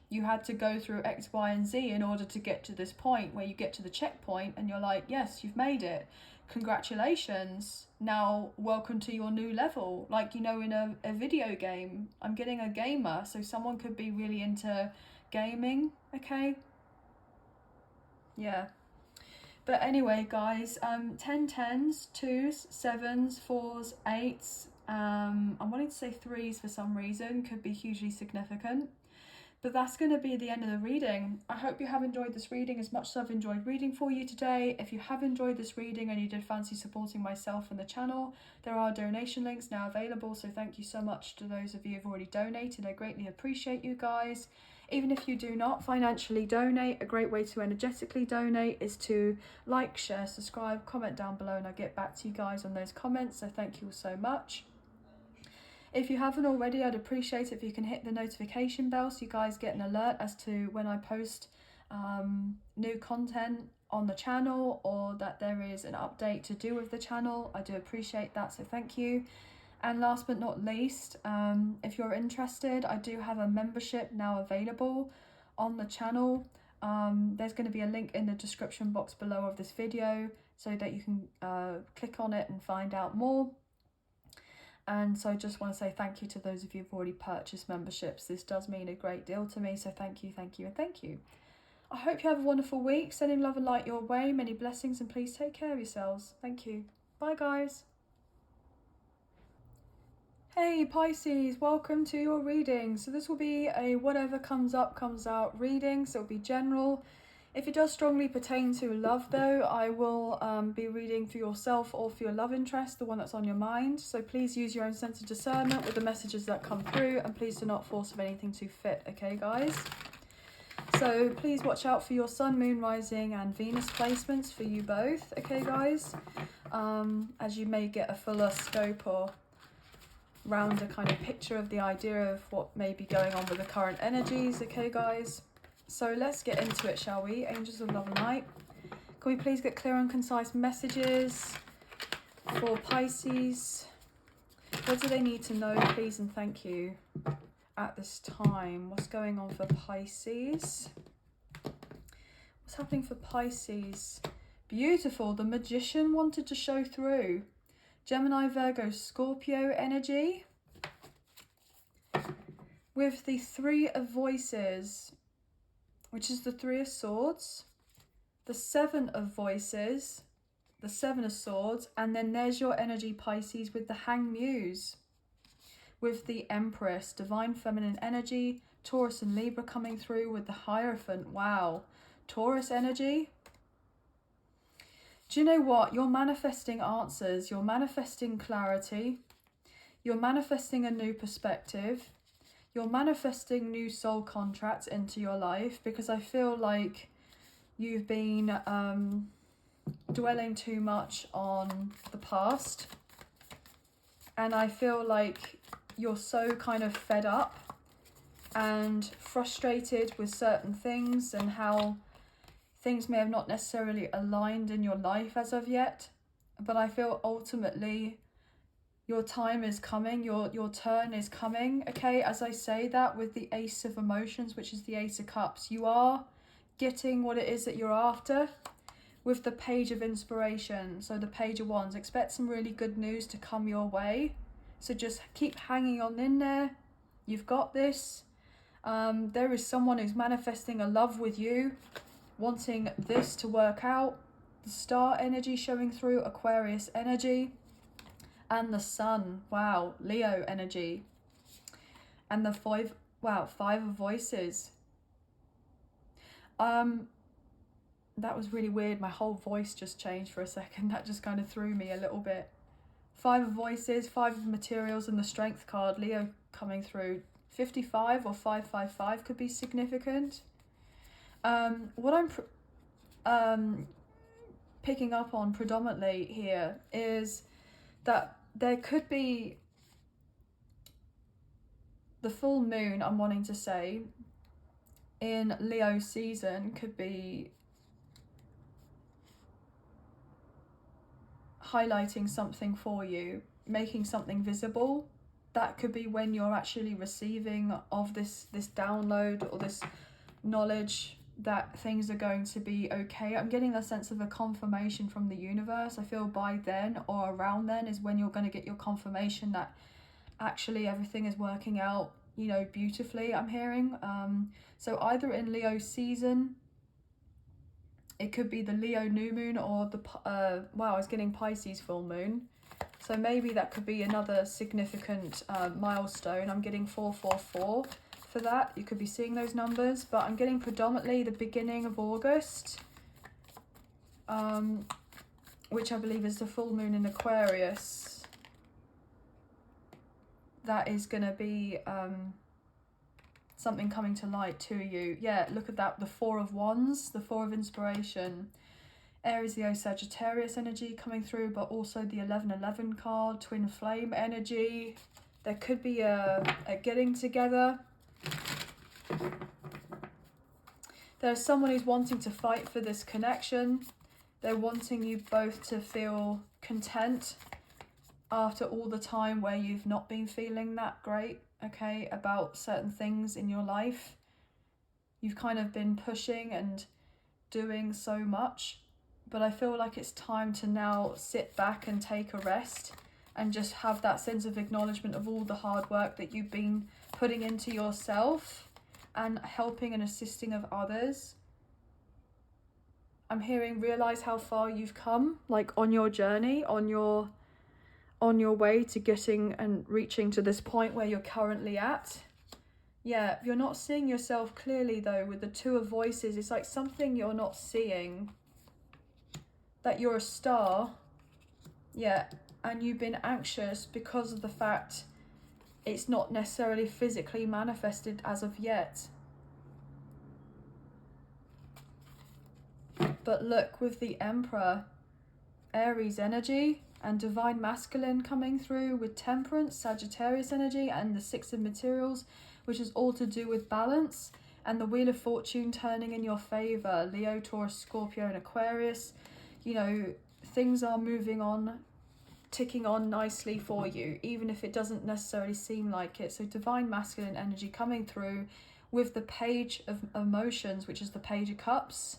You had to go through X, Y, and Z in order to get to this point where you get to the checkpoint and you're like, yes, you've made it. Congratulations. Now, welcome to your new level. Like, you know, in a video game, I'm getting a gamer, so someone could be really into gaming, okay? Yeah. But anyway, guys, 10 10s, 2s, 7s, 4s, 8s. I'm wanting to say 3s for some reason, could be hugely significant. But that's going to be the end of the reading. I hope you have enjoyed this reading as much as I've enjoyed reading for you today. If you have enjoyed this reading and you did fancy supporting myself and the channel, there are donation links now available. So thank you so much to those of you who've already donated. I greatly appreciate you guys. Even if you do not financially donate, a great way to energetically donate is to like, share, subscribe, comment down below, and I'll get back to you guys on those comments. So thank you all so much. If you haven't already, I'd appreciate it if you can hit the notification bell so you guys get an alert as to when I post new content on the channel, or that there is an update to do with the channel. I do appreciate that, so thank you. And last but not least, if you're interested, I do have a membership now available on the channel. There's going to be a link in the description box below of this video so that you can click on it and find out more. And so I just want to say thank you to those of you who've already purchased memberships. This does mean a great deal to me. So thank you, thank you, and thank you. I hope you have a wonderful week. Sending love and light your way. Many blessings, and please take care of yourselves. Thank you. Bye, guys. Hey, Pisces, welcome to your reading. So this will be a whatever comes up, comes out reading. So it'll be general. If it does strongly pertain to love, though, I will be reading for yourself or for your love interest, the one that's on your mind. So please use your own sense of discernment with the messages that come through, and please do not force of anything to fit, okay, guys? So please watch out for your sun, moon, rising, and Venus placements for you both, okay, guys? As you may get a fuller scope or rounder kind of picture of the idea of what may be going on with the current energies, okay, guys? So let's get into it, shall we? Angels of love and light. Can we please get clear and concise messages for Pisces? What do they need to know, please and thank you, at this time? What's going on for Pisces? What's happening for Pisces? Beautiful. The Magician wanted to show through. Gemini, Virgo, Scorpio energy. With the Three of Voices, which is the Three of Swords, the Seven of Voices, the Seven of Swords, and then there's your energy, Pisces, with the Hanged Muse, with the Empress, Divine Feminine energy, Taurus and Libra coming through with the Hierophant. Wow. Taurus energy. Do you know what? You're manifesting answers. You're manifesting clarity. You're manifesting a new perspective. You're manifesting new soul contracts into your life, because I feel like you've been dwelling too much on the past, and I feel like you're so kind of fed up and frustrated with certain things and how things may have not necessarily aligned in your life as of yet. But I feel ultimately your time is coming, your turn is coming, okay? As I say that, with the Ace of Emotions, which is the Ace of Cups, you are getting what it is that you're after. With the Page of Inspiration, so the Page of Wands, expect some really good news to come your way. So just keep hanging on in there. You've got this. There is someone who's manifesting a love with you, wanting this to work out. The Star energy showing through, Aquarius energy, and the Sun. Wow, Leo energy. And the Five of Voices. That was really weird. My whole voice just changed for a second. That just kind of threw me a little bit. Five of Voices, Five of Materials, and the Strength card. Leo coming through. 55 or 555 could be significant. What I'm picking up on predominantly here is that there could be the full moon, I'm wanting to say, in Leo season could be highlighting something for you, making something visible. That could be when you're actually receiving of this download or this knowledge that things are going to be okay. I'm getting a sense of a confirmation from the universe. I feel by then or around then is when you're going to get your confirmation that actually everything is working out, you know, beautifully, I'm hearing. So either in Leo season, it could be the Leo new moon, or the I was getting Pisces full moon. So maybe that could be another significant milestone. I'm getting 444 for that. You could be seeing those numbers, but I'm getting predominantly the beginning of August, which I believe is the full moon in Aquarius. That is going to be something coming to light to you. Yeah, look at that. The Four of Wands, the Four of Inspiration. Aries, Leo, Sagittarius energy coming through, but also the 1111 card, Twin Flame energy. There could be a getting together. There's someone who's wanting to fight for this connection. They're wanting you both to feel content after all the time where you've not been feeling that great, okay, about certain things in your life. You've kind of been pushing and doing so much, but I feel like it's time to now sit back and take a rest and just have that sense of acknowledgement of all the hard work that you've been putting into yourself and helping and assisting of others. I'm hearing realize how far you've come, like on your journey, on your way to getting and reaching to this point where you're currently at. Yeah, you're not seeing yourself clearly though with the Two of Voices. It's like something you're not seeing, that you're a star. Yeah, and you've been anxious because of the fact it's not necessarily physically manifested as of yet. But look, with the Emperor, Aries energy, and Divine Masculine coming through with Temperance, Sagittarius energy, and the Six of Materials, which is all to do with balance. and the Wheel of Fortune turning in your favour. Leo, Taurus, Scorpio and Aquarius. You know, things are moving on, ticking on nicely for you, even if it doesn't necessarily seem like it. So divine masculine energy coming through with the Page of Emotions, which is the Page of Cups,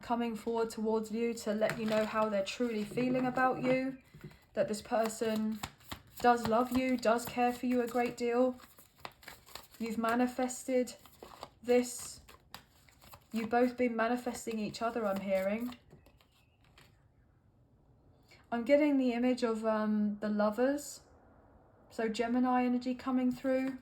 coming forward towards you to let you know how they're truly feeling about you, that this person does love you, does care for you a great deal. You've manifested this. You've both been manifesting each other, I'm hearing. I'm getting the image of the Lovers. So Gemini energy coming through.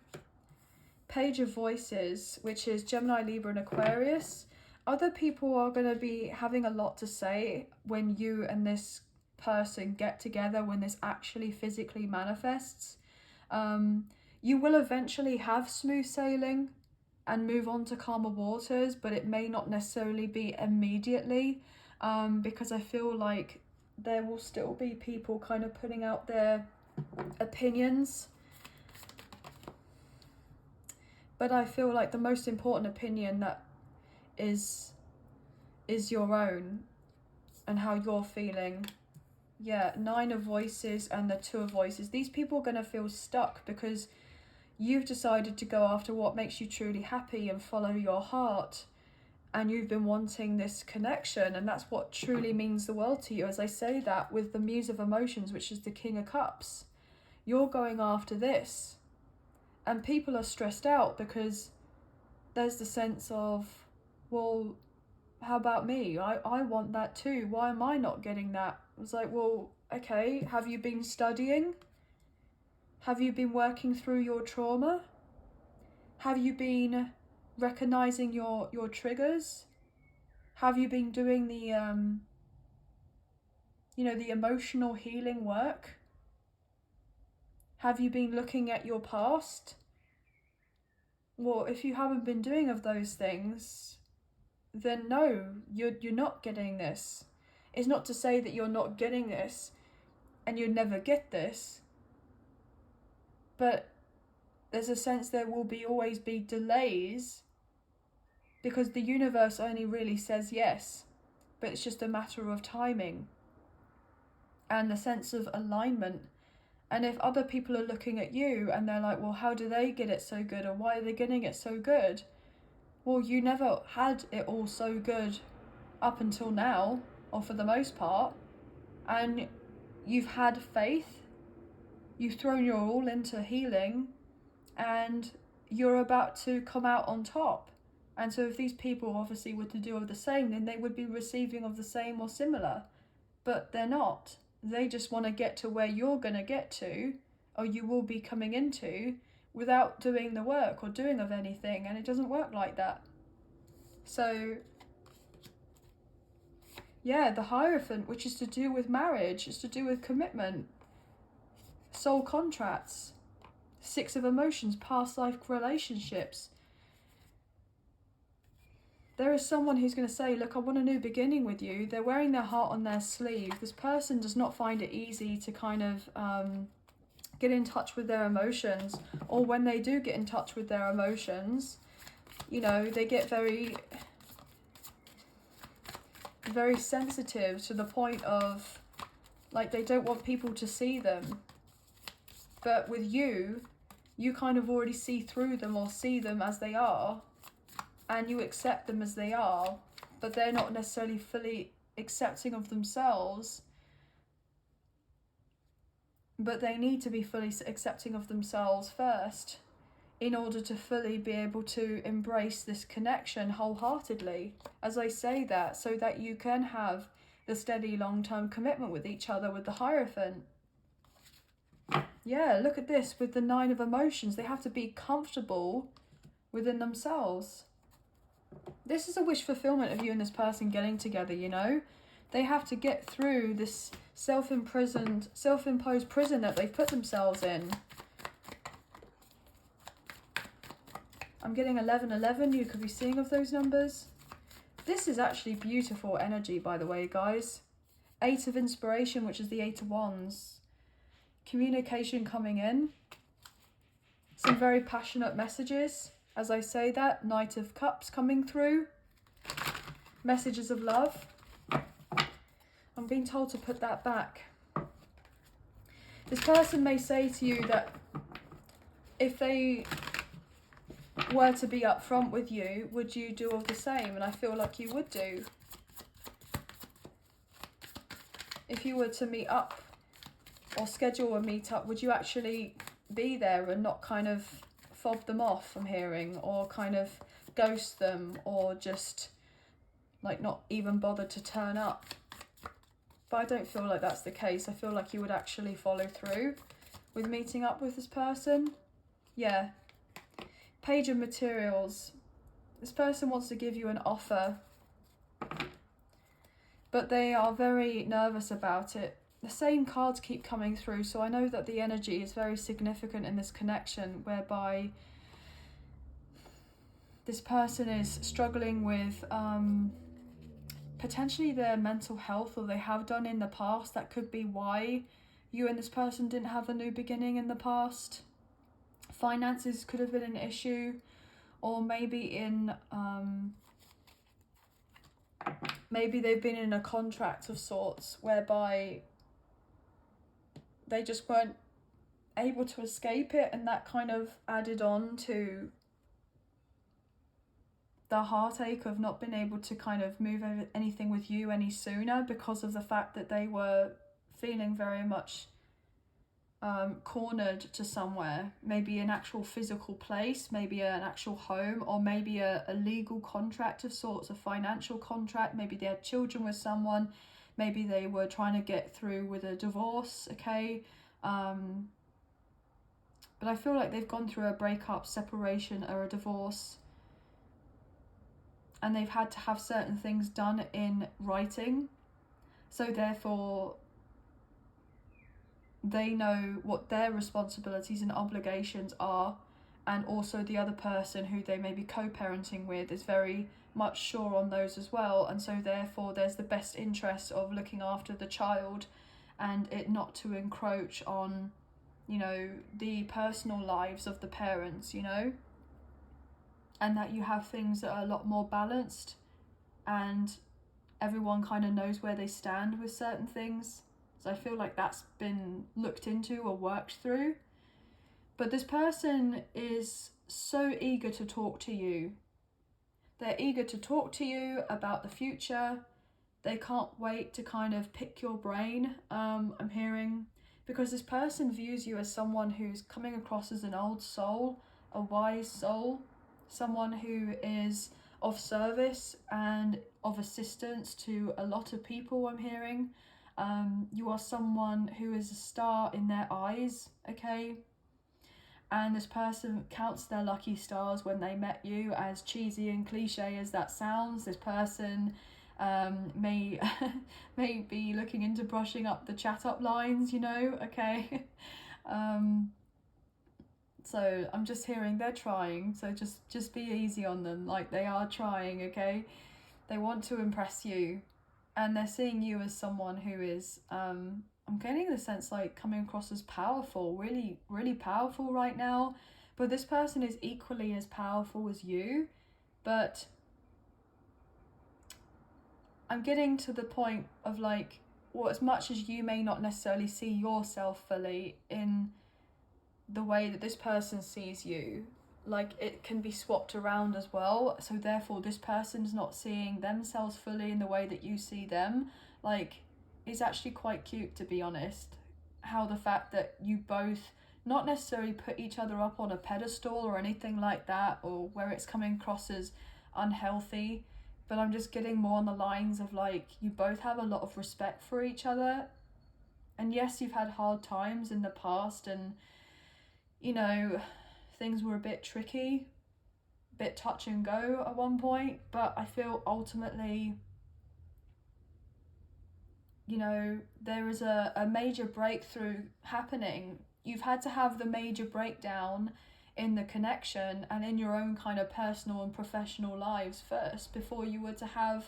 Page of Voices, which is Gemini, Libra and Aquarius. Other people are going to be having a lot to say when you and this person get together, when this actually physically manifests. You will eventually have smooth sailing and move on to calmer waters, but it may not necessarily be immediately, because I feel like there will still be people kind of putting out their opinions. But I feel like the most important opinion that is your own and how you're feeling. Yeah, 9 of Voices and the 2 of Voices. These people are going to feel stuck because you've decided to go after what makes you truly happy and follow your heart. And you've been wanting this connection, and that's what truly means the world to you. As I say that with the Muse of Emotions, which is the King of Cups. You're going after this. And people are stressed out because there's the sense of, well, how about me? I want that too. Why am I not getting that? It's like, well, okay, have you been studying? Have you been working through your trauma? Have you been recognizing your triggers? Have you been doing the, the emotional healing work? Have you been looking at your past? Well, if you haven't been doing of those things, then no, you're not getting this. It's not to say that you're not getting this and you'd never get this, but there's a sense there will always be delays because the universe only really says yes, but it's just a matter of timing and the sense of alignment. And if other people are looking at you and they're like, well, how do they get it so good, or why are they getting it so good? Well, you never had it all so good up until now, or for the most part, and you've had faith, you've thrown your all into healing, and you're about to come out on top. And so if these people obviously were to do of the same, then they would be receiving of the same or similar, but they're not. They just want to get to where you're going to get to, or you will be coming into, without doing the work or doing of anything, and it doesn't work like that. So yeah, the Hierophant, which is to do with marriage, is to do with commitment, soul contracts, 6 of Emotions, past life relationships. There is someone who's going to say, look, I want a new beginning with you. They're wearing their heart on their sleeve. This person does not find it easy to kind of get in touch with their emotions, or when they do get in touch with their emotions, they get very, very sensitive to the point of, like, they don't want people to see them. But with you kind of already see through them, or see them as they are, and you accept them as they are, but they're not necessarily fully accepting of themselves. But they need to be fully accepting of themselves first in order to fully be able to embrace this connection wholeheartedly. As I say that, so that you can have the steady long-term commitment with each other with the Hierophant. Yeah, look at this with the 9 of Emotions. They have to be comfortable within themselves. This is a wish fulfillment of you and this person getting together, They have to get through this self-imposed prison that they've put themselves in. I'm getting 1111. You could be seeing of those numbers. This is actually beautiful energy, by the way, guys. 8 of Inspiration, which is the 8 of Wands. Communication coming in. Some very passionate messages. As I say that, Knight of Cups coming through. Messages of love. I'm being told to put that back. This person may say to you that if they were to be upfront with you, would you do all the same? And I feel like you would do. If you were to meet up or schedule a meetup, would you actually be there and not kind of fob them off, I'm hearing, or kind of ghost them, or just like not even bother to turn up? But I don't feel like that's the case. I feel like you would actually follow through with meeting up with this person. Yeah. Page of Materials. This person wants to give you an offer, but they are very nervous about it. The same cards keep coming through, so I know that the energy is very significant in this connection, whereby this person is struggling with potentially their mental health, or they have done in the past. That could be why you and this person didn't have a new beginning in the past. Finances could have been an issue, or maybe maybe they've been in a contract of sorts whereby they just weren't able to escape it, and that kind of added on to the heartache of not being able to kind of move anything with you any sooner, because of the fact that they were feeling very much cornered to somewhere, maybe an actual physical place, maybe an actual home, or maybe a legal contract of sorts, a financial contract. Maybe they had children with someone, maybe they were trying to get through with a divorce, okay? But I feel like they've gone through a breakup, separation, or a divorce, and they've had to have certain things done in writing, so therefore they know what their responsibilities and obligations are, and also the other person who they may be co-parenting with is very much sure on those as well, and so therefore there's the best interest of looking after the child and it not to encroach on, you know, the personal lives of the parents, you know, and that you have things that are a lot more balanced and everyone kind of knows where they stand with certain things. So I feel like that's been looked into or worked through. But this person is so eager to talk to you. They're eager to talk to you about the future. They can't wait to kind of pick your brain, I'm hearing, because this person views you as someone who's coming across as an old soul, a wise soul, someone who is of service and of assistance to a lot of people, I'm hearing. You are someone who is a star in their eyes, okay? And this person counts their lucky stars when they met you. As cheesy and cliche as that sounds, this person may be looking into brushing up the chat up lines, you know, okay? So I'm just hearing they're trying, so just be easy on them. Like, they are trying, okay? They want to impress you, and they're seeing you as someone who is I'm getting the sense like coming across as powerful, really, really powerful right now. But this person is equally as powerful as you. But I'm getting to the point of like, well, as much as you may not necessarily see yourself fully in the way that this person sees you, like, it can be swapped around as well. So therefore this person's not seeing themselves fully in the way that you see them. Like, it's actually quite cute, to be honest, how the fact that you both not necessarily put each other up on a pedestal or anything like that, or where it's coming across as unhealthy, but I'm just getting more on the lines of like, you both have a lot of respect for each other. And yes, you've had hard times in the past, and you know, things were a bit tricky, a bit touch and go at one point, but I feel ultimately, you know, there is a major breakthrough happening. You've had to have the major breakdown in the connection and in your own kind of personal and professional lives first before you were to have,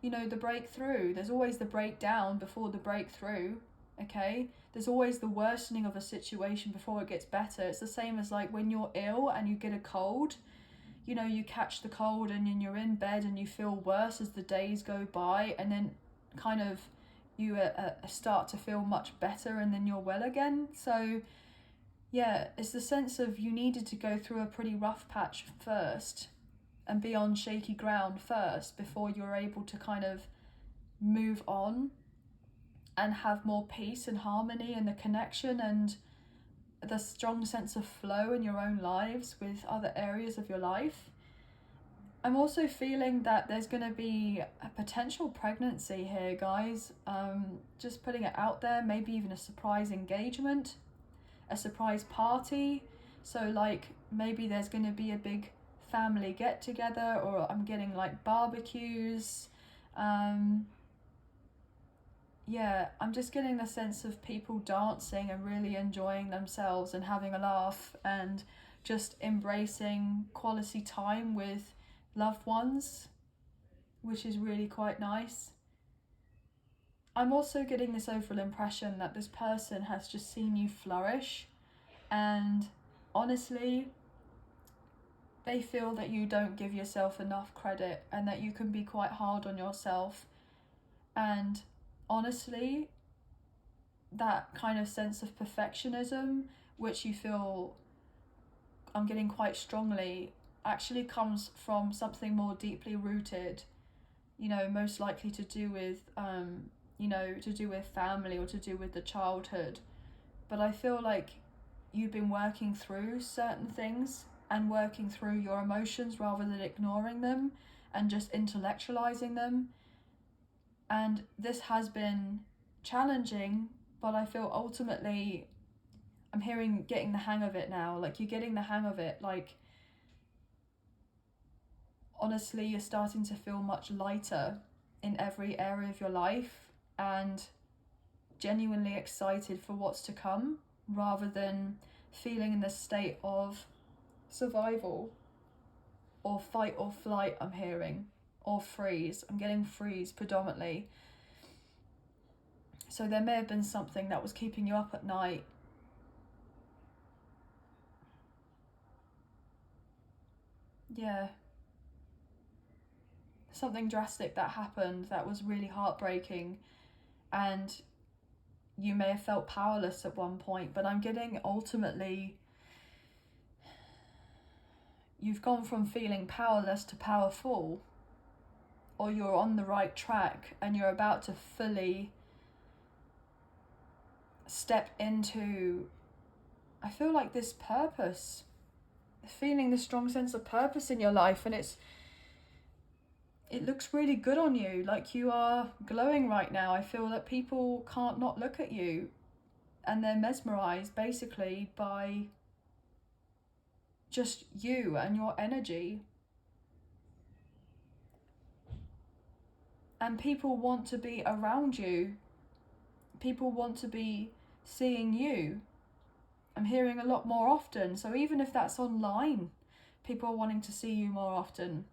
you know, the breakthrough. There's always the breakdown before the breakthrough, okay? There's always the worsening of a situation before it gets better. It's the same as like when you're ill and you get a cold. you know, you catch the cold and then you're in bed and you feel worse as the days go by, and then kind of you start to feel much better and then you're well again. So yeah, it's the sense of you needed to go through a pretty rough patch first and be on shaky ground first before you're able to kind of move on and have more peace and harmony and the connection and the strong sense of flow in your own lives with other areas of your life. I'm also feeling that there's going to be a potential pregnancy here, guys. Just putting it out there, maybe even a surprise engagement, a surprise party. So like maybe there's going to be a big family get together, or I'm getting like barbecues. Yeah, I'm just getting the sense of people dancing and really enjoying themselves and having a laugh and just embracing quality time with loved ones, which is really quite nice. I'm also getting this overall impression that this person has just seen you flourish, and honestly, they feel that you don't give yourself enough credit and that you can be quite hard on yourself. And honestly, that kind of sense of perfectionism, which you feel, I'm getting quite strongly, actually comes from something more deeply rooted, you know, most likely to do with, you know, to do with family or to do with the childhood. But I feel like you've been working through certain things and working through your emotions rather than ignoring them and just intellectualizing them. And this has been challenging, but I feel ultimately I'm hearing getting the hang of it now. Like you're getting the hang of it. Like honestly, you're starting to feel much lighter in every area of your life and genuinely excited for what's to come, rather than feeling in this state of survival or fight or flight. I'm hearing, or freeze. I'm getting freeze predominantly. So there may have been something that was keeping you up at night. Yeah. Something drastic that happened that was really heartbreaking, and you may have felt powerless at one point, but I'm getting ultimately you've gone from feeling powerless to powerful, or you're on the right track and you're about to fully step into, I feel like, this purpose, feeling the strong sense of purpose in your life, and it looks really good on you. Like you are glowing right now. I feel that people can't not look at you, and they're mesmerized basically by just you and your energy. And people want to be around you. People want to be seeing you. I'm hearing a lot more often. So even if that's online, people are wanting to see you more often,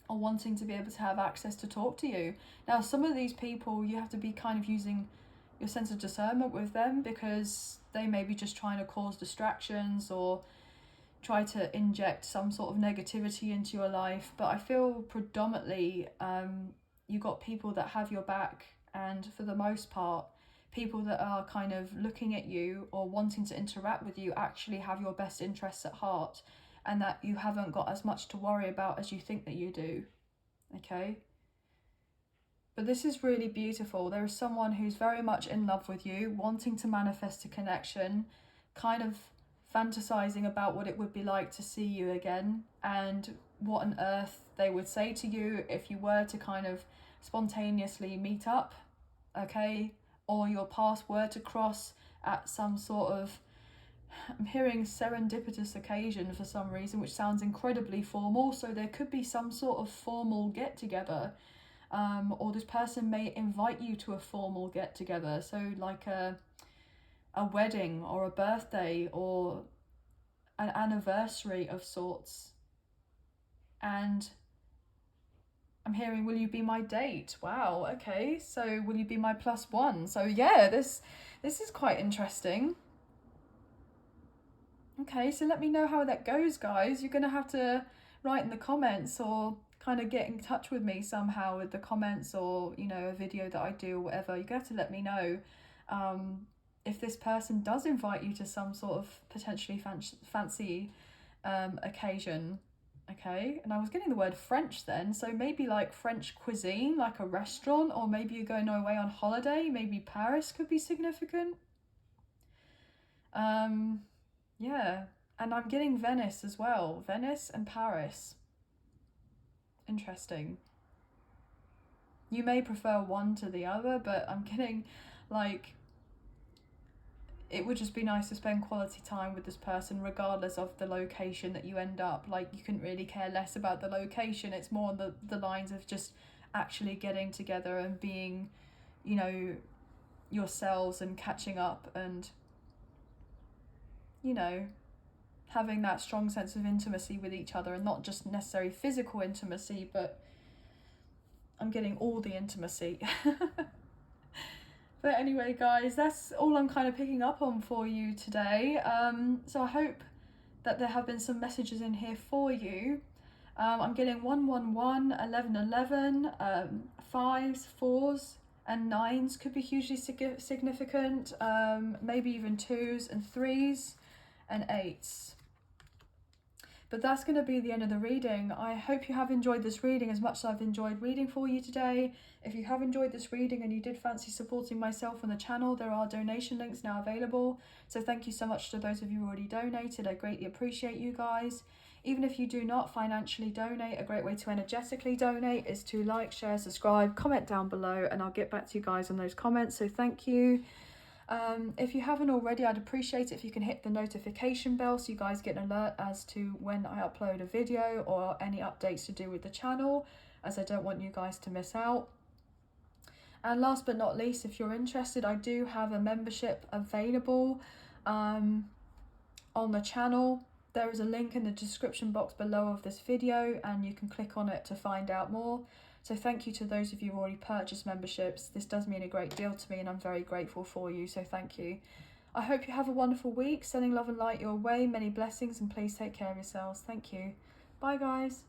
or wanting to be able to have access to talk to you. Now, some of these people, you have to be kind of using your sense of discernment with them, because they may be just trying to cause distractions or try to inject some sort of negativity into your life. But I feel predominantly you got people that have your back, and for the most part, people that are kind of looking at you or wanting to interact with you actually have your best interests at heart, and that you haven't got as much to worry about as you think that you do. Okay? But this is really beautiful. There is someone who's very much in love with you, wanting to manifest a connection, kind of fantasizing about what it would be like to see you again, and what on earth they would say to you if you were to kind of spontaneously meet up, okay? Or your paths were to cross at some sort of, I'm hearing serendipitous occasion for some reason, which sounds incredibly formal. So there could be some sort of formal get together, or this person may invite you to a formal get together. So like a wedding or a birthday or an anniversary of sorts. And I'm hearing, will you be my date? Wow, okay. So will you be my +1? So yeah, this is quite interesting. Okay, so let me know how that goes, guys. You're going to have to write in the comments, or kind of get in touch with me somehow with the comments, or, you know, a video that I do or whatever. You're going to have to let me know if this person does invite you to some sort of potentially fancy occasion. Okay, and I was getting the word French then, so maybe like French cuisine, like a restaurant, or maybe you're going away on holiday. Maybe Paris could be significant. Yeah, and I'm getting Venice as well. Venice and Paris. Interesting. You may prefer one to the other, but I'm getting like, it would just be nice to spend quality time with this person regardless of the location that you end up. Like, you couldn't really care less about the location. It's more on the lines of just actually getting together and being, you know, yourselves and catching up and, you know, having that strong sense of intimacy with each other, and not just necessarily physical intimacy, but I'm getting all the intimacy. But anyway, guys, that's all I'm kind of picking up on for you today. So I hope that there have been some messages in here for you. I'm getting 111, 1111, 5s, 4s and 9s could be hugely significant. Maybe even 2s and 3s and 8s. But that's going to be the end of the reading. I hope you have enjoyed this reading as much as I've enjoyed reading for you today. If you have enjoyed this reading and you did fancy supporting myself on the channel, there are donation links now available. So thank you so much to those of you who already donated. I greatly appreciate you guys. Even if you do not financially donate, a great way to energetically donate is to like, share, subscribe, comment down below, and I'll get back to you guys on those comments. So thank you. If you haven't already, I'd appreciate it if you can hit the notification bell so you guys get an alert as to when I upload a video or any updates to do with the channel, as I don't want you guys to miss out. And last but not least, if you're interested, I do have a membership available on the channel. There is a link in the description box below of this video, and you can click on it to find out more. So thank you to those of you who already purchased memberships. This does mean a great deal to me, and I'm very grateful for you, so thank you. I hope you have a wonderful week. Sending love and light your way. Many blessings, and please take care of yourselves. Thank you. Bye, guys.